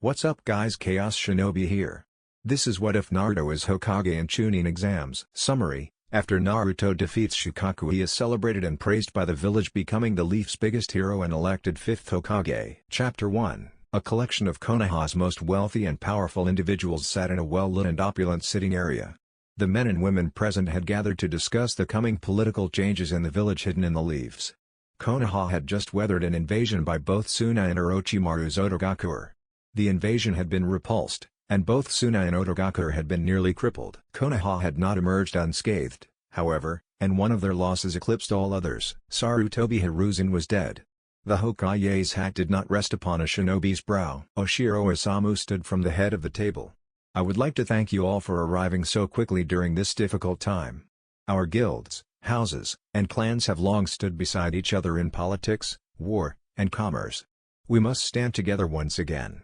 What's up guys, Chaos Shinobi here. This is What If Naruto is Hokage in Chunin exams. Summary: after Naruto defeats Shukaku, he is celebrated and praised by the village, becoming the Leaf's biggest hero and elected 5th Hokage. Chapter 1. A collection of Konoha's most wealthy and powerful individuals sat in a well-lit and opulent sitting area. The men and women present had gathered to discuss the coming political changes in the village hidden in the Leaves. Konoha had just weathered an invasion by both Tsunade and Orochimaru's Otogaku. The invasion had been repulsed, and both Tsunade and Otogaku had been nearly crippled. Konoha had not emerged unscathed, however, and one of their losses eclipsed all others. Sarutobi Hiruzen was dead. The Hokage's hat did not rest upon a shinobi's brow. Oshiro Osamu stood from the head of the table. I would like to thank you all for arriving so quickly during this difficult time. Our guilds, houses, and clans have long stood beside each other in politics, war, and commerce. We must stand together once again.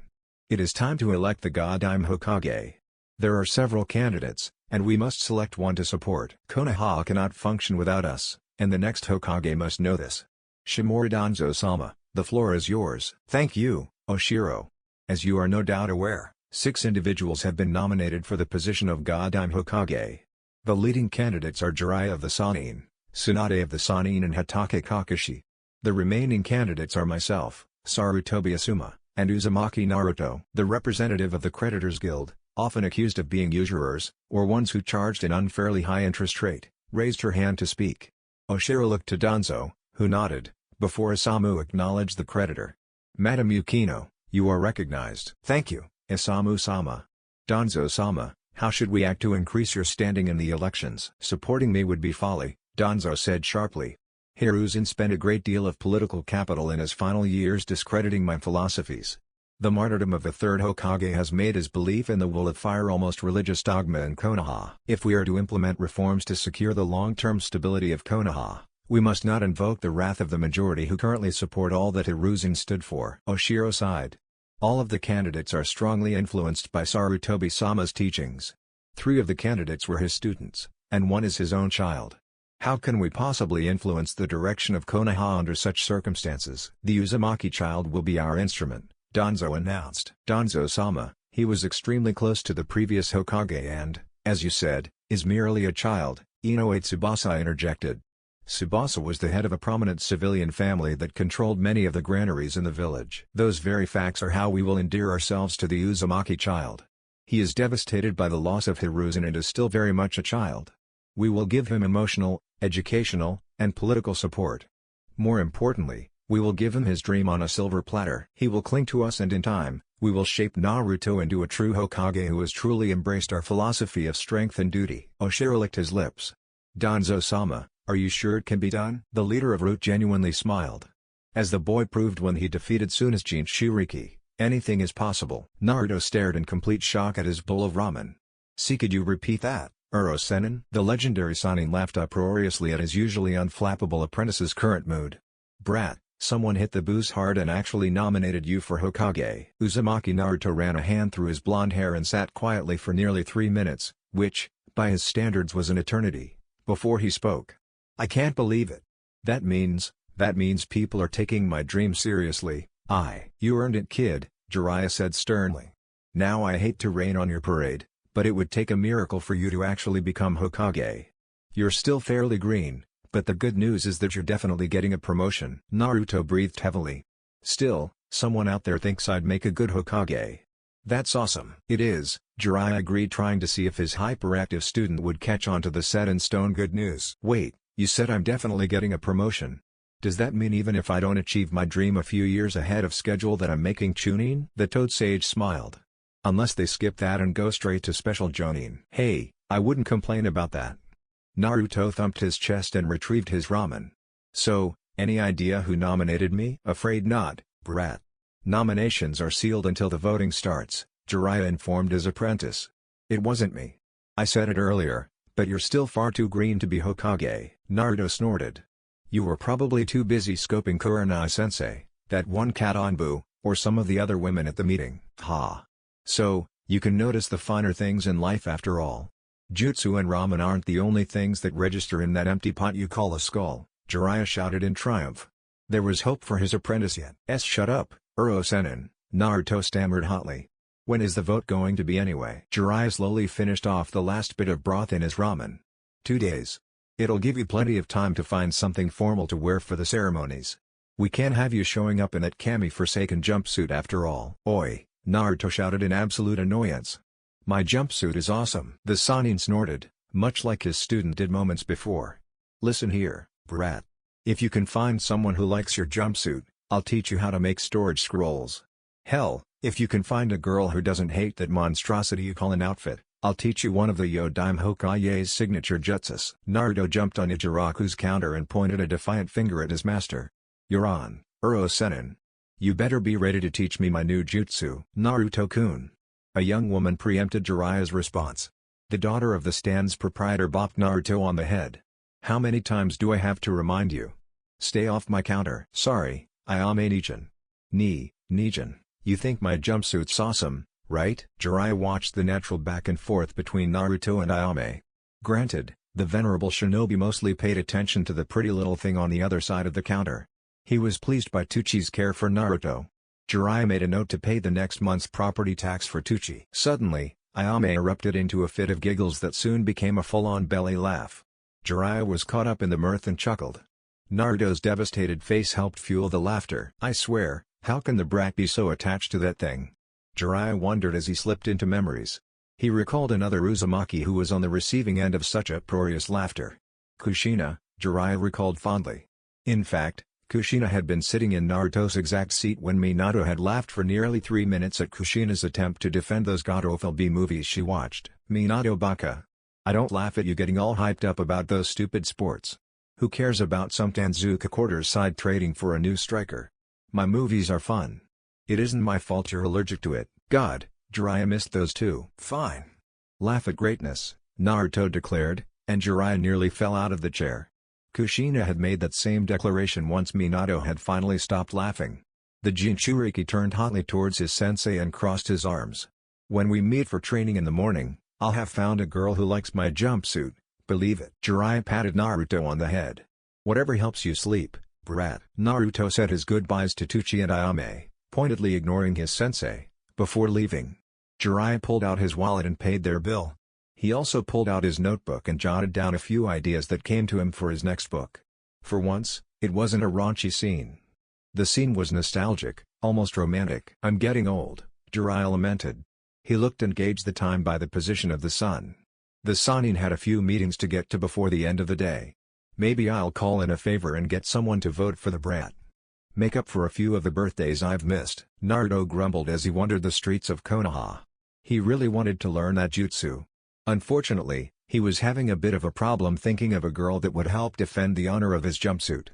It is time to elect the Daimyo Hokage. There are several candidates, and we must select one to support. Konoha cannot function without us, and the next Hokage must know this. Shimura Danzo-sama, the floor is yours. Thank you, Oshiro. As you are no doubt aware, 6 individuals have been nominated for the position of Daimyo Hokage. The leading candidates are Jiraiya of the Sannin, Tsunade of the Sannin, and Hatake Kakashi. The remaining candidates are myself, Sarutobi Asuma, and Uzumaki Naruto. The representative of the Creditors Guild, often accused of being usurers, or ones who charged an unfairly high interest rate, raised her hand to speak. Oshiro looked to Danzo, who nodded, before Isamu acknowledged the creditor. Madam Yukino, you are recognized. Thank you, Isamu-sama. Danzo-sama, how should we act to increase your standing in the elections? Supporting me would be folly, Danzo said sharply. Hiruzen spent a great deal of political capital in his final years discrediting my philosophies. The martyrdom of the 3rd Hokage has made his belief in the Wall of Fire almost religious dogma in Konoha. If we are to implement reforms to secure the long-term stability of Konoha, we must not invoke the wrath of the majority who currently support all that Hiruzen stood for. Oshiro sighed. All of the candidates are strongly influenced by Sarutobi-sama's teachings. 3 of the candidates were his students, and 1 is his own child. How can we possibly influence the direction of Konoha under such circumstances? The Uzumaki child will be our instrument, Danzo announced. Danzo-sama, he was extremely close to the previous Hokage and, as you said, is merely a child, Inoue Tsubasa interjected. Tsubasa was the head of a prominent civilian family that controlled many of the granaries in the village. Those very facts are how we will endear ourselves to the Uzumaki child. He is devastated by the loss of Hiruzen and is still very much a child. We will give him emotional, educational, and political support. More importantly, we will give him his dream on a silver platter. He will cling to us, and in time, we will shape Naruto into a true Hokage who has truly embraced our philosophy of strength and duty. Oshiro licked his lips. Danzo-sama, are you sure it can be done? The leader of Root genuinely smiled. As the boy proved when he defeated Tsunade's Jinchuriki, anything is possible. Naruto stared in complete shock at his bowl of ramen. See, could you repeat that, Uro-sennin? The legendary Sannin laughed uproariously at his usually unflappable apprentice's current mood. Brat, someone hit the booze hard and actually nominated you for Hokage. Uzumaki Naruto ran a hand through his blonde hair and sat quietly for nearly 3 minutes, which, by his standards was an eternity, before he spoke. I can't believe it. That means people are taking my dream seriously. You earned it, kid, Jiraiya said sternly. Now I hate to rain on your parade, but it would take a miracle for you to actually become Hokage. You're still fairly green, but the good news is that you're definitely getting a promotion. Naruto breathed heavily. Still, someone out there thinks I'd make a good Hokage. That's awesome. It is, Jiraiya agreed, trying to see if his hyperactive student would catch on to the set in stone good news. Wait, you said I'm definitely getting a promotion. Does that mean even if I don't achieve my dream a few years ahead of schedule that I'm making Chunin? The Toad Sage smiled. Unless they skip that and go straight to Special Jonin. Hey, I wouldn't complain about that. Naruto thumped his chest and retrieved his ramen. So, any idea who nominated me? Afraid not, brat. Nominations are sealed until the voting starts, Jiraiya informed his apprentice. It wasn't me. I said it earlier, but you're still far too green to be Hokage. Naruto snorted. You were probably too busy scoping Kurenai-sensei, that one cat Anbu, or some of the other women at the meeting. Ha. So, you can notice the finer things in life after all. Jutsu and ramen aren't the only things that register in that empty pot you call a skull, Jiraiya shouted in triumph. There was hope for his apprentice yet. Shut up, Uro-sennin, Naruto stammered hotly. When is the vote going to be anyway? Jiraiya slowly finished off the last bit of broth in his ramen. 2 days. It'll give you plenty of time to find something formal to wear for the ceremonies. We can't have you showing up in that kami-forsaken jumpsuit after all. Oi, Naruto shouted in absolute annoyance. My jumpsuit is awesome. The Sannin snorted, much like his student did moments before. Listen here, brat. If you can find someone who likes your jumpsuit, I'll teach you how to make storage scrolls. Hell, if you can find a girl who doesn't hate that monstrosity you call an outfit, I'll teach you one of the Yodaime Hokage's signature jutsus. Naruto jumped on Ichiraku's counter and pointed a defiant finger at his master. You're on, Uro-sennin. You better be ready to teach me my new jutsu. Naruto-kun. A young woman preempted Jiraiya's response. The daughter of the stand's proprietor bopped Naruto on the head. How many times do I have to remind you? Stay off my counter. Sorry, Ayame Nijin. Nijin, you think my jumpsuit's awesome, right? Jiraiya watched the natural back and forth between Naruto and Ayame. Granted, the venerable shinobi mostly paid attention to the pretty little thing on the other side of the counter. He was pleased by Tuchi's care for Naruto. Jiraiya made a note to pay the next month's property tax for Tuchi. Suddenly, Ayame erupted into a fit of giggles that soon became a full-on belly laugh. Jiraiya was caught up in the mirth and chuckled. Naruto's devastated face helped fuel the laughter. I swear, how can the brat be so attached to that thing? Jiraiya wondered as he slipped into memories. He recalled another Uzumaki who was on the receiving end of such uproarious laughter. Kushina, Jiraiya recalled fondly. In fact, Kushina had been sitting in Naruto's exact seat when Minato had laughed for nearly 3 minutes at Kushina's attempt to defend those god-awful B movies she watched. Minato baka. I don't laugh at you getting all hyped up about those stupid sports. Who cares about some Tanzuka quarters side trading for a new striker? My movies are fun. It isn't my fault you're allergic to it. God, Jiraiya missed those too. Fine. Laugh at greatness, Naruto declared, and Jiraiya nearly fell out of the chair. Kushina had made that same declaration once Minato had finally stopped laughing. The Jinchuriki turned hotly towards his sensei and crossed his arms. When we meet for training in the morning, I'll have found a girl who likes my jumpsuit, believe it. Jiraiya patted Naruto on the head. Whatever helps you sleep, brat. Naruto said his goodbyes to Tuchi and Ayame, pointedly ignoring his sensei, before leaving. Jiraiya pulled out his wallet and paid their bill. He also pulled out his notebook and jotted down a few ideas that came to him for his next book. For once, it wasn't a raunchy scene. The scene was nostalgic, almost romantic. I'm getting old, Jiraiya lamented. He looked and gauged the time by the position of the sun. The Sannin had a few meetings to get to before the end of the day. Maybe I'll call in a favor and get someone to vote for the brat. Make up for a few of the birthdays I've missed, Naruto grumbled as he wandered the streets of Konoha. He really wanted to learn that jutsu. Unfortunately, he was having a bit of a problem thinking of a girl that would help defend the honor of his jumpsuit.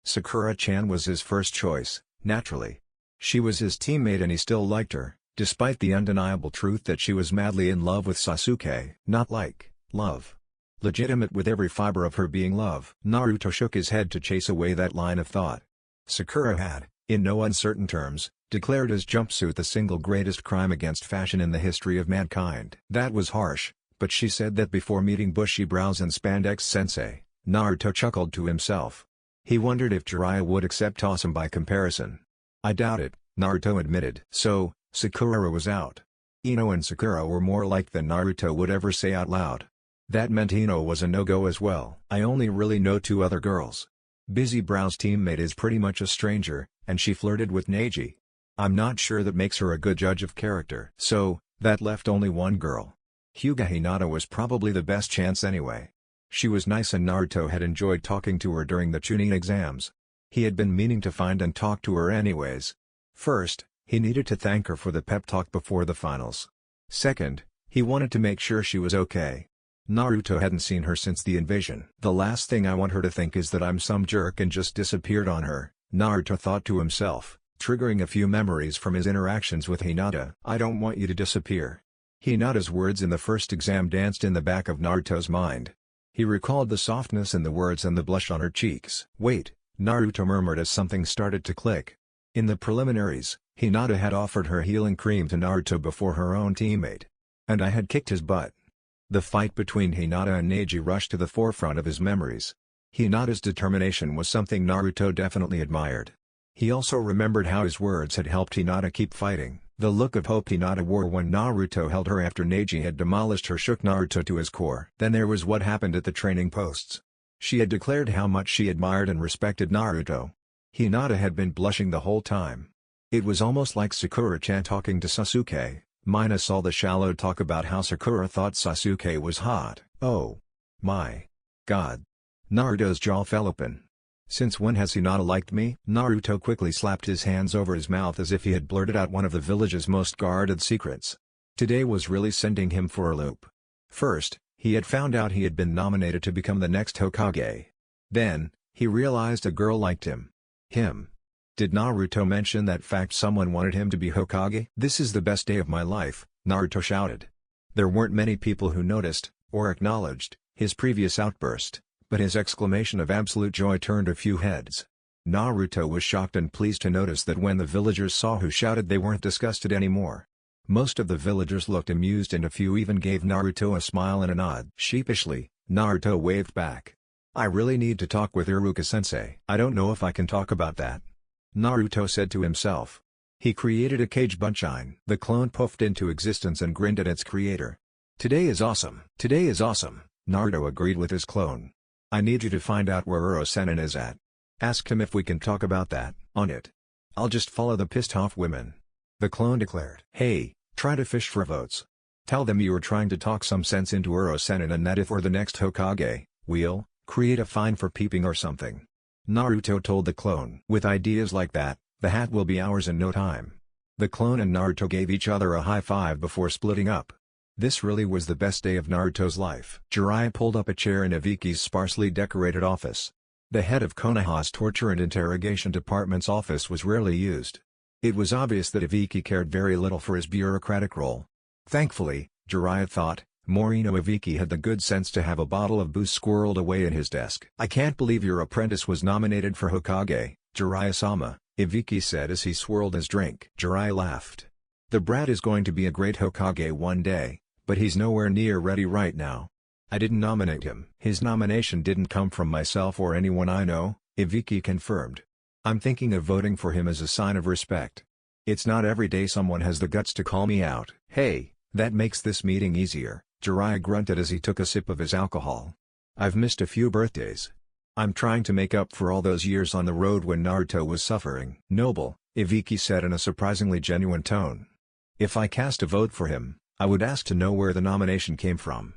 Sakura-chan was his first choice, naturally. She was his teammate and he still liked her, despite the undeniable truth that she was madly in love with Sasuke. Not like love. Legitimate with every fiber of her being love. Naruto shook his head to chase away that line of thought. Sakura had, in no uncertain terms, declared his jumpsuit the single greatest crime against fashion in the history of mankind. That was harsh. But she said that before meeting bushy brows and spandex sensei. Naruto chuckled to himself. He wondered if Jiraiya would accept awesome by comparison. I doubt it, Naruto admitted. So, Sakura was out. Ino and Sakura were more alike than Naruto would ever say out loud. That meant Ino was a no-go as well. I only really know 2 other girls. Busy Brow's teammate is pretty much a stranger, and she flirted with Neji. I'm not sure that makes her a good judge of character. So, that left only one girl. Hyuga Hinata was probably the best chance anyway. She was nice and Naruto had enjoyed talking to her during the Chunin exams. He had been meaning to find and talk to her anyways. First, he needed to thank her for the pep talk before the finals. Second, he wanted to make sure she was okay. Naruto hadn't seen her since the invasion. The last thing I want her to think is that I'm some jerk and just disappeared on her, Naruto thought to himself, triggering a few memories from his interactions with Hinata. I don't want you to disappear. Hinata's words in the first exam danced in the back of Naruto's mind. He recalled the softness in the words and the blush on her cheeks. Wait, Naruto murmured as something started to click. In the preliminaries, Hinata had offered her healing cream to Naruto before her own teammate. And I had kicked his butt. The fight between Hinata and Neji rushed to the forefront of his memories. Hinata's determination was something Naruto definitely admired. He also remembered how his words had helped Hinata keep fighting. The look of hope Hinata wore when Naruto held her after Neji had demolished her shook Naruto to his core. Then there was what happened at the training posts. She had declared how much she admired and respected Naruto. Hinata had been blushing the whole time. It was almost like Sakura-chan talking to Sasuke, minus all the shallow talk about how Sakura thought Sasuke was hot. Oh my god. Naruto's jaw fell open. Since when has Hinata liked me? Naruto quickly slapped his hands over his mouth as if he had blurted out one of the village's most guarded secrets. Today was really sending him for a loop. First, he had found out he had been nominated to become the next Hokage. Then, he realized a girl liked him. Did Naruto mention that fact someone wanted him to be Hokage? This is the best day of my life, Naruto shouted. There weren't many people who noticed, or acknowledged, his previous outburst, but his exclamation of absolute joy turned a few heads. Naruto was shocked and pleased to notice that when the villagers saw who shouted they weren't disgusted anymore. Most of the villagers looked amused and a few even gave Naruto a smile and a nod. Sheepishly, Naruto waved back. I really need to talk with Iruka-sensei. I don't know if I can talk about that, Naruto said to himself. He created a cage bunshine. The clone puffed into existence and grinned at its creator. Today is awesome. Today is awesome, Naruto agreed with his clone. I need you to find out where Uro-sennin is at. Ask him if we can talk about that. On it. I'll just follow the pissed-off women, the clone declared. Hey, try to fish for votes. Tell them you were trying to talk some sense into Uro-sennin and that if we're the next Hokage, we'll create a fine for peeping or something. Naruto told the clone. With ideas like that, the hat will be ours in no time. The clone and Naruto gave each other a high five before splitting up. This really was the best day of Naruto's life. Jiraiya pulled up a chair in Iviki's sparsely decorated office. The head of Konoha's torture and interrogation department's office was rarely used. It was obvious that Iviki cared very little for his bureaucratic role. Thankfully, Jiraiya thought, Morino Iviki had the good sense to have a bottle of booze squirreled away in his desk. I can't believe your apprentice was nominated for Hokage, Jiraiya-sama, Iviki said as he swirled his drink. Jiraiya laughed. The brat is going to be a great Hokage one day, but he's nowhere near ready right now. I didn't nominate him. His nomination didn't come from myself or anyone I know, Iviki confirmed. I'm thinking of voting for him as a sign of respect. It's not every day someone has the guts to call me out. Hey, that makes this meeting easier, Jiraiya grunted as he took a sip of his alcohol. I've missed a few birthdays. I'm trying to make up for all those years on the road when Naruto was suffering. Noble, Iviki said in a surprisingly genuine tone. If I cast a vote for him, I would ask to know where the nomination came from.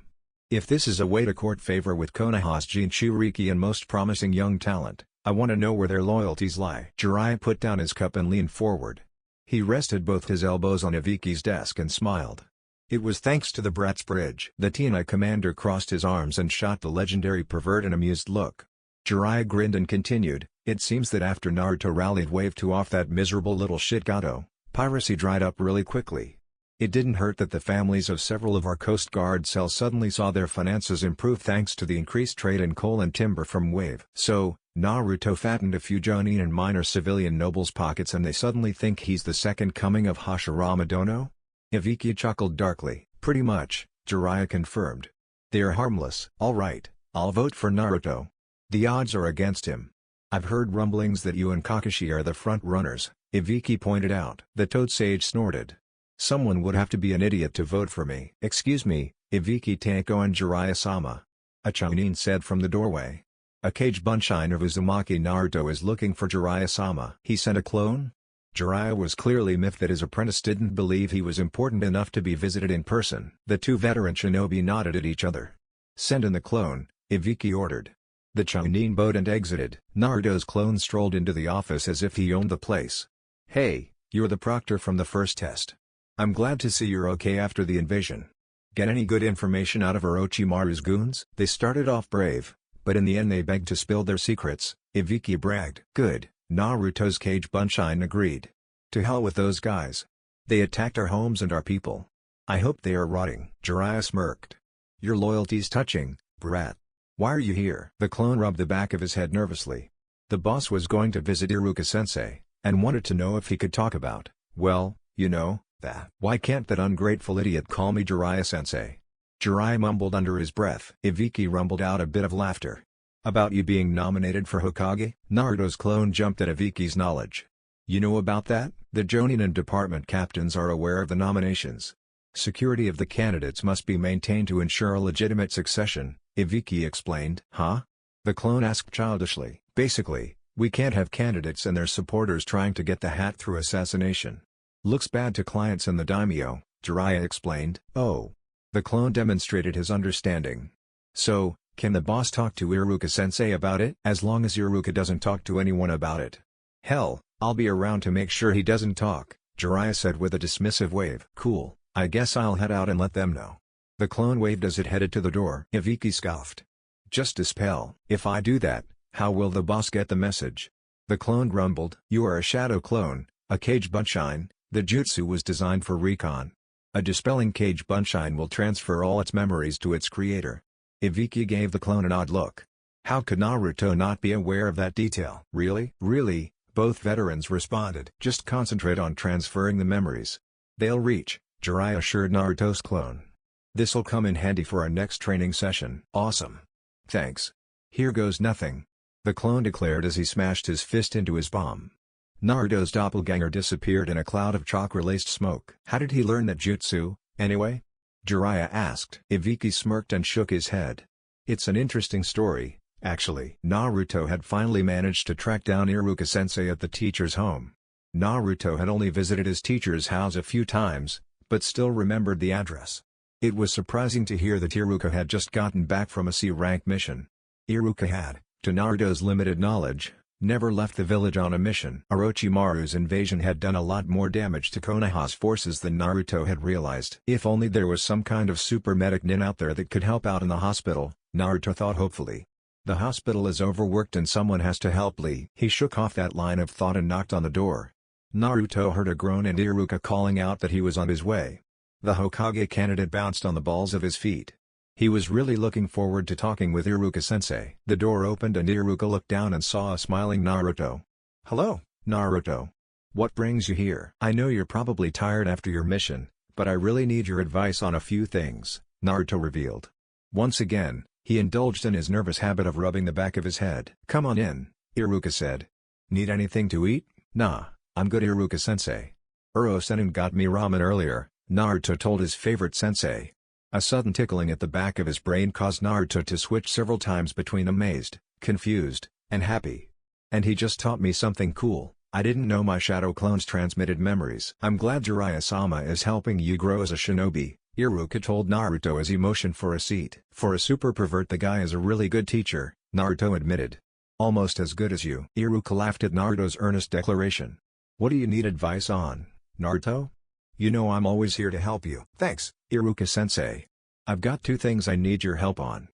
If this is a way to court favor with Konoha's Jinchuriki and most promising young talent, I want to know where their loyalties lie. Jiraiya put down his cup and leaned forward. He rested both his elbows on Iviki's desk and smiled. It was thanks to the brat's bridge. The TNI commander crossed his arms and shot the legendary pervert an amused look. Jiraiya grinned and continued, it seems that after Naruto rallied wave 2 off that miserable little shit Gato, piracy dried up really quickly. It didn't hurt that the families of several of our Coast Guard cells suddenly saw their finances improve thanks to the increased trade in coal and timber from wave. So, Naruto fattened a few Chunin and minor civilian nobles' pockets and they suddenly think he's the second coming of Hashirama Dono? Iviki chuckled darkly. Pretty much, Jiraiya confirmed. They are harmless. Alright, I'll vote for Naruto. The odds are against him. I've heard rumblings that you and Kakashi are the front runners, Iviki pointed out. The Toad Sage snorted. Someone would have to be an idiot to vote for me. Excuse me, Iviki Tanko and Jiraiya-sama, a Chunin said from the doorway. A cage bunshine of Uzumaki Naruto is looking for Jiraiya-sama. He sent a clone? Jiraiya was clearly miffed that his apprentice didn't believe he was important enough to be visited in person. The two veteran shinobi nodded at each other. Send in the clone, Iviki ordered. The Chunin bowed and exited. Naruto's clone strolled into the office as if he owned the place. Hey, you're the proctor from the first test. I'm glad to see you're okay after the invasion. Get any good information out of Orochimaru's goons? They started off brave, but in the end they begged to spill their secrets, Iviki bragged. Good, Naruto's cage bunshine agreed. To hell with those guys. They attacked our homes and our people. I hope they are rotting. Jiraiya smirked. Your loyalty's touching, brat. Why are you here? The clone rubbed the back of his head nervously. The boss was going to visit Iruka-sensei, and wanted to know if he could talk about, well, you know, that. Why can't that ungrateful idiot call me Jiraiya-sensei? Jiraiya mumbled under his breath. Iviki rumbled out a bit of laughter. About you being nominated for Hokage? Naruto's clone jumped at Iviki's knowledge. You know about that? The Jonin and department captains are aware of the nominations. Security of the candidates must be maintained to ensure a legitimate succession, Ibiki explained. Huh? The clone asked childishly. Basically, we can't have candidates and their supporters trying to get the hat through assassination. Looks bad to clients and the daimyo, Jiraiya explained. Oh. The clone demonstrated his understanding. So, can the boss talk to Iruka-sensei about it? As long as Iruka doesn't talk to anyone about it. Hell, I'll be around to make sure he doesn't talk, Jiraiya said with a dismissive wave. Cool, I guess I'll head out and let them know. The clone waved as it headed to the door. Ibiki scoffed. Just dispel. If I do that, how will the boss get the message? The clone grumbled. You are a shadow clone, a cage bunshine. The jutsu was designed for recon. A dispelling cage bunshine will transfer all its memories to its creator. Ibiki gave the clone an odd look. How could Naruto not be aware of that detail? Really? Really? Both veterans responded. Just concentrate on transferring the memories. They'll reach, Jiraiya assured Naruto's clone. This'll come in handy for our next training session. Awesome. Thanks. Here goes nothing. The clone declared as he smashed his fist into his palm. Naruto's doppelganger disappeared in a cloud of chakra-laced smoke. How did he learn that jutsu, anyway? Jiraiya asked. Ibiki smirked and shook his head. It's an interesting story, actually. Naruto had finally managed to track down Iruka-sensei at the teacher's home. Naruto had only visited his teacher's house a few times, but still remembered the address. It was surprising to hear that Iruka had just gotten back from a C-rank mission. Iruka had, to Naruto's limited knowledge, never left the village on a mission. Orochimaru's invasion had done a lot more damage to Konoha's forces than Naruto had realized. If only there was some kind of super medic nin out there that could help out in the hospital, Naruto thought hopefully. The hospital is overworked and someone has to help Lee. He shook off that line of thought and knocked on the door. Naruto heard a groan and Iruka calling out that he was on his way. The Hokage candidate bounced on the balls of his feet. He was really looking forward to talking with Iruka-sensei. The door opened and Iruka looked down and saw a smiling Naruto. Hello, Naruto. What brings you here? I know you're probably tired after your mission, but I really need your advice on a few things, Naruto revealed. Once again, he indulged in his nervous habit of rubbing the back of his head. Come on in, Iruka said. Need anything to eat? Nah, I'm good, Iruka-sensei. Uro-sennin got me ramen earlier, Naruto told his favorite sensei. A sudden tickling at the back of his brain caused Naruto to switch several times between amazed, confused, and happy. And he just taught me something cool. I didn't know my shadow clones transmitted memories. I'm glad Jiraiya-sama is helping you grow as a shinobi, Iruka told Naruto as he motioned for a seat. For a super pervert, the guy is a really good teacher, Naruto admitted. Almost as good as you. Iruka laughed at Naruto's earnest declaration. What do you need advice on, Naruto? You know I'm always here to help you. Thanks, Iruka-sensei. I've got two things I need your help on.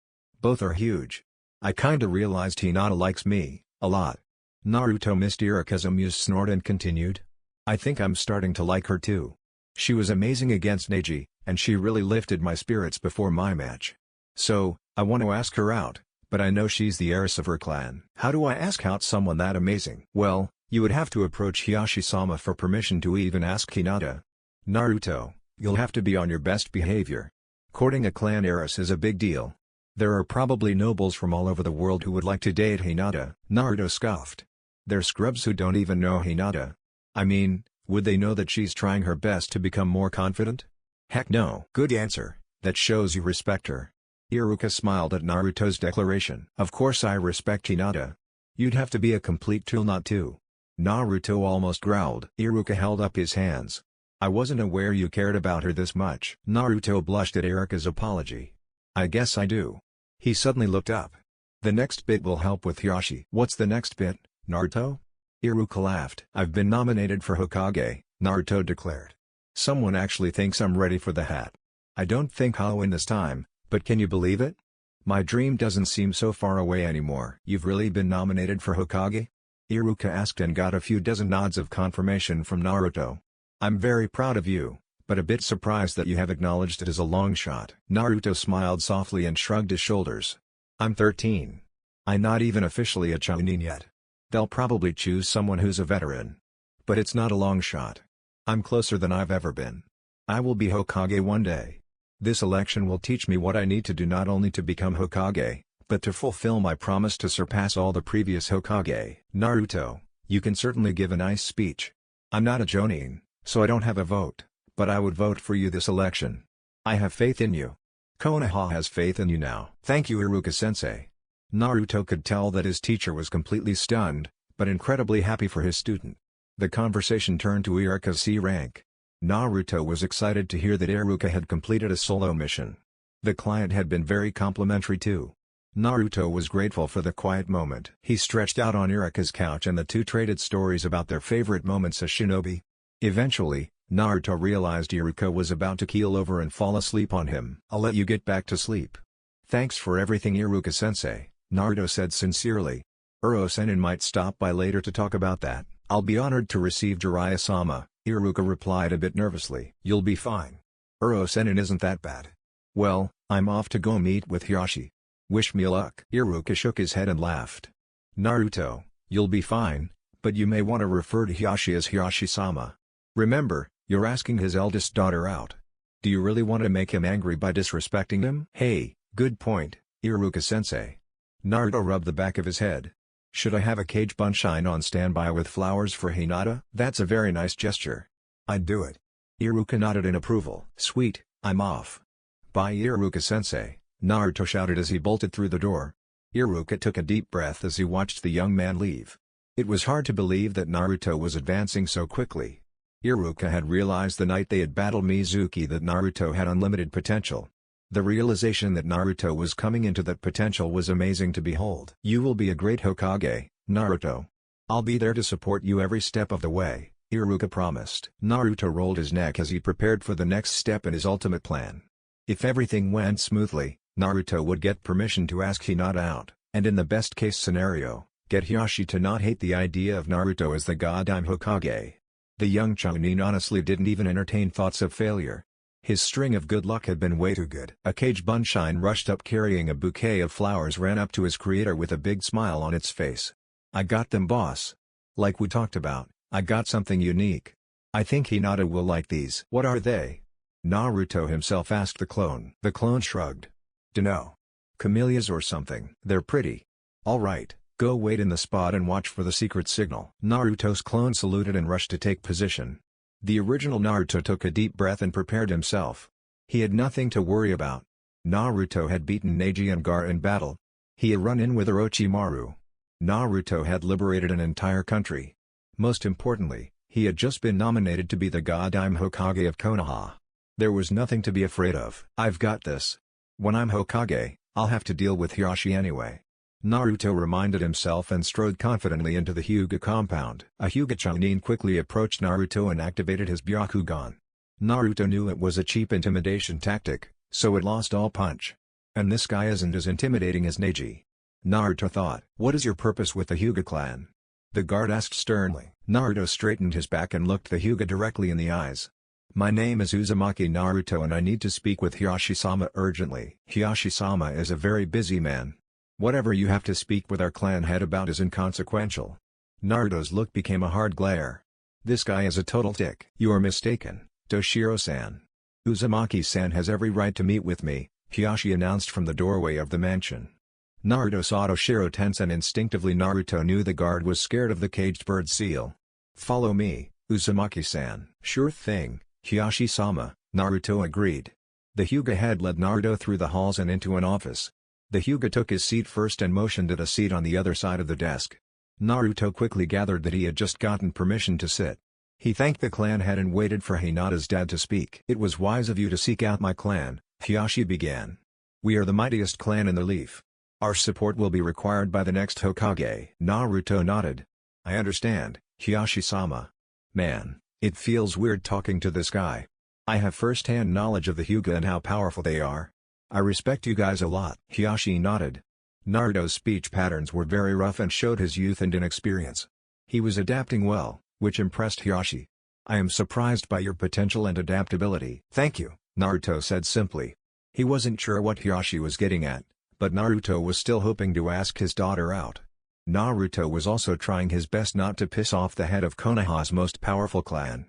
Both are huge. I kinda realized Hinata likes me, a lot. Naruto missed Iruka's amused snort and continued. I think I'm starting to like her too. She was amazing against Neji, and she really lifted my spirits before my match. So, I want to ask her out, but I know she's the heiress of her clan. How do I ask out someone that amazing? Well, you would have to approach Hiashi-sama for permission to even ask Hinata. Naruto, you'll have to be on your best behavior. Courting a clan heiress is a big deal. There are probably nobles from all over the world who would like to date Hinata. Naruto scoffed. They're scrubs who don't even know Hinata. I mean, would they know that she's trying her best to become more confident? Heck no. Good answer, that shows you respect her. Iruka smiled at Naruto's declaration. Of course I respect Hinata. You'd have to be a complete tool not to. Naruto almost growled. Iruka held up his hands. I wasn't aware you cared about her this much. Naruto blushed at Iruka's apology. I guess I do. He suddenly looked up. The next bit will help with Hiashi. What's the next bit, Naruto? Iruka laughed. I've been nominated for Hokage, Naruto declared. Someone actually thinks I'm ready for the hat. I don't think I'll win this time, but can you believe it? My dream doesn't seem so far away anymore. You've really been nominated for Hokage? Iruka asked and got a few dozen nods of confirmation from Naruto. I'm very proud of you, but a bit surprised that you have acknowledged it as a long shot. Naruto smiled softly and shrugged his shoulders. I'm 13. I'm not even officially a Chunin yet. They'll probably choose someone who's a veteran. But it's not a long shot. I'm closer than I've ever been. I will be Hokage one day. This election will teach me what I need to do not only to become Hokage, but to fulfill my promise to surpass all the previous Hokage. Naruto, You can certainly give a nice speech. I'm not a Jonin, so I don't have a vote, but I would vote for you this election. I have faith in you. Konoha has faith in you now. Thank you, Iruka-sensei. Naruto could tell that his teacher was completely stunned, but incredibly happy for his student. The conversation turned to Iruka's C rank. Naruto was excited to hear that Iruka had completed a solo mission. The client had been very complimentary too. Naruto was grateful for the quiet moment. He stretched out on Iruka's couch and the two traded stories about their favorite moments as shinobi. Eventually, Naruto realized Iruka was about to keel over and fall asleep on him. I'll let you get back to sleep. Thanks for everything, Iruka-sensei, Naruto said sincerely. Uro-sennin might stop by later to talk about that. I'll be honored to receive Jiraiya-sama, Iruka replied a bit nervously. You'll be fine. Uro-sennin isn't that bad. Well, I'm off to go meet with Hiashi. Wish me luck. Iruka shook his head and laughed. Naruto, you'll be fine, but you may want to refer to Hiashi as Hiashi-sama. Remember, you're asking his eldest daughter out. Do you really want to make him angry by disrespecting him? Hey, good point, Iruka-sensei. Naruto rubbed the back of his head. Should I have a cage bunshine on standby with flowers for Hinata? That's a very nice gesture. I'd do it. Iruka nodded in approval. Sweet, I'm off. Bye, Iruka-sensei, Naruto shouted as he bolted through the door. Iruka took a deep breath as he watched the young man leave. It was hard to believe that Naruto was advancing so quickly. Iruka had realized the night they had battled Mizuki that Naruto had unlimited potential. The realization that Naruto was coming into that potential was amazing to behold. You will be a great Hokage, Naruto. I'll be there to support you every step of the way, Iruka promised. Naruto rolled his neck as he prepared for the next step in his ultimate plan. If everything went smoothly, Naruto would get permission to ask Hinata out, and in the best-case scenario, get Hiashi to not hate the idea of Naruto as the goddamn Hokage. The young Chunin honestly didn't even entertain thoughts of failure. His string of good luck had been way too good. A cage bunshine rushed up carrying a bouquet of flowers, ran up to his creator with a big smile on its face. I got them, boss. Like we talked about, I got something unique. I think Hinata will like these. What are they? Naruto himself asked the clone. The clone shrugged. Dunno. Camellias or something. They're pretty. Alright, go wait in the spot and watch for the secret signal. Naruto's clone saluted and rushed to take position. The original Naruto took a deep breath and prepared himself. He had nothing to worry about. Naruto had beaten Neji and Gaara in battle. He had run in with Orochimaru. Naruto had liberated an entire country. Most importantly, he had just been nominated to be the goddamn Hokage of Konoha. There was nothing to be afraid of. I've got this. When I'm Hokage, I'll have to deal with Hiashi anyway. Naruto reminded himself and strode confidently into the Hyuga compound. A Hyuga Chunin quickly approached Naruto and activated his Byakugan. Naruto knew it was a cheap intimidation tactic, so it lost all punch. And this guy isn't as intimidating as Neji. Naruto thought. What is your purpose with the Hyuga clan? The guard asked sternly. Naruto straightened his back and looked the Hyuga directly in the eyes. My name is Uzumaki Naruto and I need to speak with Hiashi-sama urgently. Hiashi-sama is a very busy man. Whatever you have to speak with our clan head about is inconsequential. Naruto's look became a hard glare. This guy is a total dick. You are mistaken, Toshiro-san. Uzumaki-san has every right to meet with me, Hiashi announced from the doorway of the mansion. Naruto saw Toshiro tense and instinctively Naruto knew the guard was scared of the caged bird seal. Follow me, Uzumaki-san. Sure thing, Hiashi-sama, Naruto agreed. The Hyuga head led Naruto through the halls and into an office. The Hyuga took his seat first and motioned at a seat on the other side of the desk. Naruto quickly gathered that he had just gotten permission to sit. He thanked the clan head and waited for Hinata's dad to speak. It was wise of you to seek out my clan, Hiashi began. We are the mightiest clan in the Leaf. Our support will be required by the next Hokage. Naruto nodded. I understand, Hiashi-sama. Man, it feels weird talking to this guy. I have first-hand knowledge of the Hyuga and how powerful they are. I respect you guys a lot. Hiashi nodded. Naruto's speech patterns were very rough and showed his youth and inexperience. He was adapting well, which impressed Hiashi. I am surprised by your potential and adaptability. Thank you, Naruto said simply. He wasn't sure what Hiashi was getting at, but Naruto was still hoping to ask his daughter out. Naruto was also trying his best not to piss off the head of Konoha's most powerful clan.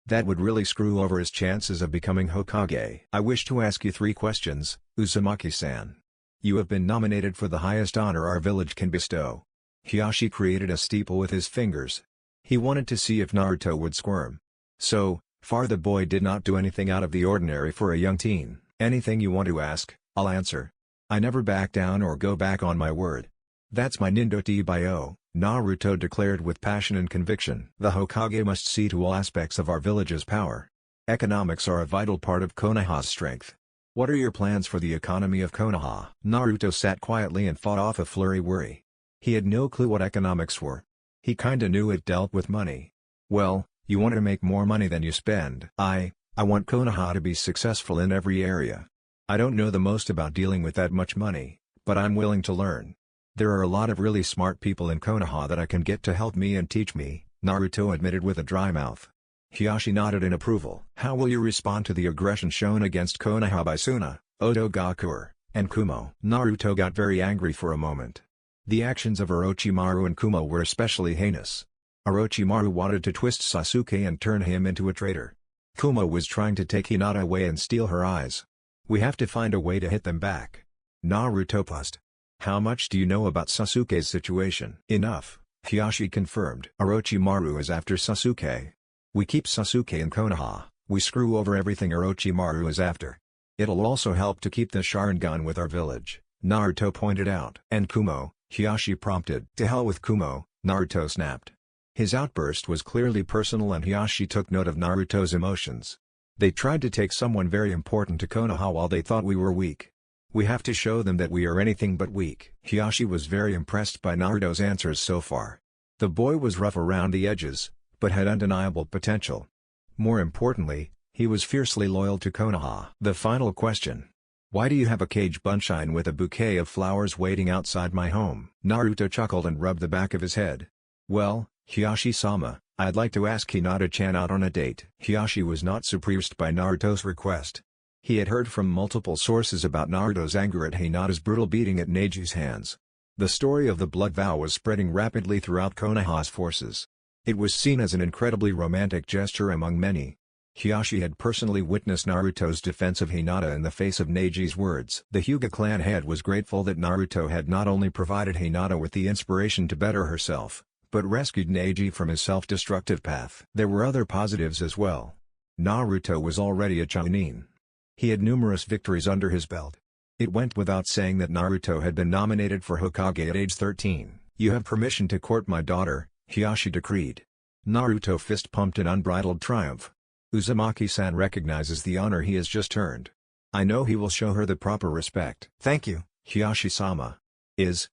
That would really screw over his chances of becoming Hokage. I wish to ask you 3 questions, Uzumaki-san. You have been nominated for the highest honor our village can bestow. Hiashi created a steeple with his fingers. He wanted to see if Naruto would squirm. So far the boy did not do anything out of the ordinary for a young teen. Anything you want to ask, I'll answer. I never back down or go back on my word. That's my Nindo Tibio, Naruto declared with passion and conviction. The Hokage must see to all aspects of our village's power. Economics are a vital part of Konoha's strength. What are your plans for the economy of Konoha? Naruto sat quietly and fought off a flurry. He had no clue what economics were. He kinda knew it dealt with money. Well, you want to make more money than you spend. I want Konoha to be successful in every area. I don't know the most about dealing with that much money, but I'm willing to learn. There are a lot of really smart people in Konoha that I can get to help me and teach me, Naruto admitted with a dry mouth. Hiashi nodded in approval. How will you respond to the aggression shown against Konoha by Suna, Oda Gakure, and Kumo? Naruto got very angry for a moment. The actions of Orochimaru and Kumo were especially heinous. Orochimaru wanted to twist Sasuke and turn him into a traitor. Kumo was trying to take Hinata away and steal her eyes. We have to find a way to hit them back. Naruto paused. How much do you know about Sasuke's situation? Enough, Hiashi confirmed. Orochimaru is after Sasuke. We keep Sasuke in Konoha, we screw over everything Orochimaru is after. It'll also help to keep the Sharingan with our village, Naruto pointed out. And Kumo, Hiashi prompted. To hell with Kumo, Naruto snapped. His outburst was clearly personal and Hiashi took note of Naruto's emotions. They tried to take someone very important to Konoha while they thought we were weak. We have to show them that we are anything but weak. Hiashi was very impressed by Naruto's answers so far. The boy was rough around the edges, but had undeniable potential. More importantly, he was fiercely loyal to Konoha. The final question. Why do you have a cage bunshine with a bouquet of flowers waiting outside my home? Naruto chuckled and rubbed the back of his head. Well, Hiashi-sama, I'd like to ask Hinata-chan out on a date. Hiashi was not surprised by Naruto's request. He had heard from multiple sources about Naruto's anger at Hinata's brutal beating at Neji's hands. The story of the blood vow was spreading rapidly throughout Konoha's forces. It was seen as an incredibly romantic gesture among many. Hiashi had personally witnessed Naruto's defense of Hinata in the face of Neji's words. The Hyuga clan head was grateful that Naruto had not only provided Hinata with the inspiration to better herself, but rescued Neji from his self-destructive path. There were other positives as well. Naruto was already a Chunin. He had numerous victories under his belt. It went without saying that Naruto had been nominated for Hokage at age 13. You have permission to court my daughter, Hiashi decreed. Naruto fist-pumped in unbridled triumph. Uzumaki-san recognizes the honor he has just earned. I know he will show her the proper respect. Thank you, Hiashi-sama. Is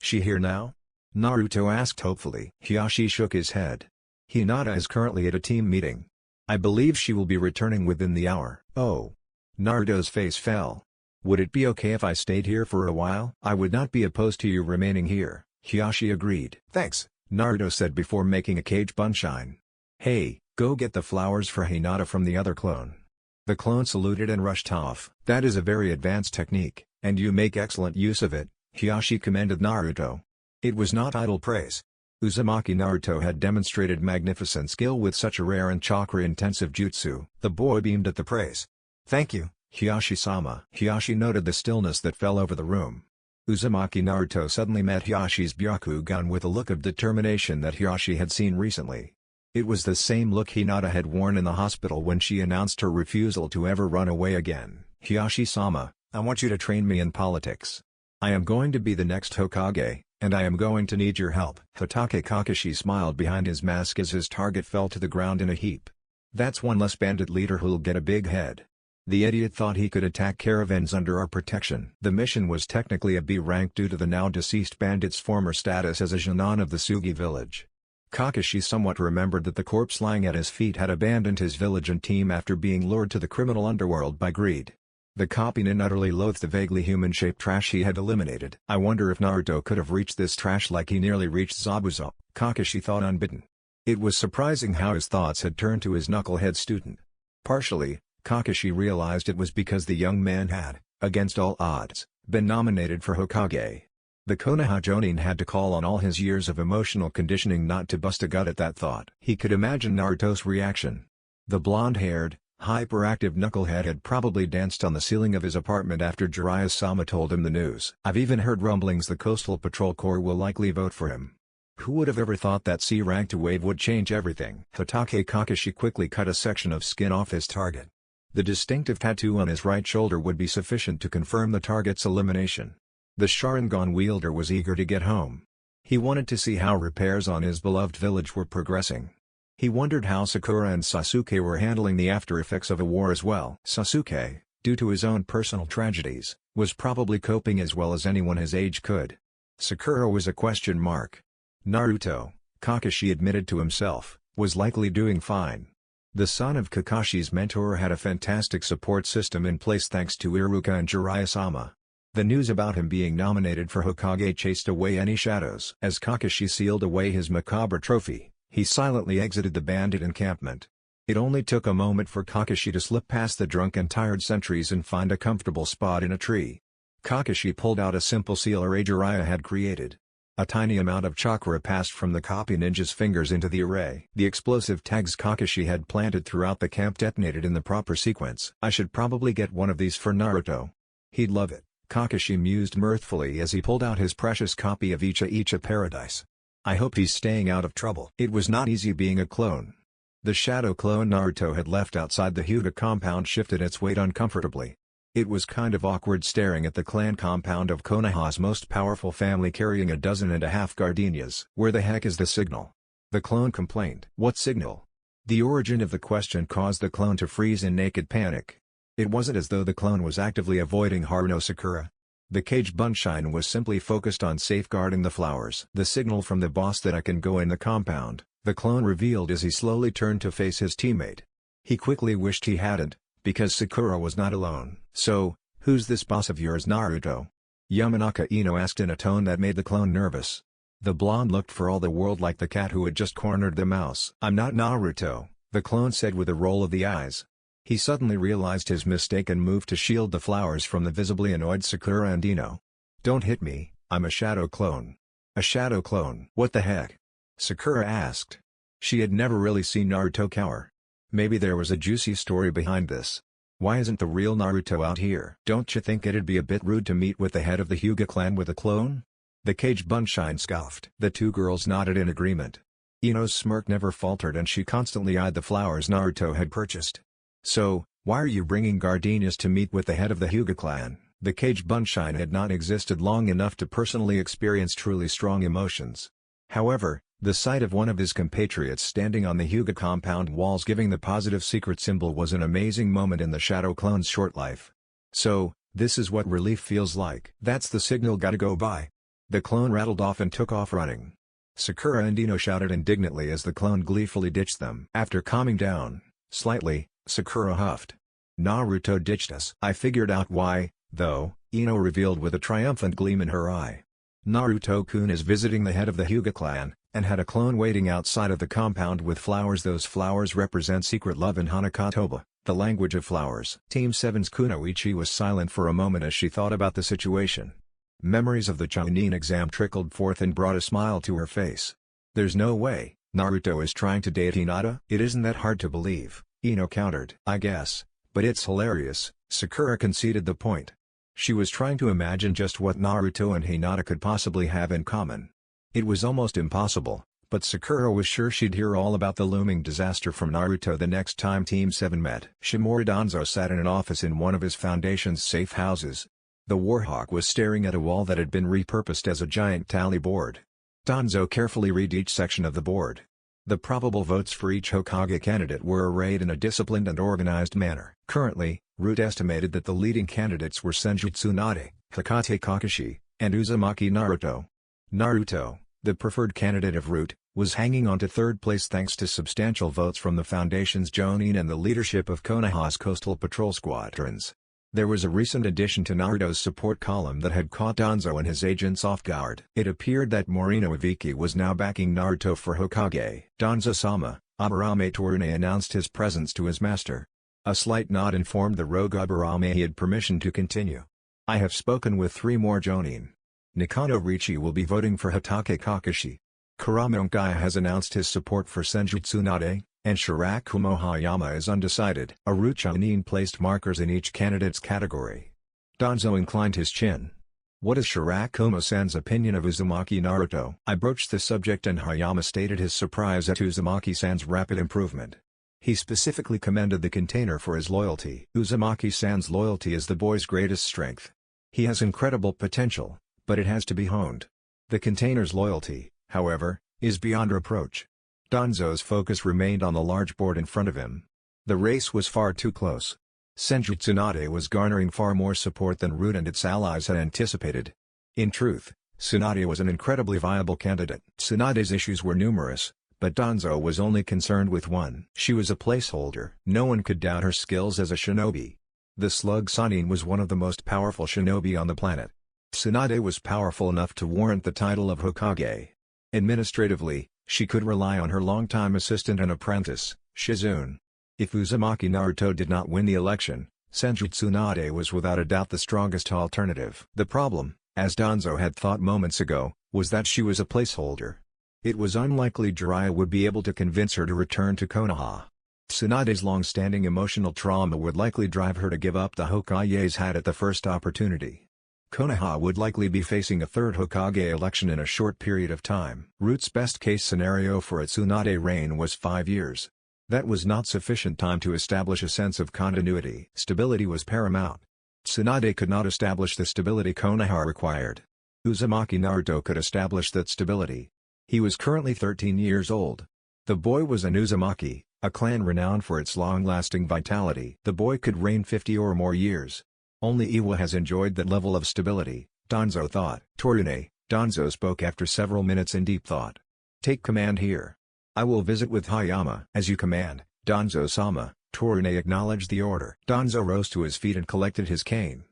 she here now? Naruto asked hopefully. Hiashi shook his head. Hinata is currently at a team meeting. I believe she will be returning within the hour. Oh. Naruto's face fell. Would it be okay if I stayed here for a while? I would not be opposed to you remaining here, Hiashi agreed. Thanks, Naruto said before making a cage bunshine. Hey, go get the flowers for Hinata from the other clone. The clone saluted and rushed off. That is a very advanced technique, and you make excellent use of it, Hiashi commended Naruto. It was not idle praise. Uzumaki Naruto had demonstrated magnificent skill with such a rare and chakra-intensive jutsu. The boy beamed at the praise. Thank you, Hiashi-sama. Hiashi noted the stillness that fell over the room. Uzumaki Naruto suddenly met Hiashi's Byakugan with a look of determination that Hiashi had seen recently. It was the same look Hinata had worn in the hospital when she announced her refusal to ever run away again. Hiashi-sama, I want you to train me in politics. I am going to be the next Hokage, and I am going to need your help. Hatake Kakashi smiled behind his mask as his target fell to the ground in a heap. That's one less bandit leader who'll get a big head. The idiot thought he could attack caravans under our protection. The mission was technically a B rank due to the now-deceased bandit's former status as a Jonin of the Sugi village. Kakashi somewhat remembered that the corpse lying at his feet had abandoned his village and team after being lured to the criminal underworld by greed. The Kopinin utterly loathed the vaguely human-shaped trash he had eliminated. I wonder if Naruto could have reached this trash like he nearly reached Zabuza, Kakashi thought unbidden. It was surprising how his thoughts had turned to his knucklehead student. Partially, Kakashi realized it was because the young man had, against all odds, been nominated for Hokage. The Konoha Jonin had to call on all his years of emotional conditioning not to bust a gut at that thought. He could imagine Naruto's reaction. The blonde-haired, hyperactive knucklehead had probably danced on the ceiling of his apartment after Jiraiya-sama told him the news. I've even heard rumblings the Coastal Patrol Corps will likely vote for him. Who would have ever thought that C-rank to wave would change everything? Hokage Kakashi quickly cut a section of skin off his target. The distinctive tattoo on his right shoulder would be sufficient to confirm the target's elimination. The Sharingan wielder was eager to get home. He wanted to see how repairs on his beloved village were progressing. He wondered how Sakura and Sasuke were handling the after-effects of a war as well. Sasuke, due to his own personal tragedies, was probably coping as well as anyone his age could. Sakura was a question mark. Naruto, Kakashi admitted to himself, was likely doing fine. The son of Kakashi's mentor had a fantastic support system in place thanks to Iruka and Jiraiya-sama. The news about him being nominated for Hokage chased away any shadows. As Kakashi sealed away his macabre trophy, he silently exited the bandit encampment. It only took a moment for Kakashi to slip past the drunk and tired sentries and find a comfortable spot in a tree. Kakashi pulled out a simple seal array Jiraiya had created. A tiny amount of chakra passed from the copy ninja's fingers into the array. The explosive tags Kakashi had planted throughout the camp detonated in the proper sequence. I should probably get one of these for Naruto. He'd love it, Kakashi mused mirthfully as he pulled out his precious copy of Icha Paradise. I hope he's staying out of trouble. It was not easy being a clone. The shadow clone Naruto had left outside the Hyuga compound shifted its weight uncomfortably. It was kind of awkward staring at the clan compound of Konoha's most powerful family carrying 12.5 gardenias. Where the heck is the signal? The clone complained. What signal? The origin of the question caused the clone to freeze in naked panic. It wasn't as though the clone was actively avoiding Haruno Sakura. The cage Bunshine was simply focused on safeguarding the flowers. The signal from the boss that I can go in the compound, the clone revealed as he slowly turned to face his teammate. He quickly wished he hadn't, because Sakura was not alone. So, who's this boss of yours Naruto? Yamanaka Ino asked in a tone that made the clone nervous. The blonde looked for all the world like the cat who had just cornered the mouse. I'm not Naruto, the clone said with a roll of the eyes. He suddenly realized his mistake and moved to shield the flowers from the visibly annoyed Sakura and Ino. Don't hit me, I'm a shadow clone. A shadow clone? What the heck? Sakura asked. She had never really seen Naruto cower. Maybe there was a juicy story behind this. Why isn't the real Naruto out here? Don't you think it'd be a bit rude to meet with the head of the Hyuga clan with a clone? The cage Bunshine scoffed. The two girls nodded in agreement. Ino's smirk never faltered and she constantly eyed the flowers Naruto had purchased. So, why are you bringing gardenias to meet with the head of the Hyuga clan? The cage Bunshine had not existed long enough to personally experience truly strong emotions. However, the sight of one of his compatriots standing on the Hyuga compound walls giving the positive secret symbol was an amazing moment in the Shadow Clone's short life. So, this is what relief feels like. That's the signal, gotta go by. The clone rattled off and took off running. Sakura and Ino shouted indignantly as the clone gleefully ditched them. After calming down, slightly, Sakura huffed. Naruto ditched us. I figured out why, though, Ino revealed with a triumphant gleam in her eye. Naruto-kun is visiting the head of the Hyuga clan, and had a clone waiting outside of the compound with flowers. Those flowers represent secret love in Hanakatoba, the language of flowers. Team 7's Kunoichi was silent for a moment as she thought about the situation. Memories of the Chunin exam trickled forth and brought a smile to her face. There's no way, Naruto is trying to date Hinata? It isn't that hard to believe, Ino countered. I guess, but it's hilarious, Sakura conceded the point. She was trying to imagine just what Naruto and Hinata could possibly have in common. It was almost impossible, but Sakura was sure she'd hear all about the looming disaster from Naruto the next time Team 7 met. Shimura Danzo sat in an office in one of his foundation's safe houses. The Warhawk was staring at a wall that had been repurposed as a giant tally board. Danzo carefully read each section of the board. The probable votes for each Hokage candidate were arrayed in a disciplined and organized manner. Currently, Root estimated that the leading candidates were Senjutsu Tsunade, Hokage Kakashi, and Uzumaki Naruto. Naruto, the preferred candidate of Root, was hanging on to third place thanks to substantial votes from the Foundation's Jonin and the leadership of Konoha's Coastal Patrol Squadrons. There was a recent addition to Naruto's support column that had caught Danzo and his agents off guard. It appeared that Morino Ibiki was now backing Naruto for Hokage. Danzo-sama, Aburame Torune announced his presence to his master. A slight nod informed the rogue Aburame he had permission to continue. I have spoken with 3 more Jonin. Nikano Richi will be voting for Hokage Kakashi. Kuramonkai has announced his support for Senjutsu Tsunade. and Shirakumo Hayama is undecided. Chunin placed markers in each candidate's category. Danzo inclined his chin. What is Shirakumo-san's opinion of Uzumaki Naruto? I broached the subject and Hayama stated his surprise at Uzumaki-san's rapid improvement. He specifically commended the container for his loyalty. Uzumaki-san's loyalty is the boy's greatest strength. He has incredible potential, but it has to be honed. The container's loyalty, however, is beyond reproach. Danzo's focus remained on the large board in front of him. The race was far too close. Senju Tsunade was garnering far more support than Root and its allies had anticipated. In truth, Tsunade was an incredibly viable candidate. Tsunade's issues were numerous, but Danzo was only concerned with one. She was a placeholder. No one could doubt her skills as a shinobi. The Slug Sannin was one of the most powerful shinobi on the planet. Tsunade was powerful enough to warrant the title of Hokage. Administratively, she could rely on her longtime assistant and apprentice, Shizune. If Uzumaki Naruto did not win the election, Senju Tsunade was without a doubt the strongest alternative. The problem, as Danzo had thought moments ago, was that she was a placeholder. It was unlikely Jiraiya would be able to convince her to return to Konoha. Tsunade's long-standing emotional trauma would likely drive her to give up the Hokage's hat at the first opportunity. Konoha would likely be facing a third Hokage election in a short period of time. Root's best-case scenario for a Tsunade reign was 5 years. That was not sufficient time to establish a sense of continuity. Stability was paramount. Tsunade could not establish the stability Konoha required. Uzumaki Naruto could establish that stability. He was currently 13 years old. The boy was an Uzumaki, a clan renowned for its long-lasting vitality. The boy could reign 50 or more years. Only Iwa has enjoyed that level of stability, Danzo thought. Torune, Danzo spoke after several minutes in deep thought. Take command here. I will visit with Hayama. As you command, Danzo-sama, Torune acknowledged the order. Danzo rose to his feet and collected his cane.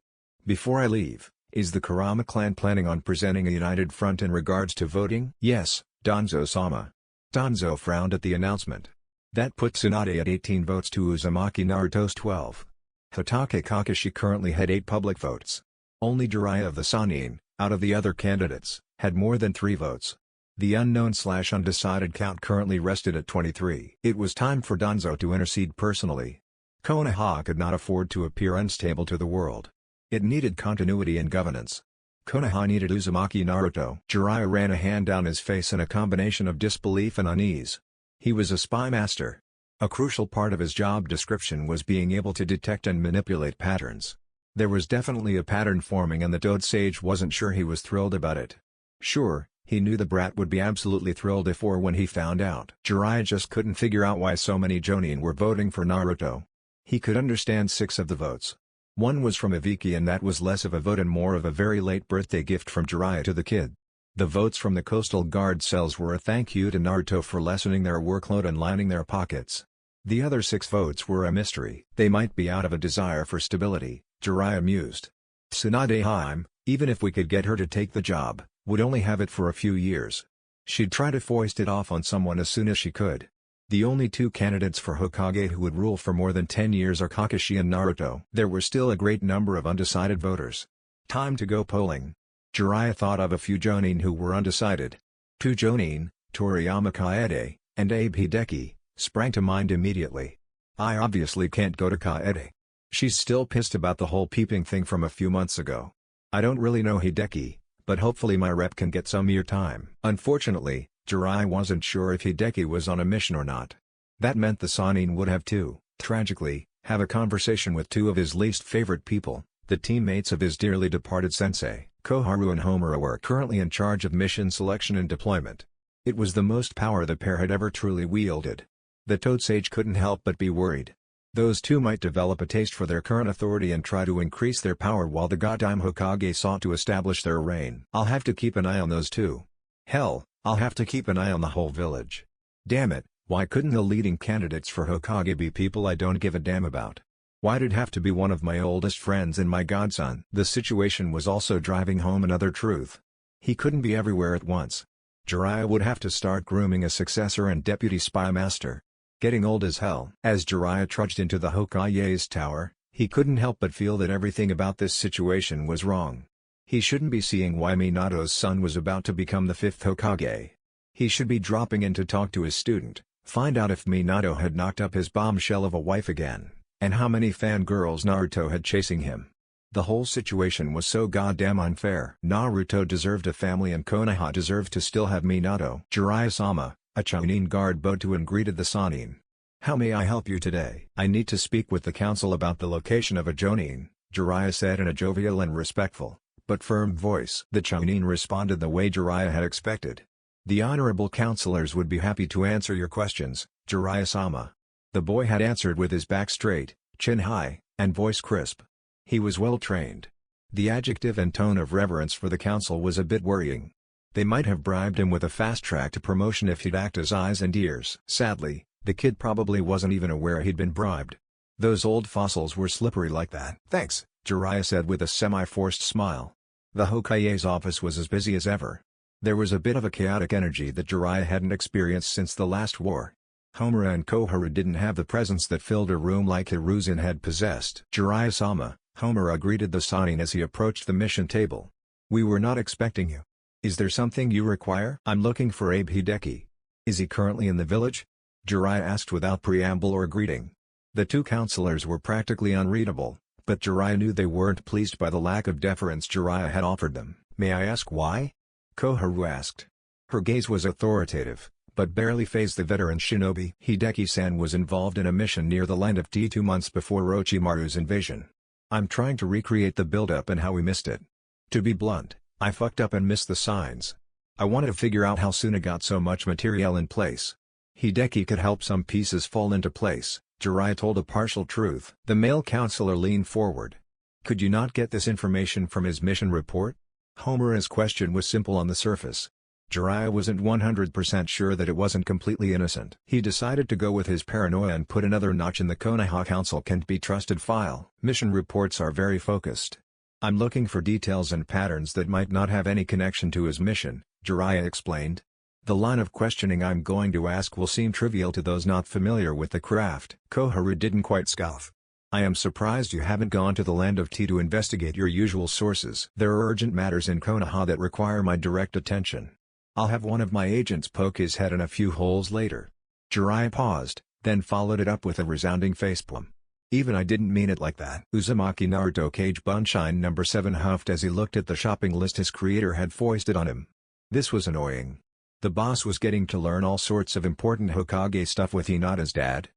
Before I leave, is the Kurama clan planning on presenting a united front in regards to voting? Yes, Danzo-sama. Danzo frowned at the announcement. That put Tsunade at 18 votes to Uzumaki Naruto's 12. Hatake Kakashi currently had 8 public votes. Only Jiraiya of the Sannin, out of the other candidates, had more than 3 votes. The unknown/undecided count currently rested at 23. It was time for Danzo to intercede personally. Konoha could not afford to appear unstable to the world. It needed continuity and governance. Konoha needed Uzumaki Naruto. Jiraiya ran a hand down his face in a combination of disbelief and unease. He was a spy master. A crucial part of his job description was being able to detect and manipulate patterns. There was definitely a pattern forming and the Toad Sage wasn't sure he was thrilled about it. Sure, he knew the brat would be absolutely thrilled if or when he found out. Jiraiya just couldn't figure out why so many Jonin were voting for Naruto. He could understand 6 of the votes. One was from Ibiki and that was less of a vote and more of a very late birthday gift from Jiraiya to the kid. The votes from the Coastal Guard cells were a thank you to Naruto for lessening their workload and lining their pockets. The other 6 votes were a mystery. They might be out of a desire for stability, Jiraiya mused. Tsunade Haim, even if we could get her to take the job, would only have it for a few years. She'd try to foist it off on someone as soon as she could. The only 2 candidates for Hokage who would rule for more than 10 years are Kakashi and Naruto. There were still a great number of undecided voters. Time to go polling. Jiraiya thought of a few Jonin who were undecided. 2 Jonin, Toriyama Kaede, and Abe Hideki, sprang to mind immediately. I obviously can't go to Kaede. She's still pissed about the whole peeping thing from a few months ago. I don't really know Hideki, but hopefully my rep can get some airtime. Unfortunately, Jiraiya wasn't sure if Hideki was on a mission or not. That meant the Sannin would have to, tragically, have a conversation with 2 of his least favorite people, the teammates of his dearly departed sensei. Koharu and Homura were currently in charge of mission selection and deployment. It was the most power the pair had ever truly wielded. The Toad Sage couldn't help but be worried. Those 2 might develop a taste for their current authority and try to increase their power while the goddamn Hokage sought to establish their reign. I'll have to keep an eye on those 2. Hell, I'll have to keep an eye on the whole village. Damn it, why couldn't the leading candidates for Hokage be people I don't give a damn about? Why'd it have to be one of my oldest friends and my godson? The situation was also driving home another truth. He couldn't be everywhere at once. Jiraiya would have to start grooming a successor and deputy spy master. Getting old as hell. As Jiraiya trudged into the Hokage's tower, he couldn't help but feel that everything about this situation was wrong. He shouldn't be seeing why Minato's son was about to become the 5th Hokage. He should be dropping in to talk to his student, Find out if Minato had knocked up his bombshell of a wife again, and how many fangirls Naruto had chasing him. The whole situation was so goddamn unfair. Naruto deserved a family and Konoha deserved to still have Minato. Jiraiya-sama, a Chunin guard bowed to and greeted the Sannin. "How may I help you today?" "I need to speak with the council about the location of a Jonin," Jiraiya said in a jovial and respectful, but firm voice. The Chunin responded the way Jiraiya had expected. "The honorable counselors would be happy to answer your questions, Jiraiya-sama." The boy had answered with his back straight, chin high, and voice crisp. He was well trained. The adjective and tone of reverence for the council was a bit worrying. They might have bribed him with a fast track to promotion if he'd act as eyes and ears. Sadly, the kid probably wasn't even aware he'd been bribed. Those old fossils were slippery like that. "Thanks," Jiraiya said with a semi-forced smile. The Hokage's office was as busy as ever. There was a bit of a chaotic energy that Jiraiya hadn't experienced since the last war. Homura and Koharu didn't have the presence that filled a room like Hiruzen had possessed. "Jiraiya-sama," Homura greeted the Sannin as he approached the mission table. "We were not expecting you. Is there something you require?" "I'm looking for Abe Hideki. Is he currently in the village?" Jiraiya asked without preamble or greeting. The two counselors were practically unreadable, but Jiraiya knew they weren't pleased by the lack of deference Jiraiya had offered them. "May I ask why?" Koharu asked. Her gaze was authoritative, but barely fazed the veteran shinobi. "Hideki-san was involved in a mission near the land of Tea 2 months before Orochimaru's invasion. I'm trying to recreate the build-up and how we missed it. To be blunt, I fucked up and missed the signs. I wanted to figure out how Suna got so much material in place. Hideki could help some pieces fall into place," Jiraiya told a partial truth. The male counselor leaned forward. "Could you not get this information from his mission report?" Homura's question was simple on the surface. Jiraiya wasn't 100% sure that it wasn't completely innocent. He decided to go with his paranoia and put another notch in the Konoha Council can't be trusted file. "Mission reports are very focused. I'm looking for details and patterns that might not have any connection to his mission," Jiraiya explained. "The line of questioning I'm going to ask will seem trivial to those not familiar with the craft." Koharu didn't quite scoff. "I am surprised you haven't gone to the land of Tea to investigate your usual sources. There are urgent matters in Konoha that require my direct attention. I'll have one of my agents poke his head in a few holes later." Jiraiya paused, then followed it up with a resounding facepalm. "Even I didn't mean it like that." Uzumaki Naruto Cage Bunshine number 7 huffed as he looked at the shopping list his creator had foisted on him. This was annoying. The boss was getting to learn all sorts of important Hokage stuff with Hinata's dad.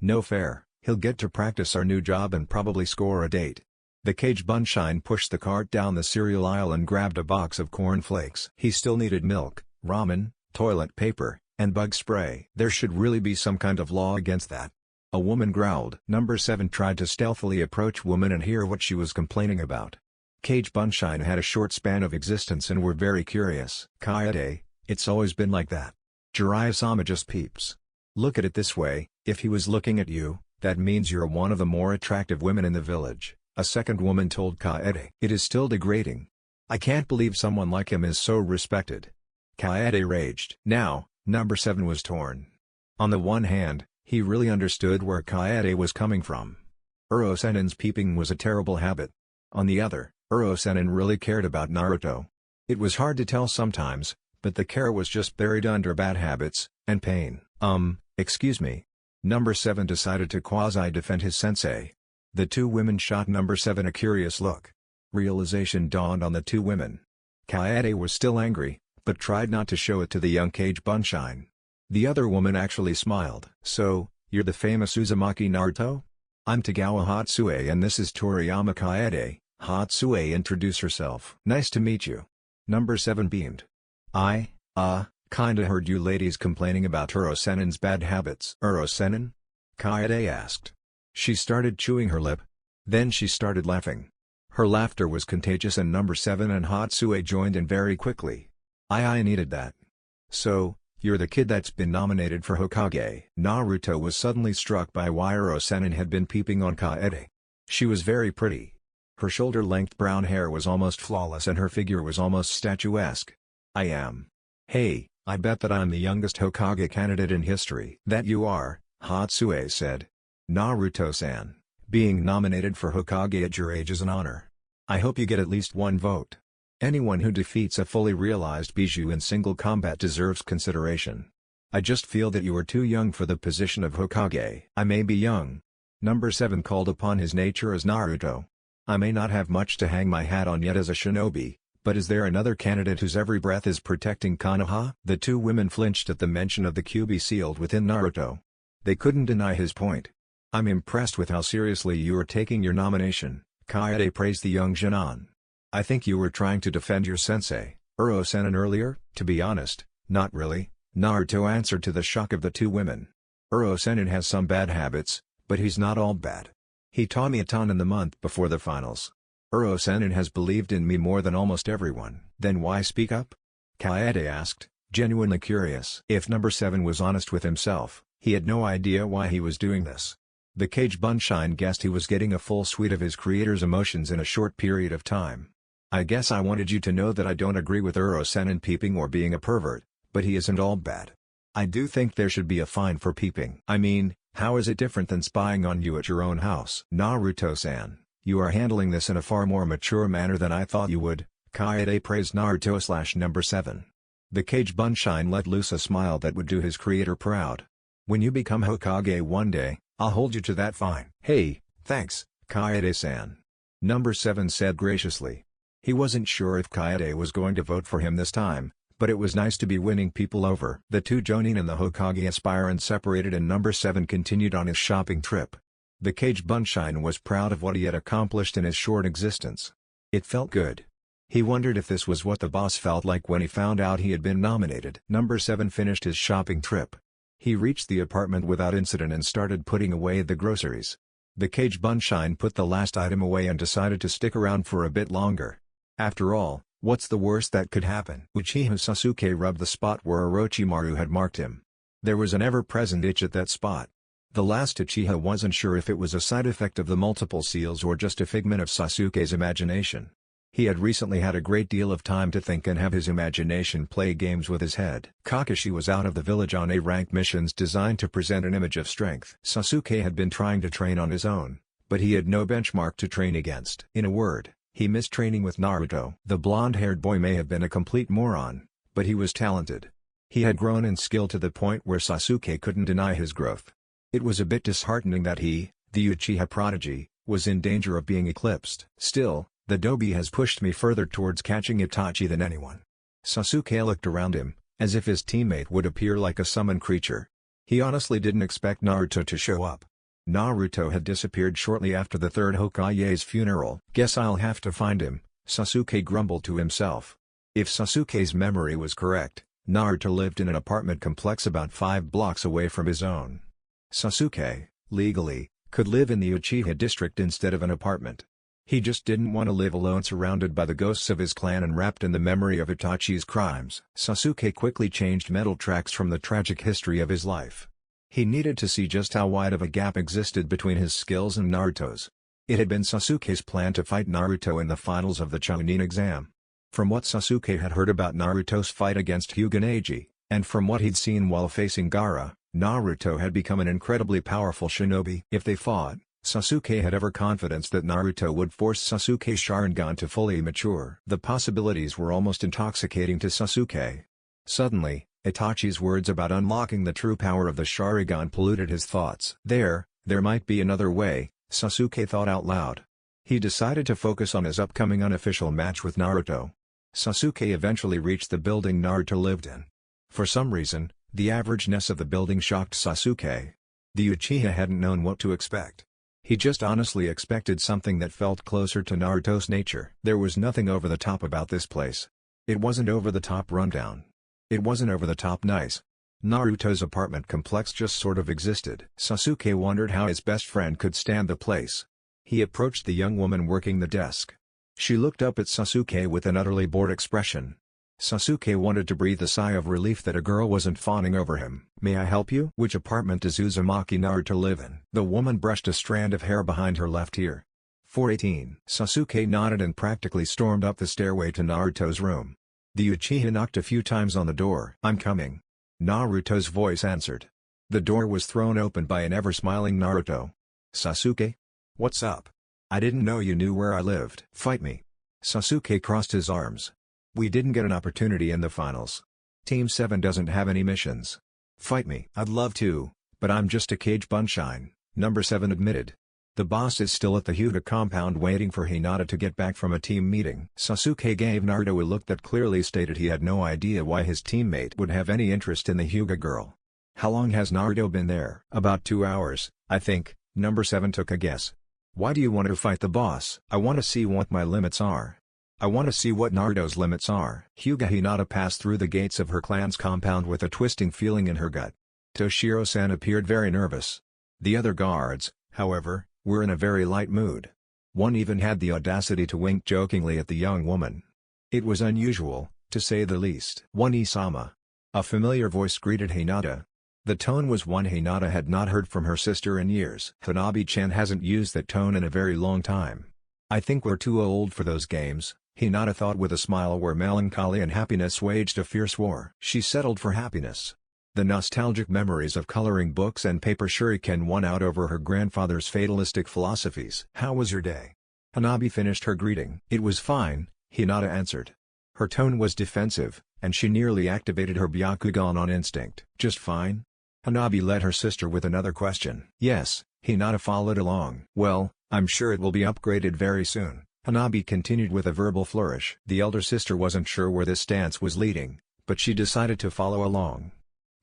No fair, he'll get to practice our new job and probably score a date. The Cage Bunshine pushed the cart down the cereal aisle and grabbed a box of corn flakes. He still needed milk, ramen, toilet paper, and bug spray. There should really be some kind of law against that. A woman growled. Number 7 tried to stealthily approach woman and hear what she was complaining about. Cage Bunshine had a short span of existence and were very curious. "Kaede, it's always been like that. Jiraiya-sama just peeps. Look at it this way, if he was looking at you, that means you're one of the more attractive women in the village," a second woman told Kaede. "It is still degrading. I can't believe someone like him is so respected." Kaede raged. Now, number 7 was torn. On the one hand, he really understood where Kaede was coming from. Uro-sennin's peeping was a terrible habit. On the other, Uro-sennin really cared about Naruto. It was hard to tell sometimes, but the care was just buried under bad habits, and pain. Excuse me. Number 7 decided to quasi-defend his sensei. The two women shot number 7 a curious look. Realization dawned on the two women. Kaede was still angry, but tried not to show it to the young Cage Bunshine. The other woman actually smiled. "So, you're the famous Uzumaki Naruto? I'm Tagawa Hatsue and this is Toriyama Kaede." Hatsue introduced herself. "Nice to meet you." Number 7 beamed. Kinda heard you ladies complaining about Uro-sennin's bad habits." "Uro-sennin?" Kaede asked. She started chewing her lip. Then she started laughing. Her laughter was contagious and number 7 and Hatsue joined in very quickly. I needed that. "So, you're the kid that's been nominated for Hokage." Naruto was suddenly struck by why Uro-sennin had been peeping on Kaede. She was very pretty. Her shoulder-length brown hair was almost flawless and her figure was almost statuesque. "I am. Hey, I bet that I'm the youngest Hokage candidate in history." "That you are," Hatsue said. "Naruto-san, being nominated for Hokage at your age is an honor. I hope you get at least one vote. Anyone who defeats a fully realized Bijou in single combat deserves consideration." I just feel that you are too young for the position of Hokage. I may be young. Number 7 called upon his nature as Naruto. I may not have much to hang my hat on yet as a shinobi, but is there another candidate whose every breath is protecting Konoha? The two women flinched at the mention of the QB sealed within Naruto. They couldn't deny his point. I'm impressed with how seriously you are taking your nomination, Kaede praised the young Jinan. I think you were trying to defend your sensei, Uro-sennin earlier. To be honest, not really, Naruto answered to the shock of the two women. Uro-sennin has some bad habits, but he's not all bad. He taught me a ton in the month before the finals. Uro-sennin has believed in me more than almost everyone. Then why speak up? Kaede asked, genuinely curious. If number 7 was honest with himself, he had no idea why he was doing this. The Cage Bunshine guessed he was getting a full suite of his creator's emotions in a short period of time. I guess I wanted you to know that I don't agree with Uro-sennin peeping or being a pervert, but he isn't all bad. I do think there should be a fine for peeping. I mean, how is it different than spying on you at your own house? Naruto-san, you are handling this in a far more mature manner than I thought you would, Kaede praised Naruto/number 7. The Cage Bunshine let loose a smile that would do his creator proud. When you become Hokage one day, I'll hold you to that fine. Hey, thanks, Kaede-san. Number 7 said graciously. He wasn't sure if Kaede was going to vote for him this time, but it was nice to be winning people over. The two Jonin and the Hokage aspirant separated and number 7 continued on his shopping trip. The Cage Bunshine was proud of what he had accomplished in his short existence. It felt good. He wondered if this was what the boss felt like when he found out he had been nominated. Number 7 finished his shopping trip. He reached the apartment without incident and started putting away the groceries. The Cage Bunshine put the last item away and decided to stick around for a bit longer. After all, what's the worst that could happen? Uchiha Sasuke rubbed the spot where Orochimaru had marked him. There was an ever-present itch at that spot. The last Uchiha wasn't sure if it was a side effect of the multiple seals or just a figment of Sasuke's imagination. He had recently had a great deal of time to think and have his imagination play games with his head. Kakashi was out of the village on A-rank missions designed to present an image of strength. Sasuke had been trying to train on his own, but he had no benchmark to train against. In a word, he missed training with Naruto. The blonde-haired boy may have been a complete moron, but he was talented. He had grown in skill to the point where Sasuke couldn't deny his growth. It was a bit disheartening that he, the Uchiha prodigy, was in danger of being eclipsed. Still, the Dobi has pushed me further towards catching Itachi than anyone. Sasuke looked around him, as if his teammate would appear like a summoned creature. He honestly didn't expect Naruto to show up. Naruto had disappeared shortly after the third Hokage's funeral. Guess I'll have to find him, Sasuke grumbled to himself. If Sasuke's memory was correct, Naruto lived in an apartment complex about 5 blocks away from his own. Sasuke, legally, could live in the Uchiha district instead of an apartment. He just didn't want to live alone surrounded by the ghosts of his clan and wrapped in the memory of Itachi's crimes. Sasuke quickly changed mental tracks from the tragic history of his life. He needed to see just how wide of a gap existed between his skills and Naruto's. It had been Sasuke's plan to fight Naruto in the finals of the Chunin exam. From what Sasuke had heard about Naruto's fight against Hokage, and from what he'd seen while facing Gaara, Naruto had become an incredibly powerful shinobi. If they fought, Sasuke had every confidence that Naruto would force Sasuke's Sharingan to fully mature. The possibilities were almost intoxicating to Sasuke. Suddenly, Itachi's words about unlocking the true power of the Sharingan polluted his thoughts. There might be another way, Sasuke thought out loud. He decided to focus on his upcoming unofficial match with Naruto. Sasuke eventually reached the building Naruto lived in. For some reason, the averageness of the building shocked Sasuke. The Uchiha hadn't known what to expect. He just honestly expected something that felt closer to Naruto's nature. There was nothing over the top about this place. It wasn't over the top rundown. It wasn't over the top nice. Naruto's apartment complex just sort of existed. Sasuke wondered how his best friend could stand the place. He approached the young woman working the desk. She looked up at Sasuke with an utterly bored expression. Sasuke wanted to breathe a sigh of relief that a girl wasn't fawning over him. "May I help you?" "Which apartment does Uzumaki Naruto live in?" The woman brushed a strand of hair behind her left ear. 418. Sasuke nodded and practically stormed up the stairway to Naruto's room. The Uchiha knocked a few times on the door. "I'm coming," Naruto's voice answered. The door was thrown open by an ever-smiling Naruto. "Sasuke? What's up? I didn't know you knew where I lived." "Fight me." Sasuke crossed his arms. "We didn't get an opportunity in the finals. Team 7 doesn't have any missions." Fight me. I'd love to, but I'm just a cage bunshine, number 7 admitted. The boss is still at the Hyuga compound waiting for Hinata to get back from a team meeting. Sasuke gave Naruto a look that clearly stated he had no idea why his teammate would have any interest in the Hyuga girl. How long has Naruto been there? About 2 hours, I think, number 7 took a guess. Why do you want to fight the boss? I want to see what my limits are. I want to see what Naruto's limits are. Hyuga Hinata passed through the gates of her clan's compound with a twisting feeling in her gut. Toshiro-san appeared very nervous. The other guards, however, were in a very light mood. One even had the audacity to wink jokingly at the young woman. It was unusual, to say the least. One-sama. A familiar voice greeted Hinata. The tone was one Hinata had not heard from her sister in years. Hanabi-chan hasn't used that tone in a very long time. I think we're too old for those games, Hinata thought with a smile where melancholy and happiness waged a fierce war. She settled for happiness. The nostalgic memories of coloring books and paper shuriken won out over her grandfather's fatalistic philosophies. How was your day? Hanabi finished her greeting. It was fine, Hinata answered. Her tone was defensive, and she nearly activated her Byakugan on instinct. Just fine? Hanabi led her sister with another question. Yes, Hinata followed along. Well, I'm sure it will be upgraded very soon, Hanabi continued with a verbal flourish. The elder sister wasn't sure where this stance was leading, but she decided to follow along.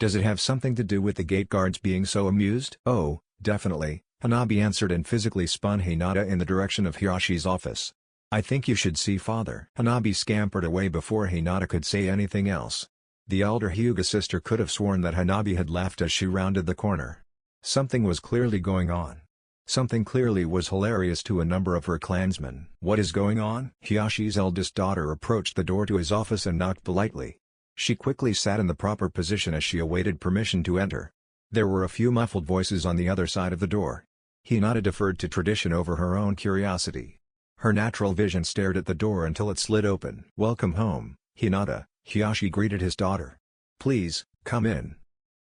Does it have something to do with the gate guards being so amused? Oh, definitely, Hanabi answered and physically spun Hinata in the direction of Hiashi's office. I think you should see father. Hanabi scampered away before Hinata could say anything else. The elder Hyuga sister could have sworn that Hanabi had laughed as she rounded the corner. Something was clearly going on. Something clearly was hilarious to a number of her clansmen. What is going on? Hiashi's eldest daughter approached the door to his office and knocked politely. She quickly sat in the proper position as she awaited permission to enter. There were a few muffled voices on the other side of the door. Hinata deferred to tradition over her own curiosity. Her natural vision stared at the door until it slid open. Welcome home, Hinata, Hiashi greeted his daughter. Please, come in.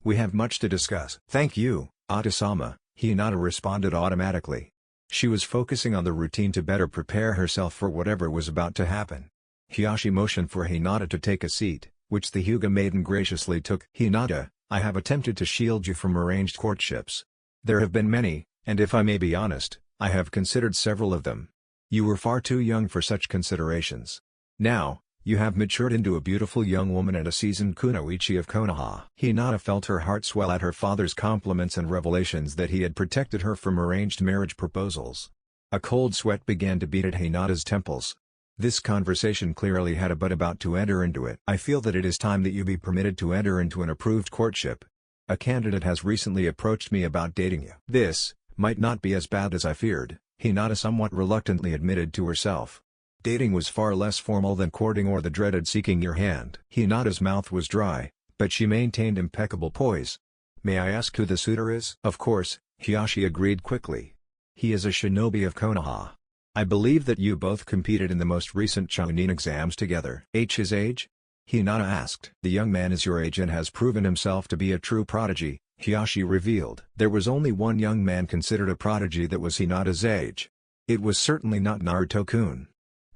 We have much to discuss. Thank you, Ata-sama, Hinata responded automatically. She was focusing on the routine to better prepare herself for whatever was about to happen. Hiashi motioned for Hinata to take a seat, which the Hyuga maiden graciously took. Hinata, I have attempted to shield you from arranged courtships. There have been many, and if I may be honest, I have considered several of them. You were far too young for such considerations. Now, you have matured into a beautiful young woman and a seasoned kunoichi of Konoha. Hinata felt her heart swell at her father's compliments and revelations that he had protected her from arranged marriage proposals. A cold sweat began to beat at Hinata's temples. This conversation clearly had a but about to enter into it. I feel that it is time that you be permitted to enter into an approved courtship. A candidate has recently approached me about dating you. This might not be as bad as I feared, Hinata somewhat reluctantly admitted to herself. Dating was far less formal than courting or the dreaded seeking your hand. Hinata's mouth was dry, but she maintained impeccable poise. May I ask who the suitor is? Of course, Hiashi agreed quickly. He is a shinobi of Konoha. I believe that you both competed in the most recent Chunin exams together. His age? Hinata asked. The young man is your age and has proven himself to be a true prodigy, Hiashi revealed. There was only one young man considered a prodigy that was Hinata's age. It was certainly not Naruto-kun.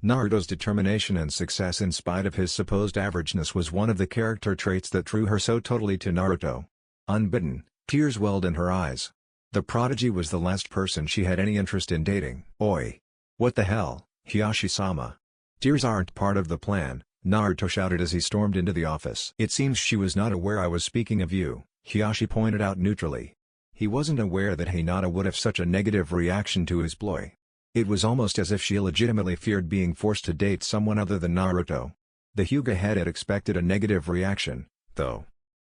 Naruto's determination and success in spite of his supposed averageness was one of the character traits that drew her so totally to Naruto. Unbidden, tears welled in her eyes. The prodigy was the last person she had any interest in dating. Oi! What the hell, Hiashi-sama? Tears aren't part of the plan, Naruto shouted as he stormed into the office. It seems she was not aware I was speaking of you, Hiashi pointed out neutrally. He wasn't aware that Hinata would have such a negative reaction to his ploy. It was almost as if she legitimately feared being forced to date someone other than Naruto. The Hyuga head had expected a negative reaction, though.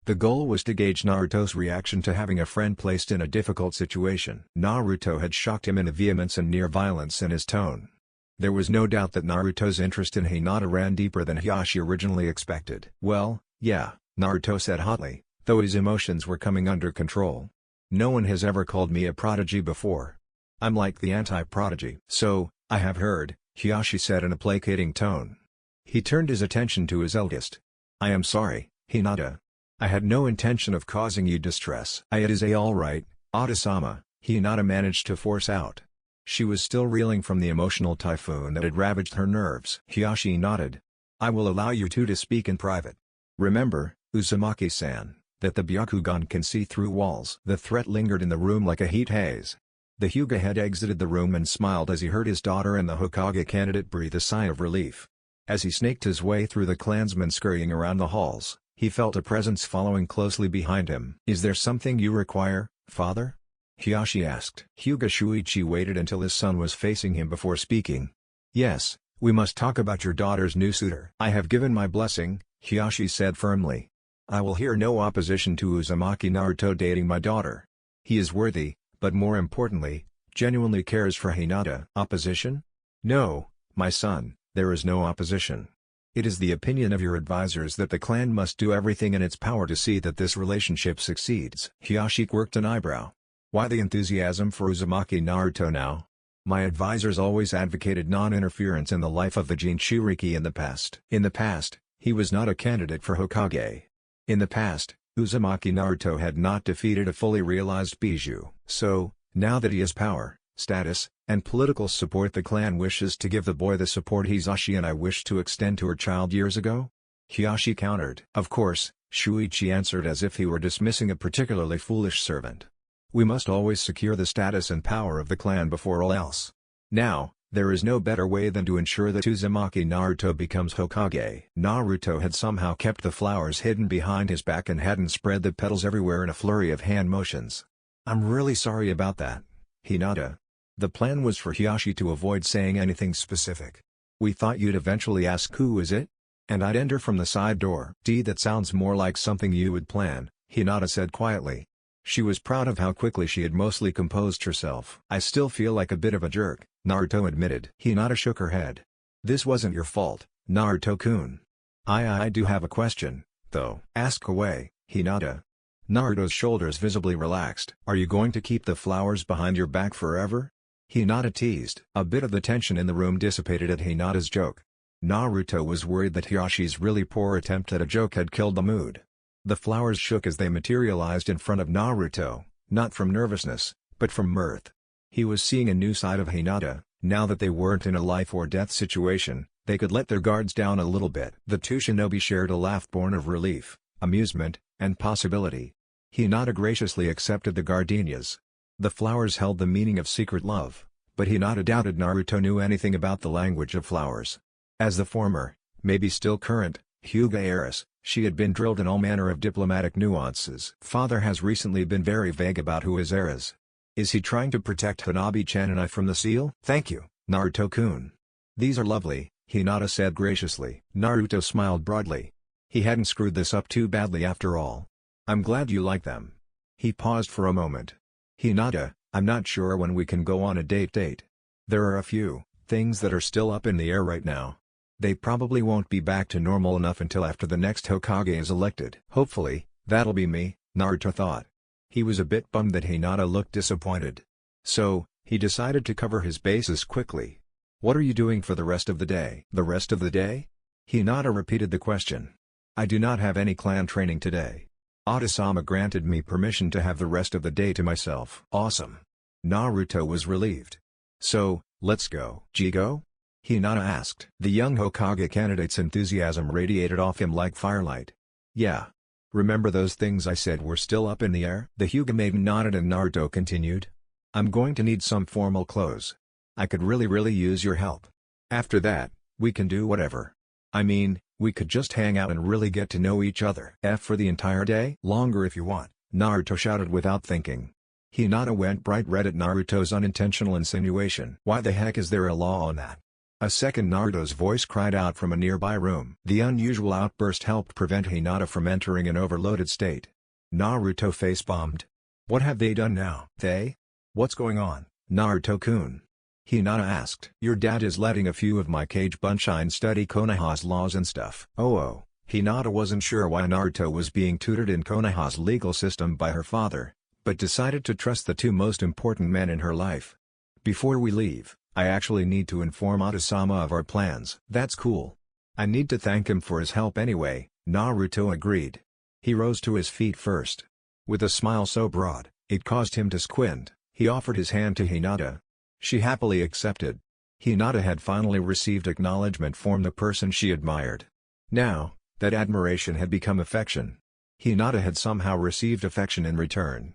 The goal was to gauge Naruto's reaction to having a friend placed in a difficult situation. Naruto had shocked him in a vehemence and near violence in his tone. There was no doubt that Naruto's interest in Hinata ran deeper than Hiashi originally expected. Well, yeah, Naruto said hotly, though his emotions were coming under control. No one has ever called me a prodigy before. I'm like the anti-prodigy. So, I have heard, Hiashi said in a placating tone. He turned his attention to his eldest. I am sorry, Hinata. I had no intention of causing you distress. It is all right, Ata-sama, Hinata managed to force out. She was still reeling from the emotional typhoon that had ravaged her nerves. Hiashi nodded. I will allow you two to speak in private. Remember, Uzumaki-san, that the Byakugan can see through walls. The threat lingered in the room like a heat haze. The Hyuga had exited the room and smiled as he heard his daughter and the Hokage candidate breathe a sigh of relief. As he snaked his way through the clansmen scurrying around the halls, he felt a presence following closely behind him. "Is there something you require, father?" Hiashi asked. Hyuga Shuichi waited until his son was facing him before speaking. "Yes, we must talk about your daughter's new suitor." "I have given my blessing," Hiashi said firmly. "I will hear no opposition to Uzumaki Naruto dating my daughter. He is worthy, but more importantly, genuinely cares for Hinata." "Opposition?" "No, my son, there is no opposition. It is the opinion of your advisors that the clan must do everything in its power to see that this relationship succeeds." Hiashi quirked an eyebrow. "Why the enthusiasm for Uzumaki Naruto now? My advisors always advocated non-interference in the life of the Jinchuriki in the past." "In the past, he was not a candidate for Hokage. In the past, Uzumaki Naruto had not defeated a fully realized Bijou. So, now that he has power, status, and political support, the clan wishes to give the boy the support Hisashi and I wished to extend to her child years ago?" Hiashi countered. "Of course," Shuichi answered as if he were dismissing a particularly foolish servant. "We must always secure the status and power of the clan before all else. Now, there is no better way than to ensure that Uzumaki Naruto becomes Hokage." Naruto had somehow kept the flowers hidden behind his back and hadn't spread the petals everywhere in a flurry of hand motions. "I'm really sorry about that, Hinata." The plan was for Hiashi to avoid saying anything specific. "We thought you'd eventually ask who is it? And I'd enter from the side door." That sounds more like something you would plan," Hinata said quietly. She was proud of how quickly she had mostly composed herself. "I still feel like a bit of a jerk," Naruto admitted. Hinata shook her head. "This wasn't your fault, Naruto-kun. I do have a question, though." "Ask away, Hinata." Naruto's shoulders visibly relaxed. "Are you going to keep the flowers behind your back forever?" Hinata teased. A bit of the tension in the room dissipated at Hinata's joke. Naruto was worried that Hiashi's really poor attempt at a joke had killed the mood. The flowers shook as they materialized in front of Naruto, not from nervousness, but from mirth. He was seeing a new side of Hinata. Now that they weren't in a life-or-death situation, they could let their guards down a little bit. The two shinobi shared a laugh born of relief, amusement, and possibility. Hinata graciously accepted the gardenias. The flowers held the meaning of secret love, but Hinata doubted Naruto knew anything about the language of flowers. As the former, maybe still current, Hyuga heiress, she had been drilled in all manner of diplomatic nuances. "Father has recently been very vague about who his heir is. Is he trying to protect Hanabi-chan and I from the seal?" "Thank you, Naruto-kun. These are lovely," Hinata said graciously. Naruto smiled broadly. He hadn't screwed this up too badly after all. "I'm glad you like them." He paused for a moment. "Hinata, I'm not sure when we can go on a date. There are a few things that are still up in the air right now. They probably won't be back to normal enough until after the next Hokage is elected." "Hopefully, that'll be me," Naruto thought. He was a bit bummed that Hinata looked disappointed. So, he decided to cover his bases quickly. "What are you doing for the rest of the day?" "The rest of the day?" Hinata repeated the question. "I do not have any clan training today. Ota-sama granted me permission to have the rest of the day to myself." "Awesome." Naruto was relieved. "So, let's go." "Jigo?" Hinata asked. The young Hokage candidate's enthusiasm radiated off him like firelight. "Yeah. Remember those things I said were still up in the air?" The Hyuga maiden nodded and Naruto continued. "I'm going to need some formal clothes. I could really use your help. After that, we can do whatever. I mean, we could just hang out and really get to know each other." "For the entire day?" "Longer if you want," Naruto shouted without thinking. Hinata went bright red at Naruto's unintentional insinuation. "Why the heck is there a law on that?" A second Naruto's voice cried out from a nearby room. The unusual outburst helped prevent Hinata from entering an overloaded state. Naruto face-bombed. "What have they done now?" "They? What's going on, Naruto-kun?" Hinata asked. "Your dad is letting a few of my Kage Bunshin study Konoha's laws and stuff." Oh. Hinata wasn't sure why Naruto was being tutored in Konoha's legal system by her father, but decided to trust the two most important men in her life. "Before we leave, I actually need to inform Ota-sama of our plans." "That's cool. I need to thank him for his help anyway," Naruto agreed. He rose to his feet first. With a smile so broad, it caused him to squint, he offered his hand to Hinata. She happily accepted. Hinata had finally received acknowledgement from the person she admired. Now, that admiration had become affection. Hinata had somehow received affection in return.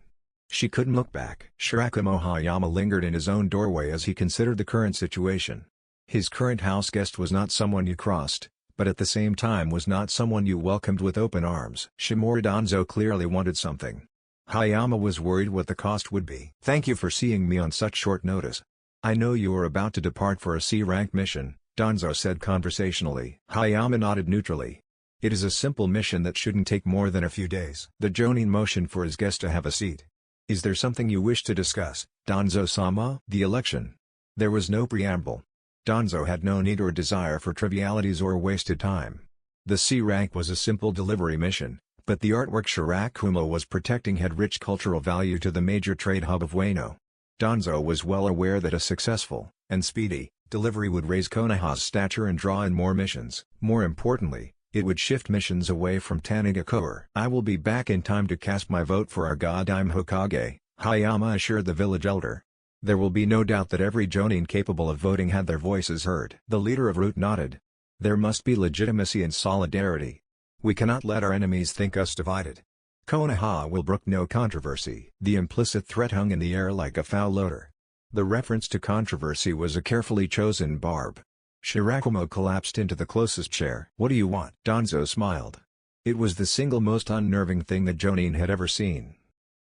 She couldn't look back. Shirakumo Hayama lingered in his own doorway as he considered the current situation. His current house guest was not someone you crossed, but at the same time was not someone you welcomed with open arms. Shimura Danzo clearly wanted something. Hayama was worried what the cost would be. "Thank you for seeing me on such short notice. I know you are about to depart for a C-rank mission," Danzo said conversationally. Hayama nodded neutrally. "It is a simple mission that shouldn't take more than a few days." The Jonin motioned for his guest to have a seat. "Is there something you wish to discuss, Danzo-sama?" "The election." There was no preamble. Danzo had no need or desire for trivialities or wasted time. The C rank was a simple delivery mission, but the artwork Shirakumo was protecting had rich cultural value to the major trade hub of Wano. Danzo was well aware that a successful, and speedy, delivery would raise Konoha's stature and draw in more missions. More importantly, it would shift missions away from Tanigakure. "I will be back in time to cast my vote for our god-I'm Hokage," Hayama assured the village elder. There will be no doubt that every Jonin capable of voting had their voices heard. The leader of Root nodded. "There must be legitimacy and solidarity. We cannot let our enemies think us divided. Konoha will brook no controversy." The implicit threat hung in the air like a foul odor. The reference to controversy was a carefully chosen barb. Shirakumo collapsed into the closest chair. "What do you want?" Danzo smiled. It was the single most unnerving thing that Jonin had ever seen.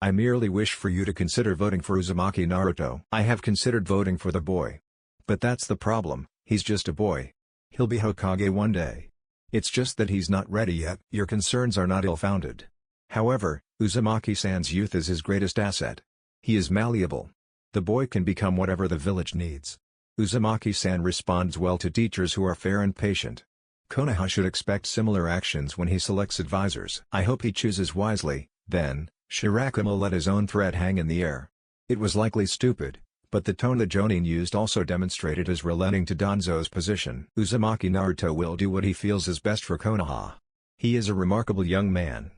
"I merely wish for you to consider voting for Uzumaki Naruto." "I have considered voting for the boy. But that's the problem, he's just a boy. He'll be Hokage one day. It's just that he's not ready yet." "Your concerns are not ill-founded. However, Uzumaki-san's youth is his greatest asset. He is malleable. The boy can become whatever the village needs. Uzumaki-san responds well to teachers who are fair and patient. Konoha should expect similar actions when he selects advisors." "I hope he chooses wisely." Then, Shirakumo let his own threat hang in the air. It was likely stupid, but the tone the Jonin used also demonstrated his relenting to Danzo's position. "Uzumaki Naruto will do what he feels is best for Konoha. He is a remarkable young man.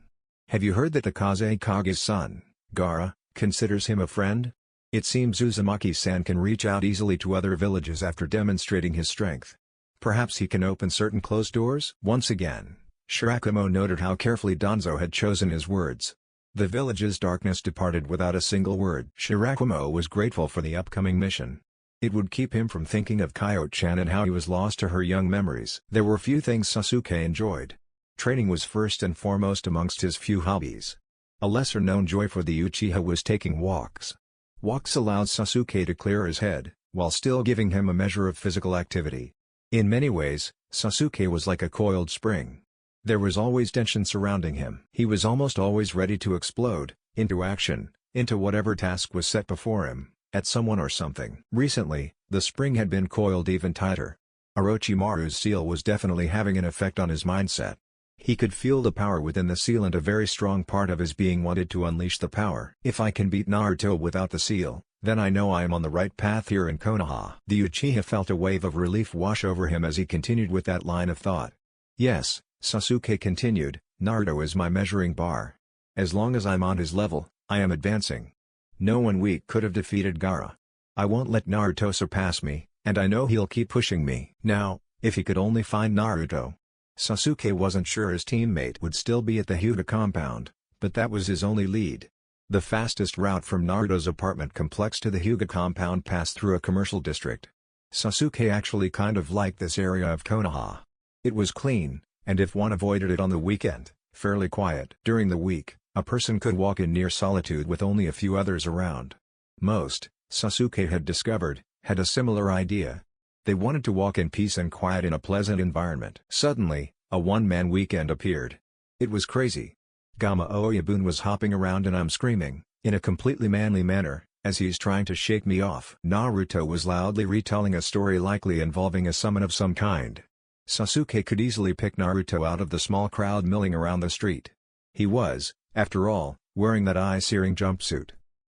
Have you heard that the Kazekage's son, Gaara, considers him a friend? It seems Uzumaki-san can reach out easily to other villages after demonstrating his strength. Perhaps he can open certain closed doors?" Once again, Shirakumo noted how carefully Danzo had chosen his words. The village's darkness departed without a single word. Shirakumo was grateful for the upcoming mission. It would keep him from thinking of Kyo-chan and how he was lost to her young memories. There were few things Sasuke enjoyed. Training was first and foremost amongst his few hobbies. A lesser-known joy for the Uchiha was taking walks. Walks allowed Sasuke to clear his head, while still giving him a measure of physical activity. In many ways, Sasuke was like a coiled spring. There was always tension surrounding him. He was almost always ready to explode, into action, into whatever task was set before him, at someone or something. Recently, the spring had been coiled even tighter. Orochimaru's seal was definitely having an effect on his mindset. He could feel the power within the seal and a very strong part of his being wanted to unleash the power. "If I can beat Naruto without the seal, then I know I am on the right path here in Konoha." The Uchiha felt a wave of relief wash over him as he continued with that line of thought. "Yes," Sasuke continued, "Naruto is my measuring bar. As long as I'm on his level, I am advancing. No one weak could have defeated Gaara. I won't let Naruto surpass me, and I know he'll keep pushing me." Now, if he could only find Naruto. Sasuke wasn't sure his teammate would still be at the Hyuga compound, but that was his only lead. The fastest route from Naruto's apartment complex to the Hyuga compound passed through a commercial district. Sasuke actually kind of liked this area of Konoha. It was clean, and if one avoided it on the weekend, fairly quiet. During the week, a person could walk in near solitude with only a few others around. Most, Sasuke had discovered, had a similar idea. They wanted to walk in peace and quiet in a pleasant environment. Suddenly, a one-man weekend appeared. It was crazy. Gama Oyabun was hopping around and I'm screaming, in a completely manly manner, as he's trying to shake me off. Naruto was loudly retelling a story likely involving a summon of some kind. Sasuke could easily pick Naruto out of the small crowd milling around the street. He was, after all, wearing that eye-searing jumpsuit.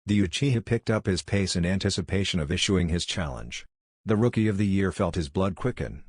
The Uchiha picked up his pace in anticipation of issuing his challenge. The Rookie of the Year felt his blood quicken.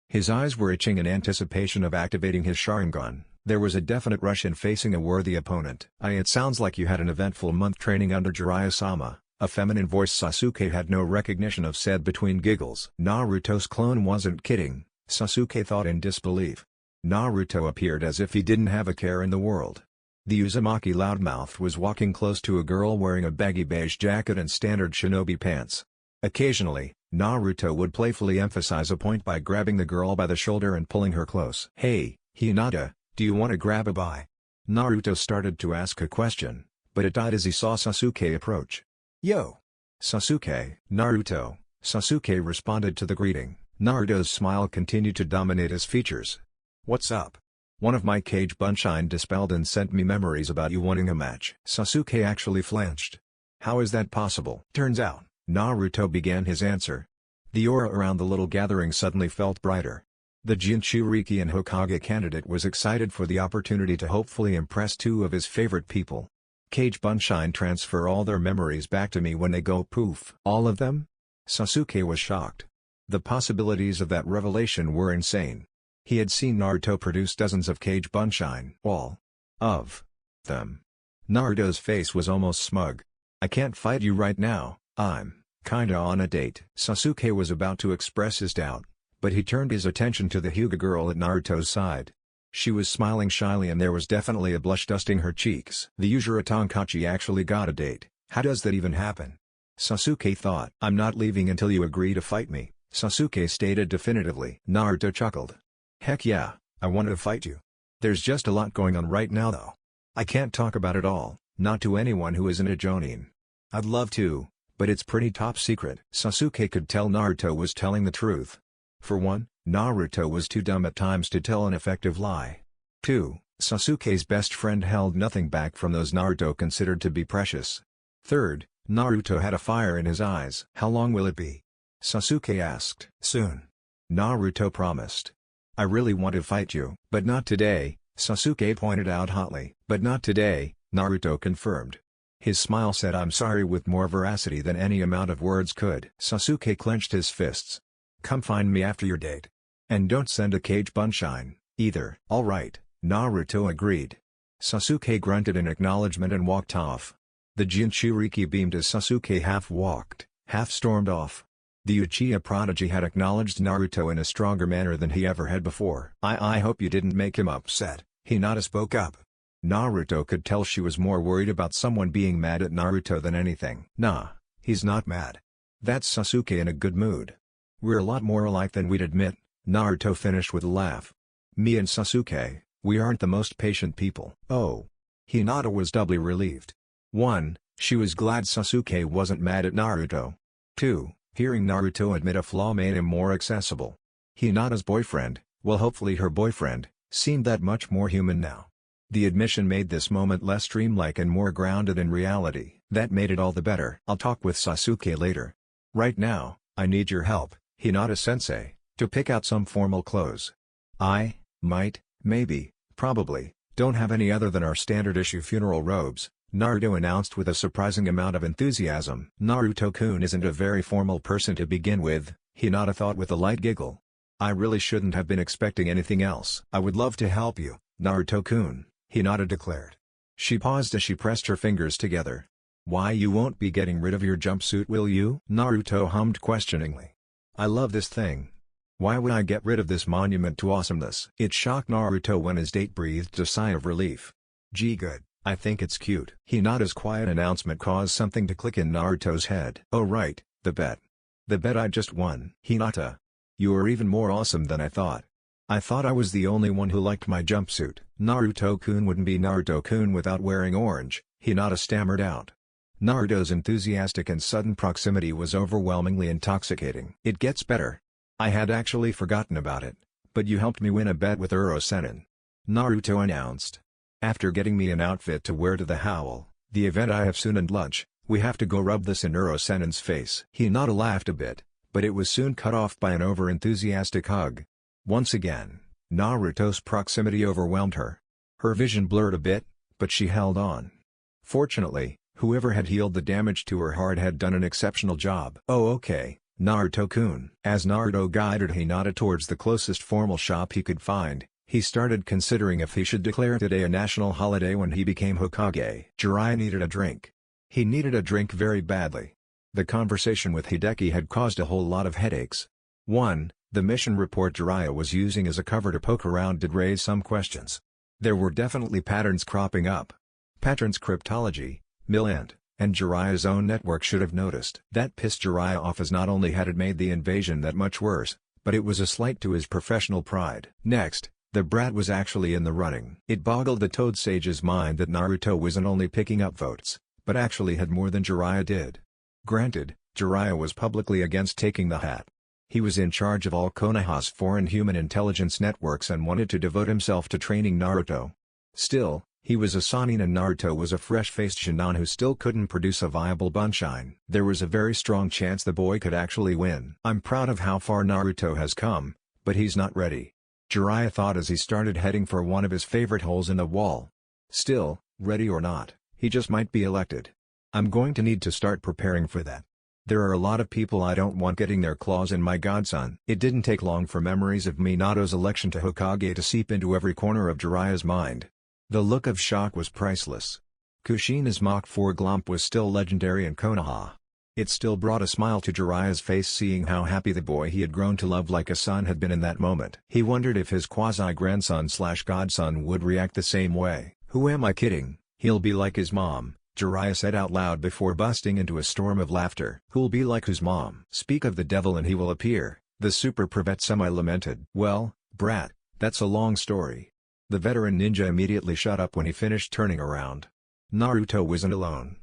His eyes were itching in anticipation of activating his Sharingan. There was a definite rush in facing a worthy opponent. It sounds like you had an eventful month training under Jiraiya-sama," a feminine voice Sasuke had no recognition of said between giggles. Naruto's clone wasn't kidding, Sasuke thought in disbelief. Naruto appeared as if he didn't have a care in the world. The Uzumaki loudmouth was walking close to a girl wearing a baggy beige jacket and standard shinobi pants. Occasionally, Naruto would playfully emphasize a point by grabbing the girl by the shoulder and pulling her close. "Hey, Hinata, do you want to grab a bye?" Naruto started to ask a question, but it died as he saw Sasuke approach. "Yo! Sasuke." "Naruto." Sasuke responded to the greeting. Naruto's smile continued to dominate his features. "What's up? One of my Kage Bunshine dispelled and sent me memories about you wanting a match." Sasuke actually flinched. "How is that possible?" "Turns out," Naruto began his answer. The aura around the little gathering suddenly felt brighter. The Jinchuriki and Hokage candidate was excited for the opportunity to hopefully impress two of his favorite people. "Kage Bunshine transfer all their memories back to me when they go poof." "All of them?" Sasuke was shocked. The possibilities of that revelation were insane. He had seen Naruto produce dozens of Kage Bunshine. "All of them?" Naruto's face was almost smug. "I can't fight you right now, I'm kinda on a date." Sasuke was about to express his doubt, but he turned his attention to the Hyuga girl at Naruto's side. She was smiling shyly and there was definitely a blush dusting her cheeks. "The Yujiro Tonkachi actually got a date. How does that even happen?" Sasuke thought. "I'm not leaving until you agree to fight me," Sasuke stated definitively. Naruto chuckled. "Heck yeah, I want to fight you. There's just a lot going on right now though. I can't talk about it all, not to anyone who isn't a Jonin. I'd love to, but it's pretty top secret." Sasuke could tell Naruto was telling the truth. For one, Naruto was too dumb at times to tell an effective lie. 2. Sasuke's best friend held nothing back from those Naruto considered to be precious. 3rd, Naruto had a fire in his eyes. "How long will it be?" Sasuke asked. "Soon," Naruto promised. "I really want to fight you." "But not today," Sasuke pointed out hotly. "But not today," Naruto confirmed. His smile said "I'm sorry" with more veracity than any amount of words could. Sasuke clenched his fists. "Come find me after your date. And don't send a Kage Bunshine, either." "All right," Naruto agreed. Sasuke grunted in acknowledgement and walked off. The Jinchuriki beamed as Sasuke half walked, half stormed off. The Uchiha prodigy had acknowledged Naruto in a stronger manner than he ever had before. I hope you didn't make him upset," Hinata spoke up. Naruto could tell she was more worried about someone being mad at Naruto than anything. "Nah, he's not mad. That's Sasuke in a good mood. We're a lot more alike than we'd admit," Naruto finished with a laugh. "Me and Sasuke, we aren't the most patient people." "Oh." Hinata was doubly relieved. 1. She was glad Sasuke wasn't mad at Naruto. 2. Hearing Naruto admit a flaw made him more accessible. Hinata's boyfriend, well hopefully her boyfriend, seemed that much more human now. The admission made this moment less dreamlike and more grounded in reality. That made it all the better. "I'll talk with Sasuke later. Right now, I need your help, Hinata-sensei, to pick out some formal clothes. I might, maybe, probably, don't have any other than our standard issue funeral robes," Naruto announced with a surprising amount of enthusiasm. "Naruto-kun isn't a very formal person to begin with," Hinata thought with a light giggle. "I really shouldn't have been expecting anything else." "I would love to help you, Naruto-kun," Hinata declared. She paused as she pressed her fingers together. "Why, you won't be getting rid of your jumpsuit, will you?" Naruto hummed questioningly. "I love this thing. Why would I get rid of this monument to awesomeness?" It shocked Naruto when his date breathed a sigh of relief. "Gee good, I think it's cute." Hinata's quiet announcement caused something to click in Naruto's head. "Oh right, the bet. The bet I just won." "Hinata. You are even more awesome than I thought. I thought I was the only one who liked my jumpsuit." "Naruto-kun wouldn't be Naruto-kun without wearing orange," Hinata stammered out. Naruto's enthusiastic and sudden proximity was overwhelmingly intoxicating. "It gets better. I had actually forgotten about it, but you helped me win a bet with Uro-sennin," Naruto announced. "After getting me an outfit to wear to the howl, the event I have soon and lunch, we have to go rub this in Uro-sennin's face." Hinata laughed a bit, but it was soon cut off by an over-enthusiastic hug. Once again, Naruto's proximity overwhelmed her. Her vision blurred a bit, but she held on. Fortunately, whoever had healed the damage to her heart had done an exceptional job. "Oh okay, Naruto-kun." As Naruto guided Hinata towards the closest formal shop he could find, he started considering if he should declare today a national holiday when he became Hokage. Jiraiya needed a drink. He needed a drink very badly. The conversation with Hideki had caused a whole lot of headaches. 1. The mission report Jiraiya was using as a cover to poke around did raise some questions. There were definitely patterns cropping up, Patron's cryptology, Millant, and Jiraiya's own network should have noticed. That pissed Jiraiya off, as not only had it made the invasion that much worse, but it was a slight to his professional pride. Next, the brat was actually in the running. It boggled the Toad Sage's mind that Naruto wasn't only picking up votes, but actually had more than Jiraiya did. Granted, Jiraiya was publicly against taking the hat. He was in charge of all Konoha's foreign human intelligence networks and wanted to devote himself to training Naruto. Still, he was a Sannin and Naruto was a fresh-faced Chunin who still couldn't produce a viable Bunshin. There was a very strong chance the boy could actually win. I'm proud of how far Naruto has come, but he's not ready, Jiraiya thought as he started heading for one of his favorite holes in the wall. Still, ready or not, he just might be elected. I'm going to need to start preparing for that. There are a lot of people I don't want getting their claws in my godson. It didn't take long for memories of Minato's election to Hokage to seep into every corner of Jiraiya's mind. The look of shock was priceless. Kushina's Mach 4 Glomp was still legendary in Konoha. It still brought a smile to Jiraiya's face seeing how happy the boy he had grown to love like a son had been in that moment. He wondered if his quasi-grandson/godson would react the same way. Who am I kidding, he'll be like his mom, Jiraiya said out loud before busting into a storm of laughter. Who'll be like whose mom? Speak of the devil and he will appear, the super privet semi-lamented. Well, brat, that's a long story. The veteran ninja immediately shut up when he finished turning around. Naruto wasn't alone.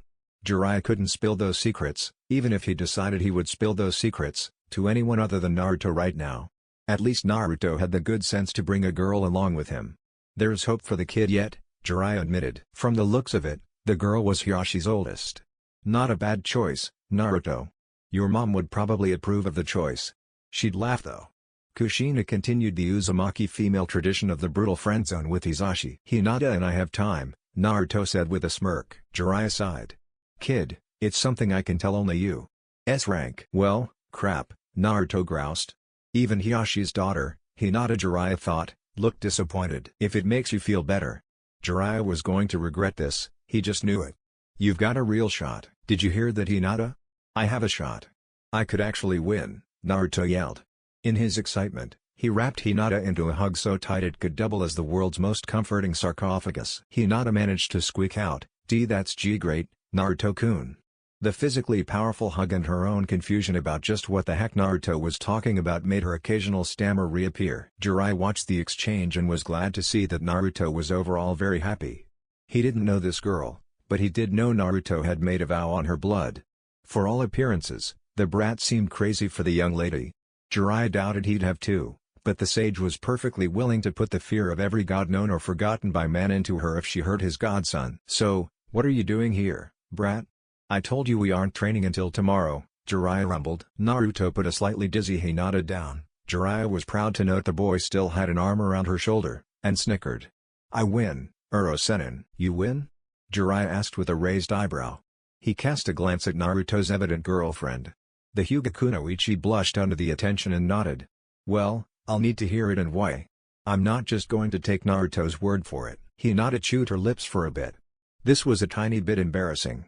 Jiraiya couldn't spill those secrets, even if he decided he would spill those secrets, to anyone other than Naruto right now. At least Naruto had the good sense to bring a girl along with him. There's hope for the kid yet, Jiraiya admitted. From the looks of it, the girl was Hiashi's oldest. Not a bad choice, Naruto. Your mom would probably approve of the choice. She'd laugh though. Kushina continued the Uzumaki female tradition of the brutal friendzone with Hisashi. Hinata and I have time, Naruto said with a smirk. Jiraiya sighed. Kid, it's something I can tell only you. S rank. Well, crap, Naruto groused. Even Hiyashi's daughter, Hinata, Jiraiya thought, looked disappointed. If it makes you feel better. Jiraiya was going to regret this, he just knew it. You've got a real shot. Did you hear that, Hinata? I have a shot. I could actually win, Naruto yelled. In his excitement, he wrapped Hinata into a hug so tight it could double as the world's most comforting sarcophagus. Hinata managed to squeak out, that's great, Naruto-kun. The physically powerful hug and her own confusion about just what the heck Naruto was talking about made her occasional stammer reappear. Jiraiya watched the exchange and was glad to see that Naruto was overall very happy. He didn't know this girl, but he did know Naruto had made a vow on her blood. For all appearances, the brat seemed crazy for the young lady. Jiraiya doubted he'd have too, but the sage was perfectly willing to put the fear of every god known or forgotten by man into her if she hurt his godson. So, what are you doing here, brat? I told you we aren't training until tomorrow, Jiraiya rumbled. Naruto put a slightly dizzy Hinata down. Jiraiya was proud to note the boy still had an arm around her shoulder, and snickered. I win, Uro-sennin. You win? Jiraiya asked with a raised eyebrow. He cast a glance at Naruto's evident girlfriend. The Hyuga Kunoichi blushed under the attention and nodded. Well, I'll need to hear it and why. I'm not just going to take Naruto's word for it. Hinata chewed her lips for a bit. This was a tiny bit embarrassing.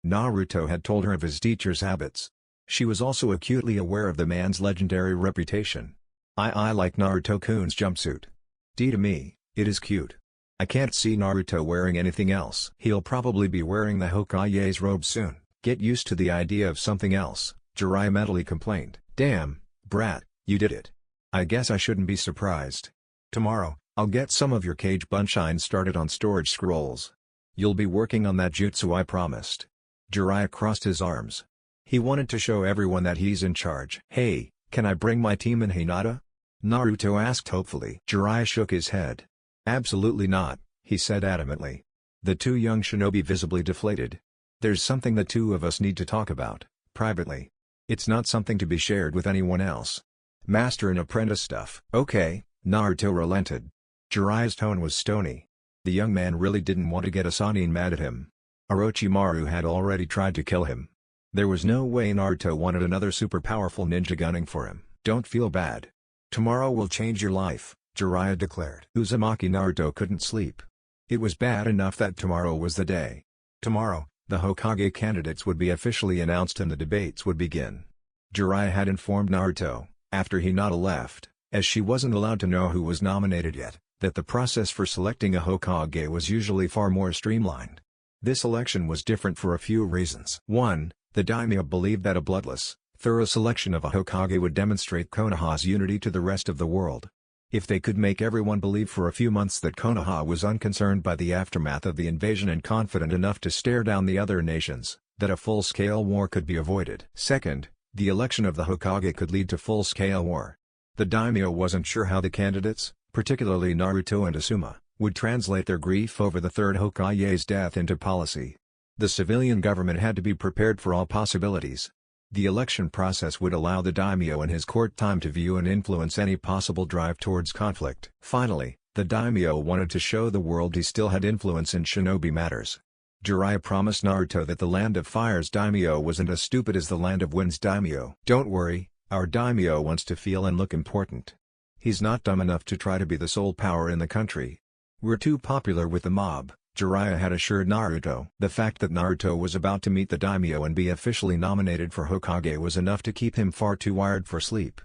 Naruto had told her of his teacher's habits. She was also acutely aware of the man's legendary reputation. I like Naruto-kun's jumpsuit. To me, it is cute. I can't see Naruto wearing anything else. He'll probably be wearing the Hokage's robe soon. Get used to the idea of something else, Jiraiya mentally complained. Damn, brat, you did it. I guess I shouldn't be surprised. Tomorrow, I'll get some of your Kage Bunshin started on storage scrolls. You'll be working on that jutsu I promised. Jiraiya crossed his arms. He wanted to show everyone that he's in charge. Hey, can I bring my team in, Hinata? Naruto asked hopefully. Jiraiya shook his head. Absolutely not, he said adamantly. The two young shinobi visibly deflated. There's something the two of us need to talk about, privately. It's not something to be shared with anyone else. Master and apprentice stuff. Okay, Naruto relented. Jiraiya's tone was stony. The young man really didn't want to get a Sannin mad at him. Orochimaru had already tried to kill him. There was no way Naruto wanted another super powerful ninja gunning for him. Don't feel bad. Tomorrow will change your life, Jiraiya declared. Uzumaki Naruto couldn't sleep. It was bad enough that tomorrow was the day. Tomorrow, the Hokage candidates would be officially announced and the debates would begin. Jiraiya had informed Naruto, after Hinata left, as she wasn't allowed to know who was nominated yet, that the process for selecting a Hokage was usually far more streamlined. This election was different for a few reasons. 1. The daimyo believed that a bloodless, thorough selection of a Hokage would demonstrate Konoha's unity to the rest of the world. If they could make everyone believe for a few months that Konoha was unconcerned by the aftermath of the invasion and confident enough to stare down the other nations, that a full-scale war could be avoided. 2. The election of the Hokage could lead to full-scale war. The daimyo wasn't sure how the candidates, particularly Naruto and Asuma, would translate their grief over the third Hokage's death into policy. The civilian government had to be prepared for all possibilities. The election process would allow the daimyo and his court time to view and influence any possible drive towards conflict. Finally, the daimyo wanted to show the world he still had influence in shinobi matters. Jiraiya promised Naruto that the Land of Fire's daimyo wasn't as stupid as the Land of Wind's daimyo. "Don't worry, our daimyo wants to feel and look important. He's not dumb enough to try to be the sole power in the country. We're too popular with the mob," Jiraiya had assured Naruto. The fact that Naruto was about to meet the daimyo and be officially nominated for Hokage was enough to keep him far too wired for sleep.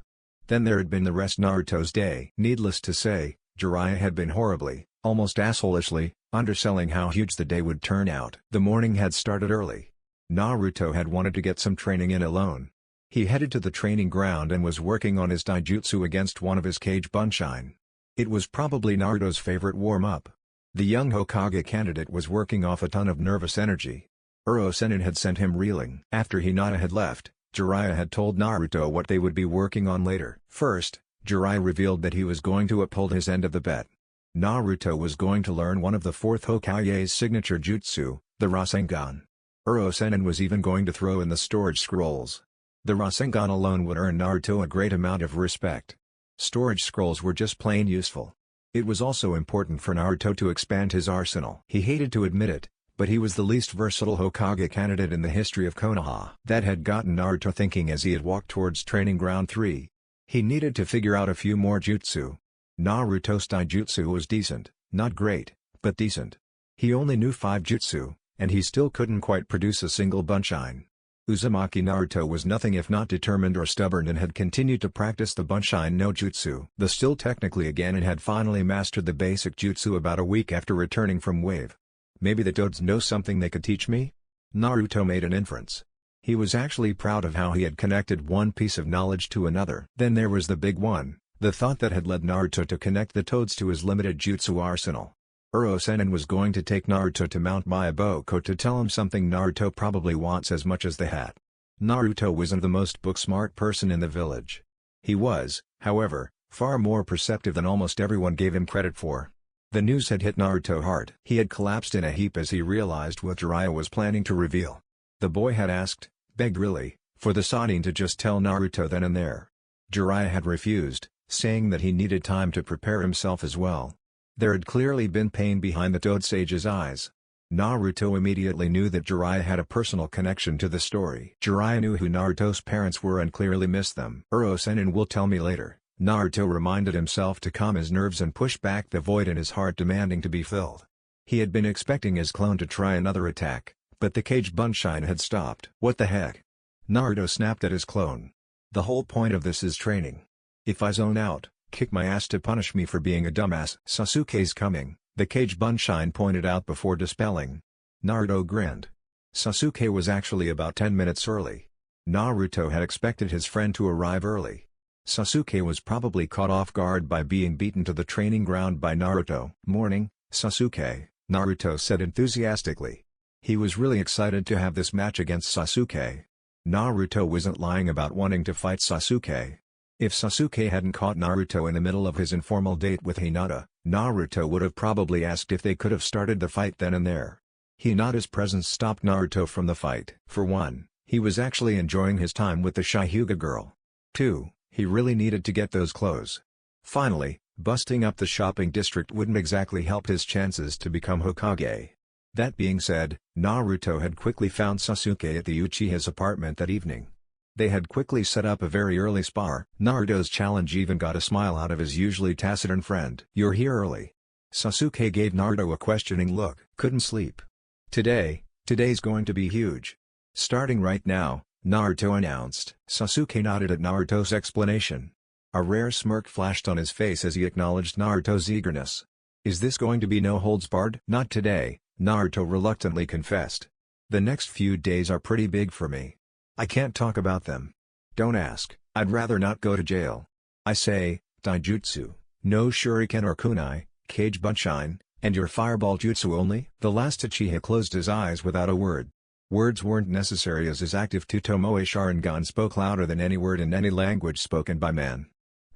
Then there had been the rest Naruto's day. Needless to say, Jiraiya had been horribly, almost assholishly, underselling how huge the day would turn out. The morning had started early. Naruto had wanted to get some training in alone. He headed to the training ground and was working on his taijutsu against one of his Kage Bunshin. It was probably Naruto's favorite warm-up. The young Hokage candidate was working off a ton of nervous energy. Uro-sennin had sent him reeling. After Hinata had left, Jiraiya had told Naruto what they would be working on later. First, Jiraiya revealed that he was going to uphold his end of the bet. Naruto was going to learn one of the fourth Hokage's signature jutsu, the Rasengan. Uro-sennin was even going to throw in the storage scrolls. The Rasengan alone would earn Naruto a great amount of respect. Storage scrolls were just plain useful. It was also important for Naruto to expand his arsenal. He hated to admit it, but he was the least versatile Hokage candidate in the history of Konoha. That had gotten Naruto thinking as he had walked towards Training Ground 3. He needed to figure out a few more jutsu. Naruto's taijutsu was decent, not great, but decent. He only knew 5 jutsu, and he still couldn't quite produce a single Bunshin. Uzumaki Naruto was nothing if not determined or stubborn and had continued to practice the Bunshin no Jutsu. The still technically again and had finally mastered the basic jutsu about a week after returning from Wave. Maybe the Toads know something they could teach me? Naruto made an inference. He was actually proud of how he had connected one piece of knowledge to another. Then there was the big one, the thought that had led Naruto to connect the Toads to his limited jutsu arsenal. Uro-sennin was going to take Naruto to Mount Myaboko to tell him something Naruto probably wants as much as the hat. Naruto wasn't the most book-smart person in the village. He was, however, far more perceptive than almost everyone gave him credit for. The news had hit Naruto hard. He had collapsed in a heap as he realized what Jiraiya was planning to reveal. The boy had asked, begged really, for the Sannin to just tell Naruto then and there. Jiraiya had refused, saying that he needed time to prepare himself as well. There had clearly been pain behind the Toad Sage's eyes. Naruto immediately knew that Jiraiya had a personal connection to the story. Jiraiya knew who Naruto's parents were and clearly missed them. Uro-sennin will tell me later, Naruto reminded himself to calm his nerves and push back the void in his heart demanding to be filled. He had been expecting his clone to try another attack, but the Kage Bunshin had stopped. What the heck? Naruto snapped at his clone. The whole point of this is training. If I zone out, kick my ass to punish me for being a dumbass. Sasuke's coming, the Kage Bunshin pointed out before dispelling. Naruto grinned. Sasuke was actually about 10 minutes early. Naruto had expected his friend to arrive early. Sasuke was probably caught off guard by being beaten to the training ground by Naruto. "Morning, Sasuke," Naruto said enthusiastically. He was really excited to have this match against Sasuke. Naruto wasn't lying about wanting to fight Sasuke. If Sasuke hadn't caught Naruto in the middle of his informal date with Hinata, Naruto would have probably asked if they could have started the fight then and there. Hinata's presence stopped Naruto from the fight. For one, he was actually enjoying his time with the shy Hyuga girl. 2, he really needed to get those clothes. Finally, busting up the shopping district wouldn't exactly help his chances to become Hokage. That being said, Naruto had quickly found Sasuke at the Uchiha's apartment that evening. They had quickly set up a very early spar. Naruto's challenge even got a smile out of his usually taciturn friend. "You're here early." Sasuke gave Naruto a questioning look. "Couldn't sleep. Today's going to be huge. Starting right now," Naruto announced. Sasuke nodded at Naruto's explanation. A rare smirk flashed on his face as he acknowledged Naruto's eagerness. "Is this going to be no holds barred?" "Not today," Naruto reluctantly confessed. "The next few days are pretty big for me. I can't talk about them." "Don't ask, I'd rather not go to jail. I say, Taijutsu, no shuriken or kunai, cage bunshin, and your fireball jutsu only?" The last Uchiha closed his eyes without a word. Words weren't necessary as his active Tutomoe Sharingan spoke louder than any word in any language spoken by man.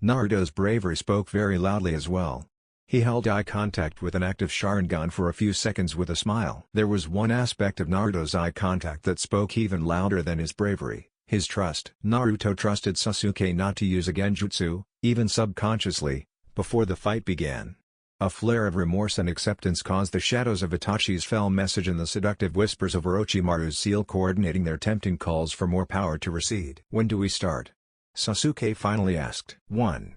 Naruto's bravery spoke very loudly as well. He held eye contact with an active Sharingan for a few seconds with a smile. There was one aspect of Naruto's eye contact that spoke even louder than his bravery, his trust. Naruto trusted Sasuke not to use a genjutsu, even subconsciously, before the fight began. A flare of remorse and acceptance caused the shadows of Itachi's fell message and the seductive whispers of Orochimaru's seal coordinating their tempting calls for more power to recede. "When do we start?" Sasuke finally asked. 1.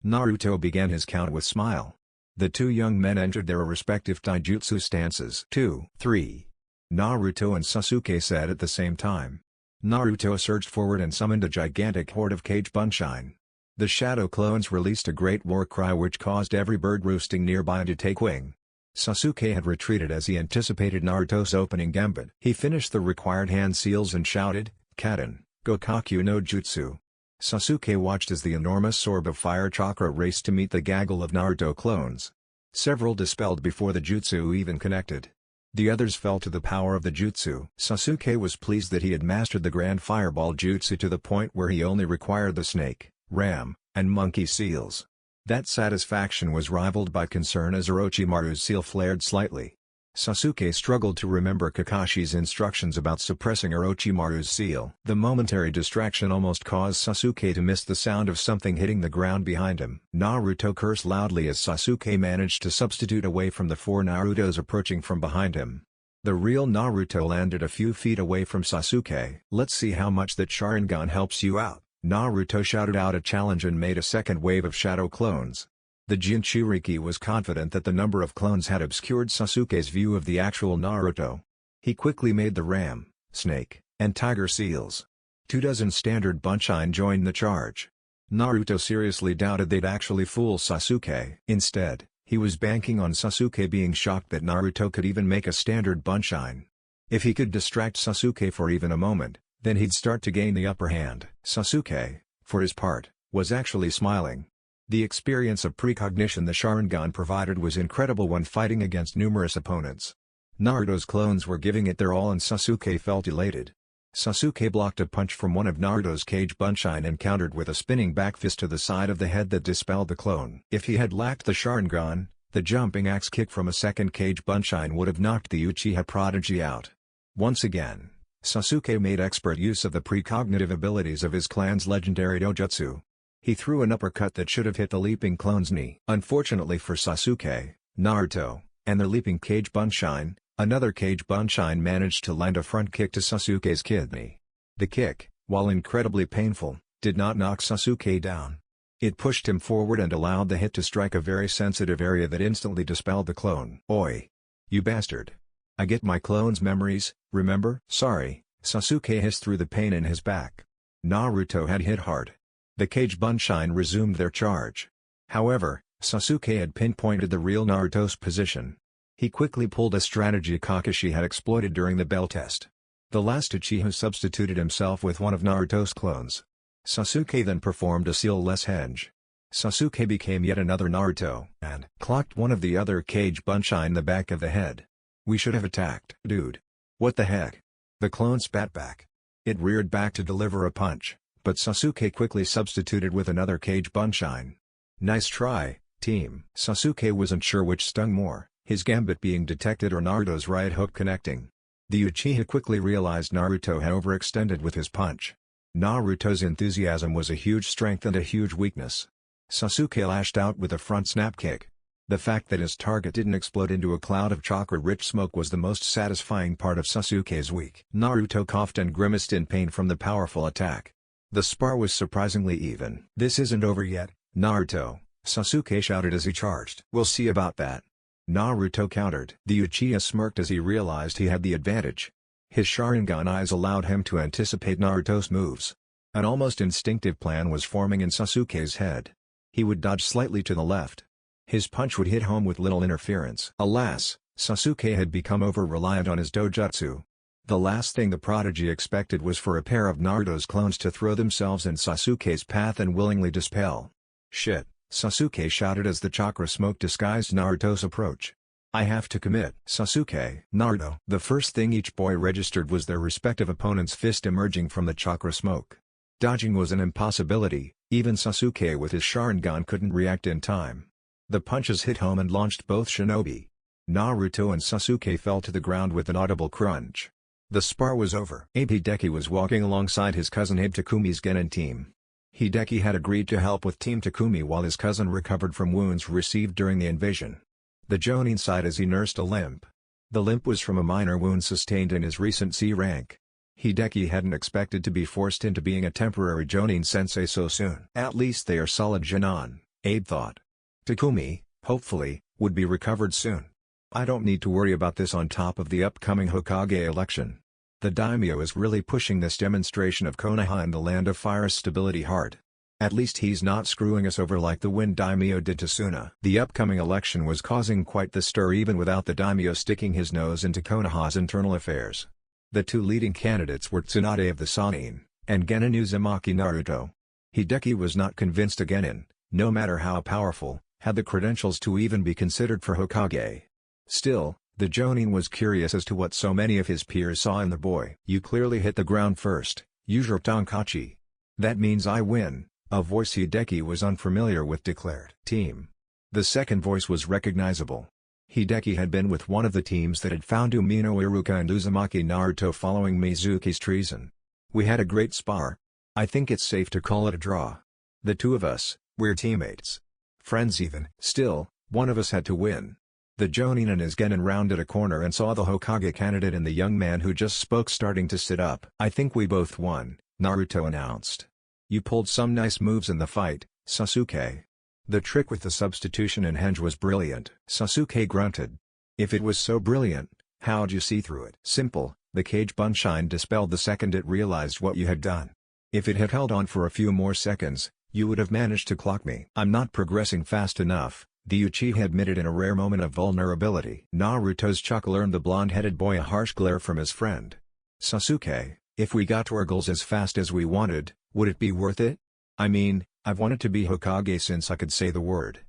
Naruto began his count with smile. The two young men entered their respective taijutsu stances. 2. 3. Naruto and Sasuke said at the same time. Naruto surged forward and summoned a gigantic horde of cage bunshin. The shadow clones released a great war cry which caused every bird roosting nearby to take wing. Sasuke had retreated as he anticipated Naruto's opening gambit. He finished the required hand seals and shouted, "Kaden, Gokaku no Jutsu." Sasuke watched as the enormous orb of fire chakra raced to meet the gaggle of Naruto clones. Several dispelled before the jutsu even connected. The others fell to the power of the jutsu. Sasuke was pleased that he had mastered the grand fireball jutsu to the point where he only required the snake, ram, and monkey seals. That satisfaction was rivaled by concern as Orochimaru's seal flared slightly. Sasuke struggled to remember Kakashi's instructions about suppressing Orochimaru's seal. The momentary distraction almost caused Sasuke to miss the sound of something hitting the ground behind him. Naruto cursed loudly as Sasuke managed to substitute away from the four Narutos approaching from behind him. The real Naruto landed a few feet away from Sasuke. "Let's see how much that Sharingan helps you out." Naruto shouted out a challenge and made a second wave of shadow clones. The Jinchuriki was confident that the number of clones had obscured Sasuke's view of the actual Naruto. He quickly made the ram, snake, and tiger seals. 24 standard bunshin joined the charge. Naruto seriously doubted they'd actually fool Sasuke. Instead, he was banking on Sasuke being shocked that Naruto could even make a standard bunshin. If he could distract Sasuke for even a moment, then he'd start to gain the upper hand. Sasuke, for his part, was actually smiling. The experience of precognition the Sharingan provided was incredible when fighting against numerous opponents. Naruto's clones were giving it their all and Sasuke felt elated. Sasuke blocked a punch from one of Naruto's cage bunshin and countered with a spinning back fist to the side of the head that dispelled the clone. If he had lacked the Sharingan, the jumping axe kick from a second cage bunshin would have knocked the Uchiha prodigy out. Once again, Sasuke made expert use of the precognitive abilities of his clan's legendary dojutsu. He threw an uppercut that should have hit the leaping clone's knee. Unfortunately for Sasuke, Naruto, and the leaping cage bunshin, another cage bunshin managed to land a front kick to Sasuke's kidney. The kick, while incredibly painful, did not knock Sasuke down. It pushed him forward and allowed the hit to strike a very sensitive area that instantly dispelled the clone. "Oi! You bastard! I get my clone's memories, remember?" "Sorry," Sasuke hissed through the pain in his back. Naruto had hit hard. The cage bunshin resumed their charge. However, Sasuke had pinpointed the real Naruto's position. He quickly pulled a strategy Kakashi had exploited during the bell test. The last Uchiha substituted himself with one of Naruto's clones. Sasuke then performed a seal-less henge. Sasuke became yet another Naruto and clocked one of the other cage bunshin in the back of the head. "We should have attacked." "Dude. What the heck?" The clone spat back. It reared back to deliver a punch, but Sasuke quickly substituted with another cage bunshin. "Nice try, team." Sasuke wasn't sure which stung more, his gambit being detected or Naruto's right hook connecting. The Uchiha quickly realized Naruto had overextended with his punch. Naruto's enthusiasm was a huge strength and a huge weakness. Sasuke lashed out with a front snap kick. The fact that his target didn't explode into a cloud of chakra-rich smoke was the most satisfying part of Sasuke's week. Naruto coughed and grimaced in pain from the powerful attack. The spar was surprisingly even. "This isn't over yet, Naruto," Sasuke shouted as he charged. "We'll see about that." Naruto countered. The Uchiha smirked as he realized he had the advantage. His Sharingan eyes allowed him to anticipate Naruto's moves. An almost instinctive plan was forming in Sasuke's head. He would dodge slightly to the left. His punch would hit home with little interference. Alas, Sasuke had become over-reliant on his dojutsu. The last thing the prodigy expected was for a pair of Naruto's clones to throw themselves in Sasuke's path and willingly dispel. "Shit," Sasuke shouted as the chakra smoke disguised Naruto's approach. "I have to commit." Sasuke, Naruto. The first thing each boy registered was their respective opponent's fist emerging from the chakra smoke. Dodging was an impossibility, even Sasuke with his Sharingan couldn't react in time. The punches hit home and launched both shinobi. Naruto and Sasuke fell to the ground with an audible crunch. The spar was over. Abe Hideki was walking alongside his cousin Abe Takumi's Genin team. Hideki had agreed to help with Team Takumi while his cousin recovered from wounds received during the invasion. The Jonin sighed as he nursed a limp. The limp was from a minor wound sustained in his recent C rank. Hideki hadn't expected to be forced into being a temporary Jonin sensei so soon. At least they are solid Genin, Abe thought. Takumi, hopefully, would be recovered soon. I don't need to worry about this on top of the upcoming Hokage election. The daimyo is really pushing this demonstration of Konoha in the Land of Fire's stability hard. At least he's not screwing us over like the Wind daimyo did to Suna. The upcoming election was causing quite the stir even without the daimyo sticking his nose into Konoha's internal affairs. The two leading candidates were Tsunade of the Sannin, and Genin Uzumaki Naruto. Hideki was not convinced a Genin, no matter how powerful, had the credentials to even be considered for Hokage. Still, the Jonin was curious as to what so many of his peers saw in the boy. "You clearly hit the ground first, use your Tonkachi. That means I win," a voice Hideki was unfamiliar with declared. "Team." The second voice was recognizable. Hideki had been with one of the teams that had found Umino Iruka and Uzumaki Naruto following Mizuki's treason. "We had a great spar. I think it's safe to call it a draw. The two of us, we're teammates. Friends even." Still, one of us had to win. The Jonin and his Genin rounded a corner and saw the Hokage candidate and the young man who just spoke starting to sit up. "I think we both won," Naruto announced. "You pulled some nice moves in the fight, Sasuke." The trick with the substitution and henge was brilliant. Sasuke grunted. "If it was so brilliant, how'd you see through it?" "Simple, the cage bunshine dispelled the second it realized what you had done. If it had held on for a few more seconds, you would have managed to clock me." "I'm not progressing fast enough," the Uchiha admitted in a rare moment of vulnerability. Naruto's chuckle earned the blonde-headed boy a harsh glare from his friend. "Sasuke, if we got to our goals as fast as we wanted, would it be worth it? I mean, I've wanted to be Hokage since I could say the word.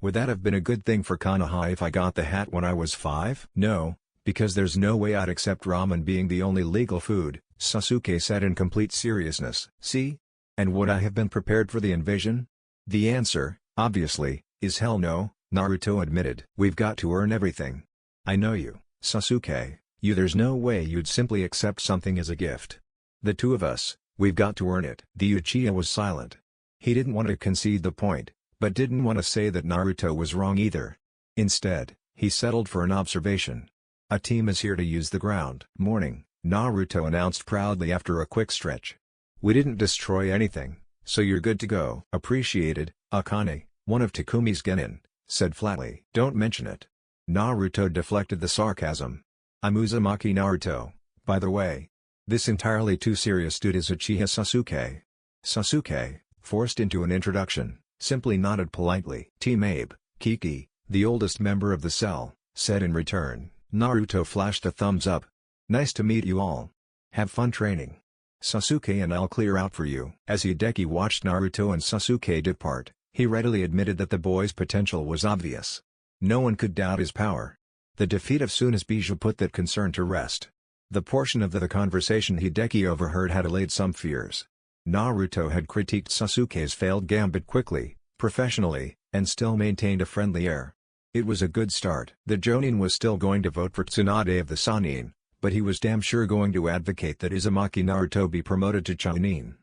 Would that have been a good thing for Konoha if I got the hat when I was 5? "No, because there's no way I'd accept ramen being the only legal food," Sasuke said in complete seriousness. "See? And would I have been prepared for the invasion? The answer, obviously, is hell no," Naruto admitted. "We've got to earn everything. I know you, Sasuke, there's no way you'd simply accept something as a gift. The two of us, we've got to earn it." The Uchiha was silent. He didn't want to concede the point, but didn't want to say that Naruto was wrong either. Instead, he settled for an observation. "A team is here to use the ground." "Morning," Naruto announced proudly after a quick stretch. "We didn't destroy anything, so you're good to go." "Appreciated," Akane, one of Takumi's Genin, said flatly. "Don't mention it." Naruto deflected the sarcasm. "I'm Uzumaki Naruto, by the way. This entirely too serious dude is Uchiha Sasuke." Sasuke, forced into an introduction, simply nodded politely. "Team Abe, Kiki, the oldest member of the cell," said in return. Naruto flashed a thumbs up. "Nice to meet you all. Have fun training. Sasuke and I'll clear out for you." As Hideki watched Naruto and Sasuke depart, he readily admitted that the boy's potential was obvious. No one could doubt his power. The defeat of Tsuna's Bijou put that concern to rest. The portion of the conversation Hideki overheard had allayed some fears. Naruto had critiqued Sasuke's failed gambit quickly, professionally, and still maintained a friendly air. It was a good start. The Jonin was still going to vote for Tsunade of the Sannin, but he was damn sure going to advocate that Uzumaki Naruto be promoted to Chunin.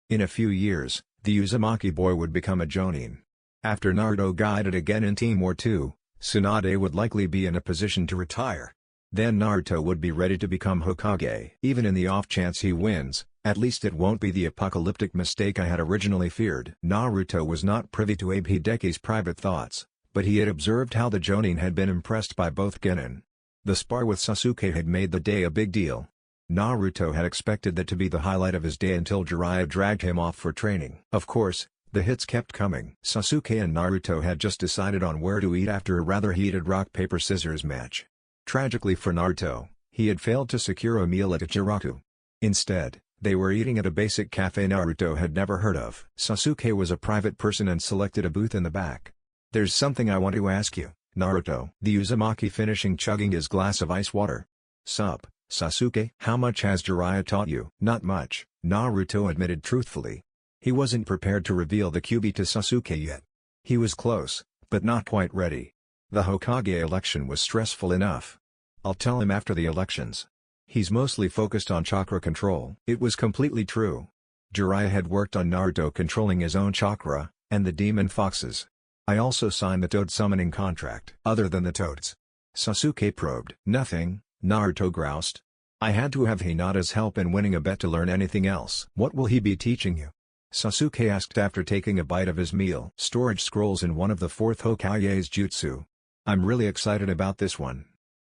In a few years, the Uzumaki boy would become a Jonin. After Naruto guided again in Team War 2, Tsunade would likely be in a position to retire. Then Naruto would be ready to become Hokage. Even in the off chance he wins, at least it won't be the apocalyptic mistake I had originally feared. Naruto was not privy to Abe Hideki's private thoughts, but he had observed how the Jonin had been impressed by both Genin. The spar with Sasuke had made the day a big deal. Naruto had expected that to be the highlight of his day until Jiraiya dragged him off for training. Of course, the hits kept coming. Sasuke and Naruto had just decided on where to eat after a rather heated rock-paper-scissors match. Tragically for Naruto, he had failed to secure a meal at Ichiraku. Instead, they were eating at a basic cafe Naruto had never heard of. Sasuke was a private person and selected a booth in the back. "There's something I want to ask you, Naruto." The Uzumaki finishing chugging his glass of ice water. "Sup, Sasuke? How much has Jiraiya taught you?" "Not much," Naruto admitted truthfully. He wasn't prepared to reveal the Kyuubi to Sasuke yet. He was close, but not quite ready. The Hokage election was stressful enough. "I'll tell him after the elections. He's mostly focused on chakra control." It was completely true. Jiraiya had worked on Naruto controlling his own chakra, and the demon foxes. "I also signed the toad summoning contract." "Other than the toads?" Sasuke probed. "Nothing," Naruto groused. "I had to have Hinata's help in winning a bet to learn anything else." "What will he be teaching you?" Sasuke asked after taking a bite of his meal. "Storage scrolls in one of the fourth Hokage's jutsu. I'm really excited about this one.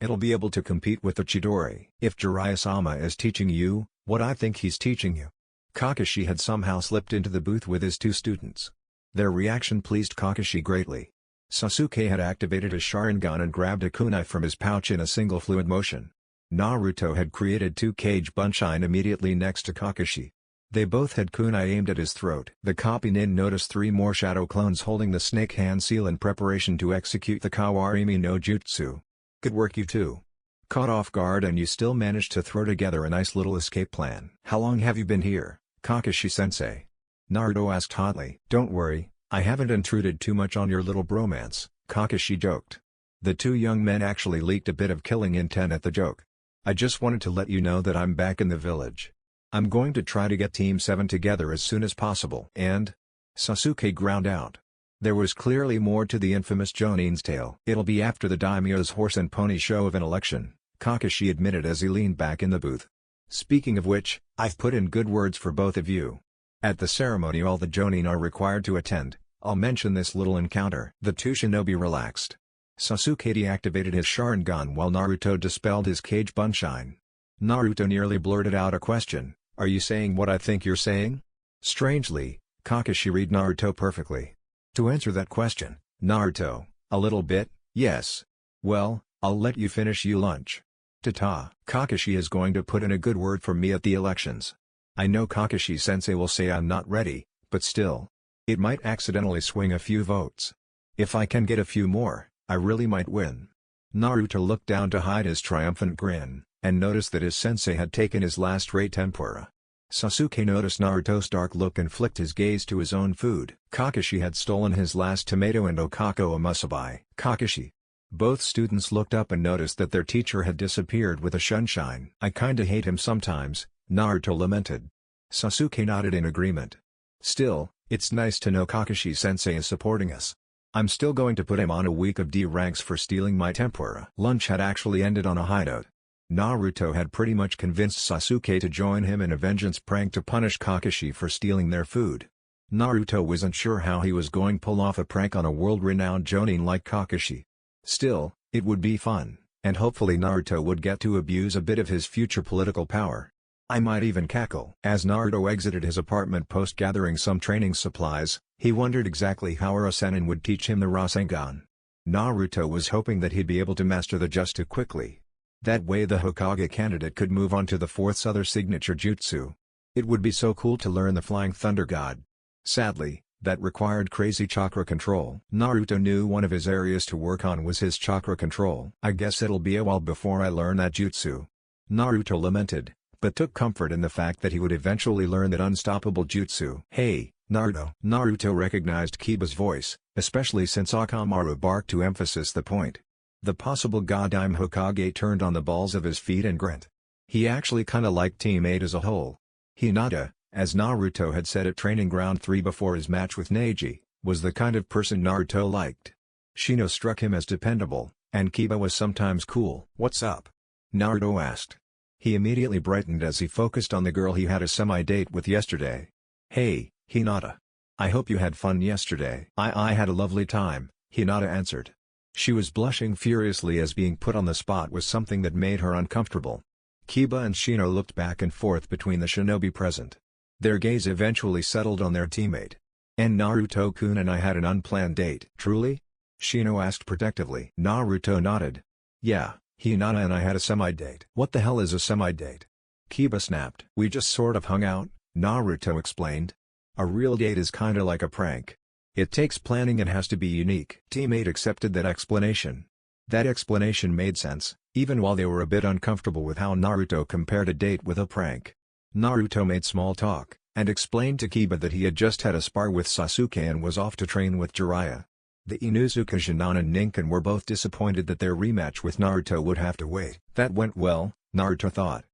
It'll be able to compete with the Chidori." "If Jiraiya-sama is teaching you, what I think he's teaching you." Kakashi had somehow slipped into the booth with his two students. Their reaction pleased Kakashi greatly. Sasuke had activated his Sharingan and grabbed a kunai from his pouch in a single fluid motion. Naruto had created two Kage Bunshin immediately next to Kakashi. They both had kunai aimed at his throat. The copy nin noticed three more shadow clones holding the snake hand seal in preparation to execute the Kawarimi no Jutsu. "Good work you two. Caught off guard and you still managed to throw together a nice little escape plan." "How long have you been here, Kakashi-sensei?" Naruto asked hotly. "Don't worry, I haven't intruded too much on your little bromance," Kakashi joked. The two young men actually leaked a bit of killing intent at the joke. "I just wanted to let you know that I'm back in the village. I'm going to try to get Team 7 together as soon as possible." "And?" Sasuke ground out. There was clearly more to the infamous Jonin's tale. "It'll be after the daimyo's horse and pony show of an election," Kakashi admitted as he leaned back in the booth. "Speaking of which, I've put in good words for both of you. At the ceremony all the Jonin are required to attend. I'll mention this little encounter." The two shinobi relaxed. Sasuke deactivated his Sharingan while Naruto dispelled his Kage Bunshin. Naruto nearly blurted out a question. "Are you saying what I think you're saying?" Strangely, Kakashi read Naruto perfectly. To answer that question, Naruto, "A little bit, yes. Well, I'll let you finish your lunch. Ta-ta." Kakashi is going to put in a good word for me at the elections. I know Kakashi-sensei will say I'm not ready, but still. It might accidentally swing a few votes. If I can get a few more, I really might win. Naruto looked down to hide his triumphant grin, and noticed that his sensei had taken his last-rate tempura. Sasuke noticed Naruto's dark look and flicked his gaze to his own food. Kakashi had stolen his last tomato and okako musubi. "Kakashi." Both students looked up and noticed that their teacher had disappeared with a shunshine. "I kinda hate him sometimes," Naruto lamented. Sasuke nodded in agreement. "Still, it's nice to know Kakashi-sensei is supporting us. I'm still going to put him on a week of D ranks for stealing my tempura." Lunch had actually ended on a high note. Naruto had pretty much convinced Sasuke to join him in a vengeance prank to punish Kakashi for stealing their food. Naruto wasn't sure how he was going to pull off a prank on a world-renowned Jonin like Kakashi. Still, it would be fun, and hopefully Naruto would get to abuse a bit of his future political power. I might even cackle. As Naruto exited his apartment post-gathering some training supplies, he wondered exactly how Rasengan would teach him the Rasengan. Naruto was hoping that he'd be able to master the Jutsu quickly. That way the Hokage candidate could move on to the fourth other signature jutsu. It would be so cool to learn the Flying Thunder God. Sadly, that required crazy chakra control. Naruto knew one of his areas to work on was his chakra control. "I guess it'll be a while before I learn that jutsu," Naruto lamented, but took comfort in the fact that he would eventually learn that unstoppable jutsu. "Hey, Naruto." Naruto recognized Kiba's voice, especially since Akamaru barked to emphasize the point. The possible Godime Hokage turned on the balls of his feet and grinned. He actually kinda liked Team 8 as a whole. Hinata, as Naruto had said at Training Ground 3 before his match with Neji, was the kind of person Naruto liked. Shino struck him as dependable, and Kiba was sometimes cool. "What's up?" Naruto asked. He immediately brightened as he focused on the girl he had a semi-date with yesterday. "Hey, Hinata. I hope you had fun yesterday." I had a lovely time," Hinata answered. She was blushing furiously as being put on the spot was something that made her uncomfortable. Kiba and Shino looked back and forth between the shinobi present. Their gaze eventually settled on their teammate. "And Naruto-kun and I had an unplanned date." "Truly?" Shino asked protectively. Naruto nodded. "Yeah, Hinata and I had a semi-date. What the hell is a semi-date? Kiba snapped. We just sort of hung out, Naruto explained. A real date is kinda like a prank. It takes planning and has to be unique. Teammate accepted that explanation. That explanation made sense, even while they were a bit uncomfortable with how Naruto compared a date with a prank. Naruto made small talk, and explained to Kiba that he had just had a spar with Sasuke and was off to train with Jiraiya. The Inuzuka Jinan and Ninken were both disappointed that their rematch with Naruto would have to wait. That went well, Naruto thought.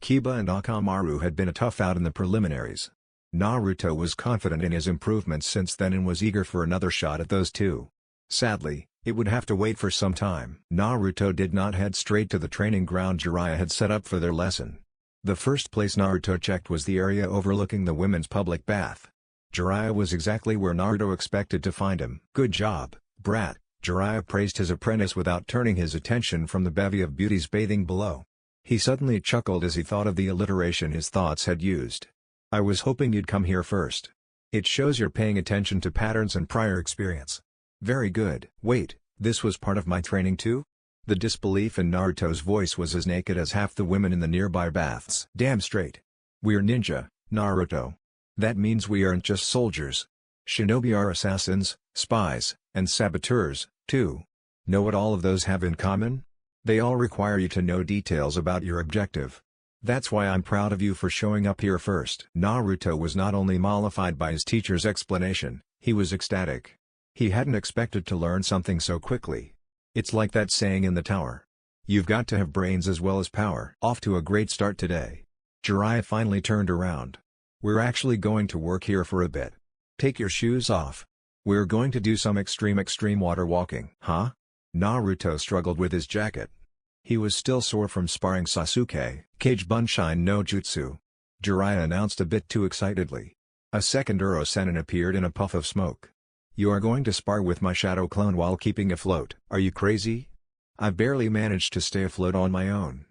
Kiba and Akamaru had been a tough out in the preliminaries. Naruto was confident in his improvements since then and was eager for another shot at those two. Sadly, it would have to wait for some time. Naruto did not head straight to the training ground Jiraiya had set up for their lesson. The first place Naruto checked was the area overlooking the women's public bath. Jiraiya was exactly where Naruto expected to find him. Good job, brat, Jiraiya praised his apprentice without turning his attention from the bevy of beauties bathing below. He suddenly chuckled as he thought of the alliteration his thoughts had used. I was hoping you'd come here first. It shows you're paying attention to patterns and prior experience. Very good. Wait, this was part of my training too? The disbelief in Naruto's voice was as naked as half the women in the nearby baths. Damn straight. We're ninja, Naruto. That means we aren't just soldiers. Shinobi are assassins, spies, and saboteurs, too. Know what all of those have in common? They all require you to know details about your objective. That's why I'm proud of you for showing up here first. Naruto was not only mollified by his teacher's explanation, he was ecstatic. He hadn't expected to learn something so quickly. It's like that saying in the tower. You've got to have brains as well as power. Off to a great start today. Jiraiya finally turned around. We're actually going to work here for a bit. Take your shoes off. We're going to do some extreme water walking. Huh? Naruto struggled with his jacket. He was still sore from sparring Sasuke. Kage Bunshin no Jutsu. Jiraiya announced a bit too excitedly. A second Uro-Sennin appeared in a puff of smoke. You are going to spar with my shadow clone while keeping afloat. Are you crazy? I've barely managed to stay afloat on my own.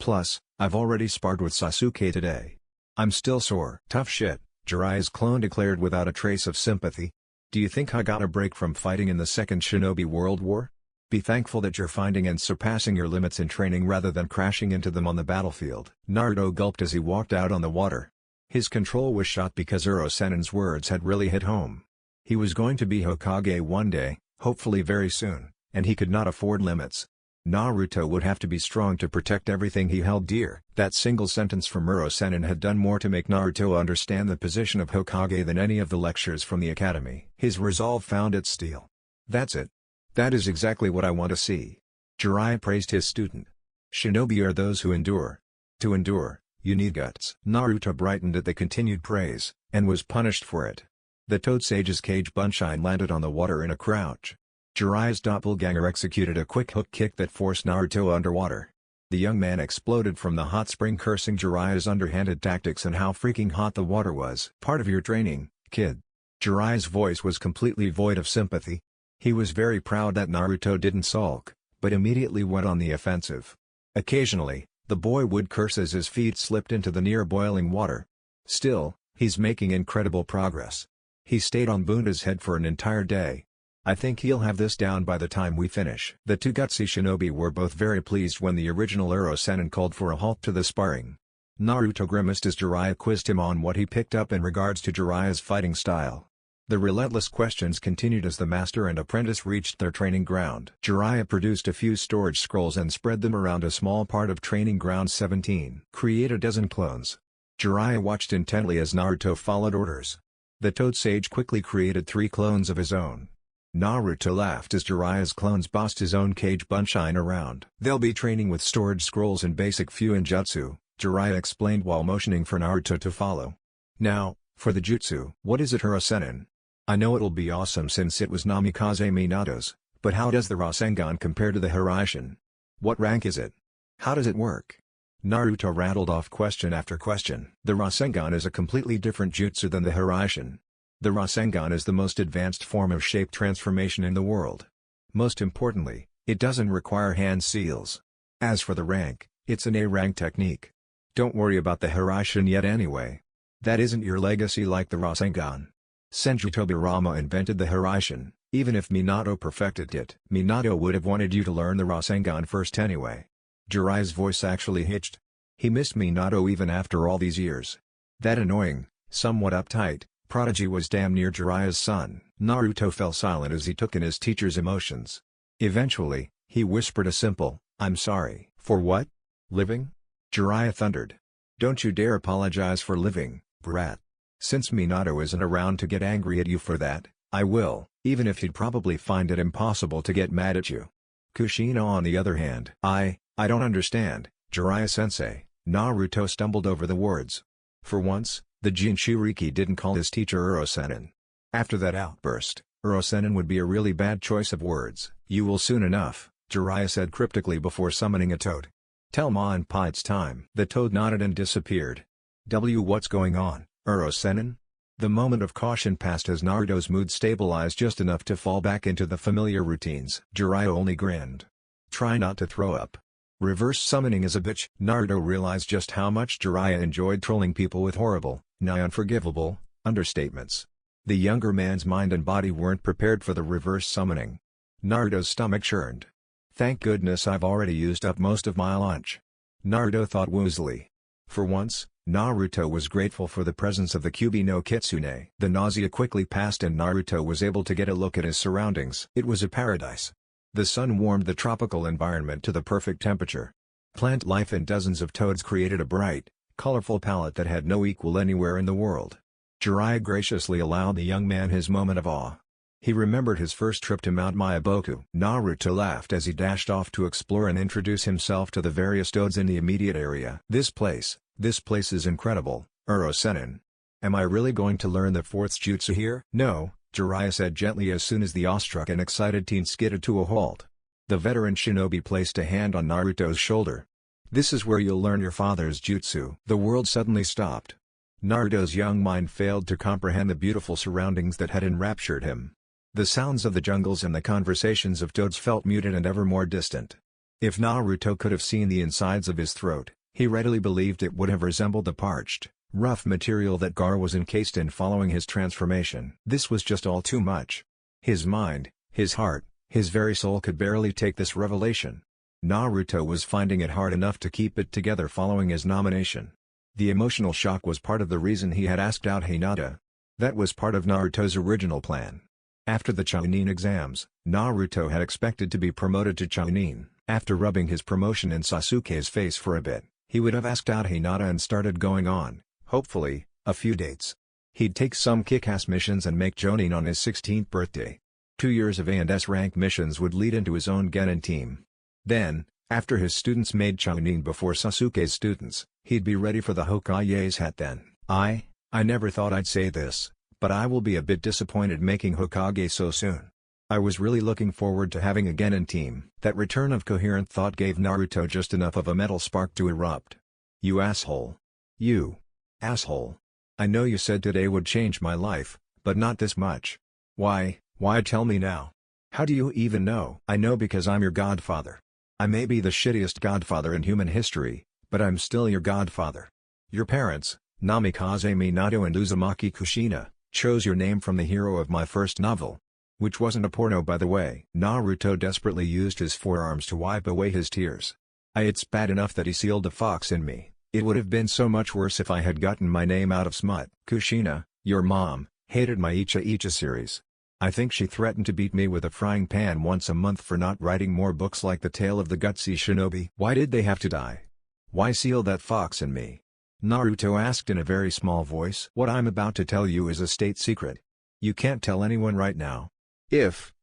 Plus, I've already sparred with Sasuke today. I'm still sore. Tough shit, Jiraiya's clone declared without a trace of sympathy. Do you think I got a break from fighting in the Second Shinobi World War? Be thankful that you're finding and surpassing your limits in training rather than crashing into them on the battlefield. Naruto gulped as he walked out on the water. His control was shot because Uro-Sennin's words had really hit home. He was going to be Hokage one day, hopefully very soon, and he could not afford limits. Naruto would have to be strong to protect everything he held dear. That single sentence from Uro-Sennin had done more to make Naruto understand the position of Hokage than any of the lectures from the academy. His resolve found its steel. That's it. That is exactly what I want to see. Jiraiya praised his student. Shinobi are those who endure. To endure, you need guts. Naruto brightened at the continued praise, and was punished for it. The Toad Sage's Kage Bunshin landed on the water in a crouch. Jiraiya's doppelganger executed a quick hook kick that forced Naruto underwater. The young man exploded from the hot spring cursing Jiraiya's underhanded tactics and how freaking hot the water was. Part of your training, kid. Jiraiya's voice was completely void of sympathy. He was very proud that Naruto didn't sulk, but immediately went on the offensive. Occasionally, the boy would curse as his feet slipped into the near boiling water. Still, he's making incredible progress. He stayed on Bunda's head for an entire day. I think he'll have this down by the time we finish. The two gutsy shinobi were both very pleased when the original Uro-Sennin called for a halt to the sparring. Naruto grimaced as Jiraiya quizzed him on what he picked up in regards to Jiraiya's fighting style. The relentless questions continued as the master and apprentice reached their training ground. Jiraiya produced a few storage scrolls and spread them around a small part of training ground 17. Create a dozen clones. Jiraiya watched intently as Naruto followed orders. The Toad Sage quickly created 3 clones of his own. Naruto laughed as Jiraiya's clones bossed his own Kage Bunshin around. They'll be training with storage scrolls and basic Fuin Jutsu, Jiraiya explained while motioning for Naruto to follow. Now, for the jutsu. What is it, Uro-Sennin? I know it'll be awesome since it was Namikaze Minato's, but how does the Rasengan compare to the Hiraishin? What rank is it? How does it work? Naruto rattled off question after question. The Rasengan is a completely different jutsu than the Hiraishin. The Rasengan is the most advanced form of shape transformation in the world. Most importantly, it doesn't require hand seals. As for the rank, it's an A-rank technique. Don't worry about the Hiraishin yet anyway. That isn't your legacy like the Rasengan. Senju Tobirama invented the Hiraishin. Even if Minato perfected it, Minato would have wanted you to learn the Rasengan first anyway. Jiraiya's voice actually hitched. He missed Minato even after all these years. That annoying, somewhat uptight, prodigy was damn near Jiraiya's son. Naruto fell silent as he took in his teacher's emotions. Eventually, he whispered a simple, "I'm sorry." "For what? Living?" Jiraiya thundered. "Don't you dare apologize for living, brat. Since Minato isn't around to get angry at you for that, I will, even if he'd probably find it impossible to get mad at you." Kushina on the other hand. I don't understand, Jiraiya-sensei." Naruto stumbled over the words. For once, the Jinchuriki didn't call his teacher Urosenin. After that outburst, Urosenin would be a really bad choice of words. "You will soon enough," Jiraiya said cryptically before summoning a toad. "Tell Ma and Pa it's time." The toad nodded and disappeared. What's going on, Urosenin?" The moment of caution passed as Naruto's mood stabilized just enough to fall back into the familiar routines. Jiraiya only grinned. "Try not to throw up. Reverse summoning is a bitch." Naruto realized just how much Jiraiya enjoyed trolling people with horrible, nigh unforgivable, understatements. The younger man's mind and body weren't prepared for the reverse summoning. Naruto's stomach churned. "Thank goodness I've already used up most of my lunch," Naruto thought woozily. For once, Naruto was grateful for the presence of the Kyuubi no Kitsune. The nausea quickly passed and Naruto was able to get a look at his surroundings. It was a paradise. The sun warmed the tropical environment to the perfect temperature. Plant life and dozens of toads created a bright, colorful palette that had no equal anywhere in the world. Jiraiya graciously allowed the young man his moment of awe. He remembered his first trip to Mount Myoboku. Naruto laughed as he dashed off to explore and introduce himself to the various toads in the immediate area. This place is incredible, Urosenin. Am I really going to learn the fourth jutsu here?" "No," Jiraiya said gently as soon as the awestruck and excited teen skidded to a halt. The veteran shinobi placed a hand on Naruto's shoulder. "This is where you'll learn your father's jutsu." The world suddenly stopped. Naruto's young mind failed to comprehend the beautiful surroundings that had enraptured him. The sounds of the jungles and the conversations of toads felt muted and ever more distant. If Naruto could have seen the insides of his throat, he readily believed it would have resembled the parched, rough material that Gar was encased in following his transformation. This was just all too much. His mind, his heart, his very soul could barely take this revelation. Naruto was finding it hard enough to keep it together following his nomination. The emotional shock was part of the reason he had asked out Hinata. That was part of Naruto's original plan. After the Chunin exams, Naruto had expected to be promoted to Chunin. After rubbing his promotion in Sasuke's face for a bit, he would have asked out Hinata and started going on, hopefully, a few dates. He'd take some kick-ass missions and make Jonin on his 16th birthday. 2 years of A&S rank missions would lead into his own Genin team. Then, after his students made Chunin before Sasuke's students, he'd be ready for the Hokage's hat then. I never thought I'd say this, but I will be a bit disappointed making Hokage so soon. I was really looking forward to having a Genin team. That return of coherent thought gave Naruto just enough of a mental spark to erupt. "You asshole. You asshole. I know you said today would change my life, but not this much. Why tell me now? How do you even know?" "I know because I'm your godfather. I may be the shittiest godfather in human history, but I'm still your godfather. Your parents, Namikaze Minato and Uzumaki Kushina, chose your name from the hero of my first novel. Which wasn't a porno, by the way." Naruto desperately used his forearms to wipe away his tears. "It's bad enough that he sealed a fox in me. It would have been so much worse if I had gotten my name out of smut." "Kushina, your mom, hated my Icha Icha series. I think she threatened to beat me with a frying pan once a month for not writing more books like The Tale of the Gutsy Shinobi." "Why did they have to die? Why seal that fox in me?" Naruto asked in a very small voice. "What I'm about to tell you is a state secret. You can't tell anyone right now.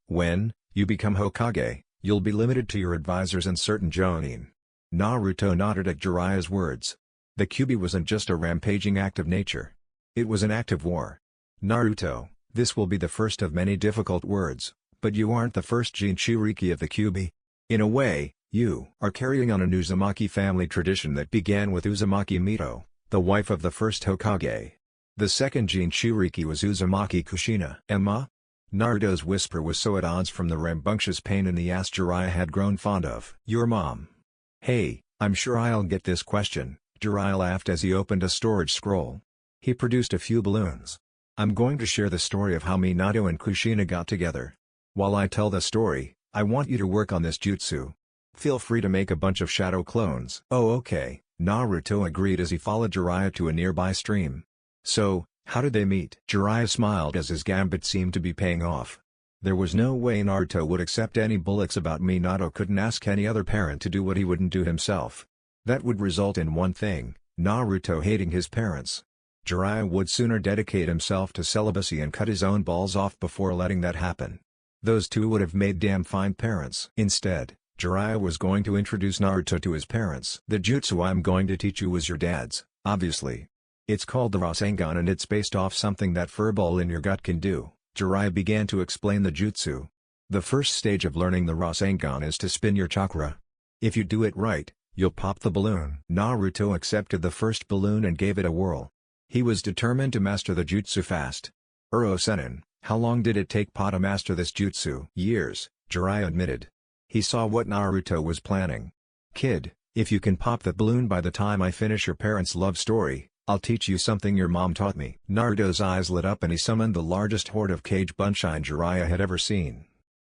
When you become Hokage, you'll be limited to your advisors and certain Jonin." Naruto nodded at Jiraiya's words. The Kyuubi wasn't just a rampaging act of nature. It was an act of war. "Naruto, this will be the first of many difficult words, but you aren't the first Jinchuriki of the Kyuubi. In a way, you are carrying on an Uzumaki family tradition that began with Uzumaki Mito, the wife of the first Hokage. The second Jinchuriki was Uzumaki Kushina." "Emma?" Naruto's whisper was so at odds from the rambunctious pain in the ass Jiraiya had grown fond of. "Your mom." "Hey, I'm sure I'll get this question," Jiraiya laughed as he opened a storage scroll. He produced a few balloons. "I'm going to share the story of how Minato and Kushina got together. While I tell the story, I want you to work on this jutsu. Feel free to make a bunch of shadow clones. Oh okay, Naruto agreed as he followed Jiraiya to a nearby stream. So, how did they meet? Jiraiya smiled as his gambit seemed to be paying off. There was no way Naruto would accept any bullets about Minato couldn't ask any other parent to do what he wouldn't do himself. That would result in one thing, Naruto hating his parents. Jiraiya would sooner dedicate himself to celibacy and cut his own balls off before letting that happen. Those two would have made damn fine parents. Instead, Jiraiya was going to introduce Naruto to his parents. The jutsu I'm going to teach you was your dad's, obviously. It's called the Rasengan and it's based off something that furball in your gut can do. Jiraiya began to explain the jutsu. The first stage of learning the Rasengan is to spin your chakra. If you do it right, you'll pop the balloon. Naruto accepted the first balloon and gave it a whirl. He was determined to master the jutsu fast. Sennin, how long did it take Pa to master this jutsu? Years, Jiraiya admitted. He saw what Naruto was planning. Kid, if you can pop the balloon by the time I finish your parents' love story, I'll teach you something your mom taught me. Naruto's eyes lit up and he summoned the largest horde of cage bunshine Jiraiya had ever seen.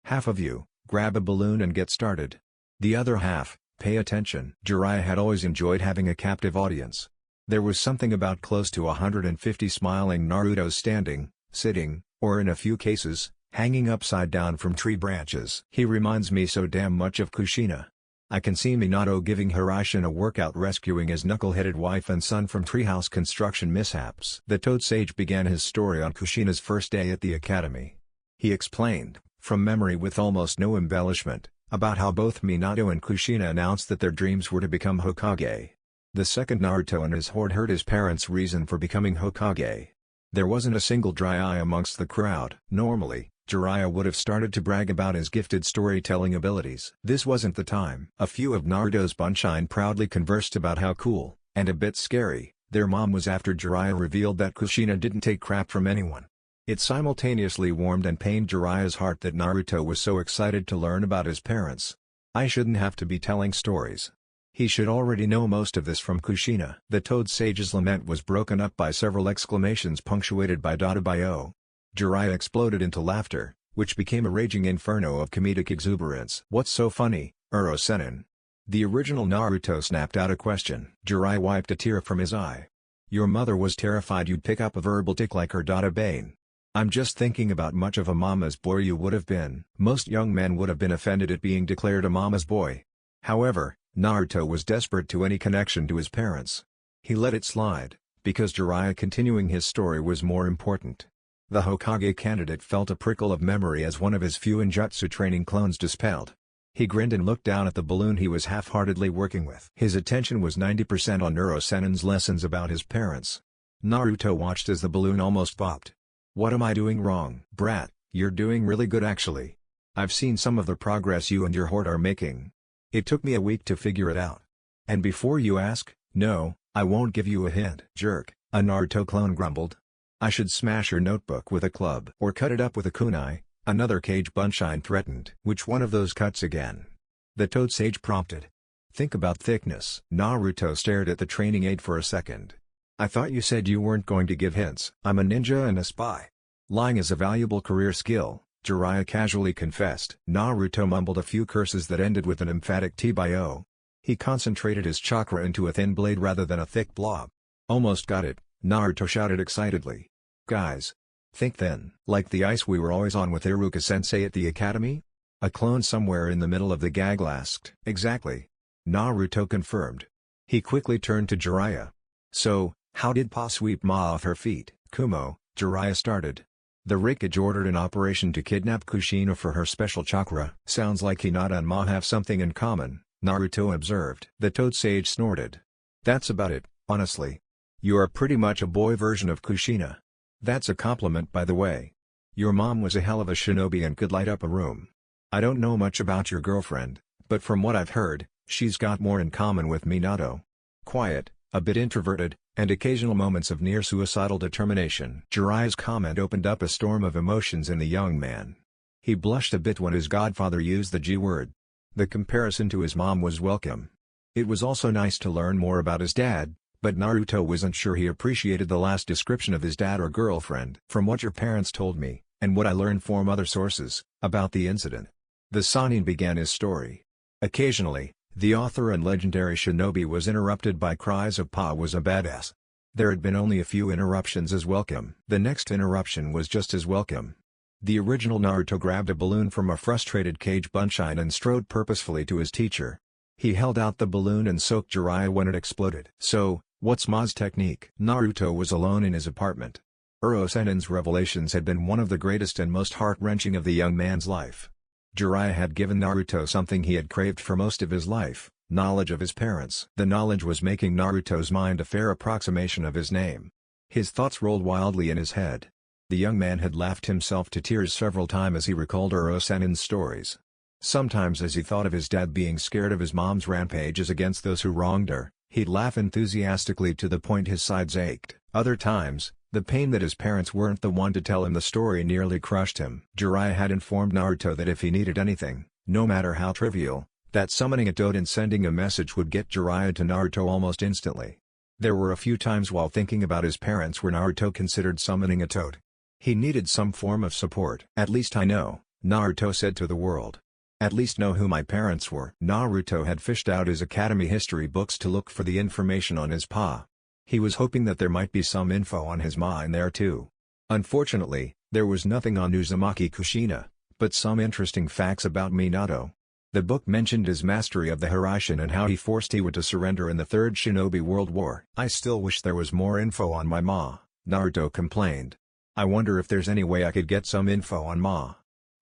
Half of you, grab a balloon and get started. The other half, pay attention. Jiraiya had always enjoyed having a captive audience. There was something about close to 150 smiling Narutos standing, sitting, or in a few cases, hanging upside down from tree branches. He reminds me so damn much of Kushina. I can see Minato giving Hiashi a workout rescuing his knuckle-headed wife and son from treehouse construction mishaps. The Toad Sage began his story on Kushina's first day at the academy. He explained, from memory with almost no embellishment, about how both Minato and Kushina announced that their dreams were to become Hokage. The second Naruto and his horde heard his parents' reason for becoming Hokage. There wasn't a single dry eye amongst the crowd. Normally, Jiraiya would have started to brag about his gifted storytelling abilities. This wasn't the time. A few of Naruto's bunshine proudly conversed about how cool, and a bit scary, their mom was after Jiraiya revealed that Kushina didn't take crap from anyone. It simultaneously warmed and pained Jiraiya's heart that Naruto was so excited to learn about his parents. I shouldn't have to be telling stories. He should already know most of this from Kushina. The Toad Sage's lament was broken up by several exclamations punctuated by "Dadabayo." Jiraiya exploded into laughter, which became a raging inferno of comedic exuberance. What's so funny, Sennin? The original Naruto snapped out a question. Jiraiya wiped a tear from his eye. Your mother was terrified you'd pick up a verbal tick like her Bane. I'm just thinking about much of a mama's boy you would have been. Most young men would have been offended at being declared a mama's boy. However, Naruto was desperate to any connection to his parents. He let it slide, because Jiraiya continuing his story was more important. The Hokage candidate felt a prickle of memory as one of his few ninjutsu training clones dispelled. He grinned and looked down at the balloon he was half-heartedly working with. His attention was 90% on Sennin's lessons about his parents. Naruto watched as the balloon almost popped. What am I doing wrong? Brat, you're doing really good actually. I've seen some of the progress you and your horde are making. It took me a week to figure it out. And before you ask, no, I won't give you a hint. Jerk, a Naruto clone grumbled. I should smash your notebook with a club. Or cut it up with a kunai, another cage bunshine threatened. Which one of those cuts again? The Toad Sage prompted. Think about thickness. Naruto stared at the training aid for a second. I thought you said you weren't going to give hints. I'm a ninja and a spy. Lying is a valuable career skill, Jiraiya casually confessed. Naruto mumbled a few curses that ended with an emphatic T-bio. He concentrated his chakra into a thin blade rather than a thick blob. Almost got it, Naruto shouted excitedly. Guys. Think then. Like the ice we were always on with Iruka-sensei at the academy? A clone somewhere in the middle of the gaggle asked. Exactly. Naruto confirmed. He quickly turned to Jiraiya. So, how did Pa sweep Ma off her feet? Kumo, Jiraiya started. The Rikage ordered an operation to kidnap Kushina for her special chakra. Sounds like Hinata and Ma have something in common, Naruto observed. The Toad Sage snorted. That's about it, honestly. You are pretty much a boy version of Kushina. That's a compliment by the way. Your mom was a hell of a shinobi and could light up a room. I don't know much about your girlfriend, but from what I've heard, she's got more in common with Minato. Quiet, a bit introverted, and occasional moments of near-suicidal determination. Jiraiya's comment opened up a storm of emotions in the young man. He blushed a bit when his godfather used the G word. The comparison to his mom was welcome. It was also nice to learn more about his dad, but Naruto wasn't sure he appreciated the last description of his dad or girlfriend. From what your parents told me, and what I learned from other sources, about the incident. The Sannin began his story. Occasionally, the author and legendary shinobi was interrupted by cries of "Pa was a badass." There had been only a few interruptions as welcome. The next interruption was just as welcome. The original Naruto grabbed a balloon from a frustrated Kage Bunshin and strode purposefully to his teacher. He held out the balloon and soaked Jiraiya when it exploded. "So, what's Ma's technique?" Naruto was alone in his apartment. Rasengan's revelations had been one of the greatest and most heart-wrenching of the young man's life. Jiraiya had given Naruto something he had craved for most of his life, knowledge of his parents. The knowledge was making Naruto's mind a fair approximation of his name. His thoughts rolled wildly in his head. The young man had laughed himself to tears several times as he recalled Rasengan's stories. Sometimes as he thought of his dad being scared of his mom's rampages against those who wronged her, he'd laugh enthusiastically to the point his sides ached. Other times, the pain that his parents weren't the one to tell him the story nearly crushed him. Jiraiya had informed Naruto that if he needed anything, no matter how trivial, that summoning a toad and sending a message would get Jiraiya to Naruto almost instantly. There were a few times while thinking about his parents where Naruto considered summoning a toad. He needed some form of support. "At least I know," Naruto said to the world. "At least know who my parents were." Naruto had fished out his academy history books to look for the information on his pa. He was hoping that there might be some info on his ma in there too. Unfortunately, there was nothing on Uzumaki Kushina, but some interesting facts about Minato. The book mentioned his mastery of the Hiraishin and how he forced Iwa to surrender in the Third Shinobi World War. "I still wish there was more info on my ma," Naruto complained. "I wonder if there's any way I could get some info on ma.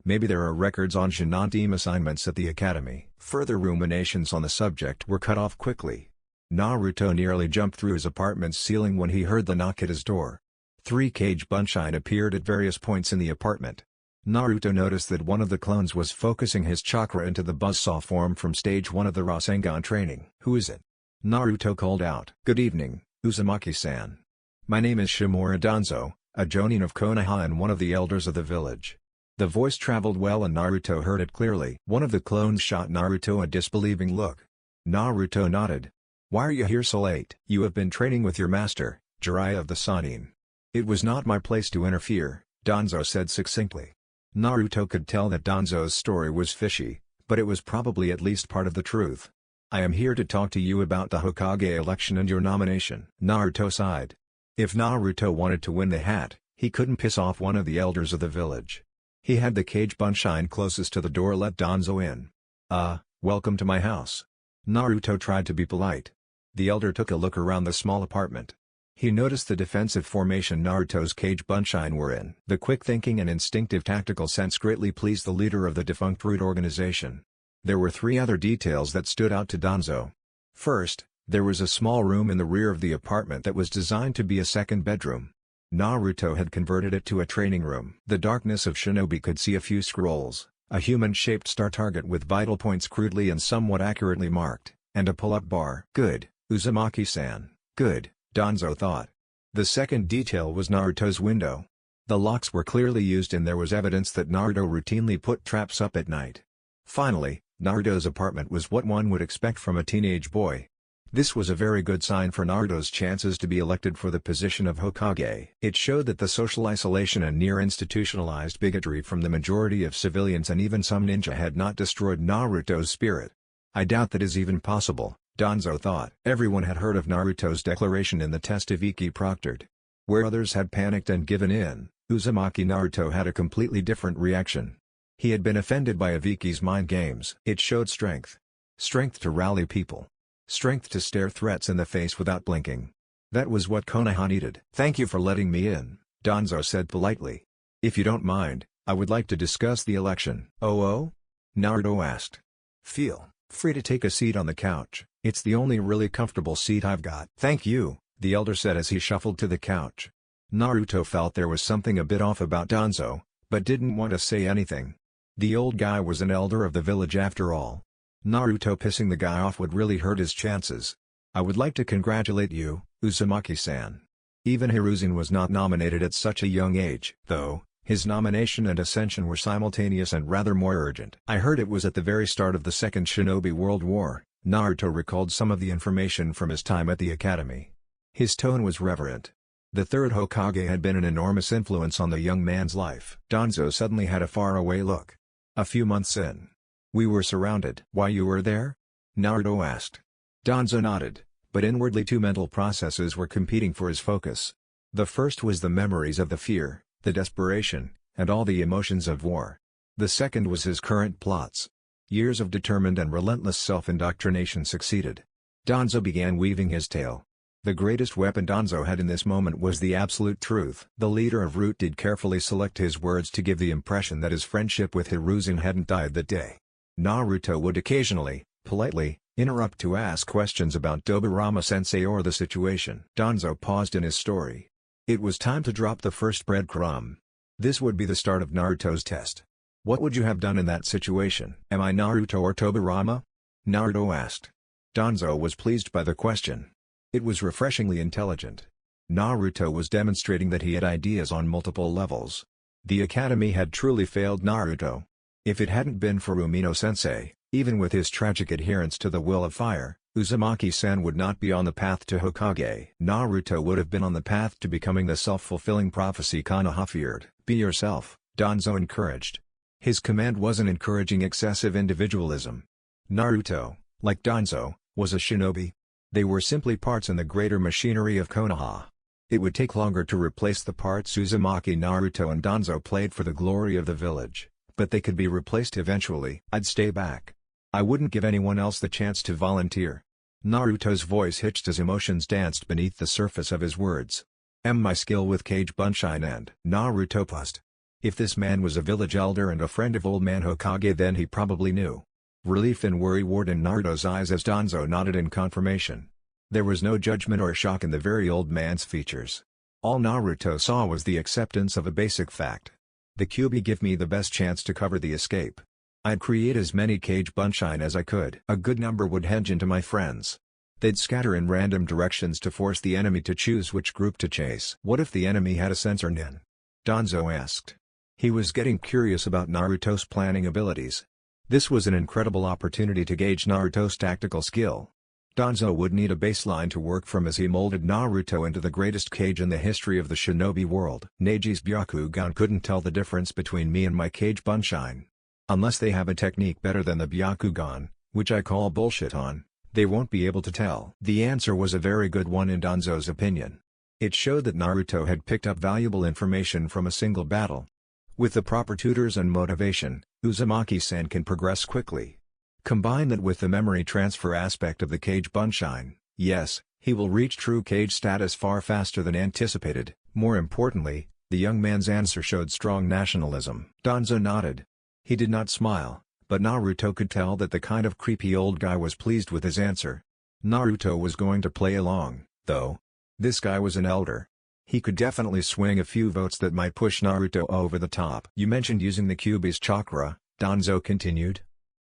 Maybe there are records on Chunin team assignments at the academy." Further ruminations on the subject were cut off quickly. Naruto nearly jumped through his apartment's ceiling when he heard the knock at his door. 3 Kage Bunshin appeared at various points in the apartment. Naruto noticed that one of the clones was focusing his chakra into the buzzsaw form from stage 1 of the Rasengan training. "Who is it?" Naruto called out. "Good evening, Uzumaki-san. My name is Shimura Danzo, a jonin of Konoha and one of the elders of the village." The voice traveled well and Naruto heard it clearly. One of the clones shot Naruto a disbelieving look. Naruto nodded. "Why are you here so late?" "You have been training with your master, Jiraiya of the Sannin." "It was not my place to interfere," Danzo said succinctly. Naruto could tell that Danzo's story was fishy, but it was probably at least part of the truth. "I am here to talk to you about the Hokage election and your nomination." Naruto sighed. If Naruto wanted to win the hat, he couldn't piss off one of the elders of the village. He had the Kage Bunshin closest to the door let Danzo in. Welcome to my house." Naruto tried to be polite. The elder took a look around the small apartment. He noticed the defensive formation Naruto's Kage Bunshin were in. The quick thinking and instinctive tactical sense greatly pleased the leader of the defunct Root organization. There were 3 other details that stood out to Danzo. First, there was a small room in the rear of the apartment that was designed to be a second bedroom. Naruto had converted it to a training room. The darkness of Shinobi could see a few scrolls, a human-shaped star target with vital points crudely and somewhat accurately marked, and a pull-up bar. "Good, Uzumaki-san, good," Danzo thought. The second detail was Naruto's window. The locks were clearly used and there was evidence that Naruto routinely put traps up at night. Finally, Naruto's apartment was what one would expect from a teenage boy. This was a very good sign for Naruto's chances to be elected for the position of Hokage. It showed that the social isolation and near-institutionalized bigotry from the majority of civilians and even some ninja had not destroyed Naruto's spirit. "I doubt that is even possible," Danzo thought. Everyone had heard of Naruto's declaration in the test of Ikki proctored. Where others had panicked and given in, Uzumaki Naruto had a completely different reaction. He had been offended by Iki's mind games. It showed strength. Strength to rally people. Strength to stare threats in the face without blinking. That was what Konoha needed. "Thank you for letting me in," Danzo said politely. "If you don't mind, I would like to discuss the election." Oh? Naruto asked. "Feel free to take a seat on the couch, it's the only really comfortable seat I've got." "Thank you," the elder said as he shuffled to the couch. Naruto felt there was something a bit off about Danzo, but didn't want to say anything. The old guy was an elder of the village after all. Naruto pissing the guy off would really hurt his chances. "I would like to congratulate you, Uzumaki-san." Even Hiruzen was not nominated at such a young age. Though, his nomination and ascension were simultaneous and rather more urgent. "I heard it was at the very start of the Second Shinobi World War." Naruto recalled some of the information from his time at the academy. His tone was reverent. The third Hokage had been an enormous influence on the young man's life. Danzo suddenly had a faraway look. A few months in. We were surrounded. Why you were there? Naruto asked. Danzo nodded, but inwardly two mental processes were competing for his focus. The first was the memories of the fear, the desperation, and all the emotions of war. The second was his current plots. Years of determined and relentless self-indoctrination succeeded. Danzo began weaving his tale. The greatest weapon Danzo had in this moment was the absolute truth. The leader of Root did carefully select his words to give the impression that his friendship with Hiruzen hadn't died that day. Naruto would occasionally, politely, interrupt to ask questions about Tobirama-sensei or the situation. Danzo paused in his story. It was time to drop the first breadcrumb. This would be the start of Naruto's test. What would you have done in that situation? Am I Naruto or Tobirama? Naruto asked. Danzo was pleased by the question. It was refreshingly intelligent. Naruto was demonstrating that he had ideas on multiple levels. The academy had truly failed Naruto. If it hadn't been for Umino-sensei, even with his tragic adherence to the will of fire, Uzumaki-san would not be on the path to Hokage. Naruto would have been on the path to becoming the self-fulfilling prophecy Konoha feared. Be yourself, Danzo encouraged. His command wasn't encouraging excessive individualism. Naruto, like Danzo, was a shinobi. They were simply parts in the greater machinery of Konoha. It would take longer to replace the parts Uzumaki, Naruto and Danzo played for the glory of the village, but they could be replaced eventually. I'd stay back. I wouldn't give anyone else the chance to volunteer. Naruto's voice hitched as emotions danced beneath the surface of his words. My skill with Kage Bunshin and Naruto paused. If this man was a village elder and a friend of old man Hokage, then he probably knew. Relief and worry warred in Naruto's eyes as Danzo nodded in confirmation. There was no judgment or shock in the very old man's features. All Naruto saw was the acceptance of a basic fact. The Kyuubi give me the best chance to cover the escape. I'd create as many Kage Bunshin as I could. A good number would hedge into my friends. They'd scatter in random directions to force the enemy to choose which group to chase. What if the enemy had a sensor nin? Danzo asked. He was getting curious about Naruto's planning abilities. This was an incredible opportunity to gauge Naruto's tactical skill. Danzo would need a baseline to work from as he molded Naruto into the greatest Kage in the history of the shinobi world. Neji's Byakugan couldn't tell the difference between me and my Kage Bunshin. Unless they have a technique better than the Byakugan, which I call bullshit on, they won't be able to tell. The answer was a very good one in Danzo's opinion. It showed that Naruto had picked up valuable information from a single battle. With the proper tutors and motivation, Uzumaki-san can progress quickly. Combine that with the memory transfer aspect of the Kage Bunshin, yes, he will reach true Kage status far faster than anticipated. More importantly, the young man's answer showed strong nationalism. Danzo nodded. He did not smile, but Naruto could tell that the kind of creepy old guy was pleased with his answer. Naruto was going to play along, though. This guy was an elder. He could definitely swing a few votes that might push Naruto over the top. You mentioned using the Kyuubi's chakra, Danzo continued.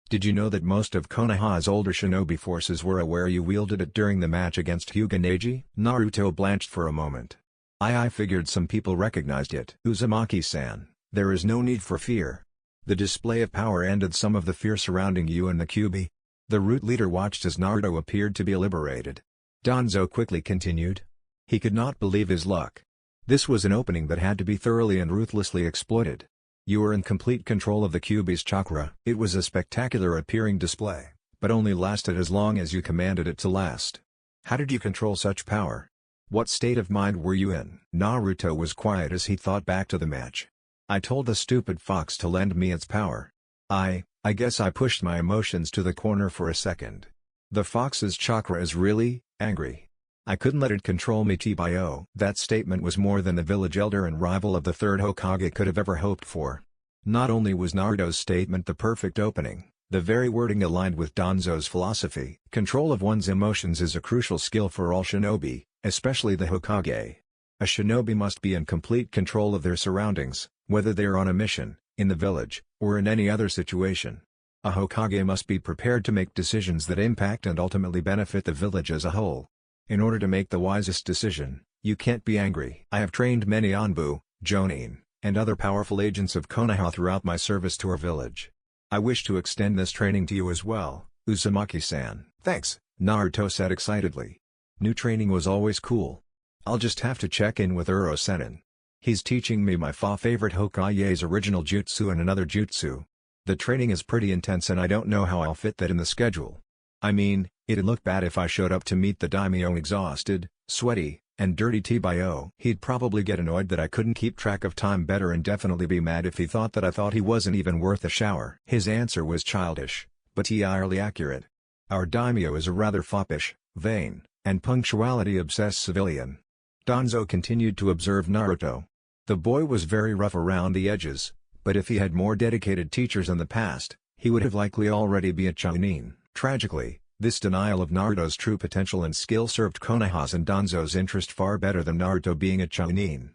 Did you know that most of Konoha's older shinobi forces were aware you wielded it during the match against Hyuga Neji? Naruto blanched for a moment. I figured some people recognized it. Uzumaki-san, there is no need for fear. The display of power ended some of the fear surrounding you and the Kyuubi. The Root leader watched as Naruto appeared to be liberated. Danzo quickly continued. He could not believe his luck. This was an opening that had to be thoroughly and ruthlessly exploited. You were in complete control of the Kyuubi's chakra. It was a spectacular appearing display, but only lasted as long as you commanded it to last. How did you control such power? What state of mind were you in? Naruto was quiet as he thought back to the match. I told the stupid fox to lend me its power. I guess I pushed my emotions to the corner for a second. The fox's chakra is really angry. I couldn't let it control me tbo. That statement was more than the village elder and rival of the third Hokage could have ever hoped for. Not only was Naruto's statement the perfect opening, the very wording aligned with Danzo's philosophy. Control of one's emotions is a crucial skill for all shinobi, especially the Hokage. A shinobi must be in complete control of their surroundings, whether they are on a mission, in the village, or in any other situation. A Hokage must be prepared to make decisions that impact and ultimately benefit the village as a whole. In order to make the wisest decision, you can't be angry. I have trained many Anbu, Jonin, and other powerful agents of Konoha throughout my service to our village. I wish to extend this training to you as well, Uzumaki-san. Thanks, Naruto said excitedly. New training was always cool. I'll just have to check in with Uro-sennin. He's teaching me my favorite Hokage's original jutsu and another jutsu. The training is pretty intense and I don't know how I'll fit that in the schedule. I mean, it'd look bad if I showed up to meet the daimyo exhausted, sweaty, and dirty tbo. He'd probably get annoyed that I couldn't keep track of time better and definitely be mad if he thought that I thought he wasn't even worth a shower. His answer was childish, but entirely accurate. Our daimyo is a rather foppish, vain, and punctuality-obsessed civilian. Danzo continued to observe Naruto. The boy was very rough around the edges, but if he had more dedicated teachers in the past, he would have likely already be a Chunin. Tragically, this denial of Naruto's true potential and skill served Konoha's and Danzo's interest far better than Naruto being a Chunin.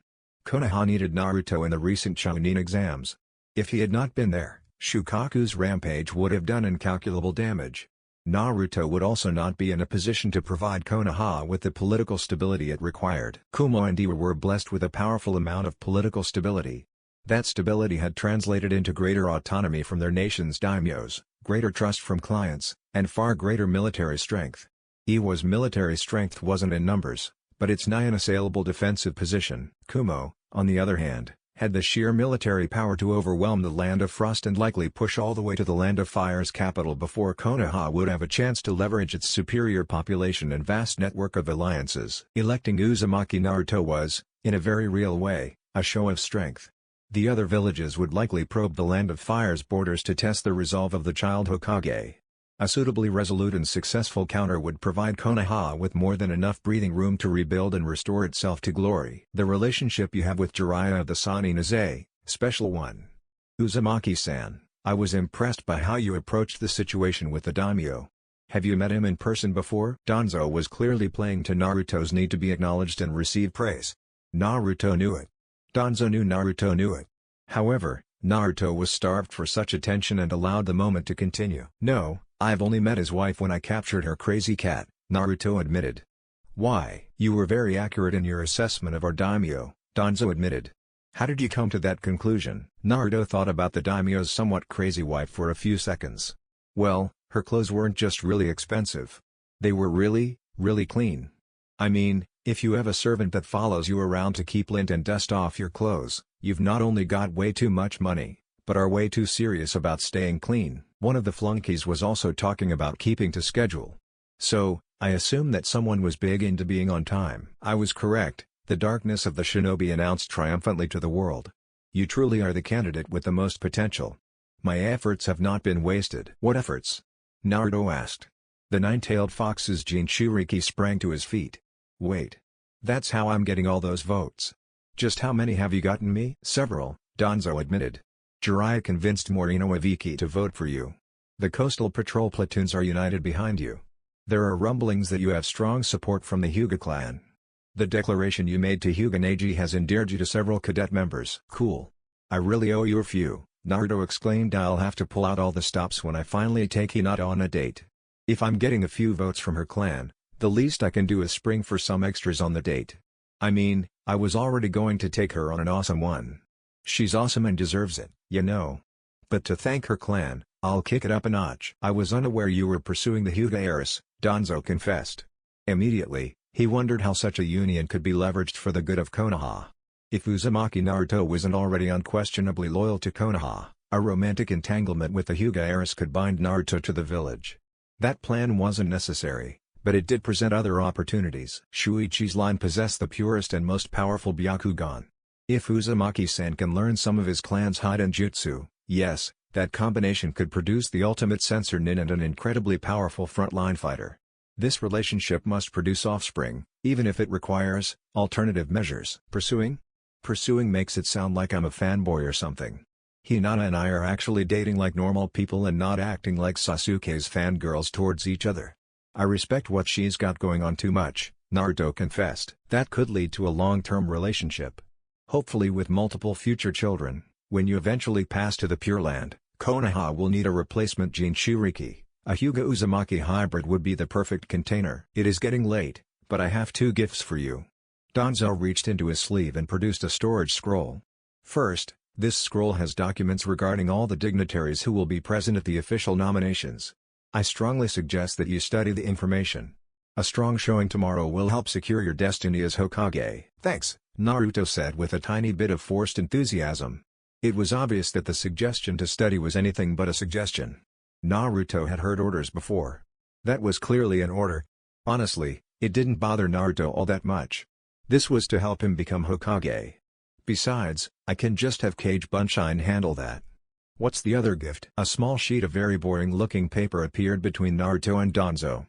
Konoha needed Naruto in the recent Chunin exams. If he had not been there, Shukaku's rampage would have done incalculable damage. Naruto would also not be in a position to provide Konoha with the political stability it required. Kumo and Iwa were blessed with a powerful amount of political stability. That stability had translated into greater autonomy from their nation's daimyos, greater trust from clients, and far greater military strength. Iwa's military strength wasn't in numbers, but its nigh unassailable defensive position. Kumo, on the other hand, had the sheer military power to overwhelm the Land of Frost and likely push all the way to the Land of Fire's capital before Konoha would have a chance to leverage its superior population and vast network of alliances. Electing Uzumaki Naruto was, in a very real way, a show of strength. The other villages would likely probe the Land of Fire's borders to test the resolve of the child Hokage. A suitably resolute and successful counter would provide Konoha with more than enough breathing room to rebuild and restore itself to glory. The relationship you have with Jiraiya of the Sannin is a special one. Uzumaki-san, I was impressed by how you approached the situation with the daimyo. Have you met him in person before? Danzo was clearly playing to Naruto's need to be acknowledged and receive praise. Naruto knew it. Danzo knew Naruto knew it. However, Naruto was starved for such attention and allowed the moment to continue. No, I've only met his wife when I captured her crazy cat, Naruto admitted. Why? You were very accurate in your assessment of our daimyo, Danzo admitted. How did you come to that conclusion? Naruto thought about the daimyo's somewhat crazy wife for a few seconds. Well, her clothes weren't just really expensive. They were really, really clean. I mean, if you have a servant that follows you around to keep lint and dust off your clothes, you've not only got way too much money, but are way too serious about staying clean. One of the flunkies was also talking about keeping to schedule. So, I assume that someone was big into being on time. I was correct, the darkness of the shinobi announced triumphantly to the world. You truly are the candidate with the most potential. My efforts have not been wasted. What efforts? Naruto asked. The nine-tailed fox's Jinchuriki sprang to his feet. Wait. That's how I'm getting all those votes. Just how many have you gotten me? Several, Danzo admitted. Jiraiya convinced Morinoaviki to vote for you. The coastal patrol platoons are united behind you. There are rumblings that you have strong support from the Hyuga clan. The declaration you made to Hyuga Neji has endeared you to several cadet members. Cool. I really owe you a few, Naruto exclaimed. I'll have to pull out all the stops when I finally take Hinata on a date. If I'm getting a few votes from her clan, the least I can do is spring for some extras on the date. I mean, I was already going to take her on an awesome one. She's awesome and deserves it, you know. But to thank her clan, I'll kick it up a notch. I was unaware you were pursuing the Hyuga heiress, Danzo confessed. Immediately, he wondered how such a union could be leveraged for the good of Konoha. If Uzumaki Naruto wasn't already unquestionably loyal to Konoha, a romantic entanglement with the Hyuga heiress could bind Naruto to the village. That plan wasn't necessary, but it did present other opportunities. Shuichi's line possessed the purest and most powerful Byakugan. If Uzumaki-san can learn some of his clan's hidden jutsu, yes, that combination could produce the ultimate sensor nin and an incredibly powerful frontline fighter. This relationship must produce offspring, even if it requires alternative measures. Pursuing? Pursuing makes it sound like I'm a fanboy or something. Hinata and I are actually dating like normal people and not acting like Sasuke's fangirls towards each other. I respect what she's got going on too much, Naruto confessed. That could lead to a long-term relationship. Hopefully with multiple future children. When you eventually pass to the Pure Land, Konoha will need a replacement Jinchuriki. A Hyuga Uzumaki hybrid would be the perfect container. It is getting late, but I have two gifts for you. Danzo reached into his sleeve and produced a storage scroll. First, this scroll has documents regarding all the dignitaries who will be present at the official nominations. I strongly suggest that you study the information. A strong showing tomorrow will help secure your destiny as Hokage. Thanks, Naruto said with a tiny bit of forced enthusiasm. It was obvious that the suggestion to study was anything but a suggestion. Naruto had heard orders before. That was clearly an order. Honestly, it didn't bother Naruto all that much. This was to help him become Hokage. Besides, I can just have Kage Bunshin handle that. What's the other gift? A small sheet of very boring-looking paper appeared between Naruto and Danzo.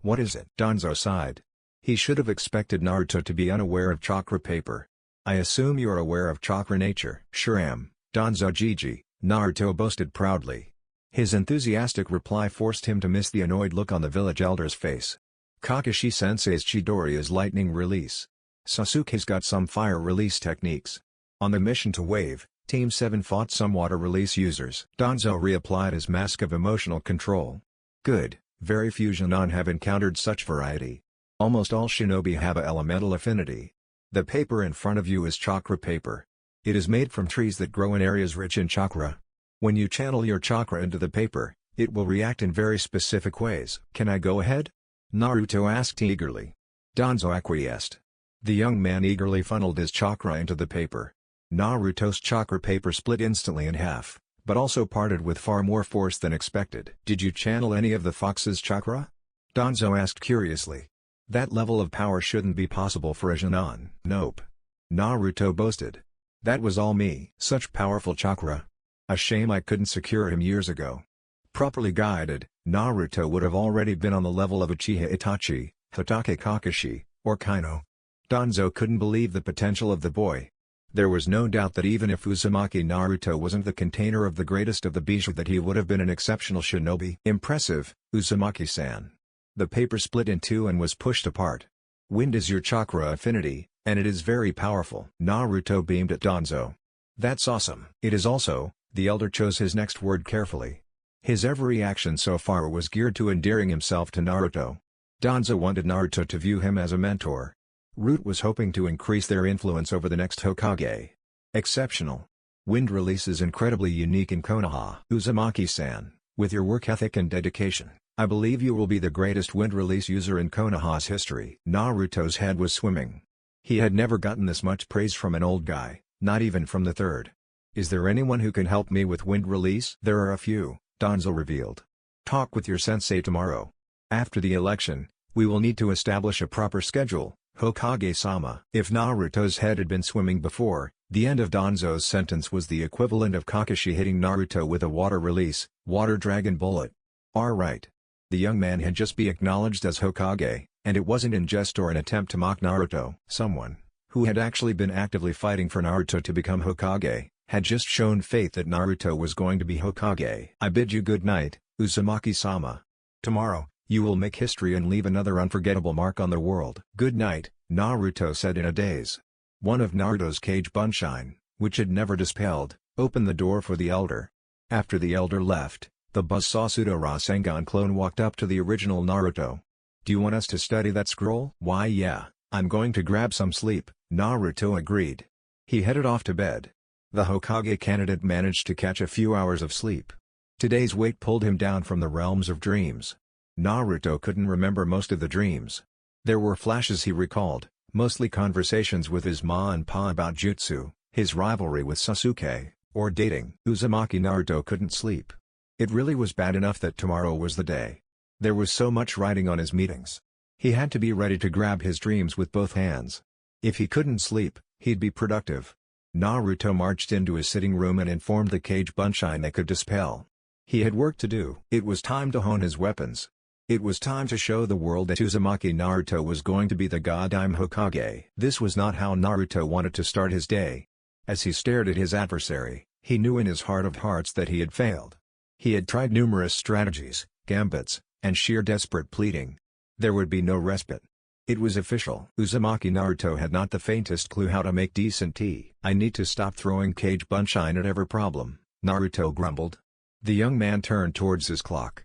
What is it? Danzo sighed. He should have expected Naruto to be unaware of chakra paper. I assume you're aware of chakra nature. Sure am, Danzo Gigi, Naruto boasted proudly. His enthusiastic reply forced him to miss the annoyed look on the village elder's face. Kakashi-sensei's Chidori is lightning release. Sasuke's got some fire release techniques. On the mission to Wave, Team 7 fought some water release users. Danzo reapplied his mask of emotional control. Good, very few Chunin have encountered such variety. Almost all shinobi have a elemental affinity. The paper in front of you is chakra paper. It is made from trees that grow in areas rich in chakra. When you channel your chakra into the paper, it will react in very specific ways. Can I go ahead? Naruto asked eagerly. Danzo acquiesced. The young man eagerly funneled his chakra into the paper. Naruto's chakra paper split instantly in half, but also parted with far more force than expected. Did you channel any of the fox's chakra? Danzo asked curiously. That level of power shouldn't be possible for a Chunin. Nope. Naruto boasted. That was all me. Such powerful chakra. A shame I couldn't secure him years ago. Properly guided, Naruto would have already been on the level of Uchiha Itachi, Hatake Kakashi, or Kaino. Danzo couldn't believe the potential of the boy. There was no doubt that even if Uzumaki Naruto wasn't the container of the greatest of the Bijou, that he would have been an exceptional shinobi. Impressive, Uzumaki-san. The paper split in two and was pushed apart. Wind is your chakra affinity, and it is very powerful. Naruto beamed at Danzo. That's awesome. It is also, the elder chose his next word carefully. His every action so far was geared to endearing himself to Naruto. Danzo wanted Naruto to view him as a mentor. Root was hoping to increase their influence over the next Hokage. Exceptional. Wind release is incredibly unique in Konoha. Uzumaki-san, with your work ethic and dedication, I believe you will be the greatest wind release user in Konoha's history. Naruto's head was swimming. He had never gotten this much praise from an old guy, not even from the third. Is there anyone who can help me with wind release? There are a few, Danzo revealed. Talk with your sensei tomorrow. After the election, we will need to establish a proper schedule, Hokage-sama. If Naruto's head had been swimming before, the end of Danzo's sentence was the equivalent of Kakashi hitting Naruto with a water release, water dragon bullet. Alright. The young man had just been acknowledged as Hokage, and it wasn't in jest or an attempt to mock Naruto. Someone, who had actually been actively fighting for Naruto to become Hokage, had just shown faith that Naruto was going to be Hokage. I bid you good night, Uzumaki-sama. Tomorrow, you will make history and leave another unforgettable mark on the world. Good night, Naruto said in a daze. One of Naruto's Kage Bunshin, which had never dispelled, opened the door for the elder. After the elder left, the buzzsaw pseudo Rasengan clone walked up to the original Naruto. Do you want us to study that scroll? Why yeah, I'm going to grab some sleep, Naruto agreed. He headed off to bed. The Hokage candidate managed to catch a few hours of sleep. Today's weight pulled him down from the realms of dreams. Naruto couldn't remember most of the dreams. There were flashes he recalled, mostly conversations with his ma and pa about jutsu, his rivalry with Sasuke, or dating. Uzumaki Naruto couldn't sleep. It really was bad enough that tomorrow was the day. There was so much writing on his meetings. He had to be ready to grab his dreams with both hands. If he couldn't sleep, he'd be productive. Naruto marched into his sitting room and informed the Kage Bunshin they could dispel. He had work to do. It was time to hone his weapons. It was time to show the world that Uzumaki Naruto was going to be the goddamn Hokage. This was not how Naruto wanted to start his day. As he stared at his adversary, he knew in his heart of hearts that he had failed. He had tried numerous strategies, gambits, and sheer desperate pleading. There would be no respite. It was official. Uzumaki Naruto had not the faintest clue how to make decent tea. I need to stop throwing Kage Bunshin at every problem, Naruto grumbled. The young man turned towards his clock.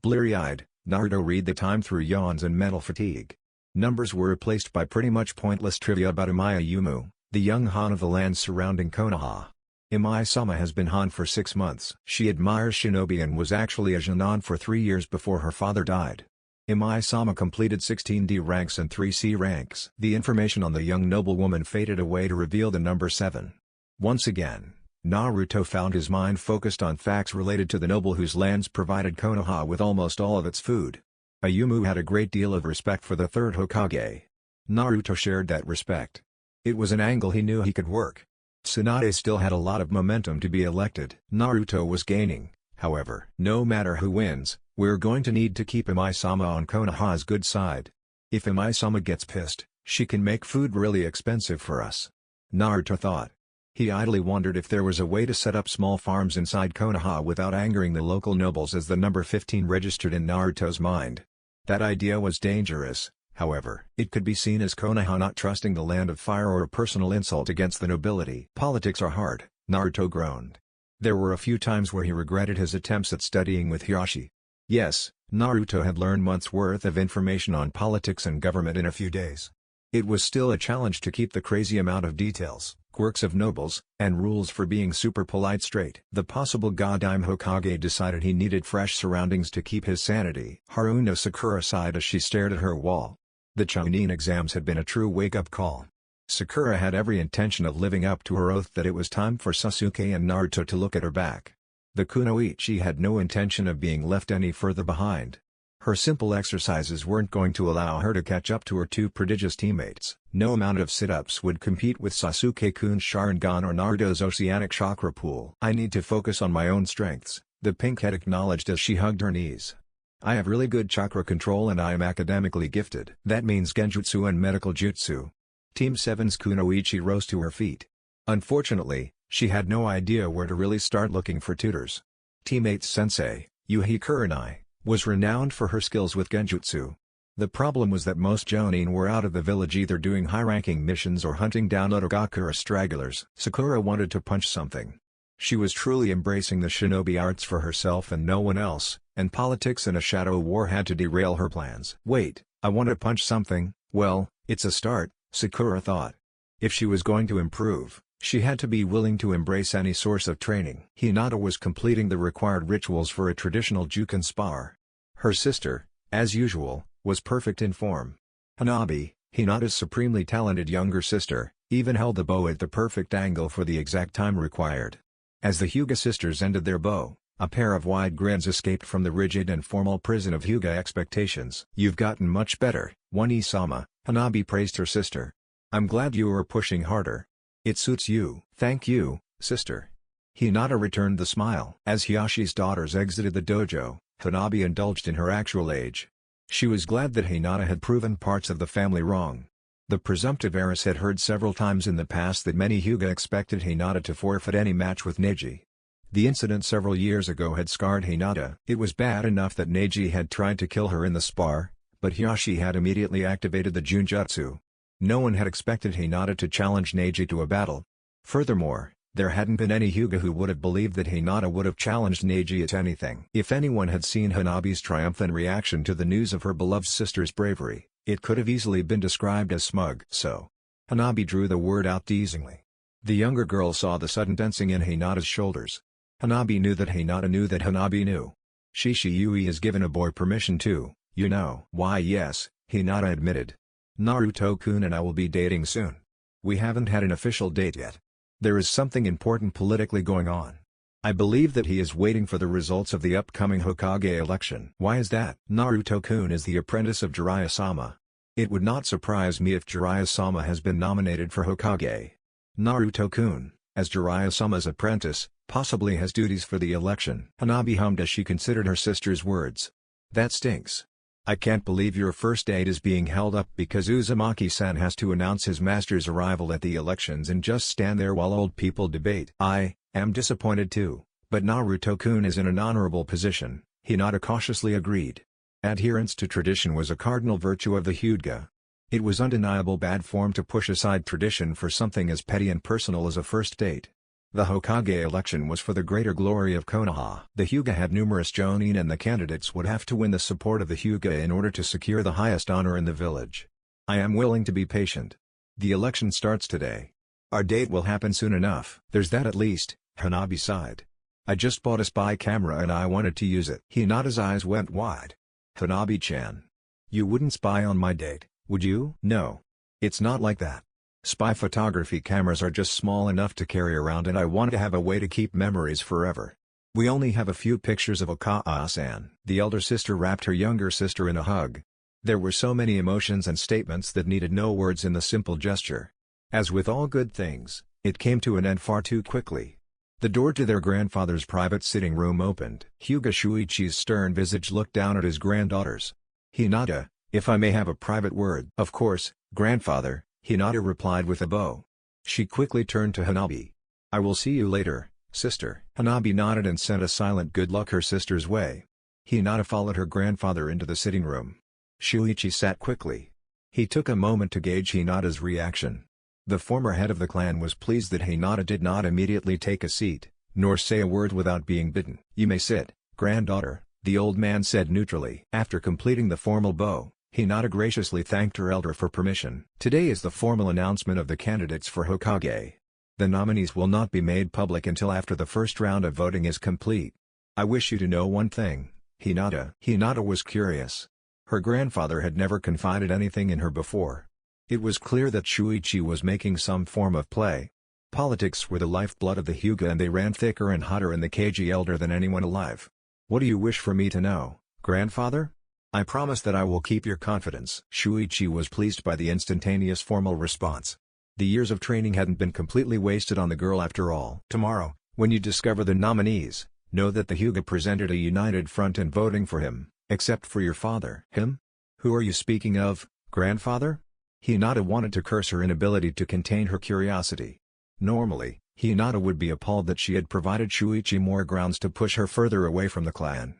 Bleary-eyed, Naruto read the time through yawns and mental fatigue. Numbers were replaced by pretty much pointless trivia about Imaya Yumu, the young Han of the lands surrounding Konoha. Imai-sama has been Han for 6 months. She admires shinobi and was actually a Chunin for 3 years before her father died. Imai-sama completed 16 D ranks and 3 C ranks. The information on the young noblewoman faded away to reveal the number 7. Once again, Naruto found his mind focused on facts related to the noble whose lands provided Konoha with almost all of its food. Ayumu had a great deal of respect for the third Hokage. Naruto shared that respect. It was an angle he knew he could work. Tsunade still had a lot of momentum to be elected. Naruto was gaining, however. No matter who wins, we're going to need to keep Imai-sama on Konoha's good side. If Imai-sama gets pissed, she can make food really expensive for us. Naruto thought. He idly wondered if there was a way to set up small farms inside Konoha without angering the local nobles, as the number 15 registered in Naruto's mind. That idea was dangerous, however. It could be seen as Konoha not trusting the land of fire or a personal insult against the nobility. Politics are hard, Naruto groaned. There were a few times where he regretted his attempts at studying with Hiashi. Yes, Naruto had learned months' worth of information on politics and government in a few days. It was still a challenge to keep the crazy amount of details, quirks of nobles, and rules for being super polite straight. The possible Godime Hokage decided he needed fresh surroundings to keep his sanity. Haruno Sakura sighed as she stared at her wall. The Chunin exams had been a true wake-up call. Sakura had every intention of living up to her oath that it was time for Sasuke and Naruto to look at her back. The Kunoichi had no intention of being left any further behind. Her simple exercises weren't going to allow her to catch up to her two prodigious teammates. No amount of sit-ups would compete with Sasuke-kun's Sharingan or Naruto's oceanic chakra pool. I need to focus on my own strengths, the pinkhead acknowledged as she hugged her knees. I have really good chakra control and I am academically gifted. That means genjutsu and medical jutsu. Team 7's Kunoichi rose to her feet. Unfortunately, she had no idea where to really start looking for tutors. Teammate Sensei, Yuhi Kurenai, was renowned for her skills with genjutsu. The problem was that most jonin were out of the village either doing high-ranking missions or hunting down Otogakura stragglers. Sakura wanted to punch something. She was truly embracing the shinobi arts for herself and no one else, and politics and a shadow war had to derail her plans. Wait, I want to punch something. Well, it's a start, Sakura thought. If she was going to improve, she had to be willing to embrace any source of training. Hinata was completing the required rituals for a traditional Juken Spar. Her sister, as usual, was perfect in form. Hanabi, Hinata's supremely talented younger sister, even held the bow at the perfect angle for the exact time required. As the Hyuga sisters ended their bow, a pair of wide grins escaped from the rigid and formal prison of Hyuga expectations. You've gotten much better, One-sama, Hanabi praised her sister. I'm glad you are pushing harder. It suits you. Thank you, sister. Hinata returned the smile. As Hiyashi's daughters exited the dojo, Hanabi indulged in her actual age. She was glad that Hinata had proven parts of the family wrong. The presumptive heiress had heard several times in the past that many Hyuga expected Hinata to forfeit any match with Neji. The incident several years ago had scarred Hinata. It was bad enough that Neji had tried to kill her in the spar, but Hiashi had immediately activated the Junjutsu. No one had expected Hinata to challenge Neji to a battle. Furthermore, there hadn't been any Hyuga who would have believed that Hinata would have challenged Neji at anything. If anyone had seen Hanabi's triumphant reaction to the news of her beloved sister's bravery, it could have easily been described as smug. So, Hanabi drew the word out teasingly. The younger girl saw the sudden tensing in Hinata's shoulders. Hanabi knew that Hinata knew that Hanabi knew. Shishi Yui has given a boy permission to, you know. Why yes, Hinata admitted. Naruto-kun and I will be dating soon. We haven't had an official date yet. There is something important politically going on. I believe that he is waiting for the results of the upcoming Hokage election. Why is that? Naruto-kun is the apprentice of Jiraiya-sama. It would not surprise me if Jiraiya-sama has been nominated for Hokage. Naruto-kun, as Jiraiya-sama's apprentice, possibly has duties for the election. Hanabi hummed as she considered her sister's words. That stinks. I can't believe your first date is being held up because Uzumaki-san has to announce his master's arrival at the elections and just stand there while old people debate. I am disappointed too, but Naruto-kun is in an honorable position, Hinata cautiously agreed. Adherence to tradition was a cardinal virtue of the Hyuga. It was undeniable bad form to push aside tradition for something as petty and personal as a first date. The Hokage election was for the greater glory of Konoha. The Hyuga had numerous jonin and the candidates would have to win the support of the Hyuga in order to secure the highest honor in the village. I am willing to be patient. The election starts today. Our date will happen soon enough. There's that at least, Hanabi sighed. I just bought a spy camera and I wanted to use it. Hinata's eyes went wide. Hanabi-chan. You wouldn't spy on my date, would you? No. It's not like that. Spy photography cameras are just small enough to carry around and I want to have a way to keep memories forever. We only have a few pictures of Okaya-san." The elder sister wrapped her younger sister in a hug. There were so many emotions and statements that needed no words in the simple gesture. As with all good things, it came to an end far too quickly. The door to their grandfather's private sitting room opened. Hyuga Shuichi's stern visage looked down at his granddaughters. "Hinata, if I may have a private word." "Of course, grandfather," Hinata replied with a bow. She quickly turned to Hanabi. "I will see you later, sister." Hanabi nodded and sent a silent good luck her sister's way. Hinata followed her grandfather into the sitting room. Shuichi sat quickly. He took a moment to gauge Hinata's reaction. The former head of the clan was pleased that Hinata did not immediately take a seat, nor say a word without being bidden. "You may sit, granddaughter," the old man said neutrally. After completing the formal bow, Hinata graciously thanked her elder for permission. "Today is the formal announcement of the candidates for Hokage. The nominees will not be made public until after the first round of voting is complete. I wish you to know one thing, Hinata." Hinata was curious. Her grandfather had never confided anything in her before. It was clear that Shuichi was making some form of play. Politics were the lifeblood of the Hyuga and they ran thicker and hotter in the Kage elder than anyone alive. "What do you wish for me to know, grandfather?" "I promise that I will keep your confidence." Shuichi was pleased by the instantaneous formal response. The years of training hadn't been completely wasted on the girl after all. "Tomorrow, when you discover the nominees, know that the Hyuga presented a united front in voting for him, except for your father." "Him? Who are you speaking of, grandfather?" Hinata wanted to curse her inability to contain her curiosity. Normally, Hinata would be appalled that she had provided Shuichi more grounds to push her further away from the clan.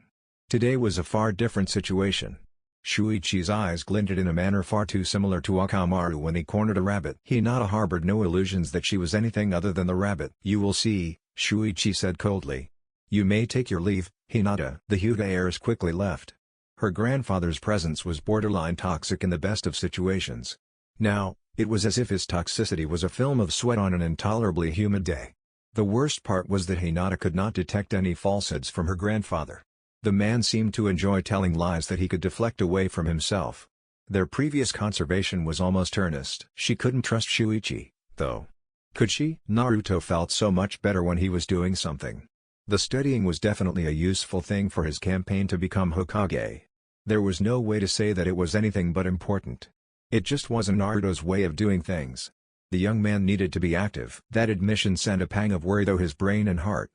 Today was a far different situation. Shuichi's eyes glinted in a manner far too similar to Akamaru when he cornered a rabbit. Hinata harbored no illusions that she was anything other than the rabbit. "You will see," Shuichi said coldly. "You may take your leave, Hinata." The Hyuga heirs quickly left. Her grandfather's presence was borderline toxic in the best of situations. Now, it was as if his toxicity was a film of sweat on an intolerably humid day. The worst part was that Hinata could not detect any falsehoods from her grandfather. The man seemed to enjoy telling lies that he could deflect away from himself. Their previous conversation was almost earnest. She couldn't trust Shuichi, though. Could she? Naruto felt so much better when he was doing something. The studying was definitely a useful thing for his campaign to become Hokage. There was no way to say that it was anything but important. It just wasn't Naruto's way of doing things. The young man needed to be active. That admission sent a pang of worry through his brain and heart.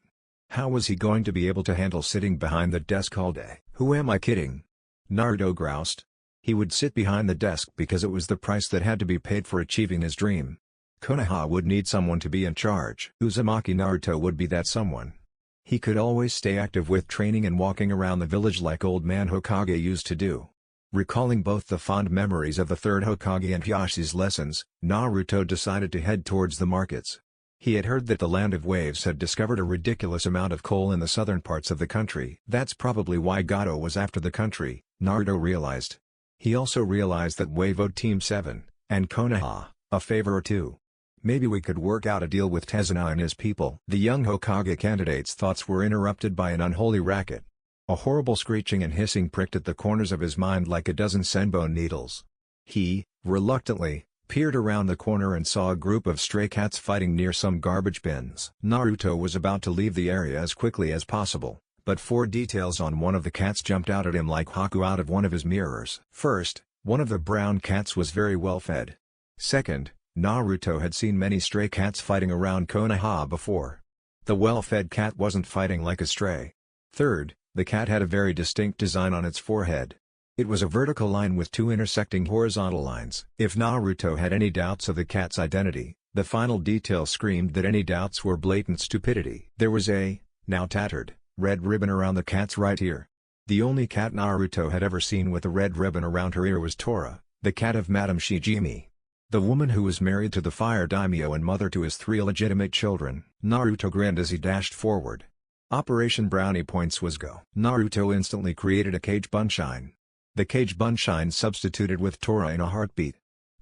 How was he going to be able to handle sitting behind the desk all day? "Who am I kidding?" Naruto groused. He would sit behind the desk because it was the price that had to be paid for achieving his dream. Konoha would need someone to be in charge. Uzumaki Naruto would be that someone. He could always stay active with training and walking around the village like old man Hokage used to do. Recalling both the fond memories of the third Hokage and Hiashi's lessons, Naruto decided to head towards the markets. He had heard that the Land of Waves had discovered a ridiculous amount of coal in the southern parts of the country. That's probably why Gato was after the country, Naruto realized. He also realized that Wave owed Team 7, and Konoha, a favor or two. Maybe we could work out a deal with Tezuna and his people. The young Hokage candidate's thoughts were interrupted by an unholy racket. A horrible screeching and hissing pricked at the corners of his mind like a dozen senbon needles. He, reluctantly, peered around the corner and saw a group of stray cats fighting near some garbage bins. Naruto was about to leave the area as quickly as possible, but 4 details on one of the cats jumped out at him like Haku out of one of his mirrors. First, one of the brown cats was very well fed. Second, Naruto had seen many stray cats fighting around Konoha before. The well-fed cat wasn't fighting like a stray. Third, the cat had a very distinct design on its forehead. It was a vertical line with 2 intersecting horizontal lines. If Naruto had any doubts of the cat's identity, the final detail screamed that any doubts were blatant stupidity. There was a, now tattered, red ribbon around the cat's right ear. The only cat Naruto had ever seen with a red ribbon around her ear was Torah, the cat of Madame Shijimi. The woman who was married to the fire daimyo and mother to his 3 illegitimate children. Naruto grinned as he dashed forward. Operation Brownie Points was go. Naruto instantly created a Cage Bunshine. The Cage Bunshine substituted with Torah in a heartbeat.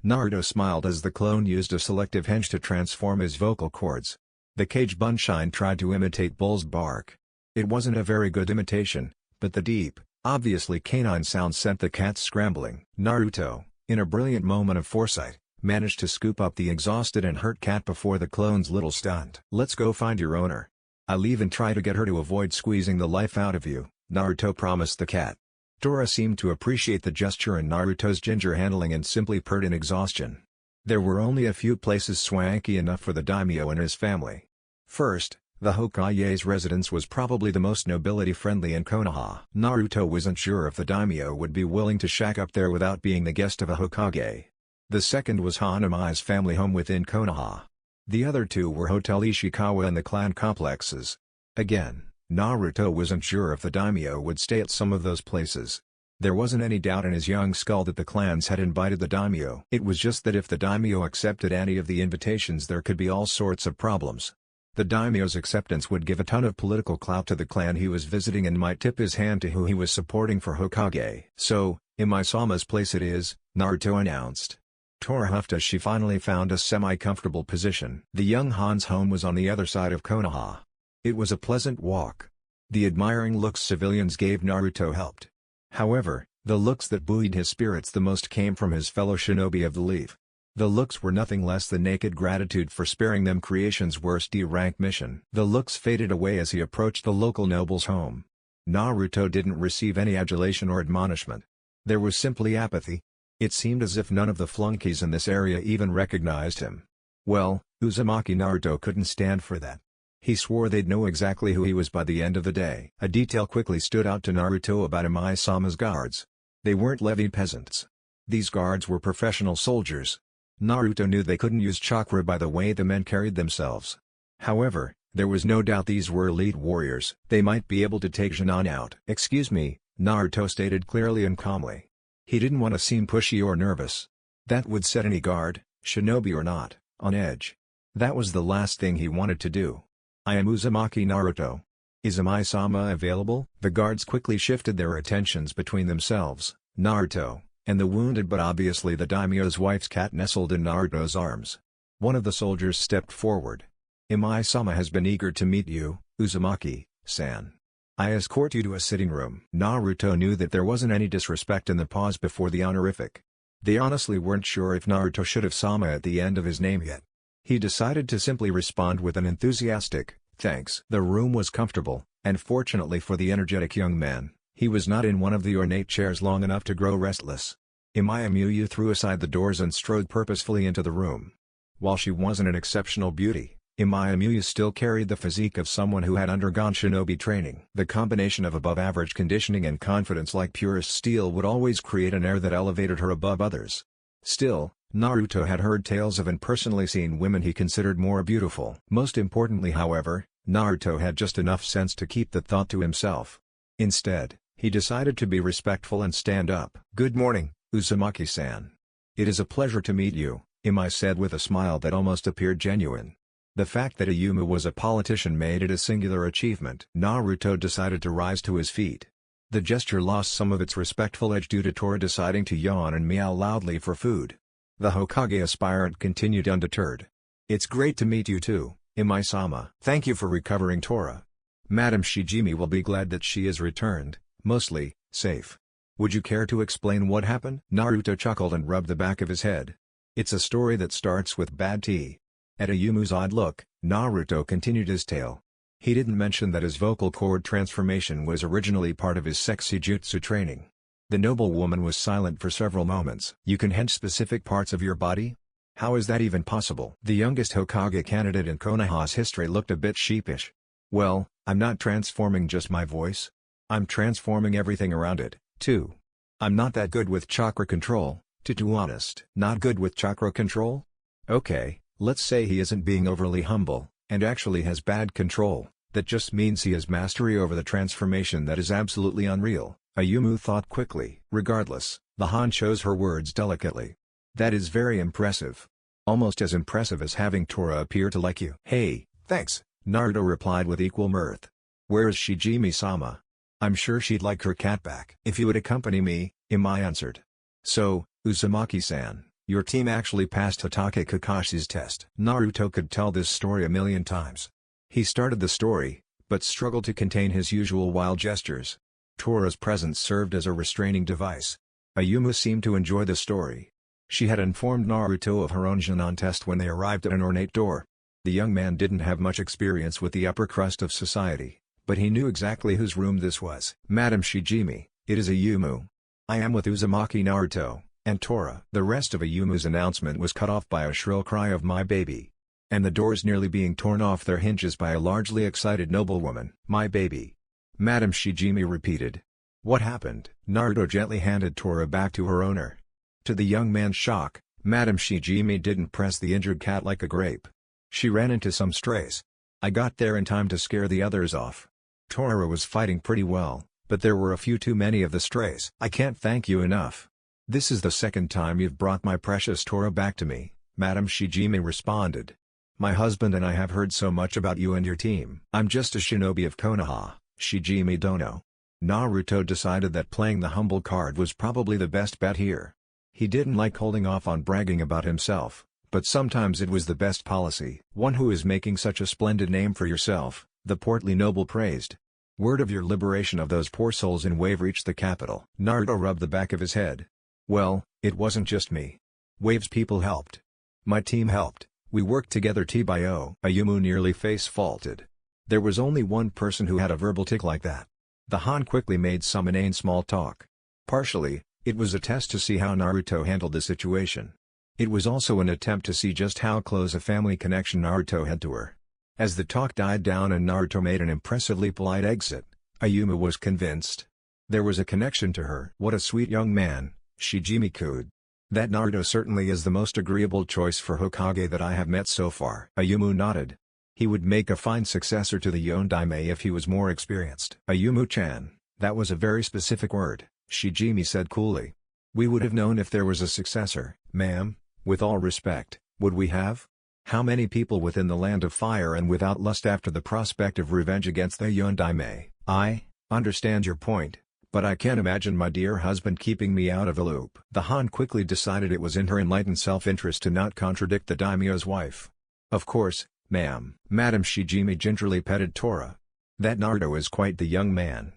Naruto smiled as the clone used a selective henge to transform his vocal cords. The Cage Bunshine tried to imitate Bull's bark. It wasn't a very good imitation, but the deep, obviously canine sound sent the cats scrambling. Naruto, in a brilliant moment of foresight, managed to scoop up the exhausted and hurt cat before the clone's little stunt. "Let's go find your owner. I'll even try to get her to avoid squeezing the life out of you," Naruto promised the cat. Torah seemed to appreciate the gesture and Naruto's ginger handling and simply purred in exhaustion. There were only a few places swanky enough for the daimyo and his family. First, the Hokage's residence was probably the most nobility-friendly in Konoha. Naruto wasn't sure if the daimyo would be willing to shack up there without being the guest of a Hokage. The second was Hanabi's family home within Konoha. The other two were Hotel Ishikawa and the clan complexes. Again, Naruto wasn't sure if the daimyo would stay at some of those places. There wasn't any doubt in his young skull that the clans had invited the daimyo. It was just that if the daimyo accepted any of the invitations there could be all sorts of problems. The daimyo's acceptance would give a ton of political clout to the clan he was visiting and might tip his hand to who he was supporting for Hokage. "So, Imaisama's place it is," Naruto announced. Torah huffed as she finally found a semi-comfortable position. The young Han's home was on the other side of Konoha. It was a pleasant walk. The admiring looks civilians gave Naruto helped. However, the looks that buoyed his spirits the most came from his fellow shinobi of the Leaf. The looks were nothing less than naked gratitude for sparing them creation's worst D-rank mission. The looks faded away as he approached the local noble's home. Naruto didn't receive any adulation or admonishment. There was simply apathy. It seemed as if none of the flunkies in this area even recognized him. Well, Uzumaki Naruto couldn't stand for that. He swore they'd know exactly who he was by the end of the day. A detail quickly stood out to Naruto about Imaisama's guards. They weren't levied peasants. These guards were professional soldiers. Naruto knew they couldn't use chakra by the way the men carried themselves. However, there was no doubt these were elite warriors. They might be able to take Chunin out. "Excuse me," Naruto stated clearly and calmly. He didn't want to seem pushy or nervous. That would set any guard, shinobi or not, on edge. That was the last thing he wanted to do. "I am Uzumaki Naruto. Is Imaisama available?" The guards quickly shifted their attentions between themselves, Naruto, and the wounded but obviously the daimyo's wife's cat nestled in Naruto's arms. One of the soldiers stepped forward. "Imaisama has been eager to meet you, Uzumaki-san. I escort you to a sitting room." Naruto knew that there wasn't any disrespect in the pause before the honorific. They honestly weren't sure if Naruto should have Sama at the end of his name yet. He decided to simply respond with an enthusiastic, "Thanks." The room was comfortable, and fortunately for the energetic young man, he was not in one of the ornate chairs long enough to grow restless. Imayamuyu threw aside the doors and strode purposefully into the room. While she wasn't an exceptional beauty, Imayamuyu still carried the physique of someone who had undergone shinobi training. The combination of above-average conditioning and confidence like purest steel would always create an air that elevated her above others. Still, Naruto had heard tales of and personally seen women he considered more beautiful. Most importantly however, Naruto had just enough sense to keep the thought to himself. Instead, he decided to be respectful and stand up. "Good morning, Uzumaki-san. It is a pleasure to meet you," Imai said with a smile that almost appeared genuine. The fact that Ayumu was a politician made it a singular achievement. Naruto decided to rise to his feet. The gesture lost some of its respectful edge due to Torah deciding to yawn and meow loudly for food. The Hokage aspirant continued undeterred. "It's great to meet you too, Imai-sama. Thank you for recovering Torah. Madam Shijimi will be glad that she is returned, mostly, safe. Would you care to explain what happened?" Naruto chuckled and rubbed the back of his head. "It's a story that starts with bad tea." At Ayumu's odd look, Naruto continued his tale. He didn't mention that his vocal cord transformation was originally part of his sexy jutsu training. The noblewoman was silent for several moments. "You can hench specific parts of your body? How is that even possible?" The youngest Hokage candidate in Konoha's history looked a bit sheepish. "Well, I'm not transforming just my voice. I'm transforming everything around it, too. I'm not that good with chakra control, to be honest." "Not good with chakra control? Okay, let's say he isn't being overly humble, and actually has bad control. That just means he has mastery over the transformation that is absolutely unreal," Ayumu thought quickly. Regardless, the Han chose her words delicately. "That is very impressive. Almost as impressive as having Torah appear to like you." "Hey, thanks," Naruto replied with equal mirth. "Where is Shijimi-sama? I'm sure she'd like her cat back." "If you would accompany me," Imai answered. "So, Uzumaki-san, your team actually passed Hatake Kakashi's test." Naruto could tell this story a million times. He started the story, but struggled to contain his usual wild gestures. Torah's presence served as a restraining device. Ayumu seemed to enjoy the story. She had informed Naruto of her own Chunin test when they arrived at an ornate door. The young man didn't have much experience with the upper crust of society, but he knew exactly whose room this was. "Madam Shijimi, it is Ayumu. I am with Uzumaki, Naruto, and Torah." The rest of Ayumu's announcement was cut off by a shrill cry of "My baby!" and the doors nearly being torn off their hinges by a largely excited noblewoman. "My baby!" Madam Shijimi repeated. "What happened?" Naruto gently handed Torah back to her owner. To the young man's shock, Madam Shijimi didn't press the injured cat like a grape. She ran into some strays. "I got there in time to scare the others off." Torah was fighting pretty well, but there were a few too many of the strays. "I can't thank you enough. This is the second time you've brought my precious Torah back to me," Madam Shijimi responded. "My husband and I have heard so much about you and your team." "I'm just a shinobi of Konoha, Shijimi Dono." Naruto decided that playing the humble card was probably the best bet here. He didn't like holding off on bragging about himself, but sometimes it was the best policy. "One who is making such a splendid name for yourself," the portly noble praised. "Word of your liberation of those poor souls in Wave reached the capital." Naruto rubbed the back of his head. "Well, it wasn't just me. Wave's people helped. My team helped. We worked together T-by-O." Ayumu nearly face-faulted. There was only one person who had a verbal tick like that. The Han quickly made some inane small talk. Partially, it was a test to see how Naruto handled the situation. It was also an attempt to see just how close a family connection Naruto had to her. As the talk died down and Naruto made an impressively polite exit, Ayumu was convinced. There was a connection to her. "What a sweet young man, Shijimi Kud. That Naruto certainly is the most agreeable choice for Hokage that I have met so far." Ayumu nodded. He would make a fine successor to the Yondaime if he was more experienced. "Ayumu-chan, that was a very specific word," Shijimi said coolly. "We would have known if there was a successor, ma'am. With all respect, would we have? How many people within the Land of Fire and without lust after the prospect of revenge against the Yondaime?" "I understand your point, but I can't imagine my dear husband keeping me out of the loop." The Han quickly decided it was in her enlightened self-interest to not contradict the daimyo's wife. "Of course, ma'am." Madam Shijimi gingerly petted Torah. "That Naruto is quite the young man.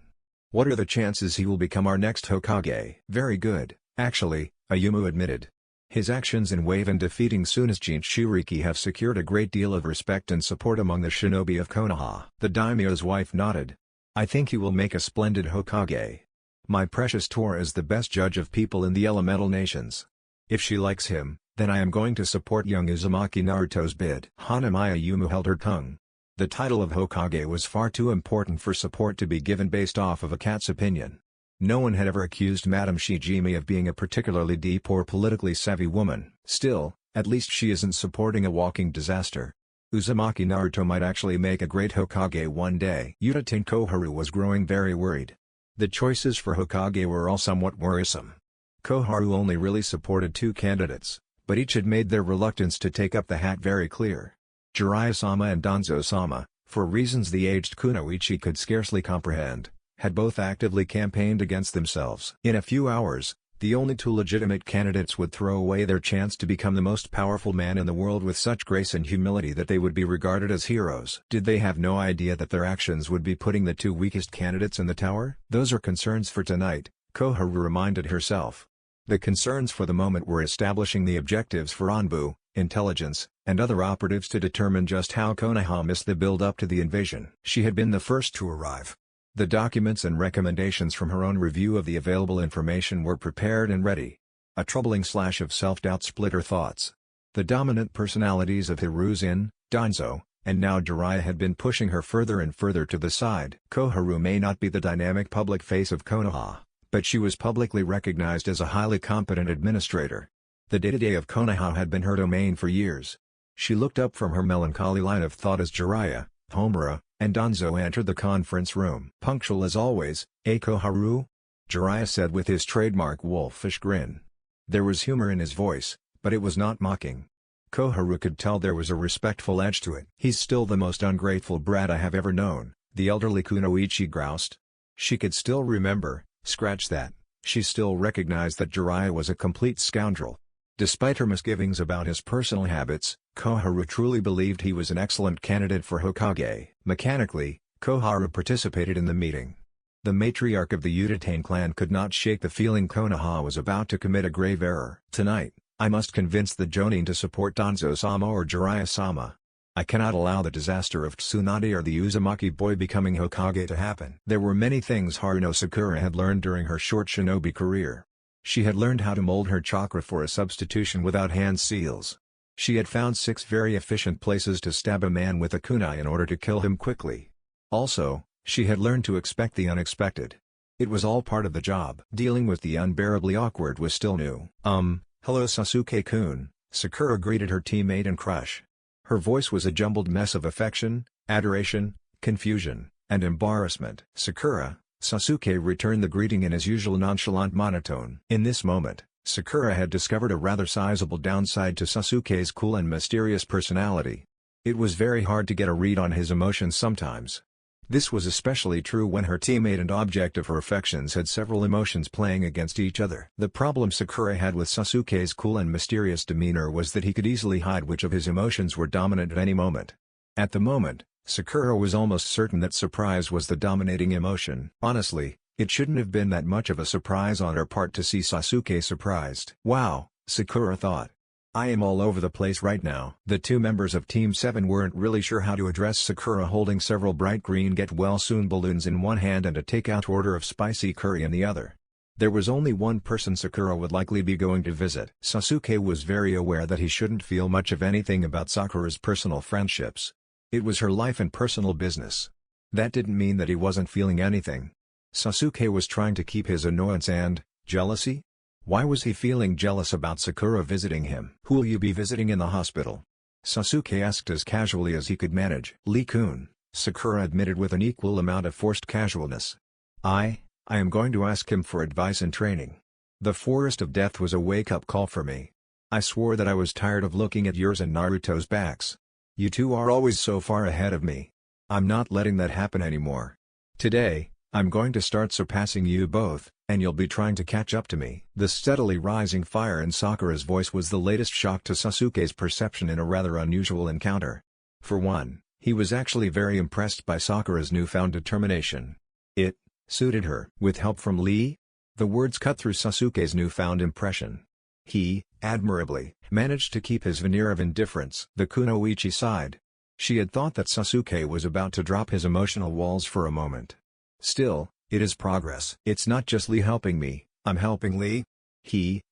What are the chances he will become our next Hokage?" "Very good, actually," Ayumu admitted. "His actions in Wave and defeating Tsuna's Jinchuriki have secured a great deal of respect and support among the shinobi of Konoha." The daimyo's wife nodded. "I think he will make a splendid Hokage. My precious Torah is the best judge of people in the elemental nations. If she likes him, then I am going to support young Uzumaki Naruto's bid." Hanabi Ayumu held her tongue. The title of Hokage was far too important for support to be given based off of a cat's opinion. No one had ever accused Madam Shijimi of being a particularly deep or politically savvy woman. Still, at least she isn't supporting a walking disaster. Uzumaki Naruto might actually make a great Hokage one day. Udatin Koharu was growing very worried. The choices for Hokage were all somewhat worrisome. Koharu only really supported two candidates, but each had made their reluctance to take up the hat very clear. Jiraiya-sama and Danzo-sama, for reasons the aged Kunoichi could scarcely comprehend, had both actively campaigned against themselves. In a few hours, the only two legitimate candidates would throw away their chance to become the most powerful man in the world with such grace and humility that they would be regarded as heroes. Did they have no idea that their actions would be putting the two weakest candidates in the tower? "Those are concerns for tonight," Koharu reminded herself. The concerns for the moment were establishing the objectives for Anbu, intelligence, and other operatives to determine just how Konoha missed the build-up to the invasion. She had been the first to arrive. The documents and recommendations from her own review of the available information were prepared and ready. A troubling slash of self-doubt split her thoughts. The dominant personalities of Hiruzen, Danzo, and now Jiraiya had been pushing her further and further to the side. Koharu may not be the dynamic public face of Konoha, but she was publicly recognized as a highly competent administrator. The day-to-day of Konoha had been her domain for years. She looked up from her melancholy line of thought as Jiraiya, Homura, and Danzo entered the conference room. "Punctual as always, Koharu?" Jiraiya said with his trademark wolfish grin. There was humor in his voice, but it was not mocking. Koharu could tell there was a respectful edge to it. "He's still the most ungrateful brat I have ever known," the elderly Kunoichi groused. She could still remember, scratch that, she still recognized that Jiraiya was a complete scoundrel. Despite her misgivings about his personal habits, Koharu truly believed he was an excellent candidate for Hokage. Mechanically, Koharu participated in the meeting. The matriarch of the Udatain clan could not shake the feeling Konoha was about to commit a grave error. Tonight, I must convince the Jonin to support Danzo-sama or Jiraiya-sama. I cannot allow the disaster of Tsunade or the Uzumaki boy becoming Hokage to happen. There were many things Haruno Sakura had learned during her short shinobi career. She had learned how to mold her chakra for a substitution without hand seals. She had found 6 very efficient places to stab a man with a kunai in order to kill him quickly. Also, she had learned to expect the unexpected. It was all part of the job. Dealing with the unbearably awkward was still new. Hello Sasuke-kun, Sakura greeted her teammate and crush. Her voice was a jumbled mess of affection, adoration, confusion, and embarrassment. Sakura, Sasuke returned the greeting in his usual nonchalant monotone. In this moment, Sakura had discovered a rather sizable downside to Sasuke's cool and mysterious personality. It was very hard to get a read on his emotions sometimes. This was especially true when her teammate and object of her affections had several emotions playing against each other. The problem Sakura had with Sasuke's cool and mysterious demeanor was that he could easily hide which of his emotions were dominant at any moment. At the moment, Sakura was almost certain that surprise was the dominating emotion. Honestly, it shouldn't have been that much of a surprise on her part to see Sasuke surprised. Wow, Sakura thought. I am all over the place right now. The 2 members of Team 7 weren't really sure how to address Sakura holding several bright green get-well-soon balloons in one hand and a take-out order of spicy curry in the other. There was only one person Sakura would likely be going to visit. Sasuke was very aware that he shouldn't feel much of anything about Sakura's personal friendships. It was her life and personal business. That didn't mean that he wasn't feeling anything. Sasuke was trying to keep his annoyance and jealousy? Why was he feeling jealous about Sakura visiting him? Who'll you be visiting in the hospital? Sasuke asked as casually as he could manage. Lee-kun, Sakura admitted with an equal amount of forced casualness. I am going to ask him for advice and training. The Forest of Death was a wake-up call for me. I swore that I was tired of looking at yours and Naruto's backs. You two are always so far ahead of me. I'm not letting that happen anymore. Today, I'm going to start surpassing you both, and you'll be trying to catch up to me. The steadily rising fire in Sakura's voice was the latest shock to Sasuke's perception in a rather unusual encounter. For one, he was actually very impressed by Sakura's newfound determination. It suited her. With help from Lee? The words cut through Sasuke's newfound impression. He, admirably, managed to keep his veneer of indifference. The kunoichi sighed. She had thought that Sasuke was about to drop his emotional walls for a moment. Still, it is progress. It's not just Lee helping me, I'm helping Lee.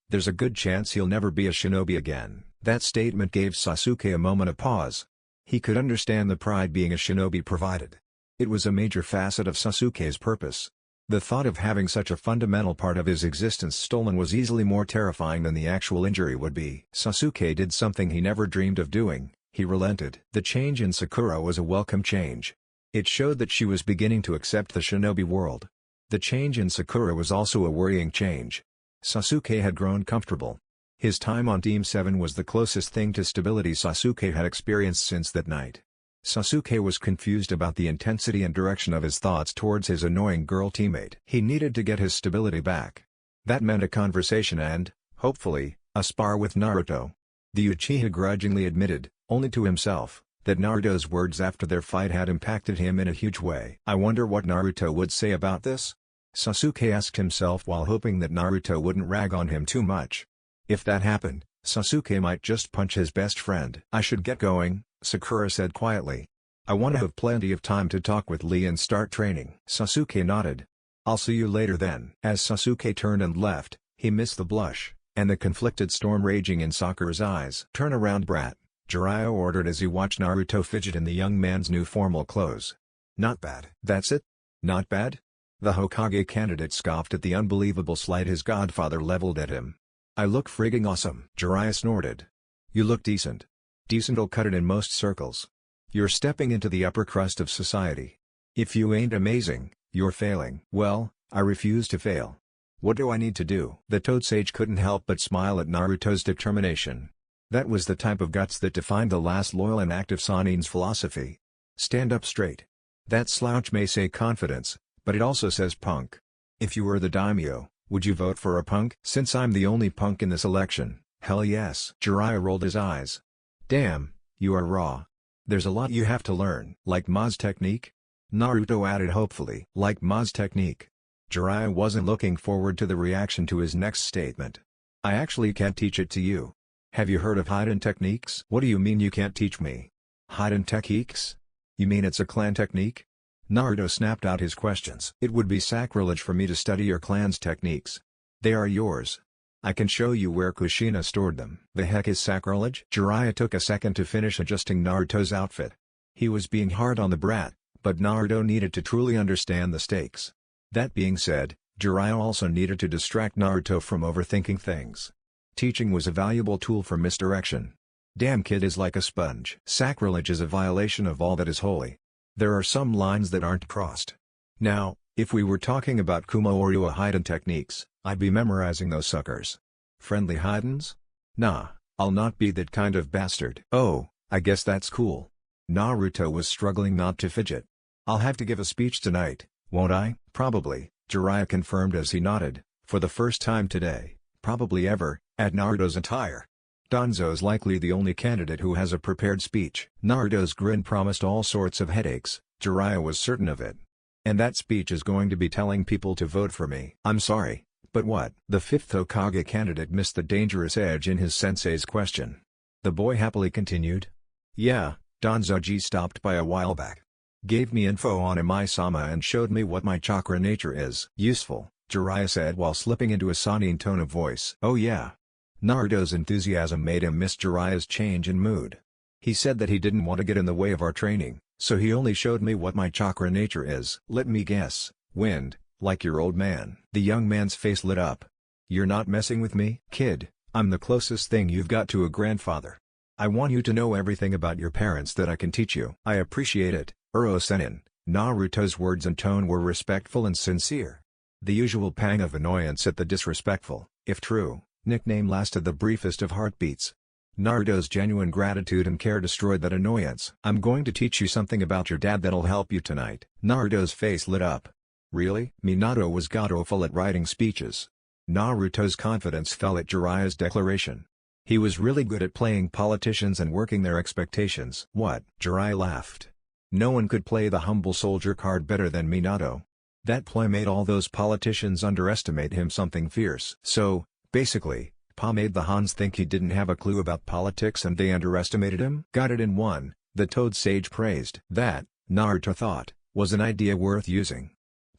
There's a good chance he'll never be a shinobi again. That statement gave Sasuke a moment of pause. He could understand the pride being a shinobi provided. It was a major facet of Sasuke's purpose. The thought of having such a fundamental part of his existence stolen was easily more terrifying than the actual injury would be. Sasuke did something he never dreamed of doing, he relented. The change in Sakura was a welcome change. It showed that she was beginning to accept the shinobi world. The change in Sakura was also a worrying change. Sasuke had grown comfortable. His time on Team 7 was the closest thing to stability Sasuke had experienced since that night. Sasuke was confused about the intensity and direction of his thoughts towards his annoying girl teammate. He needed to get his stability back. That meant a conversation and, hopefully, a spar with Naruto. The Uchiha grudgingly admitted, only to himself, that Naruto's words after their fight had impacted him in a huge way. I wonder what Naruto would say about this? Sasuke asked himself while hoping that Naruto wouldn't rag on him too much. If that happened, Sasuke might just punch his best friend. I should get going, Sakura said quietly. I want to have plenty of time to talk with Lee and start training. Sasuke nodded. I'll see you later then. As Sasuke turned and left, he missed the blush, and the conflicted storm raging in Sakura's eyes. Turn around brat, Jiraiya ordered as he watched Naruto fidget in the young man's new formal clothes. Not bad. That's it? Not bad? The Hokage candidate scoffed at the unbelievable slight his godfather leveled at him. I look frigging awesome. Jiraiya snorted. You look decent. Decent'll cut it in most circles. You're stepping into the upper crust of society. If you ain't amazing, you're failing. Well, I refuse to fail. What do I need to do? The Toad Sage couldn't help but smile at Naruto's determination. That was the type of guts that defined the last loyal and active Sannin's philosophy. Stand up straight. That slouch may say confidence, but it also says punk. If you were the daimyo, would you vote for a punk? Since I'm the only punk in this election, hell yes. Jiraiya rolled his eyes. Damn, you are raw. There's a lot you have to learn. Like Ma's technique? Naruto added hopefully. Like Ma's technique. Jiraiya wasn't looking forward to the reaction to his next statement. I actually can't teach it to you. Have you heard of hidden techniques? What do you mean you can't teach me? Hidden techniques? You mean it's a clan technique? Naruto snapped out his questions. It would be sacrilege for me to study your clan's techniques. They are yours. I can show you where Kushina stored them. The heck is sacrilege? Jiraiya took a second to finish adjusting Naruto's outfit. He was being hard on the brat, but Naruto needed to truly understand the stakes. That being said, Jiraiya also needed to distract Naruto from overthinking things. Teaching was a valuable tool for misdirection. Damn kid is like a sponge. Sacrilege is a violation of all that is holy. There are some lines that aren't crossed. Now, if we were talking about Kumo or Yua hidden techniques, I'd be memorizing those suckers. Friendly hidens? Nah, I'll not be that kind of bastard. Oh, I guess that's cool. Naruto was struggling not to fidget. I'll have to give a speech tonight, won't I? Probably, Jiraiya confirmed as he nodded, for the first time today, probably ever, at Naruto's attire. Danzo's likely the only candidate who has a prepared speech. Naruto's grin promised all sorts of headaches, Jiraiya was certain of it. And that speech is going to be telling people to vote for me. I'm sorry, but what? The fifth Hokage candidate missed the dangerous edge in his sensei's question. The boy happily continued. Yeah, Danzo-ji stopped by a while back. Gave me info on Imai-sama and showed me what my chakra nature is. Useful, Jiraiya said while slipping into a Sanin tone of voice. Oh yeah. Naruto's enthusiasm made him miss Jiraiya's change in mood. He said that he didn't want to get in the way of our training, so he only showed me what my chakra nature is. Let me guess, wind, like your old man. The young man's face lit up. You're not messing with me? Kid, I'm the closest thing you've got to a grandfather. I want you to know everything about your parents that I can teach you. I appreciate it, Uro-senin. Naruto's words and tone were respectful and sincere. The usual pang of annoyance at the disrespectful, if true, nickname lasted the briefest of heartbeats. Naruto's genuine gratitude and care destroyed that annoyance. I'm going to teach you something about your dad that'll help you tonight. Naruto's face lit up. Really? Minato was god-awful at writing speeches. Naruto's confidence fell at Jiraiya's declaration. He was really good at playing politicians and working their expectations. What? Jiraiya laughed. No one could play the humble soldier card better than Minato. That ploy made all those politicians underestimate him something fierce. So, basically, Pa made the Hans think he didn't have a clue about politics and they underestimated him? Got it in one, the Toad Sage praised. That, Naruto thought, was an idea worth using.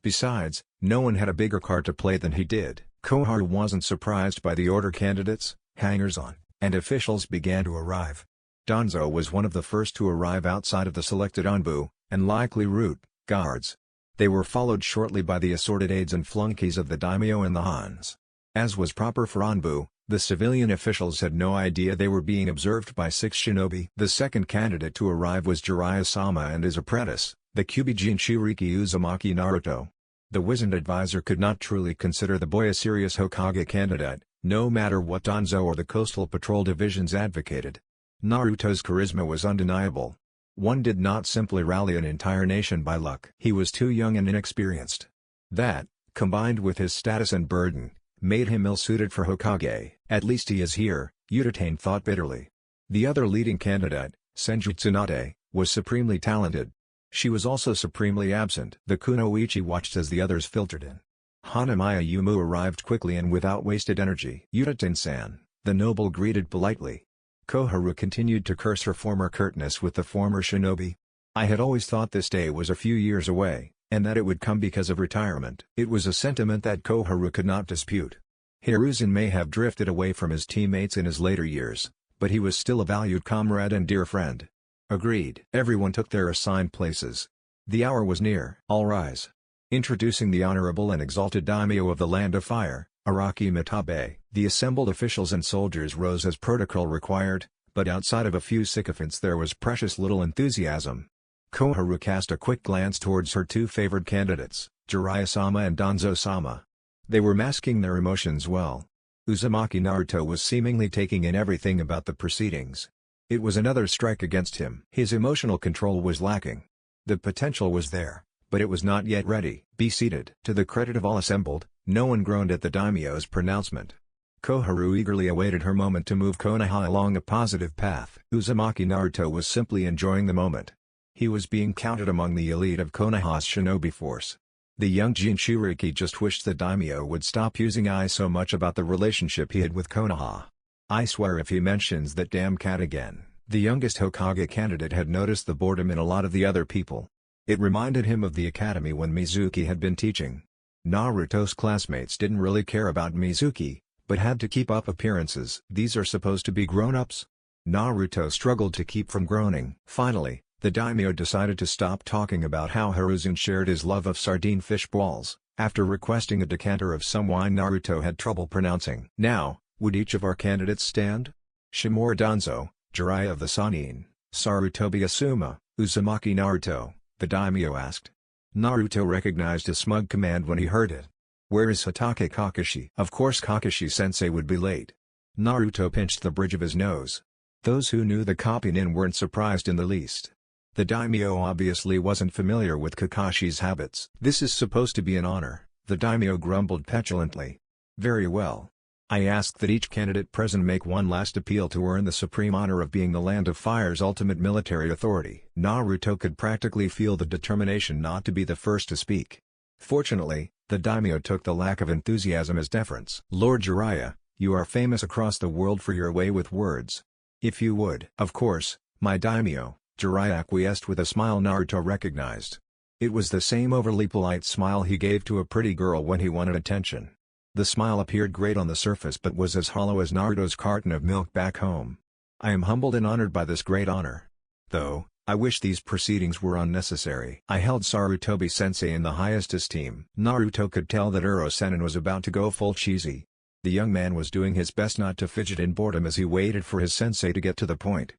Besides, no one had a bigger card to play than he did. Koharu wasn't surprised by the order candidates, hangers-on, and officials began to arrive. Danzo was one of the first to arrive outside of the selected Anbu, and likely route, guards. They were followed shortly by the assorted aides and flunkies of the daimyo and the Hans. As was proper for Anbu, the civilian officials had no idea they were being observed by 6 shinobi. The second candidate to arrive was Jiraiya-sama and his apprentice, the Kyubijin Shiriki Uzumaki Naruto. The wizened advisor could not truly consider the boy a serious Hokage candidate, no matter what Danzo or the Coastal Patrol divisions advocated. Naruto's charisma was undeniable. One did not simply rally an entire nation by luck. He was too young and inexperienced. That, combined with his status and burden, made him ill-suited for Hokage. At least he is here, Utatane thought bitterly. The other leading candidate, Senju Tsunade, was supremely talented. She was also supremely absent. The kunoichi watched as the others filtered in. Hanamiya Yumu arrived quickly and without wasted energy. Utatane-san, the noble greeted politely. Koharu continued to curse her former curtness with the former shinobi. I had always thought this day was a few years away, and that it would come because of retirement. It was a sentiment that Koharu could not dispute. Hiruzen may have drifted away from his teammates in his later years, but he was still a valued comrade and dear friend. Agreed. Everyone took their assigned places. The hour was near. All rise. Introducing the honorable and exalted daimyo of the Land of Fire, Araki Mitabe. The assembled officials and soldiers rose as protocol required, but outside of a few sycophants there was precious little enthusiasm. Koharu cast a quick glance towards her two favored candidates, Jiraiya-sama and Danzo-sama. They were masking their emotions well. Uzumaki Naruto was seemingly taking in everything about the proceedings. It was another strike against him. His emotional control was lacking. The potential was there, but it was not yet ready. Be seated. To the credit of all assembled, no one groaned at the daimyo's pronouncement. Koharu eagerly awaited her moment to move Konoha along a positive path. Uzumaki Naruto was simply enjoying the moment. He was being counted among the elite of Konoha's shinobi force. The young Jinchuriki just wished the daimyo would stop using I so much about the relationship he had with Konoha. I swear if he mentions that damn cat again. The youngest Hokage candidate had noticed the boredom in a lot of the other people. It reminded him of the academy when Mizuki had been teaching. Naruto's classmates didn't really care about Mizuki, but had to keep up appearances. These are supposed to be grown-ups? Naruto struggled to keep from groaning. Finally, the daimyo decided to stop talking about how Hiruzen shared his love of sardine fish balls, after requesting a decanter of some wine Naruto had trouble pronouncing. Now, would each of our candidates stand? Shimura Danzo, Jiraiya of the Sannin, Sarutobi Asuma, Uzumaki Naruto, the daimyo asked. Naruto recognized a smug command when he heard it. Where is Hatake Kakashi? Of course Kakashi-sensei would be late. Naruto pinched the bridge of his nose. Those who knew the Kopinin weren't surprised in the least. The daimyo obviously wasn't familiar with Kakashi's habits. This is supposed to be an honor, the daimyo grumbled petulantly. Very well. I ask that each candidate present make one last appeal to earn the supreme honor of being the Land of Fire's ultimate military authority. Naruto could practically feel the determination not to be the first to speak. Fortunately, the daimyo took the lack of enthusiasm as deference. Lord Jiraiya, you are famous across the world for your way with words. If you would. Of course, my daimyo, Jiraiya acquiesced with a smile Naruto recognized. It was the same overly polite smile he gave to a pretty girl when he wanted attention. The smile appeared great on the surface but was as hollow as Naruto's carton of milk back home. I am humbled and honored by this great honor. Though, I wish these proceedings were unnecessary. I held Sarutobi-sensei in the highest esteem. Naruto could tell that Uro-sennin was about to go full cheesy. The young man was doing his best not to fidget in boredom as he waited for his sensei to get to the point.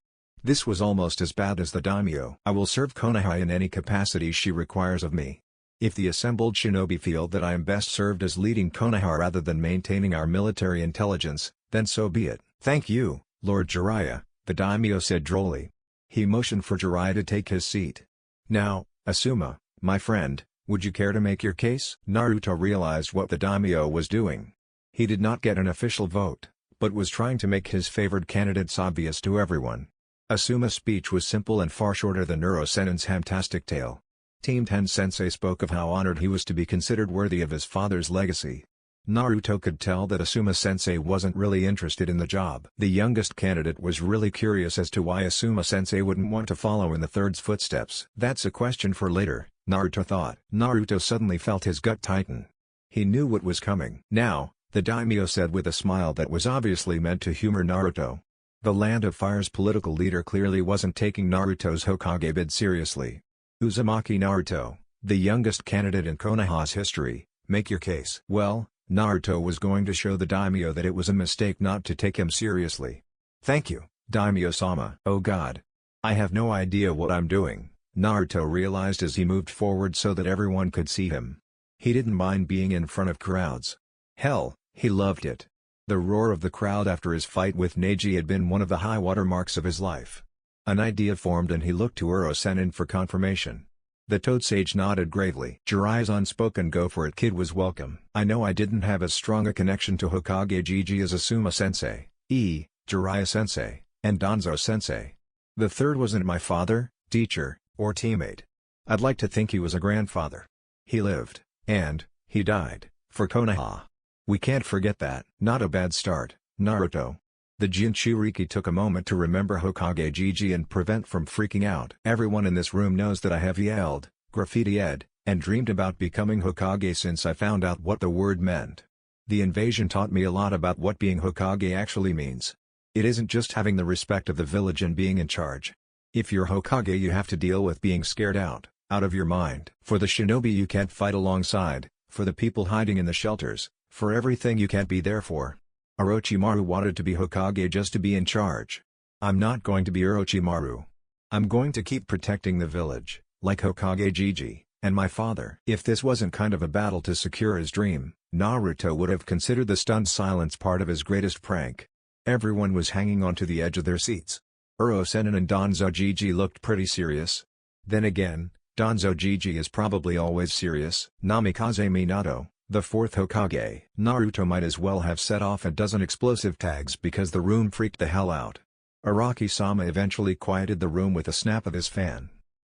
This was almost as bad as the daimyo. I will serve Konoha in any capacity she requires of me. If the assembled shinobi feel that I am best served as leading Konoha rather than maintaining our military intelligence, then so be it. Thank you, Lord Jiraiya, the daimyo said drolly. He motioned for Jiraiya to take his seat. Now, Asuma, my friend, would you care to make your case? Naruto realized what the daimyo was doing. He did not get an official vote, but was trying to make his favored candidates obvious to everyone. Asuma's speech was simple and far shorter than Uro-sennin's fantastic tale. Team 10 Sensei spoke of how honored he was to be considered worthy of his father's legacy. Naruto could tell that Asuma-sensei wasn't really interested in the job. The youngest candidate was really curious as to why Asuma-sensei wouldn't want to follow in the third's footsteps. That's a question for later, Naruto thought. Naruto suddenly felt his gut tighten. He knew what was coming. Now, the daimyo said with a smile that was obviously meant to humor Naruto. The Land of Fire's political leader clearly wasn't taking Naruto's Hokage bid seriously. Uzumaki Naruto, the youngest candidate in Konoha's history, make your case. Well, Naruto was going to show the daimyo that it was a mistake not to take him seriously. Thank you, daimyo-sama. Oh god. I have no idea what I'm doing, Naruto realized as he moved forward so that everyone could see him. He didn't mind being in front of crowds. Hell, he loved it. The roar of the crowd after his fight with Neji had been one of the high water marks of his life. An idea formed and he looked to Uro-sennin for confirmation. The Toad Sage nodded gravely. Jiraiya's unspoken go for it kid was welcome. I know I didn't have as strong a connection to Hokage Gigi as Asuma-sensei, Jiraiya-sensei, and Danzo-sensei. The third wasn't my father, teacher, or teammate. I'd like to think he was a grandfather. He lived, and, he died, for Konoha. We can't forget that. Not a bad start, Naruto. The Jinchuriki took a moment to remember Hokage Gigi and prevent from freaking out. Everyone in this room knows that I have yelled, graffitied, and dreamed about becoming Hokage since I found out what the word meant. The invasion taught me a lot about what being Hokage actually means. It isn't just having the respect of the village and being in charge. If you're Hokage you have to deal with being scared out of your mind. For the shinobi you can't fight alongside, for the people hiding in the shelters, for everything you can't be there for. Orochimaru wanted to be Hokage just to be in charge. I'm not going to be Orochimaru. I'm going to keep protecting the village, like Hokage Gigi, and my father. If this wasn't kind of a battle to secure his dream, Naruto would have considered the stunned silence part of his greatest prank. Everyone was hanging onto the edge of their seats. Uro-sennin and Danzo Gigi looked pretty serious. Then again, Danzo Gigi is probably always serious. Namikaze Minato, the fourth Hokage. Naruto might as well have set off a dozen explosive tags because the room freaked the hell out. Araki-sama eventually quieted the room with a snap of his fan.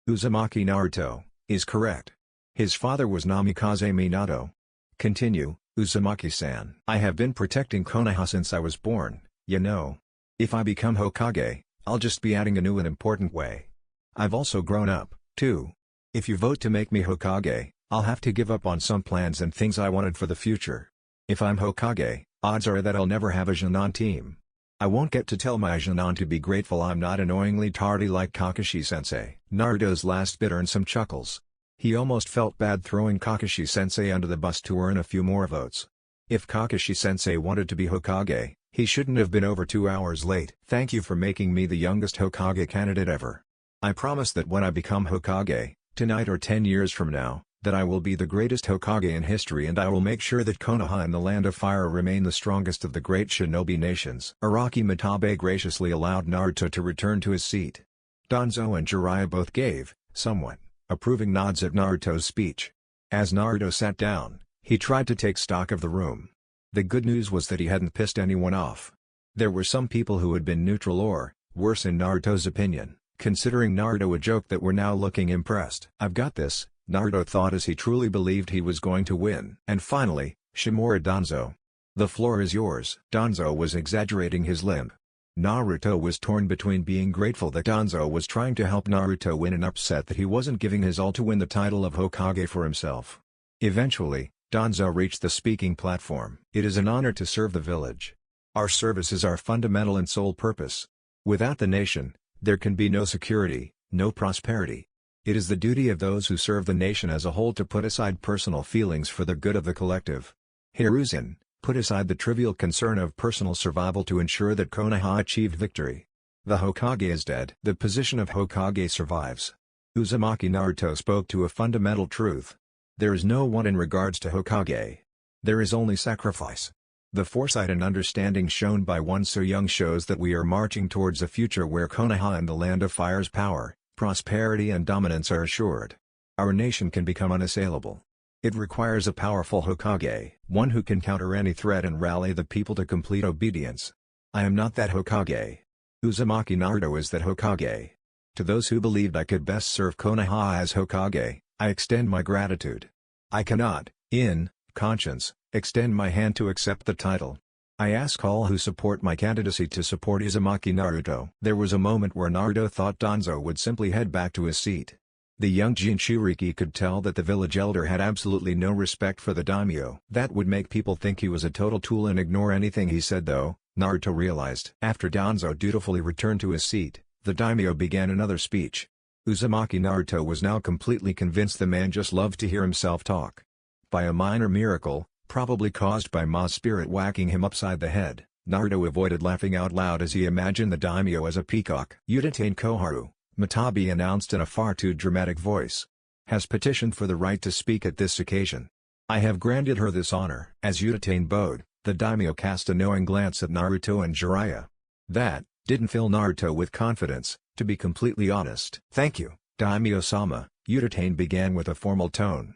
Uzumaki Naruto is correct. His father was Namikaze Minato. Continue, Uzumaki-san. I have been protecting Konoha since I was born, you know. If I become Hokage, I'll just be adding a new and important way. I've also grown up, too. If you vote to make me Hokage, I'll have to give up on some plans and things I wanted for the future. If I'm Hokage, odds are that I'll never have a Junin team. I won't get to tell my Junin to be grateful I'm not annoyingly tardy like Kakashi-sensei. Naruto's last bit earned some chuckles. He almost felt bad throwing Kakashi-sensei under the bus to earn a few more votes. If Kakashi-sensei wanted to be Hokage, he shouldn't have been over 2 hours late. Thank you for making me the youngest Hokage candidate ever. I promise that when I become Hokage, tonight or 10 years from now, that I will be the greatest Hokage in history and I will make sure that Konoha and the Land of Fire remain the strongest of the great shinobi nations. Araki Matabe graciously allowed Naruto to return to his seat. Danzo and Jiraiya both gave, somewhat, approving nods at Naruto's speech. As Naruto sat down, he tried to take stock of the room. The good news was that he hadn't pissed anyone off. There were some people who had been neutral or, worse in Naruto's opinion, considering Naruto a joke that were now looking impressed. I've got this, Naruto thought as he truly believed he was going to win. And finally, Shimura Danzo. The floor is yours. Danzo was exaggerating his limp. Naruto was torn between being grateful that Danzo was trying to help Naruto win and upset that he wasn't giving his all to win the title of Hokage for himself. Eventually, Danzo reached the speaking platform. It is an honor to serve the village. Our service is our fundamental and sole purpose. Without the nation, there can be no security, no prosperity. It is the duty of those who serve the nation as a whole to put aside personal feelings for the good of the collective. Hiruzen, put aside the trivial concern of personal survival to ensure that Konoha achieved victory. The Hokage is dead. The position of Hokage survives. Uzumaki Naruto spoke to a fundamental truth. There is no one in regards to Hokage. There is only sacrifice. The foresight and understanding shown by one so young shows that we are marching towards a future where Konoha and the Land of Fire's power, prosperity and dominance are assured. Our nation can become unassailable. It requires a powerful Hokage, one who can counter any threat and rally the people to complete obedience. I am not that Hokage. Uzumaki Naruto is that Hokage. To those who believed I could best serve Konoha as Hokage, I extend my gratitude. I cannot, in conscience, extend my hand to accept the title. I ask all who support my candidacy to support Uzumaki Naruto. There was a moment where Naruto thought Danzo would simply head back to his seat. The young Jinchuriki could tell that the village elder had absolutely no respect for the daimyo. That would make people think he was a total tool and ignore anything he said though, Naruto realized. After Danzo dutifully returned to his seat, the daimyo began another speech. Uzumaki Naruto was now completely convinced the man just loved to hear himself talk. By a minor miracle, probably caused by Ma's spirit whacking him upside the head, Naruto avoided laughing out loud as he imagined the daimyo as a peacock. Udatain Koharu, Matabe announced in a far too dramatic voice, has petitioned for the right to speak at this occasion. I have granted her this honor. As Udatain bowed, the daimyo cast a knowing glance at Naruto and Jiraiya. That didn't fill Naruto with confidence, to be completely honest. Thank you, daimyo-sama, Udatain began with a formal tone.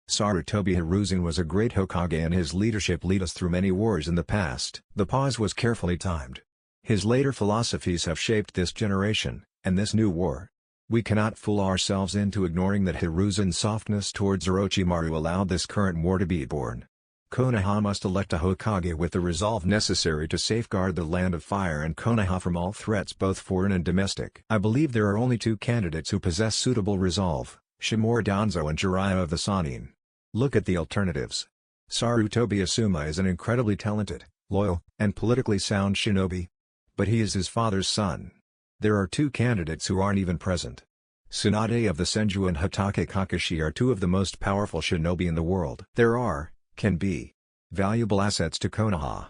Sarutobi Hiruzen was a great Hokage and his leadership led us through many wars in the past. The pause was carefully timed. His later philosophies have shaped this generation, and this new war. We cannot fool ourselves into ignoring that Hiruzen's softness towards Orochimaru allowed this current war to be born. Konoha must elect a Hokage with the resolve necessary to safeguard the Land of Fire and Konoha from all threats both foreign and domestic. I believe there are only two candidates who possess suitable resolve, Shimura Danzo and Jiraiya of the Sannin. Look at the alternatives. Sarutobi Asuma is an incredibly talented, loyal, and politically sound shinobi. But he is his father's son. There are two candidates who aren't even present. Tsunade of the Senju and Hatake Kakashi are two of the most powerful shinobi in the world. There can be, valuable assets to Konoha.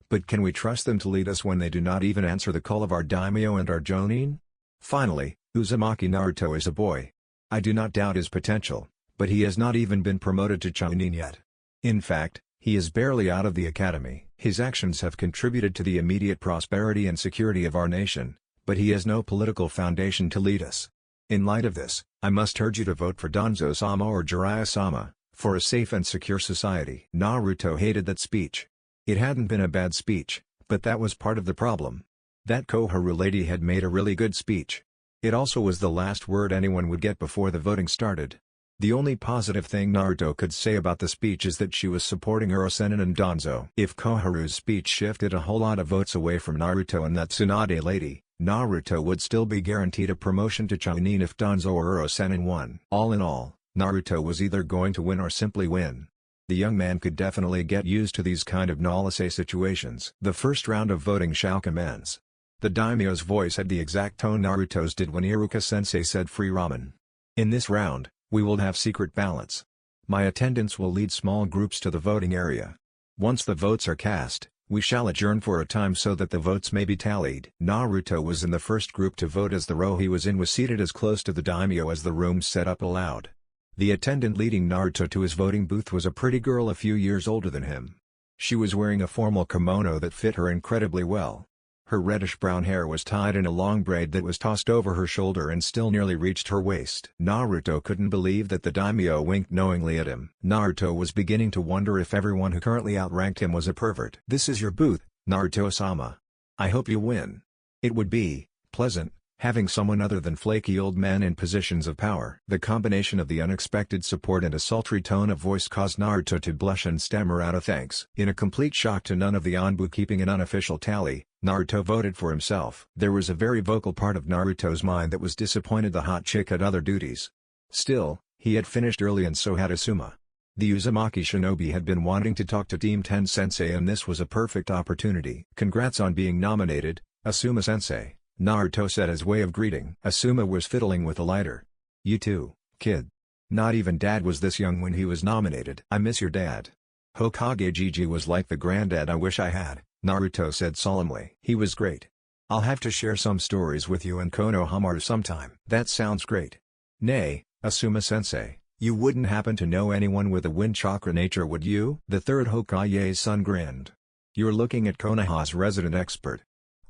But can we trust them to lead us when they do not even answer the call of our daimyo and our jonin? Finally, Uzumaki Naruto is a boy. I do not doubt his potential, but he has not even been promoted to Chunin yet. In fact, he is barely out of the academy. His actions have contributed to the immediate prosperity and security of our nation, but he has no political foundation to lead us. In light of this, I must urge you to vote for Danzo-sama or Jiraiya-sama, for a safe and secure society. Naruto hated that speech. It hadn't been a bad speech, but that was part of the problem. That Koharu lady had made a really good speech. It also was the last word anyone would get before the voting started. The only positive thing Naruto could say about the speech is that she was supporting Rasengan and Danzo. If Koharu's speech shifted a whole lot of votes away from Naruto and that Tsunade lady, Naruto would still be guaranteed a promotion to Chunin if Danzo or Rasengan won. All in all, Naruto was either going to win or simply win. The young man could definitely get used to these kind of no-say situations. The first round of voting shall commence. The daimyo's voice had the exact tone Naruto's did when Iruka-sensei said free ramen. In this round, we will have secret ballots. My attendants will lead small groups to the voting area. Once the votes are cast, we shall adjourn for a time so that the votes may be tallied. Naruto was in the first group to vote as the row he was in was seated as close to the daimyo as the room set up allowed. The attendant leading Naruto to his voting booth was a pretty girl a few years older than him. She was wearing a formal kimono that fit her incredibly well. Her reddish-brown hair was tied in a long braid that was tossed over her shoulder and still nearly reached her waist. Naruto couldn't believe that the daimyo winked knowingly at him. Naruto was beginning to wonder if everyone who currently outranked him was a pervert. "This is your booth, Naruto-sama. I hope you win." It would be pleasant having someone other than flaky old men in positions of power. The combination of the unexpected support and a sultry tone of voice caused Naruto to blush and stammer out a thanks. In a complete shock to none of the Anbu keeping an unofficial tally, Naruto voted for himself. There was a very vocal part of Naruto's mind that was disappointed the hot chick had other duties. Still, he had finished early and so had Asuma. The Uzumaki shinobi had been wanting to talk to Team 10 Sensei and this was a perfect opportunity. "Congrats on being nominated, Asuma-sensei," Naruto said as way of greeting. Asuma was fiddling with a lighter. "You too, kid. Not even dad was this young when he was nominated." "I miss your dad." "Hokage Gigi was like the granddad I wish I had," Naruto said solemnly. "He was great. I'll have to share some stories with you and Konohamaru sometime." "That sounds great." "Nay, Asuma-sensei, you wouldn't happen to know anyone with a wind chakra nature would you?" The third Hokage's son grinned. "You're looking at Konoha's resident expert.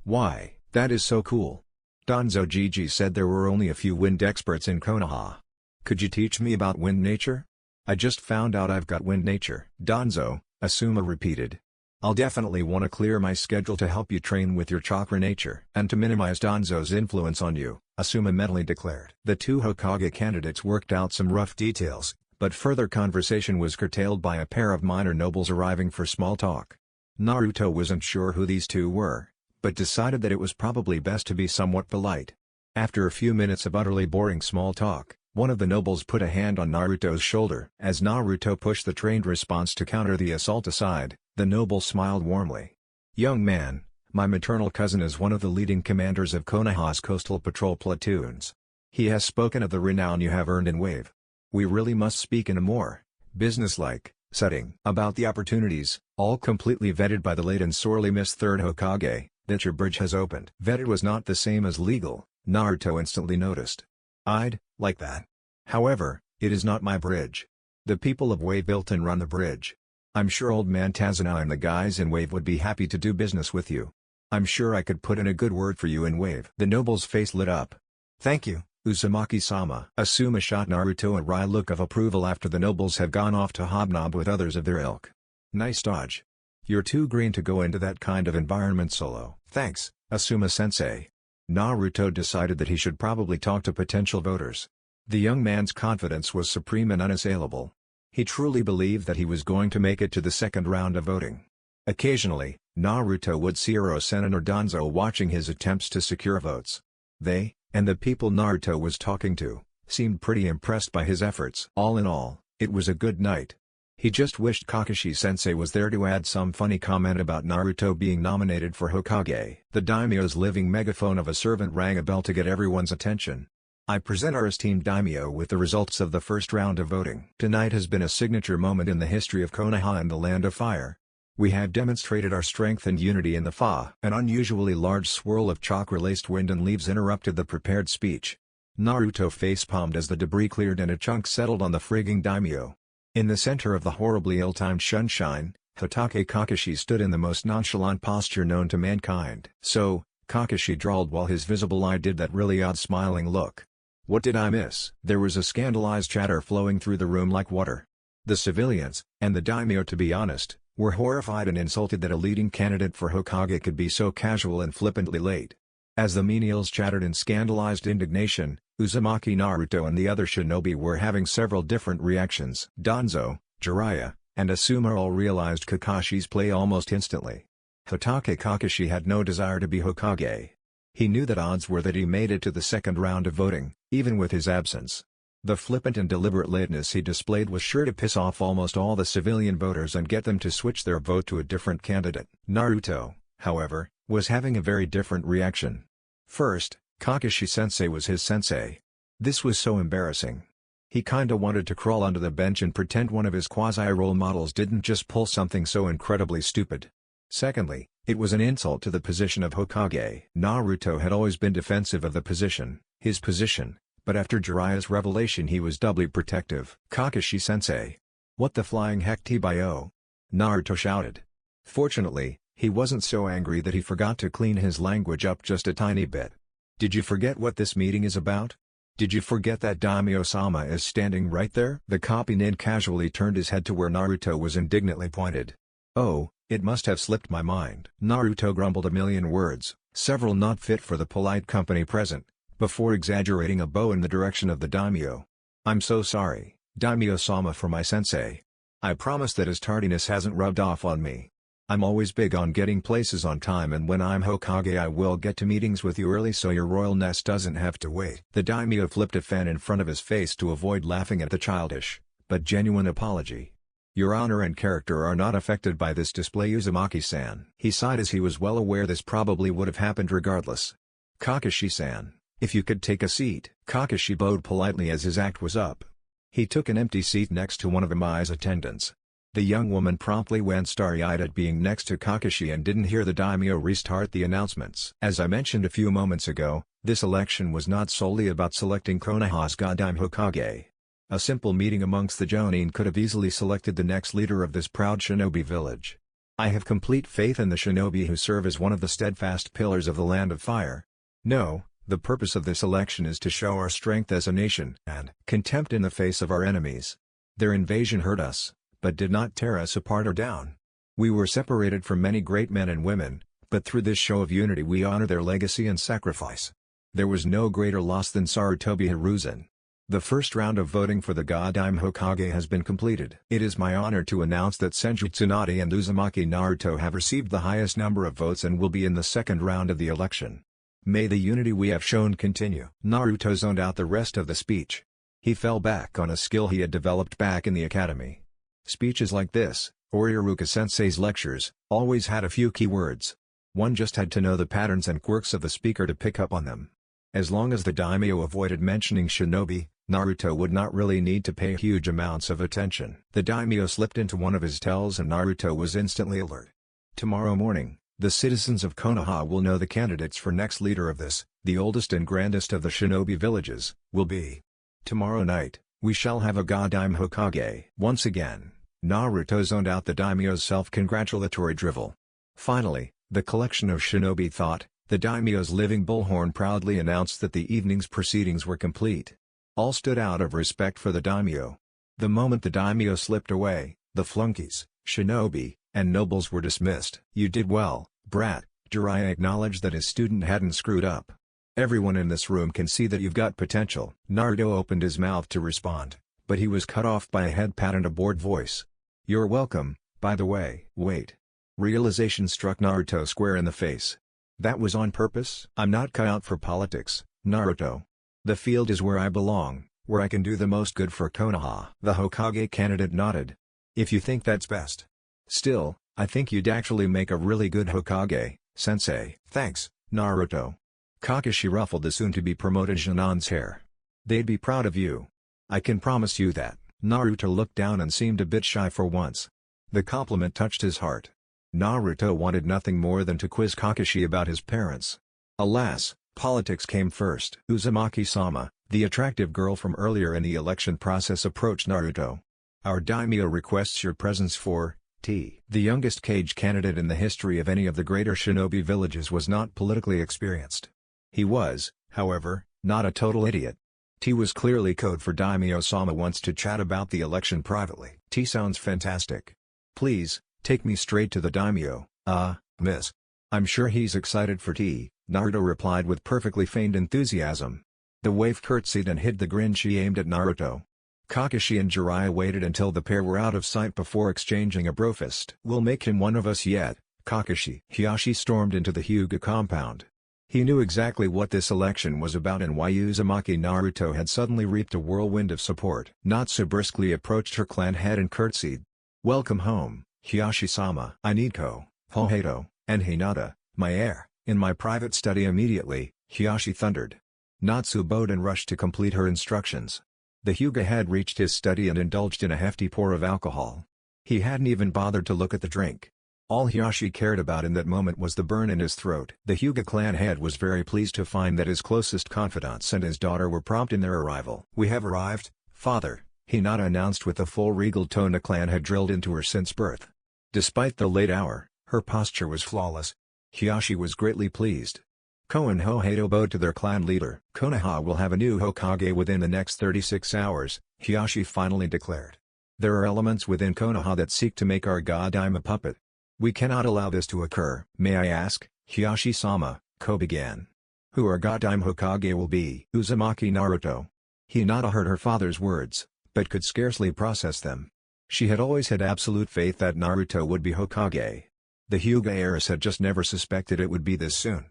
Why, that is so cool." Danzo Gigi said there were only a few wind experts in Konoha. "Could you teach me about wind nature? I just found out I've got wind nature." "Danzo," Asuma repeated. "I'll definitely want to clear my schedule to help you train with your chakra nature." "And to minimize Danzo's influence on you," Asuma mentally declared. The two Hokage candidates worked out some rough details, but further conversation was curtailed by a pair of minor nobles arriving for small talk. Naruto wasn't sure who these two were, but decided that it was probably best to be somewhat polite. After a few minutes of utterly boring small talk, one of the nobles put a hand on Naruto's shoulder. As Naruto pushed the trained response to counter the assault aside, the noble smiled warmly. "Young man, my maternal cousin is one of the leading commanders of Konoha's coastal patrol platoons. He has spoken of the renown you have earned in Wave. We really must speak in a more businesslike setting about the opportunities, all completely vetted by the late and sorely missed third Hokage, that your bridge has opened." Vetted was not the same as legal, Naruto instantly noticed. "I'd like that. However, it is not my bridge. The people of Wave built and run the bridge. I'm sure old man Tazuna and the guys in Wave would be happy to do business with you. I'm sure I could put in a good word for you in Wave." The noble's face lit up. "Thank you, Uzumaki-sama." Asuma shot Naruto a wry look of approval after the nobles had gone off to hobnob with others of their ilk. "Nice dodge. You're too green to go into that kind of environment solo." "Thanks, Asuma-sensei." Naruto decided that he should probably talk to potential voters. The young man's confidence was supreme and unassailable. He truly believed that he was going to make it to the second round of voting. Occasionally, Naruto would see Rasengan or Danzo watching his attempts to secure votes. They, and the people Naruto was talking to, seemed pretty impressed by his efforts. All in all, it was a good night. He just wished Kakashi-sensei was there to add some funny comment about Naruto being nominated for Hokage. The daimyo's living megaphone of a servant rang a bell to get everyone's attention. "I present our esteemed daimyo with the results of the first round of voting. Tonight has been a signature moment in the history of Konoha and the Land of Fire. We have demonstrated our strength and unity in the Fa." An unusually large swirl of chakra-laced wind and leaves interrupted the prepared speech. Naruto face-palmed as the debris cleared and a chunk settled on the frigging daimyo. In the center of the horribly ill-timed sunshine, Hatake Kakashi stood in the most nonchalant posture known to mankind. "So," Kakashi drawled while his visible eye did that really odd smiling look. "What did I miss?" There was a scandalized chatter flowing through the room like water. The civilians, and the daimyo to be honest, were horrified and insulted that a leading candidate for Hokage could be so casual and flippantly late. As the menials chattered in scandalized indignation, Uzumaki, Naruto and the other shinobi were having several different reactions. Danzo, Jiraiya, and Asuma all realized Kakashi's play almost instantly. Hotake Kakashi had no desire to be Hokage. He knew that odds were that he made it to the second round of voting, even with his absence. The flippant and deliberate lateness he displayed was sure to piss off almost all the civilian voters and get them to switch their vote to a different candidate. Naruto, however, was having a very different reaction. First, Kakashi-sensei was his sensei. This was so embarrassing. He kinda wanted to crawl under the bench and pretend one of his quasi-role models didn't just pull something so incredibly stupid. Secondly, it was an insult to the position of Hokage. Naruto had always been defensive of the position, his position, but after Jiraiya's revelation he was doubly protective. Kakashi-sensei. What the flying heck T-bio? Naruto shouted. Fortunately, he wasn't so angry that he forgot to clean his language up just a tiny bit. Did you forget what this meeting is about? Did you forget that Daimyo-sama is standing right there? The copy nin casually turned his head to where Naruto was indignantly pointed. Oh, it must have slipped my mind. Naruto grumbled a million words, several not fit for the polite company present, before exaggerating a bow in the direction of the daimyo. I'm so sorry, Daimyo-sama, for my sensei. I promise that his tardiness hasn't rubbed off on me. I'm always big on getting places on time, and when I'm Hokage I will get to meetings with you early so your royalness doesn't have to wait. The daimyo flipped a fan in front of his face to avoid laughing at the childish, but genuine apology. Your honor and character are not affected by this display, Uzumaki-san. He sighed as he was well aware this probably would have happened regardless. Kakashi-san, if you could take a seat. Kakashi bowed politely as his act was up. He took an empty seat next to one of Imai's attendants. The young woman promptly went starry-eyed at being next to Kakashi and didn't hear the daimyo restart the announcements. As I mentioned a few moments ago, this election was not solely about selecting Konoha's Goddaime Hokage. A simple meeting amongst the Chunin could have easily selected the next leader of this proud shinobi village. I have complete faith in the shinobi who serve as one of the steadfast pillars of the Land of Fire. No, the purpose of this election is to show our strength as a nation and contempt in the face of our enemies. Their invasion hurt us, but did not tear us apart or down. We were separated from many great men and women, but through this show of unity we honor their legacy and sacrifice. There was no greater loss than Sarutobi Hiruzen. The first round of voting for the Goddaime Hokage has been completed. It is my honor to announce that Senju Tsunade and Uzumaki Naruto have received the highest number of votes and will be in the second round of the election. May the unity we have shown continue. Naruto zoned out the rest of the speech. He fell back on a skill he had developed back in the academy. Speeches like this, or Iruka-sensei's lectures, always had a few key words. One just had to know the patterns and quirks of the speaker to pick up on them. As long as the daimyo avoided mentioning shinobi, Naruto would not really need to pay huge amounts of attention. The daimyo slipped into one of his tells and Naruto was instantly alert. Tomorrow morning, the citizens of Konoha will know the candidates for next leader of this, the oldest and grandest of the shinobi villages, will be. Tomorrow night, we shall have a Goddaime Hokage. Once again, Naruto zoned out the daimyo's self-congratulatory drivel. Finally, the collection of shinobi thought, the daimyo's living bullhorn proudly announced that the evening's proceedings were complete. All stood out of respect for the daimyo. The moment the daimyo slipped away, the flunkies, shinobi, and nobles were dismissed. You did well, brat. Jiraiya acknowledged that his student hadn't screwed up. Everyone in this room can see that you've got potential. Naruto opened his mouth to respond, but he was cut off by a head pat and a bored voice. You're welcome, by the way. Wait. Realization struck Naruto square in the face. That was on purpose? I'm not cut out for politics, Naruto. The field is where I belong, where I can do the most good for Konoha. The Hokage candidate nodded. If you think that's best. Still, I think you'd actually make a really good Hokage, sensei. Thanks, Naruto. Kakashi ruffled the soon-to-be promoted Jinan's hair. They'd be proud of you. I can promise you that. Naruto looked down and seemed a bit shy for once. The compliment touched his heart. Naruto wanted nothing more than to quiz Kakashi about his parents. Alas, politics came first. Uzumaki-sama, the attractive girl from earlier in the election process, approached Naruto. Our daimyo requests your presence for T. The youngest Kage candidate in the history of any of the greater shinobi villages was not politically experienced. He was, however, not a total idiot. T was clearly code for Daimyo-sama wants to chat about the election privately. T sounds fantastic. Please, take me straight to the daimyo. Miss. I'm sure he's excited for T, Naruto replied with perfectly feigned enthusiasm. The waif curtsied and hid the grin she aimed at Naruto. Kakashi and Jiraiya waited until the pair were out of sight before exchanging a brofist. "We'll make him one of us yet, Kakashi." Hiashi stormed into the Hyuga compound. He knew exactly what this election was about and why Uzumaki Naruto had suddenly reaped a whirlwind of support. Natsu briskly approached her clan head and curtsied. "Welcome home, Hiashi-sama." "I need Hokage, and Hinata, my heir, in my private study immediately," Hiashi thundered. Natsu bowed and rushed to complete her instructions. The Hyuga had reached his study and indulged in a hefty pour of alcohol. He hadn't even bothered to look at the drink. All Hiashi cared about in that moment was the burn in his throat. The Hyuga clan head was very pleased to find that his closest confidants and his daughter were prompt in their arrival. "We have arrived, father," Hinata announced with the full regal tone the clan had drilled into her since birth. Despite the late hour, her posture was flawless. Hiashi was greatly pleased. Ko and Hokage bowed to their clan leader. "Konoha will have a new Hokage within the next 36 hours, Hiashi finally declared. "There are elements within Konoha that seek to make our god a puppet. We cannot allow this to occur." "May I ask, Hiashi-sama," Ko began. "Who our god Hokage will be?" "Uzumaki Naruto." Hinata heard her father's words, but could scarcely process them. She had always had absolute faith that Naruto would be Hokage. The Hyuga heiress had just never suspected it would be this soon.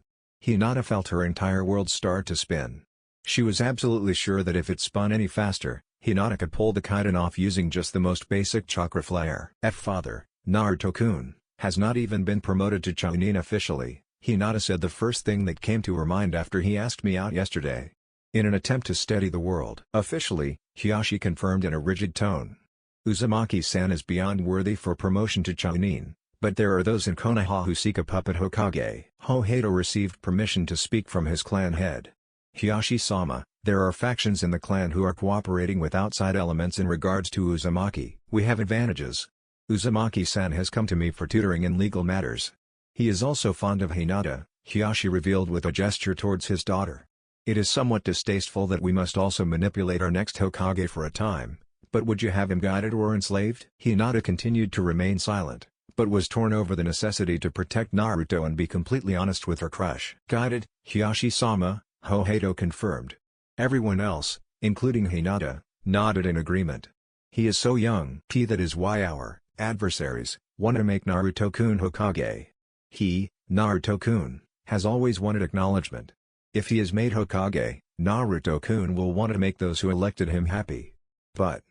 Hinata felt her entire world start to spin. She was absolutely sure that if it spun any faster, Hinata could pull the kaidan off using just the most basic chakra flare. "Father, Naruto-kun has not even been promoted to Chunin officially," Hinata said, the first thing that came to her mind after he asked me out yesterday. In an attempt to steady the world. "Officially," Hiashi confirmed in a rigid tone. "Uzumaki-san is beyond worthy for promotion to Chunin, but there are those in Konoha who seek a puppet Hokage." Hokage received permission to speak from his clan head. "Hiashi-sama, there are factions in the clan who are cooperating with outside elements in regards to Uzumaki. We have advantages. Uzumaki-san has come to me for tutoring in legal matters. He is also fond of Hinata," Hiashi revealed with a gesture towards his daughter. "It is somewhat distasteful that we must also manipulate our next Hokage for a time, but would you have him guided or enslaved?" Hinata continued to remain silent, but was torn over the necessity to protect Naruto and be completely honest with her crush. "Guided, Hiashi-sama," Hokage confirmed. Everyone else, including Hinata, nodded in agreement. "He is so young." That is why our adversaries want to make Naruto-kun Hokage. He, Naruto-kun, has always wanted acknowledgement. If he is made Hokage, Naruto-kun will want to make those who elected him happy. But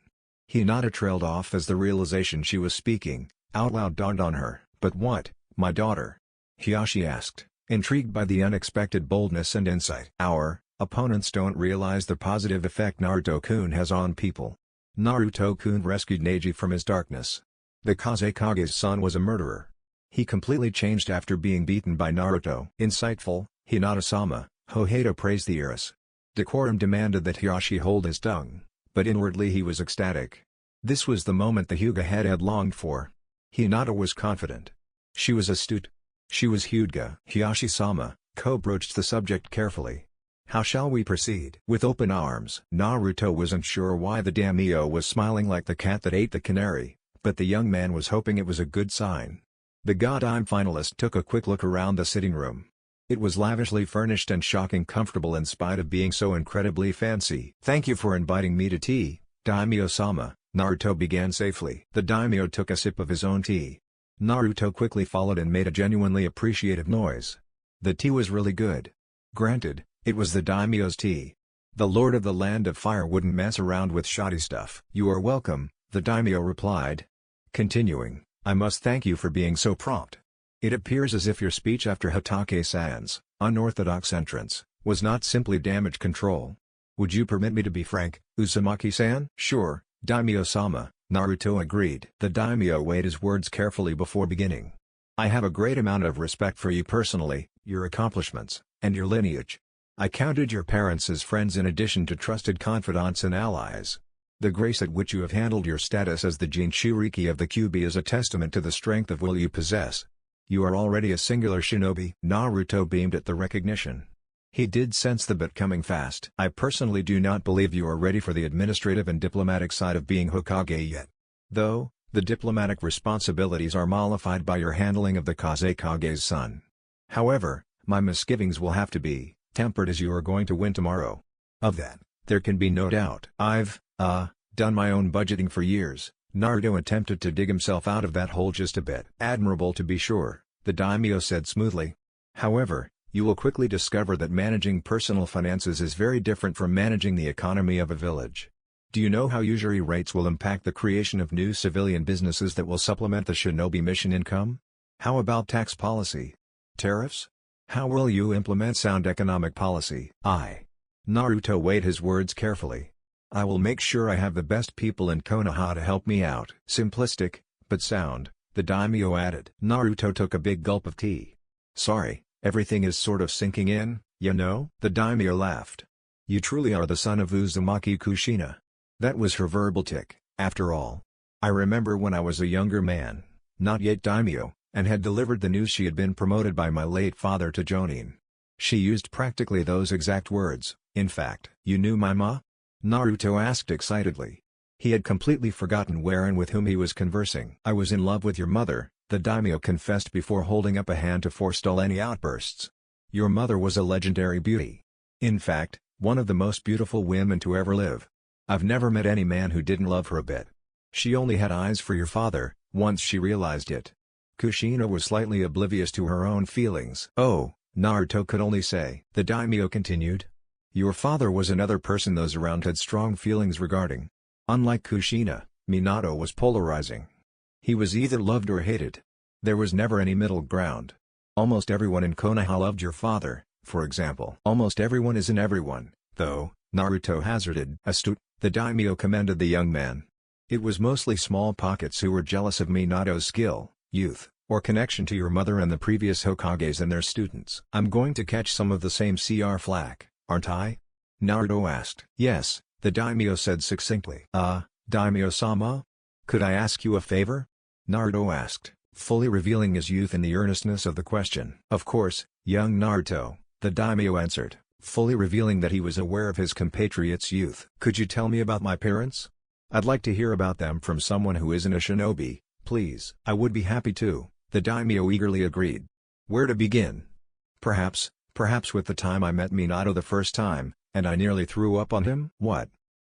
Hinata trailed off as the realization she was speaking out loud dawned on her. "But what, my daughter?" Hiashi asked, intrigued by the unexpected boldness and insight. "Our opponents don't realize the positive effect Naruto-kun has on people. Naruto-kun rescued Neji from his darkness. The Kazekage's son was a murderer. He completely changed after being beaten by Naruto." "Insightful, Hinata-sama," Hokage praised the heiress. Decorum demanded that Hiashi hold his tongue, but inwardly he was ecstatic. This was the moment the Hyuga head had longed for. Hinata was confident. She was astute. She was Hyuga. "Hiashi-sama," Ko broached the subject carefully. "How shall we proceed?" "With open arms." Naruto wasn't sure why the daimyo was smiling like the cat that ate the canary, but the young man was hoping it was a good sign. The Godime finalist took a quick look around the sitting room. It was lavishly furnished and shocking comfortable in spite of being so incredibly fancy. "Thank you for inviting me to tea, daimyo-sama," Naruto began safely. The daimyo took a sip of his own tea. Naruto quickly followed and made a genuinely appreciative noise. The tea was really good. Granted, it was the daimyo's tea. The lord of the land of fire wouldn't mess around with shoddy stuff. "You are welcome," the daimyo replied. Continuing, "I must thank you for being so prompt. It appears as if your speech after Hatake-san's unorthodox entrance was not simply damage control. Would you permit me to be frank, Uzumaki-san?" "Sure, daimyo-sama," Naruto agreed. The daimyo weighed his words carefully before beginning. "I have a great amount of respect for you personally, your accomplishments, and your lineage. I counted your parents as friends in addition to trusted confidants and allies. The grace at which you have handled your status as the Jinchuriki of the Kyuubi is a testament to the strength of will you possess. You are already a singular shinobi." Naruto beamed at the recognition. He did sense the bit coming fast. "I personally do not believe you are ready for the administrative and diplomatic side of being Hokage yet. Though, the diplomatic responsibilities are mollified by your handling of the Kazekage's son. However, my misgivings will have to be tempered as you are going to win tomorrow." Of that, there can be no doubt. I've, done my own budgeting for years. Naruto attempted to dig himself out of that hole just a bit. Admirable to be sure, the daimyo said smoothly. However, you will quickly discover that managing personal finances is very different from managing the economy of a village. Do you know how usury rates will impact the creation of new civilian businesses that will supplement the shinobi mission income? How about tax policy? Tariffs? How will you implement sound economic policy? Naruto weighed his words carefully. I will make sure I have the best people in Konoha to help me out. Simplistic, but sound, the daimyo added. Naruto took a big gulp of tea. Sorry, everything is sort of sinking in, you know? The daimyo laughed. You truly are the son of Uzumaki Kushina. That was her verbal tick, after all. I remember when I was a younger man, not yet daimyo, and had delivered the news she had been promoted by my late father to jonin. She used practically those exact words. In fact, you knew my ma? Naruto asked excitedly. He had completely forgotten where and with whom he was conversing. I was in love with your mother, the daimyo confessed before holding up a hand to forestall any outbursts. Your mother was a legendary beauty. In fact, one of the most beautiful women to ever live. I've never met any man who didn't love her a bit. She only had eyes for your father, once she realized it. Kushina was slightly oblivious to her own feelings. Oh, Naruto could only say. The daimyo continued. Your father was another person those around had strong feelings regarding. Unlike Kushina, Minato was polarizing. He was either loved or hated. There was never any middle ground. Almost everyone in Konoha loved your father, for example. Almost everyone isn't everyone, though, Naruto hazarded. Astute, the daimyo commended the young man. It was mostly small pockets who were jealous of Minato's skill, youth, or connection to your mother and the previous Hokages and their students. I'm going to catch some of the same CR flack, aren't I? Naruto asked. Yes, the daimyo said succinctly. Daimyo-sama? Could I ask you a favor? Naruto asked, fully revealing his youth in the earnestness of the question. Of course, young Naruto, the daimyo answered, fully revealing that he was aware of his compatriot's youth. Could you tell me about my parents? I'd like to hear about them from someone who isn't a shinobi, please. I would be happy to, the daimyo eagerly agreed. Where to begin? Perhaps with the time I met Minato the first time, and I nearly threw up on him? What?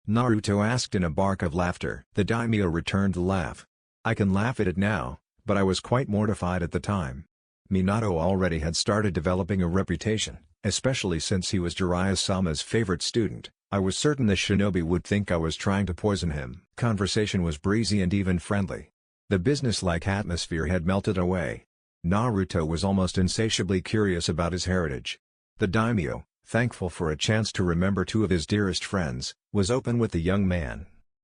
Naruto asked in a bark of laughter. The daimyo returned the laugh. I can laugh at it now, but I was quite mortified at the time. Minato already had started developing a reputation, especially since he was Jiraiya-sama's favorite student. I was certain the shinobi would think I was trying to poison him. Conversation was breezy and even friendly. The business-like atmosphere had melted away. Naruto was almost insatiably curious about his heritage. The daimyo, thankful for a chance to remember two of his dearest friends, was open with the young man.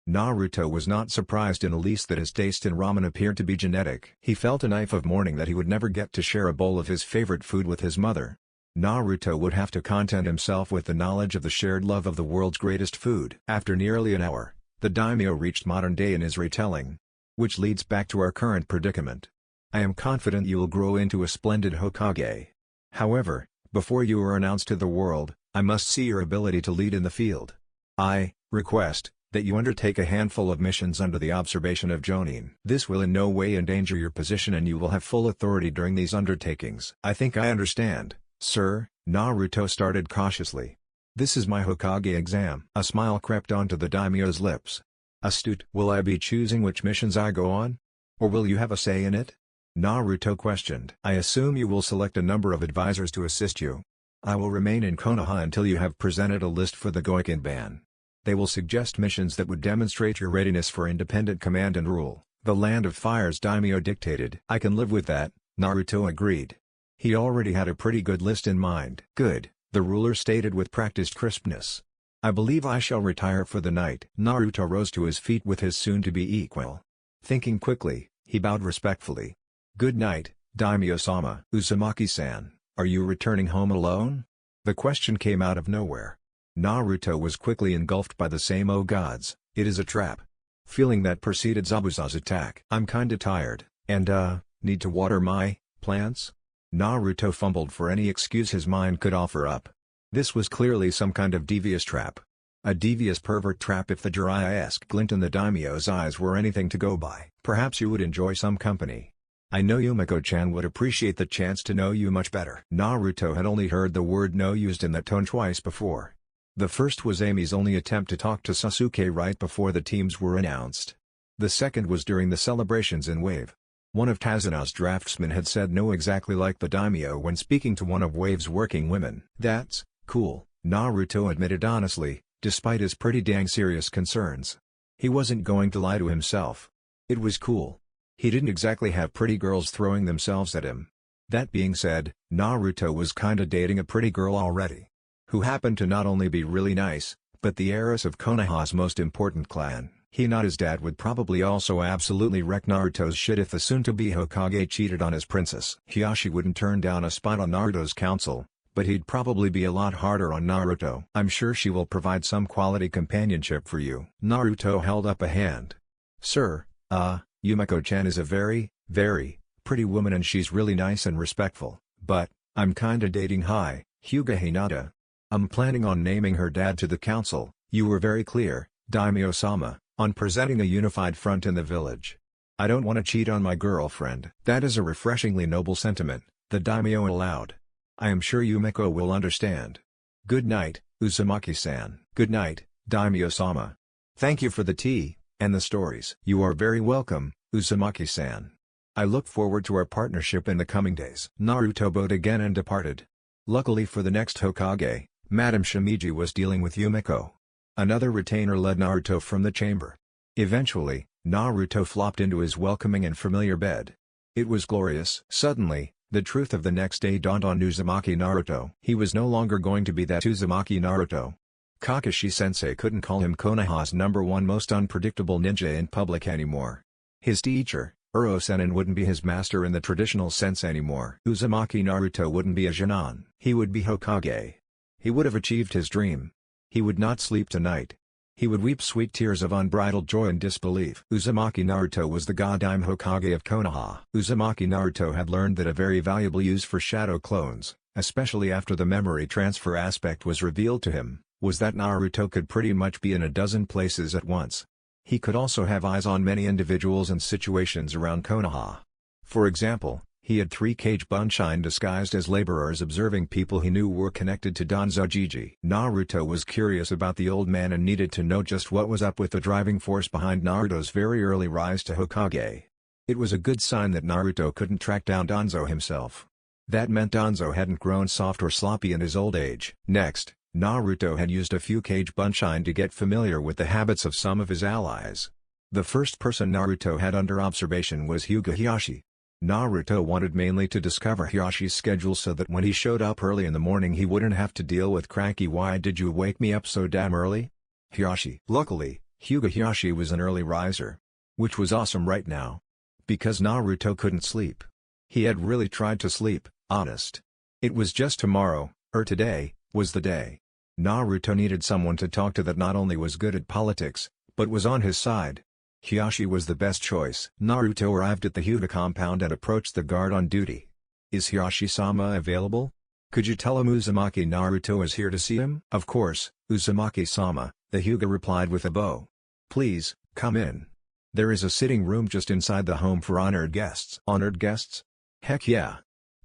Naruto was not surprised in the least that his taste in ramen appeared to be genetic. He felt a knife of mourning that he would never get to share a bowl of his favorite food with his mother. Naruto would have to content himself with the knowledge of the shared love of the world's greatest food. After nearly an hour, the daimyo reached modern day in his retelling. Which leads back to our current predicament. I am confident you will grow into a splendid Hokage. However, before you are announced to the world, I must see your ability to lead in the field. I request that you undertake a handful of missions under the observation of jonin. This will in no way endanger your position and you will have full authority during these undertakings. I think I understand, sir, Naruto started cautiously. This is my Hokage exam. A smile crept onto the daimyo's lips. Astute. Will I be choosing which missions I go on? Or will you have a say in it? Naruto questioned. I assume you will select a number of advisors to assist you. I will remain in Konoha until you have presented a list for the Goiken ban. They will suggest missions that would demonstrate your readiness for independent command and rule. The Land of Fire's daimyo dictated. I can live with that, Naruto agreed. He already had a pretty good list in mind. Good, the ruler stated with practiced crispness. I believe I shall retire for the night. Naruto rose to his feet with his soon-to-be equal. Thinking quickly, he bowed respectfully. Good night, daimyo-sama. Uzumaki-san, are you returning home alone? The question came out of nowhere. Naruto was quickly engulfed by the same "oh gods, it is a trap" feeling that preceded Zabuza's attack. I'm kinda tired, and need to water my plants? Naruto fumbled for any excuse his mind could offer up. This was clearly some kind of devious trap. A devious pervert trap if the Jiraiya-esque glint in the daimyo's eyes were anything to go by. Perhaps you would enjoy some company. I know Yumiko-chan would appreciate the chance to know you much better. Naruto had only heard the word "no" used in that tone twice before. The first was Amy's only attempt to talk to Sasuke right before the teams were announced. The second was during the celebrations in Wave. One of Kazuna's draftsmen had said no exactly like the daimyo when speaking to one of Wave's working women. "That's cool," Naruto admitted honestly, despite his pretty dang serious concerns. He wasn't going to lie to himself. It was cool. He didn't exactly have pretty girls throwing themselves at him. That being said, Naruto was kinda dating a pretty girl already, who happened to not only be really nice, but the heiress of Konoha's most important clan. Hinata's dad would probably also absolutely wreck Naruto's shit if the soon-to-be Hokage cheated on his princess. Hiashi wouldn't turn down a spot on Naruto's council, but he'd probably be a lot harder on Naruto. "I'm sure she will provide some quality companionship for you." Naruto held up a hand. "Sir, Yumeko-chan is a very, very pretty woman and she's really nice and respectful, but I'm kinda dating Hyuga Hinata. I'm planning on naming her dad to the council. You were very clear, Daimyo-sama, on presenting a unified front in the village. I don't want to cheat on my girlfriend." "That is a refreshingly noble sentiment," the daimyo allowed. "I am sure Yumeko will understand. Good night, Uzumaki-san." "Good night, daimyo-sama. Thank you for the tea, and the stories." "You are very welcome, Uzumaki-san. I look forward to our partnership in the coming days." Naruto bowed again and departed. Luckily for the next Hokage, Madame Shimiji was dealing with Yumeko. Another retainer led Naruto from the chamber. Eventually, Naruto flopped into his welcoming and familiar bed. It was glorious. Suddenly, the truth of the next day dawned on Uzumaki Naruto. He was no longer going to be that Uzumaki Naruto. Kakashi-sensei couldn't call him Konoha's #1 most unpredictable ninja in public anymore. His teacher, Uro-sennin, wouldn't be his master in the traditional sense anymore. Uzumaki Naruto wouldn't be a Jonin. He would be Hokage. He would have achieved his dream. He would not sleep tonight. He would weep sweet tears of unbridled joy and disbelief. Uzumaki Naruto was the Godime Hokage of Konoha. Uzumaki Naruto had learned that a very valuable use for shadow clones, especially after the memory transfer aspect was revealed to him, was that Naruto could pretty much be in a dozen places at once. He could also have eyes on many individuals and situations around Konoha. For example, he had 3 Kage Bunshin disguised as laborers observing people he knew were connected to Danzo Jiji. Naruto was curious about the old man and needed to know just what was up with the driving force behind Naruto's very early rise to Hokage. It was a good sign that Naruto couldn't track down Danzo himself. That meant Danzo hadn't grown soft or sloppy in his old age. Next, Naruto had used a few Kage Bunshin to get familiar with the habits of some of his allies. The first person Naruto had under observation was Hyuga Hiashi. Naruto wanted mainly to discover Hiashi's schedule so that when he showed up early in the morning he wouldn't have to deal with cranky "Why did you wake me up so damn early?" Hiashi. Luckily, Hyuga Hiashi was an early riser. Which was awesome right now. Because Naruto couldn't sleep. He had really tried to sleep, honest. It was just tomorrow, or today, was the day. Naruto needed someone to talk to that not only was good at politics, but was on his side. Hiashi was the best choice. Naruto arrived at the Hyuga compound and approached the guard on duty. "Is Hiashi-sama available? Could you tell him Uzumaki Naruto is here to see him?" "Of course, Uzumaki-sama," the Hyuga replied with a bow. "Please, come in. There is a sitting room just inside the home for honored guests." "Honored guests? Heck yeah."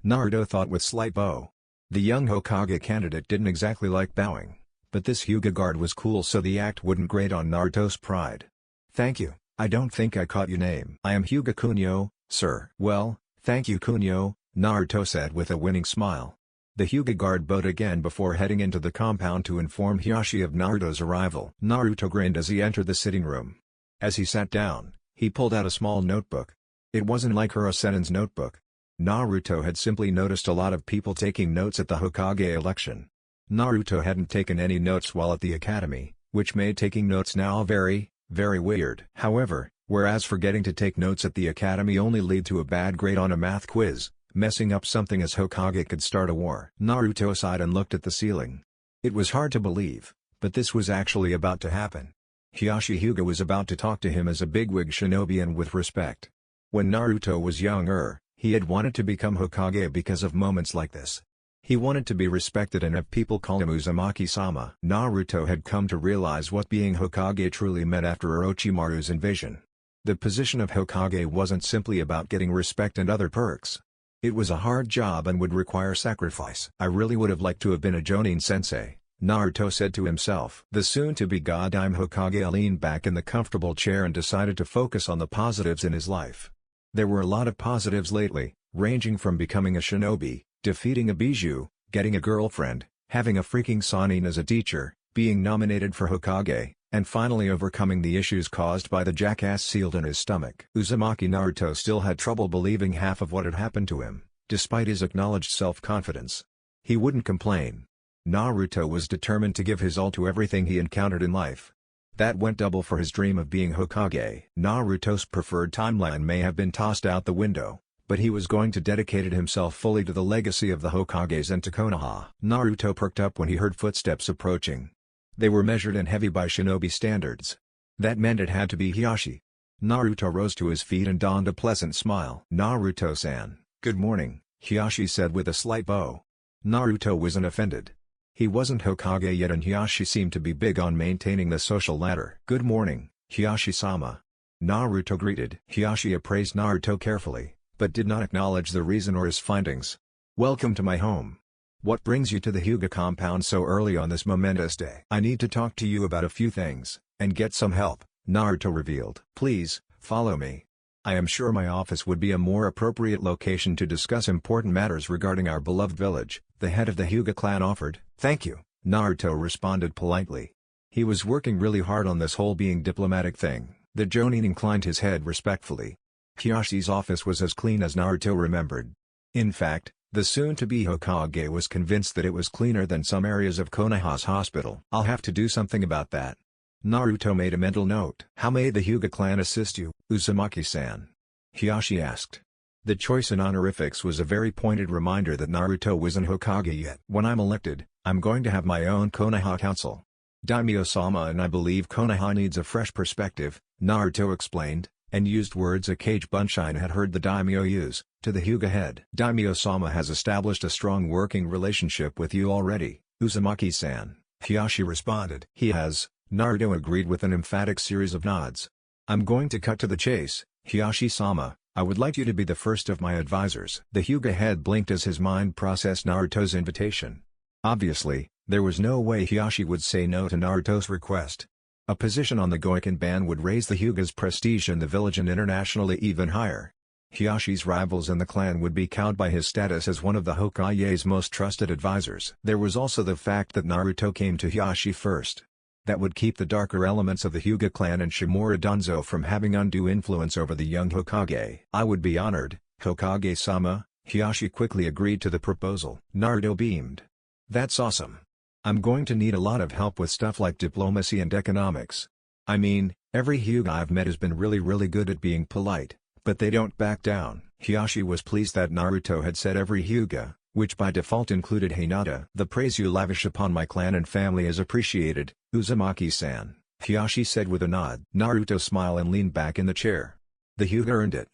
Naruto thought with slight bow. The young Hokage candidate didn't exactly like bowing, but this Hyuga guard was cool so the act wouldn't grate on Naruto's pride. "Thank you. I don't think I caught your name." "I am Hyuga Kunio, sir." "Well, thank you Kunio," Naruto said with a winning smile. The Hyuga guard bowed again before heading into the compound to inform Hiashi of Naruto's arrival. Naruto grinned as he entered the sitting room. As he sat down, he pulled out a small notebook. It wasn't like Uro-sennin's notebook. Naruto had simply noticed a lot of people taking notes at the Hokage election. Naruto hadn't taken any notes while at the academy, which made taking notes now very weird. However, whereas forgetting to take notes at the academy only lead to a bad grade on a math quiz, messing up something as Hokage could start a war. Naruto sighed and looked at the ceiling. It was hard to believe, but this was actually about to happen. Hiashi Hyuga was about to talk to him as a bigwig shinobi and with respect. When Naruto was younger, he had wanted to become Hokage because of moments like this. He wanted to be respected and have people call him Uzumaki-sama. Naruto had come to realize what being Hokage truly meant after Orochimaru's invasion. The position of Hokage wasn't simply about getting respect and other perks. It was a hard job and would require sacrifice. "I really would have liked to have been a Jonin sensei," Naruto said to himself. The soon-to-be goddamn Hokage leaned back in the comfortable chair and decided to focus on the positives in his life. There were a lot of positives lately, ranging from becoming a shinobi, defeating a bijou, getting a girlfriend, having a freaking Sannin as a teacher, being nominated for Hokage, and finally overcoming the issues caused by the jackass sealed in his stomach. Uzumaki Naruto still had trouble believing half of what had happened to him, despite his acknowledged self-confidence. He wouldn't complain. Naruto was determined to give his all to everything he encountered in life. That went double for his dream of being Hokage. Naruto's preferred timeline may have been tossed out the window, but he was going to dedicate himself fully to the legacy of the Hokages and to Konoha. Naruto perked up when he heard footsteps approaching. They were measured and heavy by shinobi standards. That meant it had to be Hiashi. Naruto rose to his feet and donned a pleasant smile. "Naruto-san, good morning," Hiashi said with a slight bow. Naruto wasn't offended. He wasn't Hokage yet and Hiashi seemed to be big on maintaining the social ladder. "Good morning, Hiashi-sama." Naruto greeted. Hiashi appraised Naruto carefully, but did not acknowledge the reason or his findings. "Welcome to my home. What brings you to the Hyuga compound so early on this momentous day?" "I need to talk to you about a few things, and get some help," Naruto revealed. "Please, follow me. I am sure my office would be a more appropriate location to discuss important matters regarding our beloved village," the head of the Hyuga clan offered. "Thank you," Naruto responded politely. He was working really hard on this whole being diplomatic thing. The Jonin inclined his head respectfully. Hiyashi's office was as clean as Naruto remembered. In fact, the soon-to-be Hokage was convinced that it was cleaner than some areas of Konoha's hospital. "I'll have to do something about that." Naruto made a mental note. "How may the Hyuga clan assist you, Uzumaki-san?" Hiashi asked. The choice in honorifics was a very pointed reminder that Naruto wasn't Hokage yet. "When I'm elected, I'm going to have my own Konoha council. Daimyo-sama and I believe Konoha needs a fresh perspective," Naruto explained, and used words Hokage Bunshin had heard the daimyo use, to the Hyuga head. "Daimyo-sama has established a strong working relationship with you already, Uzumaki-san," Hiashi responded. "He has," Naruto agreed with an emphatic series of nods. "I'm going to cut to the chase, Hiashi-sama. I would like you to be the first of my advisors." The Hyuga head blinked as his mind processed Naruto's invitation. Obviously, there was no way Hiashi would say no to Naruto's request. A position on the Goiken band would raise the Hyuga's prestige in the village and internationally even higher. Hiyashi's rivals in the clan would be cowed by his status as one of the Hokage's most trusted advisors. There was also the fact that Naruto came to Hiashi first. That would keep the darker elements of the Hyuga clan and Shimura Danzo from having undue influence over the young Hokage. "I would be honored, Hokage-sama," Hiashi quickly agreed to the proposal. Naruto beamed. "That's awesome. I'm going to need a lot of help with stuff like diplomacy and economics. I mean, every Hyuga I've met has been really good at being polite, but they don't back down." Hiashi was pleased that Naruto had said every Hyuga, which by default included Hinata. "The praise you lavish upon my clan and family is appreciated, Uzumaki-san," Hiashi said with a nod. Naruto smiled and leaned back in the chair. "The Hyuga earned it.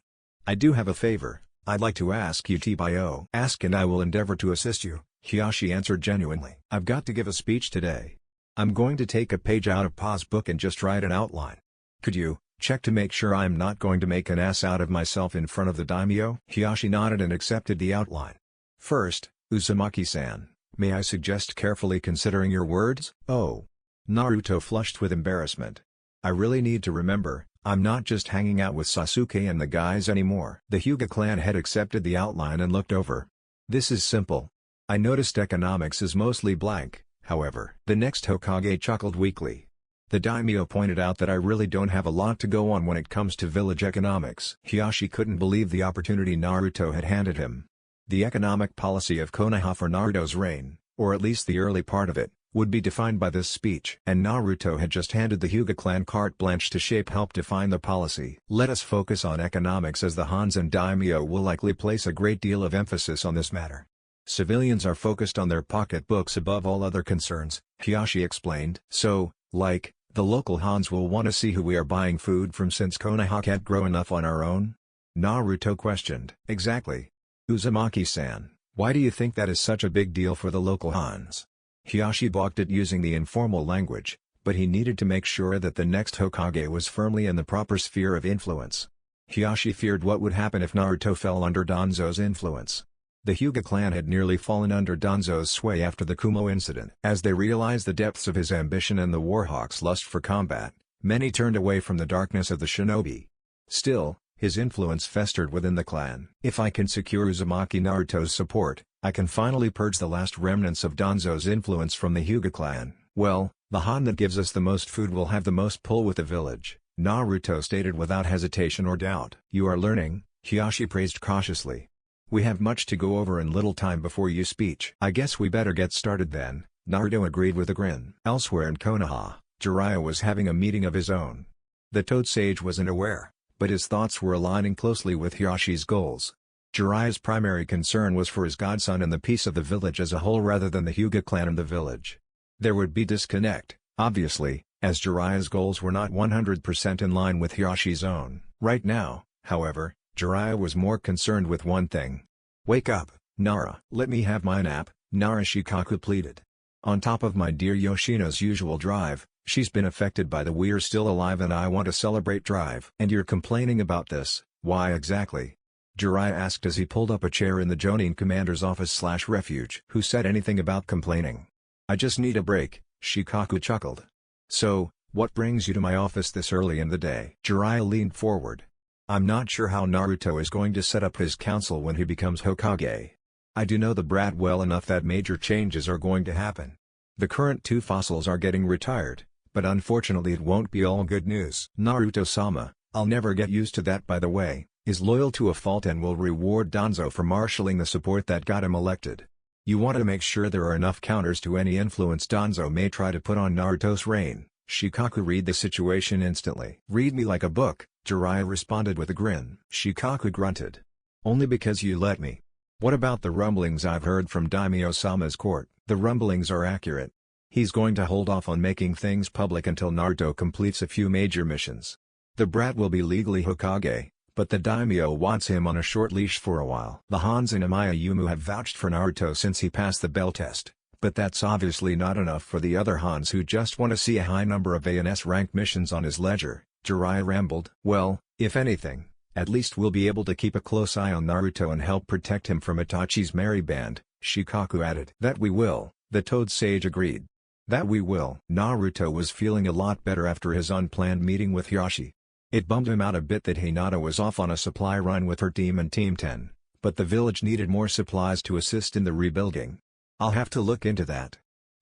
I do have a favor, I'd like to ask you to ask and I will endeavor to assist you," Hiashi answered genuinely. "I've got to give a speech today. I'm going to take a page out of Pa's book and just write an outline. Could you check to make sure I'm not going to make an ass out of myself in front of the daimyo?" Hiashi nodded and accepted the outline. "First, Uzumaki-san, may I suggest carefully considering your words?" "Oh." Naruto flushed with embarrassment. "I really need to remember, I'm not just hanging out with Sasuke and the guys anymore." The Hyuga clan head accepted the outline and looked over. "This is simple. I noticed economics is mostly blank, however." The next Hokage chuckled weakly. "The daimyo pointed out that I really don't have a lot to go on when it comes to village economics." Hiashi couldn't believe the opportunity Naruto had handed him. The economic policy of Konoha for Naruto's reign, or at least the early part of it, would be defined by this speech. And Naruto had just handed the Hyuga clan carte blanche to help define the policy. "Let us focus on economics as the Hans and daimyo will likely place a great deal of emphasis on this matter. Civilians are focused on their pocketbooks above all other concerns," Hiashi explained. "So, like, the local Hans will want to see who we are buying food from since Konoha can't grow enough on our own?" Naruto questioned. "Exactly. Uzumaki-san, why do you think that is such a big deal for the local Hans?" Hiashi balked at using the informal language, but he needed to make sure that the next Hokage was firmly in the proper sphere of influence. Hiashi feared what would happen if Naruto fell under Danzo's influence. The Hyuga clan had nearly fallen under Danzo's sway after the Kumo incident. As they realized the depths of his ambition and the Warhawk's lust for combat, many turned away from the darkness of the shinobi. Still, his influence festered within the clan. If I can secure Uzumaki Naruto's support, I can finally purge the last remnants of Danzo's influence from the Hyuga clan. Well, the Han that gives us the most food will have the most pull with the village, Naruto stated without hesitation or doubt. You are learning, Hiashi praised cautiously. We have much to go over and little time before you speech. I guess we better get started then, Naruto agreed with a grin. Elsewhere in Konoha, Jiraiya was having a meeting of his own. The Toad Sage wasn't aware, but his thoughts were aligning closely with Hiashi's goals. Jiraiya's primary concern was for his godson and the peace of the village as a whole rather than the Hyuga clan and the village. There would be disconnect, obviously, as Jiraiya's goals were not 100% in line with Hiashi's own. Right now, however, Jiraiya was more concerned with one thing. Wake up, Nara. Let me have my nap, Nara, Shukaku pleaded. On top of my dear Yoshino's usual drive, she's been affected by the "we're still alive and I want to celebrate" drive. And you're complaining about this, why exactly? Jiraiya asked as he pulled up a chair in the Jonin commander's office/refuge. Who said anything about complaining? I just need a break, Shukaku chuckled. So, what brings you to my office this early in the day? Jiraiya leaned forward. I'm not sure how Naruto is going to set up his council when he becomes Hokage. I do know the brat well enough that major changes are going to happen. The current two fossils are getting retired, but unfortunately it won't be all good news. Naruto-sama, I'll never get used to that by the way, is loyal to a fault and will reward Danzo for marshalling the support that got him elected. You want to make sure there are enough counters to any influence Danzo may try to put on Naruto's reign. Shukaku read the situation instantly. Read me like a book, Jiraiya responded with a grin. Shukaku grunted. Only because you let me. What about the rumblings I've heard from Daimyo-sama's court? The rumblings are accurate. He's going to hold off on making things public until Naruto completes a few major missions. The brat will be legally Hokage, but the daimyo wants him on a short leash for a while. The Hans and Amayumu have vouched for Naruto since he passed the bell test, but that's obviously not enough for the other Hans who just want to see a high number of ANS-ranked missions on his ledger, Jiraiya rambled. Well, if anything, at least we'll be able to keep a close eye on Naruto and help protect him from Itachi's merry band, Shukaku added. That we will, the Toad Sage agreed. That we will. Naruto was feeling a lot better after his unplanned meeting with Hiashi. It bummed him out a bit that Hinata was off on a supply run with her team and Team 10, but the village needed more supplies to assist in the rebuilding. I'll have to look into that,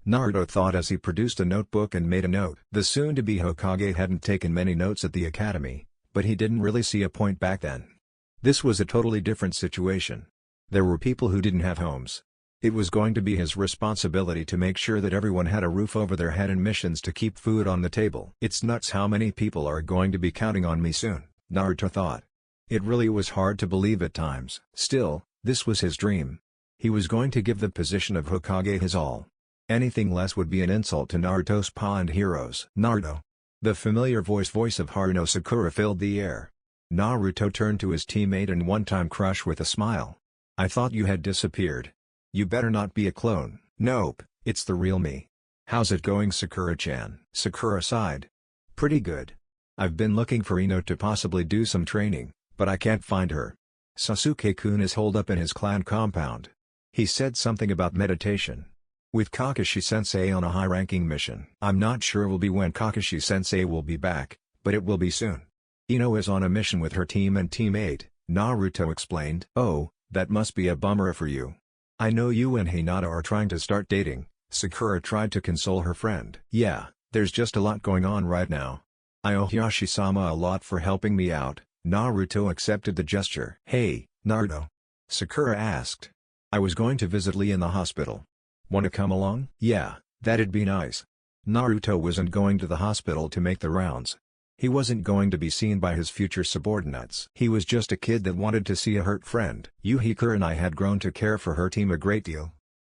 Naruto thought as he produced a notebook and made a note. The soon-to-be Hokage hadn't taken many notes at the academy, but he didn't really see a point back then. This was a totally different situation. There were people who didn't have homes. It was going to be his responsibility to make sure that everyone had a roof over their head and missions to keep food on the table. It's nuts how many people are going to be counting on me soon, Naruto thought. It really was hard to believe at times. Still, this was his dream. He was going to give the position of Hokage his all. Anything less would be an insult to Naruto's pa and heroes. Naruto. The familiar voice of Haruno Sakura filled the air. Naruto turned to his teammate and one-time crush with a smile. I thought you had disappeared. You better not be a clone. Nope, it's the real me. How's it going, Sakura-chan? Sakura sighed. Pretty good. I've been looking for Ino to possibly do some training, but I can't find her. Sasuke-kun is holed up in his clan compound. He said something about meditation. With Kakashi-sensei on a high-ranking mission. I'm not sure it will be when Kakashi-sensei will be back, but it will be soon. Ino is on a mission with her team and Team 8, Naruto explained. Oh, that must be a bummer for you. I know you and Hinata are trying to start dating, Sakura tried to console her friend. Yeah, there's just a lot going on right now. I owe Hiashi-sama a lot for helping me out, Naruto accepted the gesture. Hey, Naruto. Sakura asked. I was going to visit Lee in the hospital. Wanna come along? Yeah, that'd be nice. Naruto wasn't going to the hospital to make the rounds. He wasn't going to be seen by his future subordinates. He was just a kid that wanted to see a hurt friend. Yuhiko and I had grown to care for her team a great deal.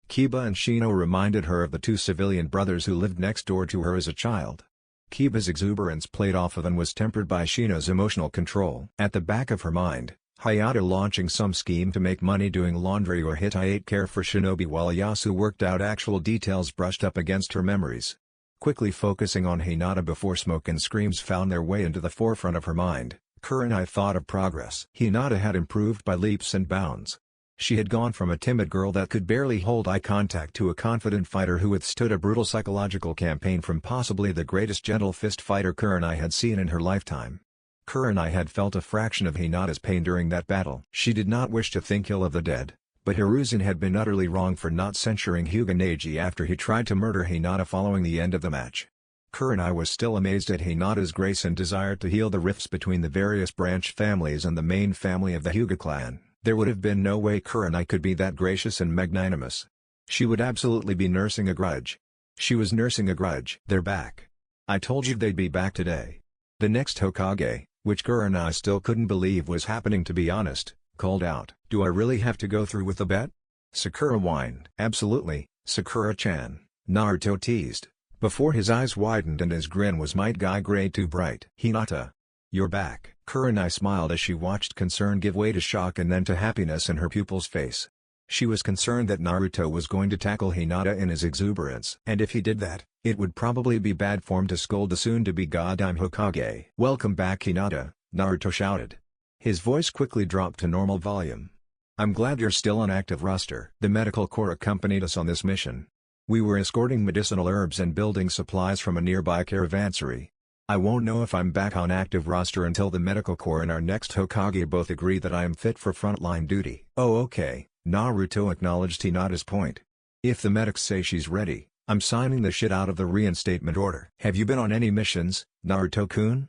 Kiba and Shino reminded her of the two civilian brothers who lived next door to her as a child. Kiba's exuberance played off of and was tempered by Shino's emotional control. At the back of her mind, Hayata launching some scheme to make money doing laundry or Hittite care for Shinobi while Yasu worked out actual details brushed up against her memories. Quickly focusing on Hinata before smoke and screams found their way into the forefront of her mind, Kurenai thought of progress. Hinata had improved by leaps and bounds. She had gone from a timid girl that could barely hold eye contact to a confident fighter who withstood a brutal psychological campaign from possibly the greatest gentle fist fighter Kurenai had seen in her lifetime. Kurenai had felt a fraction of Hinata's pain during that battle. She did not wish to think ill of the dead, but Hiruzen had been utterly wrong for not censuring Hyuga Neji after he tried to murder Hinata following the end of the match. Kurenai was still amazed at Hinata's grace and desire to heal the rifts between the various branch families and the main family of the Hyuga clan. There would have been no way Kurenai could be that gracious and magnanimous. She would absolutely be nursing a grudge. She was nursing a grudge. They're back. I told you they'd be back today. The next Hokage, which Kurenai still couldn't believe was happening to be honest, called out. Do I really have to go through with the bet? Sakura whined. Absolutely, Sakura-chan, Naruto teased, before his eyes widened and his grin was might guy grade too bright. Hinata. You're back. Kurenai smiled as she watched concern give way to shock and then to happiness in her pupil's face. She was concerned that Naruto was going to tackle Hinata in his exuberance. And if he did that, it would probably be bad form to scold the soon-to-be goddamn Hokage. Welcome back Hinata, Naruto shouted. His voice quickly dropped to normal volume. I'm glad you're still on active roster. The medical corps accompanied us on this mission. We were escorting medicinal herbs and building supplies from a nearby caravansary. I won't know if I'm back on active roster until the medical corps and our next Hokage both agree that I am fit for frontline duty. Oh okay, Naruto acknowledged Hinata's point. If the medics say she's ready, I'm signing the shit out of the reinstatement order. Have you been on any missions, Naruto-kun?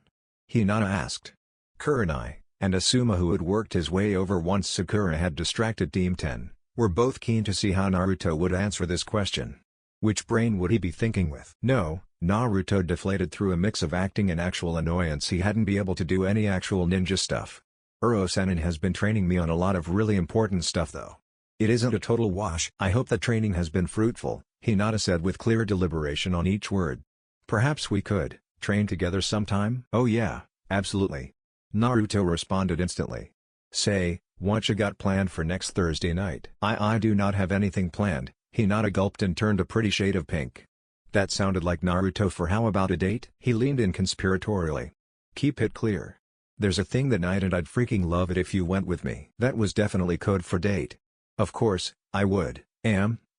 Hinata asked. Kurenai, and Asuma who had worked his way over once Sakura had distracted Team 10, were both keen to see how Naruto would answer this question. Which brain would he be thinking with? No. Naruto deflated through a mix of acting and actual annoyance he hadn't been able to do any actual ninja stuff. Uro-sennin has been training me on a lot of really important stuff though. It isn't a total wash. I hope the training has been fruitful, Hinata said with clear deliberation on each word. Perhaps we could train together sometime? Oh yeah, absolutely. Naruto responded instantly. Say, what you got planned for next Thursday night? I do not have anything planned, Hinata gulped and turned a pretty shade of pink. That sounded like Naruto for how about a date? He leaned in conspiratorially. Keep it clear. There's a thing that night and I'd freaking love it if you went with me. That was definitely code for date. Of course, I would,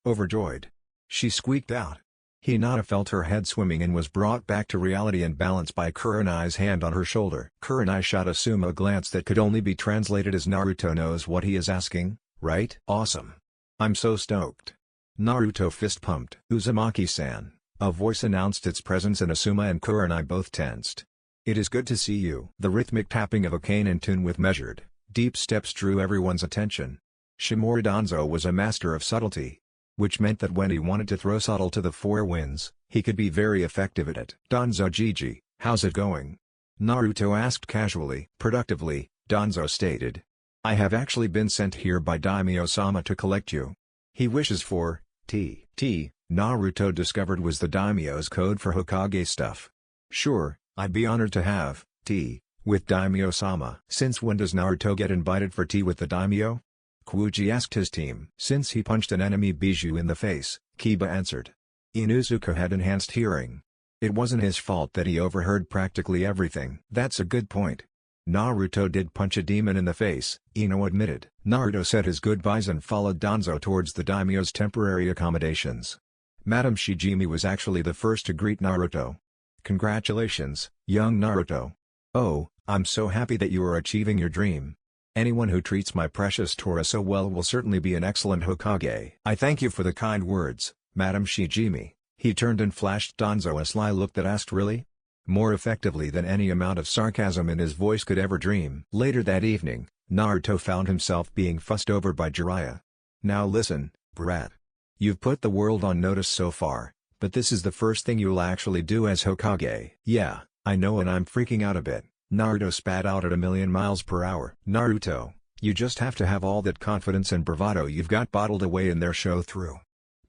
overjoyed. She squeaked out. Hinata felt her head swimming and was brought back to reality and balance by Kurenai's hand on her shoulder. Kurenai shot Asuma a glance that could only be translated as Naruto knows what he is asking, right? Awesome. I'm so stoked. Naruto fist pumped. Uzumaki-san. A voice announced its presence and Asuma and Kurenai both tensed. It is good to see you. The rhythmic tapping of a cane in tune with measured, deep steps drew everyone's attention. Shimura Danzo was a master of subtlety, which meant that when he wanted to throw subtle to the four winds, he could be very effective at it. Danzo Gigi, how's it going? Naruto asked casually. Productively, Danzo stated. I have actually been sent here by Daimyo-sama to collect you. He wishes for T. Naruto discovered was the daimyo's code for Hokage stuff. Sure, I'd be honored to have tea with Daimyo-sama. Since when does Naruto get invited for tea with the daimyo? Kyuji asked his team. Since he punched an enemy Bijou in the face, Kiba answered. Inuzuka had enhanced hearing. It wasn't his fault that he overheard practically everything. That's a good point. Naruto did punch a demon in the face, Ino admitted. Naruto said his goodbyes and followed Danzo towards the daimyo's temporary accommodations. Madame Shijimi was actually the first to greet Naruto. Congratulations, young Naruto. Oh, I'm so happy that you are achieving your dream. Anyone who treats my precious Torah so well will certainly be an excellent Hokage. I thank you for the kind words, Madame Shijimi. He turned and flashed Danzo a sly look that asked really? More effectively than any amount of sarcasm in his voice could ever dream. Later that evening, Naruto found himself being fussed over by Jiraiya. Now listen, brat. You've put the world on notice so far, but this is the first thing you'll actually do as Hokage. Yeah, I know and I'm freaking out a bit. Naruto spat out at 1,000,000 miles per hour. Naruto, you just have to have all that confidence and bravado you've got bottled away in there show through.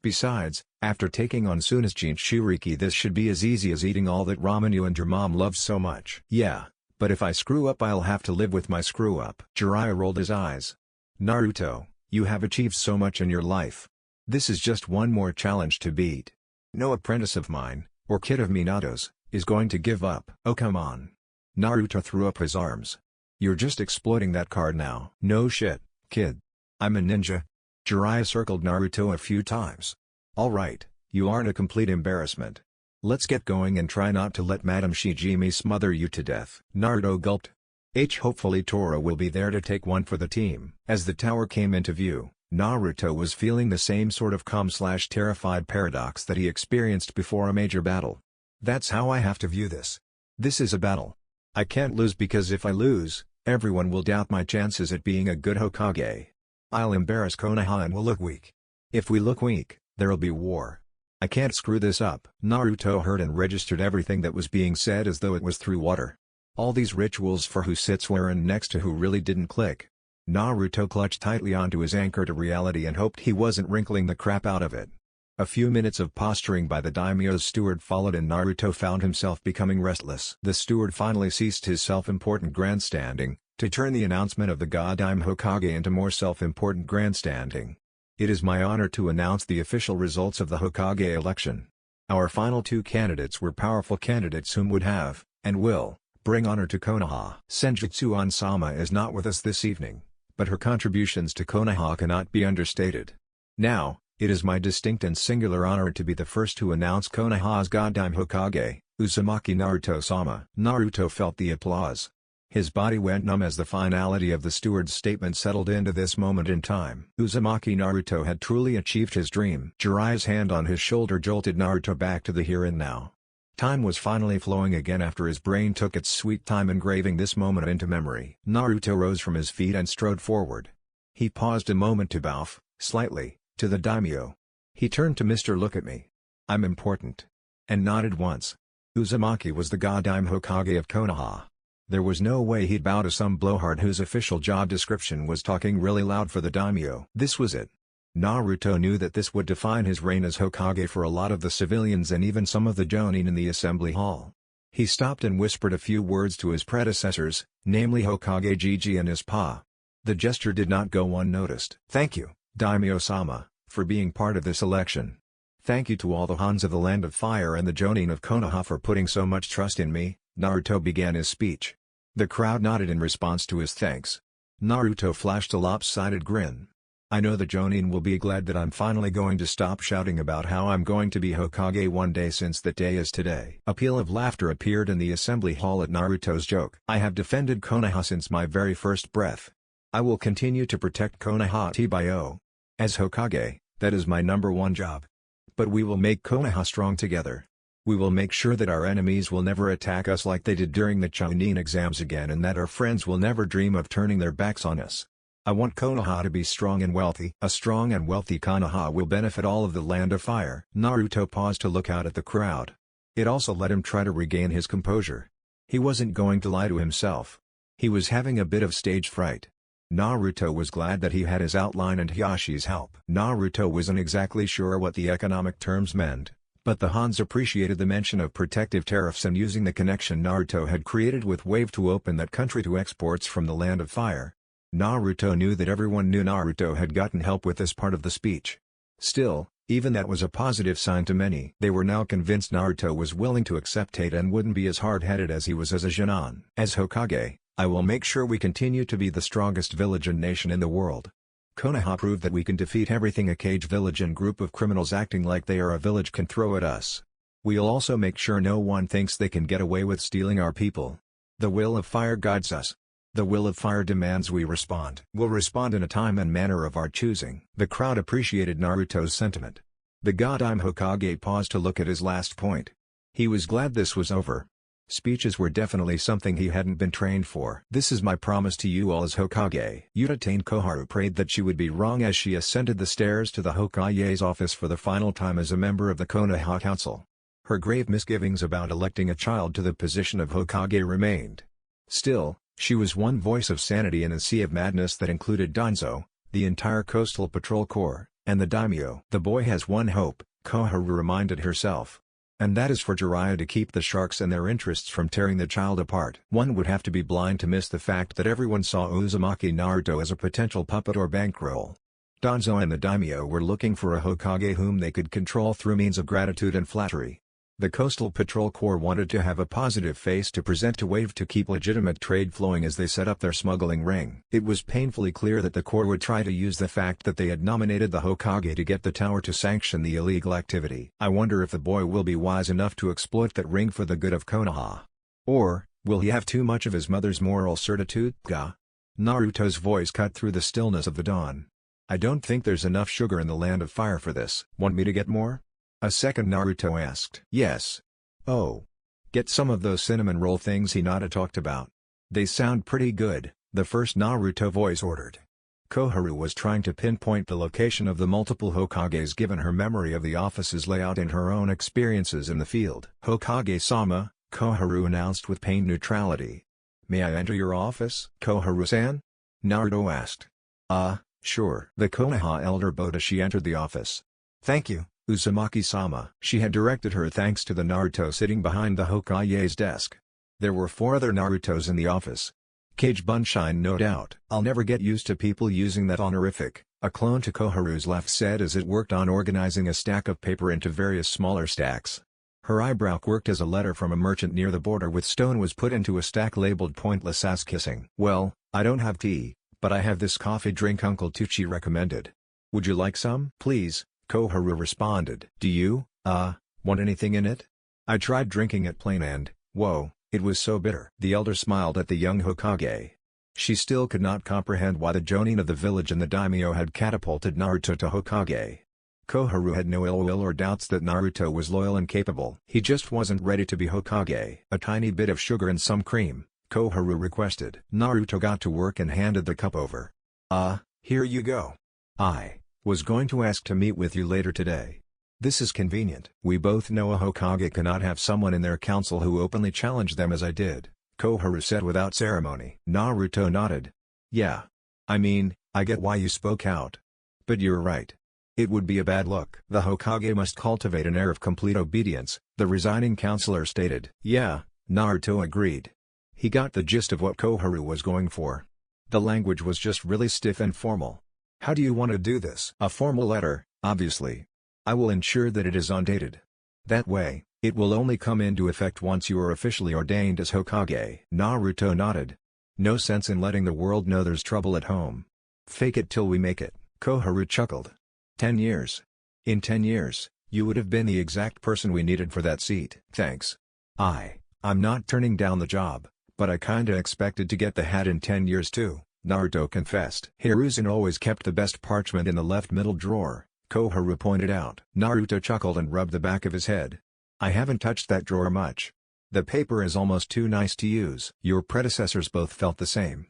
Besides, after taking on Tsuna's Jinchuriki this should be as easy as eating all that ramen you and your mom love so much. Yeah, but if I screw up I'll have to live with my screw up. Jiraiya rolled his eyes. Naruto, you have achieved so much in your life. This is just one more challenge to beat. No apprentice of mine, or kid of Minato's, is going to give up. Oh come on. Naruto threw up his arms. You're just exploiting that card now. No shit, kid. I'm a ninja. Jiraiya circled Naruto a few times. Alright, you aren't a complete embarrassment. Let's get going and try not to let Madame Shijimi smother you to death. Naruto gulped. Hopefully Torah will be there to take one for the team. As the tower came into view, Naruto was feeling the same sort of calm/terrified paradox that he experienced before a major battle. That's how I have to view this. This is a battle. I can't lose because if I lose, everyone will doubt my chances at being a good Hokage. I'll embarrass Konoha and will look weak. If we look weak, there'll be war. I can't screw this up. Naruto heard and registered everything that was being said as though it was through water. All these rituals for who sits where and next to who really didn't click. Naruto clutched tightly onto his anchor to reality and hoped he wasn't wrinkling the crap out of it. A few minutes of posturing by the daimyo's steward followed and Naruto found himself becoming restless. The steward finally ceased his self-important grandstanding, to turn the announcement of the Goddamn Hokage into more self-important grandstanding. It is my honor to announce the official results of the Hokage election. Our final two candidates were powerful candidates whom would have, and will, bring honor to Konoha. Senjutsu Onsama is not with us this evening, but her contributions to Konoha cannot be understated. Now, it is my distinct and singular honor to be the first to announce Konoha's Goddamn Hokage, Uzumaki Naruto-sama. Naruto felt the applause. His body went numb as the finality of the steward's statement settled into this moment in time. Uzumaki Naruto had truly achieved his dream. Jiraiya's hand on his shoulder jolted Naruto back to the here and now. Time was finally flowing again after his brain took its sweet time engraving this moment into memory. Naruto rose from his feet and strode forward. He paused a moment to bow, slightly, to the daimyo. He turned to Mr. Look at me. I'm important. And nodded once. Uzumaki was the Goddamn Hokage of Konoha. There was no way he'd bow to some blowhard whose official job description was talking really loud for the daimyo. This was it. Naruto knew that this would define his reign as Hokage for a lot of the civilians and even some of the Jonin in the assembly hall. He stopped and whispered a few words to his predecessors, namely Hokage Gigi and his pa. The gesture did not go unnoticed. Thank you, Daimyo-sama, for being part of this election. Thank you to all the Hans of the Land of Fire and the Jonin of Konoha for putting so much trust in me. Naruto began his speech. The crowd nodded in response to his thanks. Naruto flashed a lopsided grin. I know the Jonin will be glad that I'm finally going to stop shouting about how I'm going to be Hokage one day since that day is today. A peal of laughter appeared in the assembly hall at Naruto's joke. I have defended Konoha since my very first breath. I will continue to protect Konoha Tbyo. As Hokage, that is my #1 job. But we will make Konoha strong together. We will make sure that our enemies will never attack us like they did during the Chunin exams again and that our friends will never dream of turning their backs on us. I want Konoha to be strong and wealthy. A strong and wealthy Konoha will benefit all of the Land of Fire. Naruto paused to look out at the crowd. It also let him try to regain his composure. He wasn't going to lie to himself. He was having a bit of stage fright. Naruto was glad that he had his outline and Hiashi's help. Naruto wasn't exactly sure what the economic terms meant, but the Hans appreciated the mention of protective tariffs and using the connection Naruto had created with Wave to open that country to exports from the Land of Fire. Naruto knew that everyone knew Naruto had gotten help with this part of the speech. Still, even that was a positive sign to many. They were now convinced Naruto was willing to accept hate and wouldn't be as hard-headed as he was as a Jonin. As Hokage, I will make sure we continue to be the strongest village and nation in the world. Konoha proved that we can defeat everything a cage village and group of criminals acting like they are a village can throw at us. We'll also make sure no one thinks they can get away with stealing our people. The will of fire guides us. The will of fire demands we respond. We'll respond in a time and manner of our choosing. The crowd appreciated Naruto's sentiment. The Goddamn Hokage paused to look at his last point. He was glad this was over. Speeches were definitely something he hadn't been trained for. This is my promise to you all as Hokage. Utatane Koharu prayed that she would be wrong as she ascended the stairs to the Hokage's office for the final time as a member of the Konoha Council. Her grave misgivings about electing a child to the position of Hokage remained. Still, she was one voice of sanity in a sea of madness that included Danzo, the entire Coastal Patrol Corps, and the daimyo. The boy has one hope, Koharu reminded herself. And that is for Jiraiya to keep the sharks and their interests from tearing the child apart. One would have to be blind to miss the fact that everyone saw Uzumaki Naruto as a potential puppet or bankroll. Danzo and the daimyo were looking for a Hokage whom they could control through means of gratitude and flattery. The Coastal Patrol Corps wanted to have a positive face to present to Wave to keep legitimate trade flowing as they set up their smuggling ring. It was painfully clear that the Corps would try to use the fact that they had nominated the Hokage to get the tower to sanction the illegal activity. I wonder if the boy will be wise enough to exploit that ring for the good of Konoha. Or, will he have too much of his mother's moral certitude? Ga? Naruto's voice cut through the stillness of the dawn. I don't think there's enough sugar in the land of fire for this. Want me to get more? A second Naruto asked. Yes. Oh. Get some of those cinnamon roll things Hinata talked about. They sound pretty good, the first Naruto voice ordered. Koharu was trying to pinpoint the location of the multiple Hokages given her memory of the office's layout and her own experiences in the field. Hokage-sama, Koharu announced with pained neutrality. May I enter your office? Koharu-san? Naruto asked. Sure. The Konoha elder bowed as she entered the office. Thank you, Uzumaki-sama. She had directed her thanks to the Naruto sitting behind the Hokage's desk. There were 4 other Narutos in the office. Kage Bunshine no doubt. I'll never get used to people using that honorific, a clone to Koharu's left said as it worked on organizing a stack of paper into various smaller stacks. Her eyebrow quirked as a letter from a merchant near the border with stone was put into a stack labeled pointless ass kissing. Well, I don't have tea, but I have this coffee drink Uncle Tucci recommended. Would you like some? Please, Koharu responded. Do you, want anything in it? I tried drinking it plain and, whoa, it was so bitter. The elder smiled at the young Hokage. She still could not comprehend why the jonin of the village and the daimyo had catapulted Naruto to Hokage. Koharu had no ill will or doubts that Naruto was loyal and capable. He just wasn't ready to be Hokage. A tiny bit of sugar and some cream, Koharu requested. Naruto got to work and handed the cup over. Here you go. I was going to ask to meet with you later today. This is convenient. We both know a Hokage cannot have someone in their council who openly challenged them as I did, Koharu said without ceremony. Naruto nodded. Yeah. I mean, I get why you spoke out. But you're right. It would be a bad look. The Hokage must cultivate an air of complete obedience, the resigning counselor stated. Yeah, Naruto agreed. He got the gist of what Koharu was going for. The language was just really stiff and formal. How do you want to do this? A formal letter, obviously. I will ensure that it is undated. That way, it will only come into effect once you are officially ordained as Hokage. Naruto nodded. No sense in letting the world know there's trouble at home. Fake it till we make it, Koharu chuckled. 10 years. In 10 years, you would have been the exact person we needed for that seat. Thanks. I'm not turning down the job, but I kinda expected to get the hat in 10 years too, Naruto confessed. Hiruzen always kept the best parchment in the left middle drawer, Koharu pointed out. Naruto chuckled and rubbed the back of his head. I haven't touched that drawer much. The paper is almost too nice to use. Your predecessors both felt the same.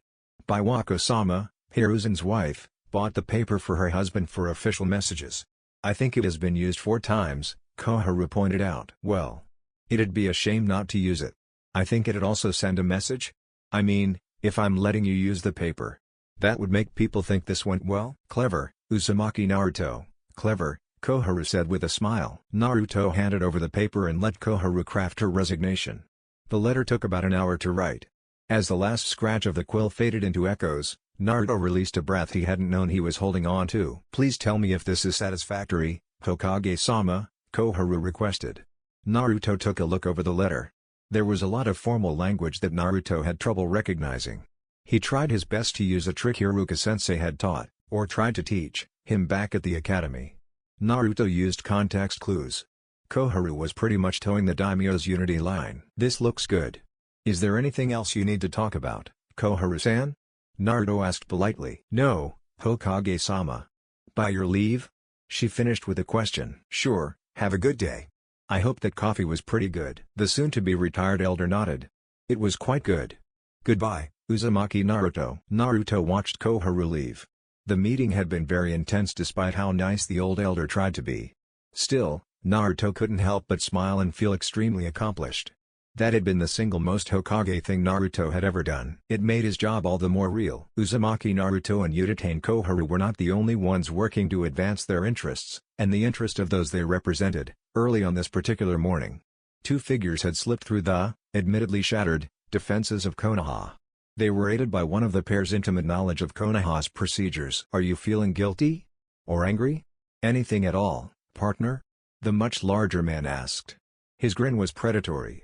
Biwako-sama, Hiruzen's wife, bought the paper for her husband for official messages. I think it has been used 4 times, Koharu pointed out. Well, it'd be a shame not to use it. I think it'd also send a message. I mean, if I'm letting you use the paper, that would make people think this went well. Clever, Uzumaki Naruto. Clever, Koharu said with a smile. Naruto handed over the paper and let Koharu craft her resignation. The letter took about an hour to write. As the last scratch of the quill faded into echoes, Naruto released a breath he hadn't known he was holding on to. Please tell me if this is satisfactory, Hokage-sama, Koharu requested. Naruto took a look over the letter. There was a lot of formal language that Naruto had trouble recognizing. He tried his best to use a trick Iruka-sensei had taught, or tried to teach, him back at the academy. Naruto used context clues. Koharu was pretty much towing the daimyo's unity line. This looks good. Is there anything else you need to talk about, Koharu-san? Naruto asked politely. No, Hokage-sama. By your leave? She finished with a question. Sure, have a good day. I hope that coffee was pretty good. The soon-to-be retired elder nodded. It was quite good. Goodbye, Uzumaki Naruto. Naruto watched Koharu leave. The meeting had been very intense despite how nice the old elder tried to be. Still, Naruto couldn't help but smile and feel extremely accomplished. That had been the single most Hokage thing Naruto had ever done. It made his job all the more real. Uzumaki Naruto and Udatain Koharu were not the only ones working to advance their interests, and the interest of those they represented, early on this particular morning. 2 figures had slipped through the, admittedly shattered, defenses of Konoha. They were aided by one of the pair's intimate knowledge of Konoha's procedures. Are you feeling guilty? Or angry? Anything at all, partner? The much larger man asked. His grin was predatory.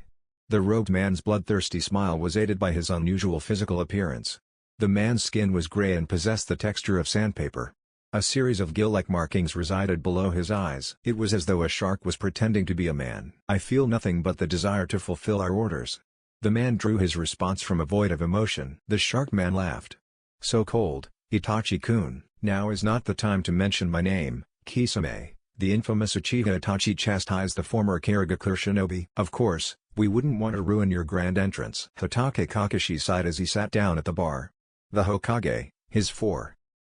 The robed man's bloodthirsty smile was aided by his unusual physical appearance. The man's skin was gray and possessed the texture of sandpaper. A series of gill-like markings resided below his eyes. It was as though a shark was pretending to be a man. "I feel nothing but the desire to fulfill our orders." The man drew his response from a void of emotion. The shark man laughed. "So cold, Itachi-kun. Now is not the time to mention my name, Kisame." The infamous Uchiha Itachi chastised the former Karaga shinobi. "Of course, we wouldn't want to ruin your grand entrance." Hatake Kakashi sighed as he sat down at the bar. The Hokage, his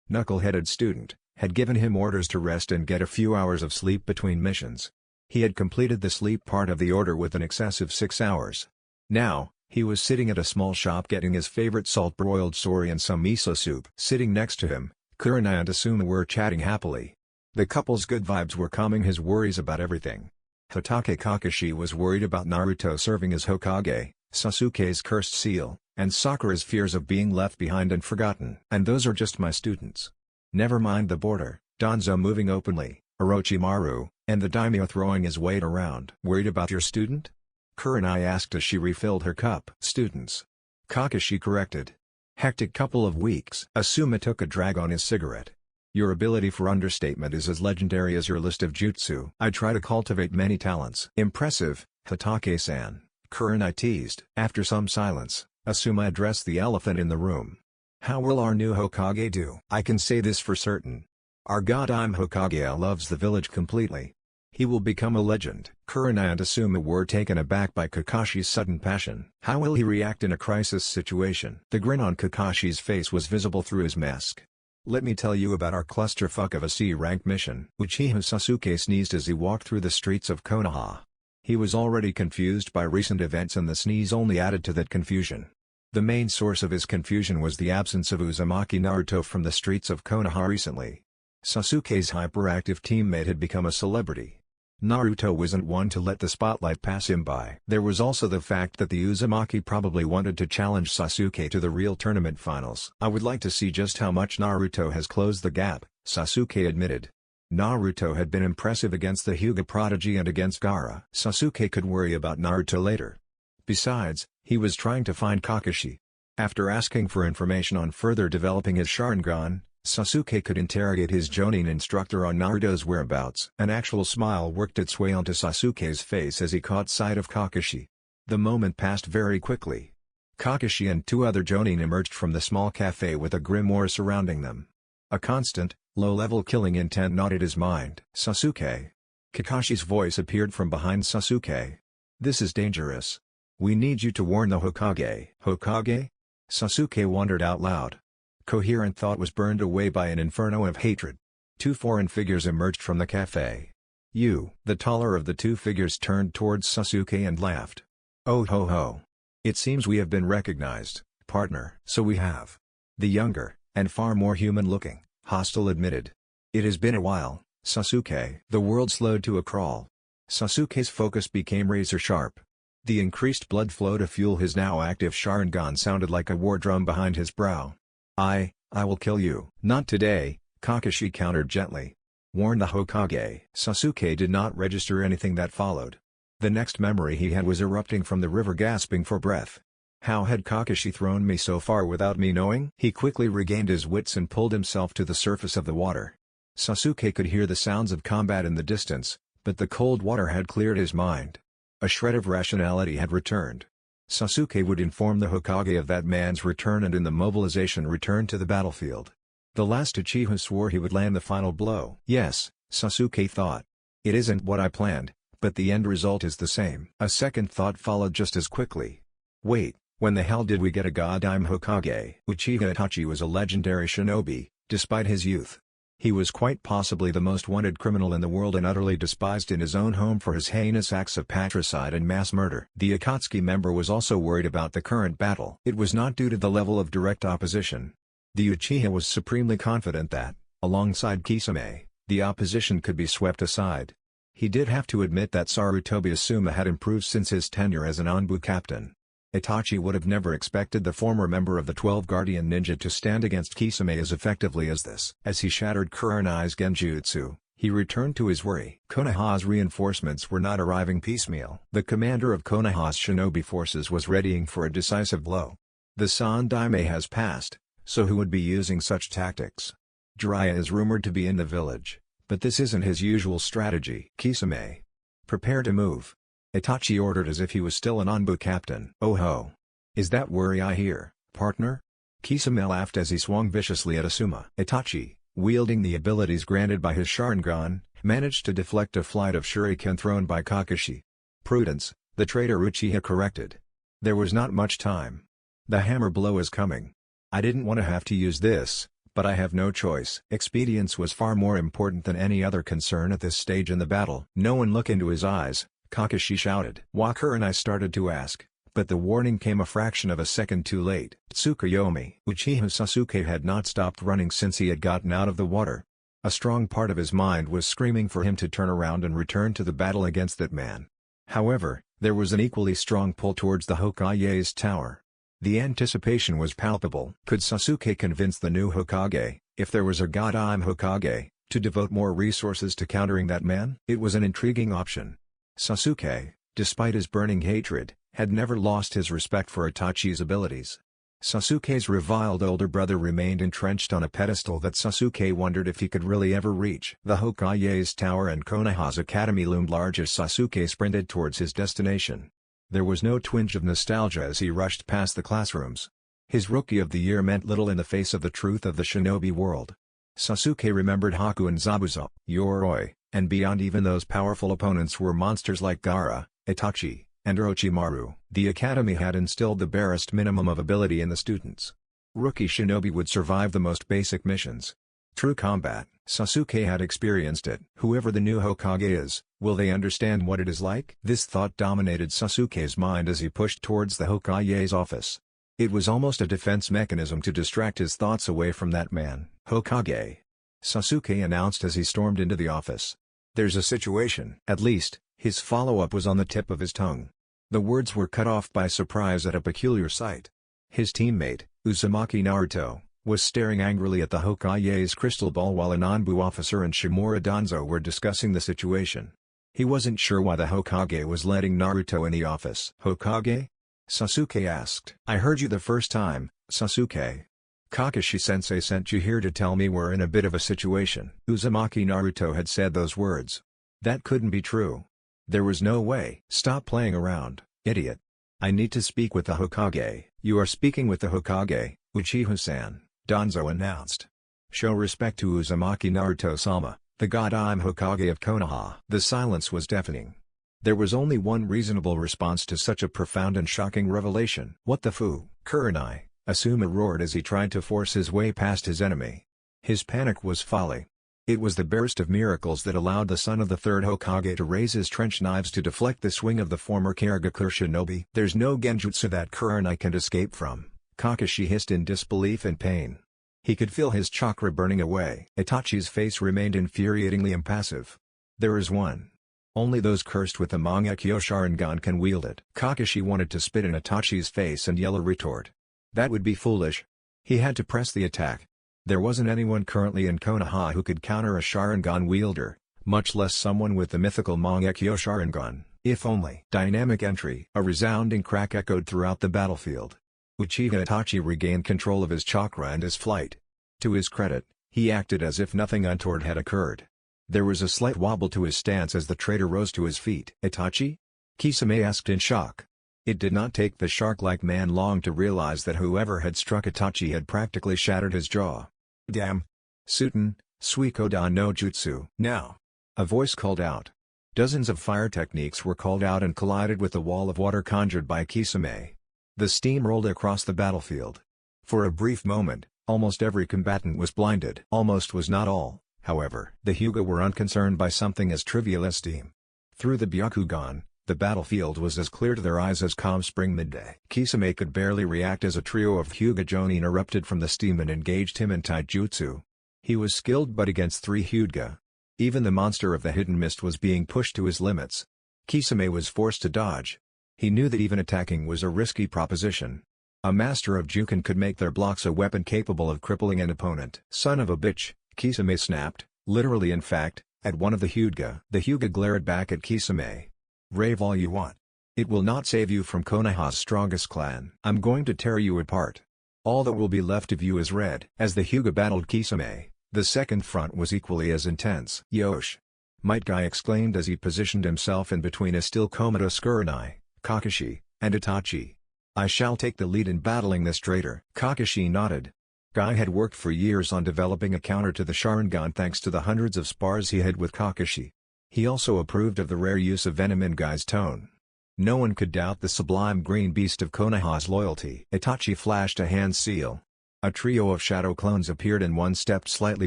knuckle-headed student, had given him orders to rest and get a few hours of sleep between missions. He had completed the sleep part of the order with an excessive 6 hours. Now, he was sitting at a small shop getting his favorite salt-broiled sori and some miso soup. Sitting next to him, Kurenai and Asuma were chatting happily. The couple's good vibes were calming his worries about everything. Hatake Kakashi was worried about Naruto serving as Hokage, Sasuke's cursed seal, and Sakura's fears of being left behind and forgotten. "And those are just my students. Never mind the border, Danzo moving openly, Orochimaru, and the daimyo throwing his weight around." "Worried about your student?" Kurenai asked as she refilled her cup. "Students," Kakashi corrected. "Hectic couple of weeks." Asuma took a drag on his cigarette. "Your ability for understatement is as legendary as your list of jutsu." "I try to cultivate many talents." "Impressive, Hatake-san," Kurenai teased. After some silence, Asuma addressed the elephant in the room. "How will our new Hokage do?" "I can say this for certain. Our Godime Hokage loves the village completely. He will become a legend." Kurenai and Asuma were taken aback by Kakashi's sudden passion. "How will he react in a crisis situation?" The grin on Kakashi's face was visible through his mask. "Let me tell you about our clusterfuck of a C-rank mission." Uchiha Sasuke sneezed as he walked through the streets of Konoha. He was already confused by recent events and the sneeze only added to that confusion. The main source of his confusion was the absence of Uzumaki Naruto from the streets of Konoha recently. Sasuke's hyperactive teammate had become a celebrity. Naruto wasn't one to let the spotlight pass him by. There was also the fact that the Uzumaki probably wanted to challenge Sasuke to the real tournament finals. "I would like to see just how much Naruto has closed the gap," Sasuke admitted. Naruto had been impressive against the Hyuga prodigy and against Gaara. Sasuke could worry about Naruto later. Besides, he was trying to find Kakashi. After asking for information on further developing his Sharingan, Sasuke could interrogate his Jonin instructor on Naruto's whereabouts. An actual smile worked its way onto Sasuke's face as he caught sight of Kakashi. The moment passed very quickly. Kakashi and two other Jonin emerged from the small cafe with a grim aura surrounding them. A constant, low-level killing intent knotted his mind. "Sasuke." Kakashi's voice appeared from behind Sasuke. "This is dangerous. We need you to warn the Hokage." "Hokage?" Sasuke wondered out loud. Coherent thought was burned away by an inferno of hatred. Two foreign figures emerged from the cafe. "You." The taller of the two figures turned towards Sasuke and laughed. "Oh ho ho. It seems we have been recognized, partner." "So we have." The younger, and far more human-looking, hostile admitted. "It has been a while, Sasuke." The world slowed to a crawl. Sasuke's focus became razor-sharp. The increased blood flow to fuel his now active Sharingan sounded like a war drum behind his brow. I will kill you." "Not today," Kakashi countered gently. "Warn the Hokage." Sasuke did not register anything that followed. The next memory he had was erupting from the river gasping for breath. How had Kakashi thrown me so far without me knowing? He quickly regained his wits and pulled himself to the surface of the water. Sasuke could hear the sounds of combat in the distance, but the cold water had cleared his mind. A shred of rationality had returned. Sasuke would inform the Hokage of that man's return and in the mobilization return to the battlefield. The last Uchiha swore he would land the final blow. "Yes," Sasuke thought. "It isn't what I planned, but the end result is the same." A second thought followed just as quickly. "Wait, when the hell did we get a Godime Hokage?" Uchiha Itachi was a legendary shinobi, despite his youth. He was quite possibly the most wanted criminal in the world and utterly despised in his own home for his heinous acts of patricide and mass murder. The Akatsuki member was also worried about the current battle. It was not due to the level of direct opposition. The Uchiha was supremely confident that, alongside Kisame, the opposition could be swept aside. He did have to admit that Sarutobi Asuma had improved since his tenure as an Anbu captain. Itachi would have never expected the former member of the 12 Guardian Ninja to stand against Kisame as effectively as this. As he shattered Kurenai's genjutsu, He returned to his worry. Konoha's reinforcements were not arriving piecemeal. The commander of Konoha's shinobi forces was readying for a decisive blow. The Sandaime has passed, so who would be using such tactics? Jiraiya is rumored to be in the village, but this isn't his usual strategy. Kisame, prepare to move. Itachi ordered as if he was still an Anbu captain. Oh ho! Is that worry I hear, partner? Kisame laughed as he swung viciously at Asuma. Itachi, wielding the abilities granted by his Sharingan, managed to deflect a flight of shuriken thrown by Kakashi. Prudence, the traitor Uchiha corrected. There was not much time. The hammer blow is coming. I didn't want to have to use this, but I have no choice. Expedience was far more important than any other concern at this stage in the battle. No one look into his eyes, Kakashi shouted. Walker and I started to ask, but the warning came a fraction of a second too late. Tsukuyomi. Uchiha Sasuke had not stopped running since he had gotten out of the water. A strong part of his mind was screaming for him to turn around and return to the battle against that man. However, there was an equally strong pull towards the Hokage's tower. The anticipation was palpable. Could Sasuke convince the new Hokage, if there was a god-I'm Hokage, to devote more resources to countering that man? It was an intriguing option. Sasuke, despite his burning hatred, had never lost his respect for Itachi's abilities. Sasuke's reviled older brother remained entrenched on a pedestal that Sasuke wondered if he could really ever reach. The Hokage's tower and Konoha's academy loomed large as Sasuke sprinted towards his destination. There was no twinge of nostalgia as he rushed past the classrooms. His Rookie of the Year meant little in the face of the truth of the shinobi world. Sasuke remembered Haku and Zabuza, Yoroi, and beyond even those powerful opponents were monsters like Gaara, Itachi, and Orochimaru. The academy had instilled the barest minimum of ability in the students. Rookie shinobi would survive the most basic missions. True combat, Sasuke had experienced it. Whoever the new Hokage is, will they understand what it is like? This thought dominated Sasuke's mind as he pushed towards the Hokage's office. It was almost a defense mechanism to distract his thoughts away from that man. Hokage, Sasuke announced as he stormed into the office. There's a situation. At least, his follow-up was on the tip of his tongue. The words were cut off by surprise at a peculiar sight. His teammate, Uzumaki Naruto, was staring angrily at the Hokage's crystal ball while an Anbu officer and Shimura Danzo were discussing the situation. He wasn't sure why the Hokage was letting Naruto in the office. Hokage? Sasuke asked. I heard you the first time, Sasuke. Kakashi-sensei sent you here to tell me we're in a bit of a situation. Uzumaki Naruto had said those words. That couldn't be true. There was no way. Stop playing around, idiot. I need to speak with the Hokage. You are speaking with the Hokage, Uchiha-san, Danzo announced. Show respect to Uzumaki Naruto-sama, the god-I'm Hokage of Konoha. The silence was deafening. There was only one reasonable response to such a profound and shocking revelation. What the fu? Kurenai, Asuma roared as he tried to force his way past his enemy. His panic was folly. It was the barest of miracles that allowed the son of the third Hokage to raise his trench knives to deflect the swing of the former Karagekur shinobi. There's no genjutsu that Kurenai can escape from, Kakashi hissed in disbelief and pain. He could feel his chakra burning away. Itachi's face remained infuriatingly impassive. There is one. Only those cursed with the Mangekyo Sharingan can wield it. Kakashi wanted to spit in Itachi's face and yell a retort. That would be foolish. He had to press the attack. There wasn't anyone currently in Konoha who could counter a Sharingan wielder, much less someone with the mythical Mangekyo Sharingan. If only. Dynamic entry. A resounding crack echoed throughout the battlefield. Uchiha Itachi regained control of his chakra and his flight. To his credit, he acted as if nothing untoward had occurred. There was a slight wobble to his stance as the traitor rose to his feet. Itachi? Kisame asked in shock. It did not take the shark-like man long to realize that whoever had struck Itachi had practically shattered his jaw. Damn! Suten, Suikodan no Jutsu. Now! A voice called out. Dozens of fire techniques were called out and collided with the wall of water conjured by Kisame. The steam rolled across the battlefield. For a brief moment, almost every combatant was blinded. Almost was not all, however. The Hyuga were unconcerned by something as trivial as steam. Through the Byakugan, the battlefield was as clear to their eyes as calm spring midday. Kisame could barely react as a trio of Hyuga Jonin erupted from the steam and engaged him in taijutsu. He was skilled but against three Hyuga. Even the monster of the hidden mist was being pushed to his limits. Kisame was forced to dodge. He knew that even attacking was a risky proposition. A master of Juken could make their blocks a weapon capable of crippling an opponent. Son of a bitch, Kisame snapped, literally in fact, At one of the Hyuga glared back at Kisame. Rave all you want. It will not save you from Konoha's strongest clan. I'm going to tear you apart. All that will be left of you is red. As the Hyuga battled Kisame, the second front was equally as intense. Yosh! Might Guy exclaimed as he positioned himself in between a still comatose Kurenai, Kakashi, and Itachi. I shall take the lead in battling this traitor. Kakashi nodded. Guy had worked for years on developing a counter to the Sharingan thanks to the hundreds of spars he had with Kakashi. He also approved of the rare use of venom in Guy's tone. No one could doubt the sublime green beast of Konoha's loyalty. Itachi flashed a hand seal. A trio of shadow clones appeared and one stepped slightly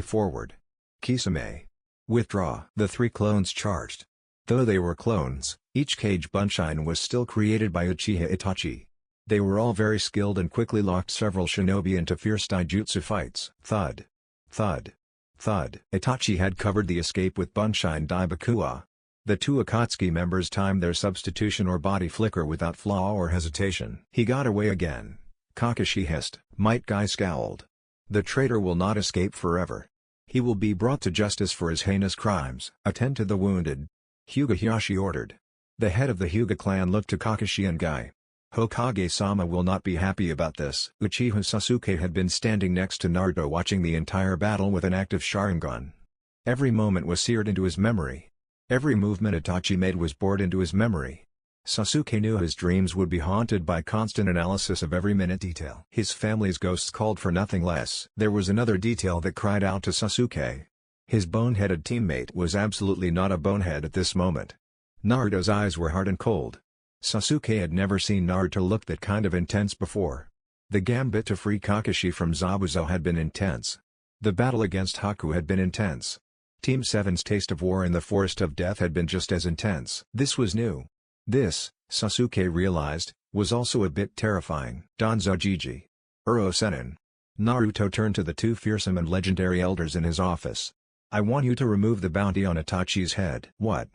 forward. Kisame. Withdraw. The three clones charged. Though they were clones, each cage bunshine was still created by Uchiha Itachi. They were all very skilled and quickly locked several shinobi into fierce taijutsu fights. Thud. Thud. Thud. Itachi had covered the escape with bunshine Daibakua. The two Akatsuki members timed their substitution or body flicker without flaw or hesitation. He got away again. Kakashi hissed. Might Guy scowled. The traitor will not escape forever. He will be brought to justice for his heinous crimes. Attend to the wounded. Hyuga Hiashi ordered. The head of the Hyuga clan looked to Kakashi and Guy. Hokage-sama will not be happy about this. Uchiha Sasuke had been standing next to Naruto watching the entire battle with an active Sharingan. Every moment was seared into his memory. Every movement Itachi made was bored into his memory. Sasuke knew his dreams would be haunted by constant analysis of every minute detail. His family's ghosts called for nothing less. There was another detail that cried out to Sasuke. His boneheaded teammate was absolutely not a bonehead at this moment. Naruto's eyes were hard and cold. Sasuke had never seen Naruto look that kind of intense before. The gambit to free Kakashi from Zabuza had been intense. The battle against Haku had been intense. Team 7's taste of war in the Forest of Death had been just as intense. This was new. This, Sasuke realized, was also a bit terrifying. Danzo Jiji. Uro-sennin. Naruto turned to the two fearsome and legendary elders in his office. I want you to remove the bounty on Itachi's head. What?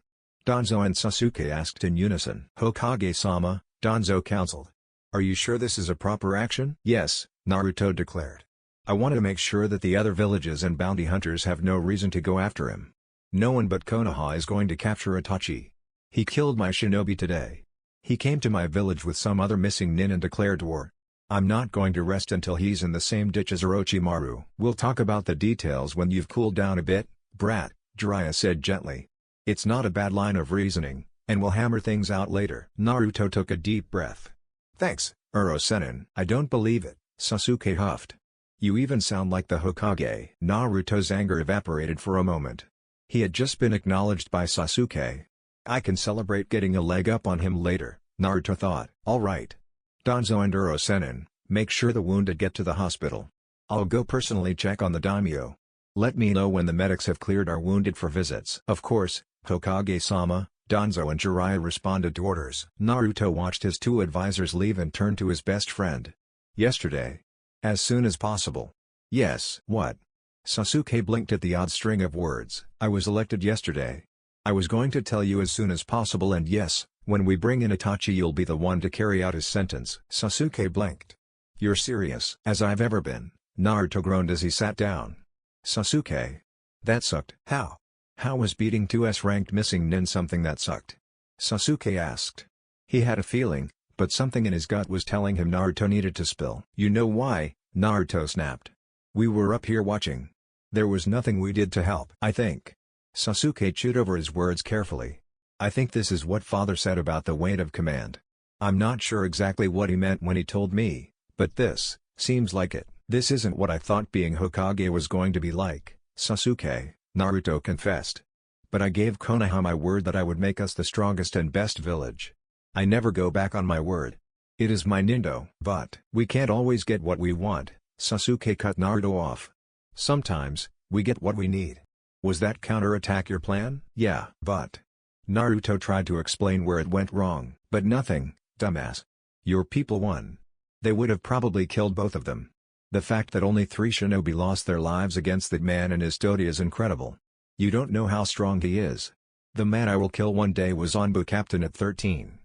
Danzo and Sasuke asked in unison. Hokage-sama, Danzo counseled. Are you sure this is a proper action? Yes, Naruto declared. I want to make sure that the other villages and bounty hunters have no reason to go after him. No one but Konoha is going to capture Itachi. He killed my shinobi today. He came to my village with some other missing nin and declared war. I'm not going to rest until he's in the same ditch as Orochimaru. We'll talk about the details when you've cooled down a bit, brat, Jiraiya said gently. It's not a bad line of reasoning, and we'll hammer things out later. Naruto took a deep breath. Thanks, Uro-sennin. I don't believe it, Sasuke huffed. You even sound like the Hokage. Naruto's anger evaporated for a moment. He had just been acknowledged by Sasuke. I can celebrate getting a leg up on him later, Naruto thought. All right. Danzo and Uro-sennin, make sure the wounded get to the hospital. I'll go personally check on the daimyo. Let me know when the medics have cleared our wounded for visits. Of course, Hokage-sama, Danzo and Jiraiya responded to orders. Naruto watched his two advisors leave and turned to his best friend. Yesterday. As soon as possible. Yes. What? Sasuke blinked at the odd string of words. I was elected yesterday. I was going to tell you as soon as possible, and yes, when we bring in Itachi you'll be the one to carry out his sentence. Sasuke blinked. You're serious? As I've ever been, Naruto groaned as he sat down. Sasuke. That sucked. How? How was beating 2S ranked missing nin something that sucked? Sasuke asked. He had a feeling, but something in his gut was telling him Naruto needed to spill. You know why? Naruto snapped. We were up here watching. There was nothing we did to help. I think. Sasuke chewed over his words carefully. I think this is what father said about the weight of command. I'm not sure exactly what he meant when he told me, but this seems like it. This isn't what I thought being Hokage was going to be like, Sasuke, Naruto confessed. But I gave Konoha my word that I would make us the strongest and best village. I never go back on my word. It is my nindo. But we can't always get what we want, Sasuke cut Naruto off. Sometimes, we get what we need. Was that counterattack your plan? Yeah. But Naruto tried to explain where it went wrong. But nothing, dumbass. Your people won. They would have probably killed both of them. The fact that only 3 shinobi lost their lives against that man and his toady is incredible. You don't know how strong he is. The man I will kill one day was Anbu captain at 13.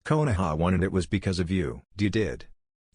Konoha won and it was because of you. You did.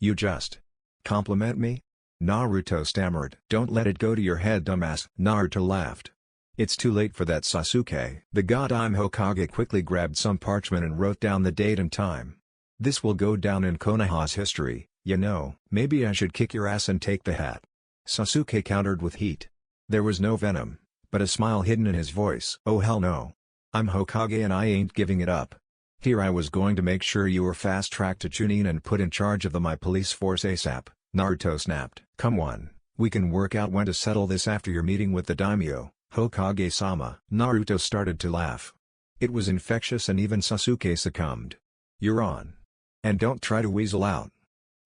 You just compliment me? Naruto stammered. Don't let it go to your head, dumbass. Naruto laughed. It's too late for that, Sasuke. The god-I'm Hokage quickly grabbed some parchment and wrote down the date and time. This will go down in Konoha's history, you know. Maybe I should kick your ass and take the hat. Sasuke countered with heat. There was no venom, but a smile hidden in his voice. Oh hell no. I'm Hokage and I ain't giving it up. Here I was going to make sure you were fast-tracked to Chunin and put in charge of my police force ASAP, Naruto snapped. Come on, we can work out when to settle this after your meeting with the daimyo, Hokage-sama. Naruto started to laugh. It was infectious and even Sasuke succumbed. You're on. And don't try to weasel out.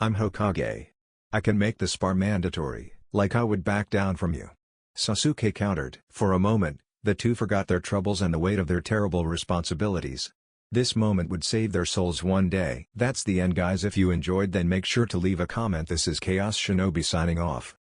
I'm Hokage. I can make the spar mandatory, like I would back down from you. Sasuke countered. For a moment, the two forgot their troubles and the weight of their terrible responsibilities. This moment would save their souls one day. That's the end, guys. If you enjoyed, then make sure to leave a comment. This is Chaos Shinobi signing off.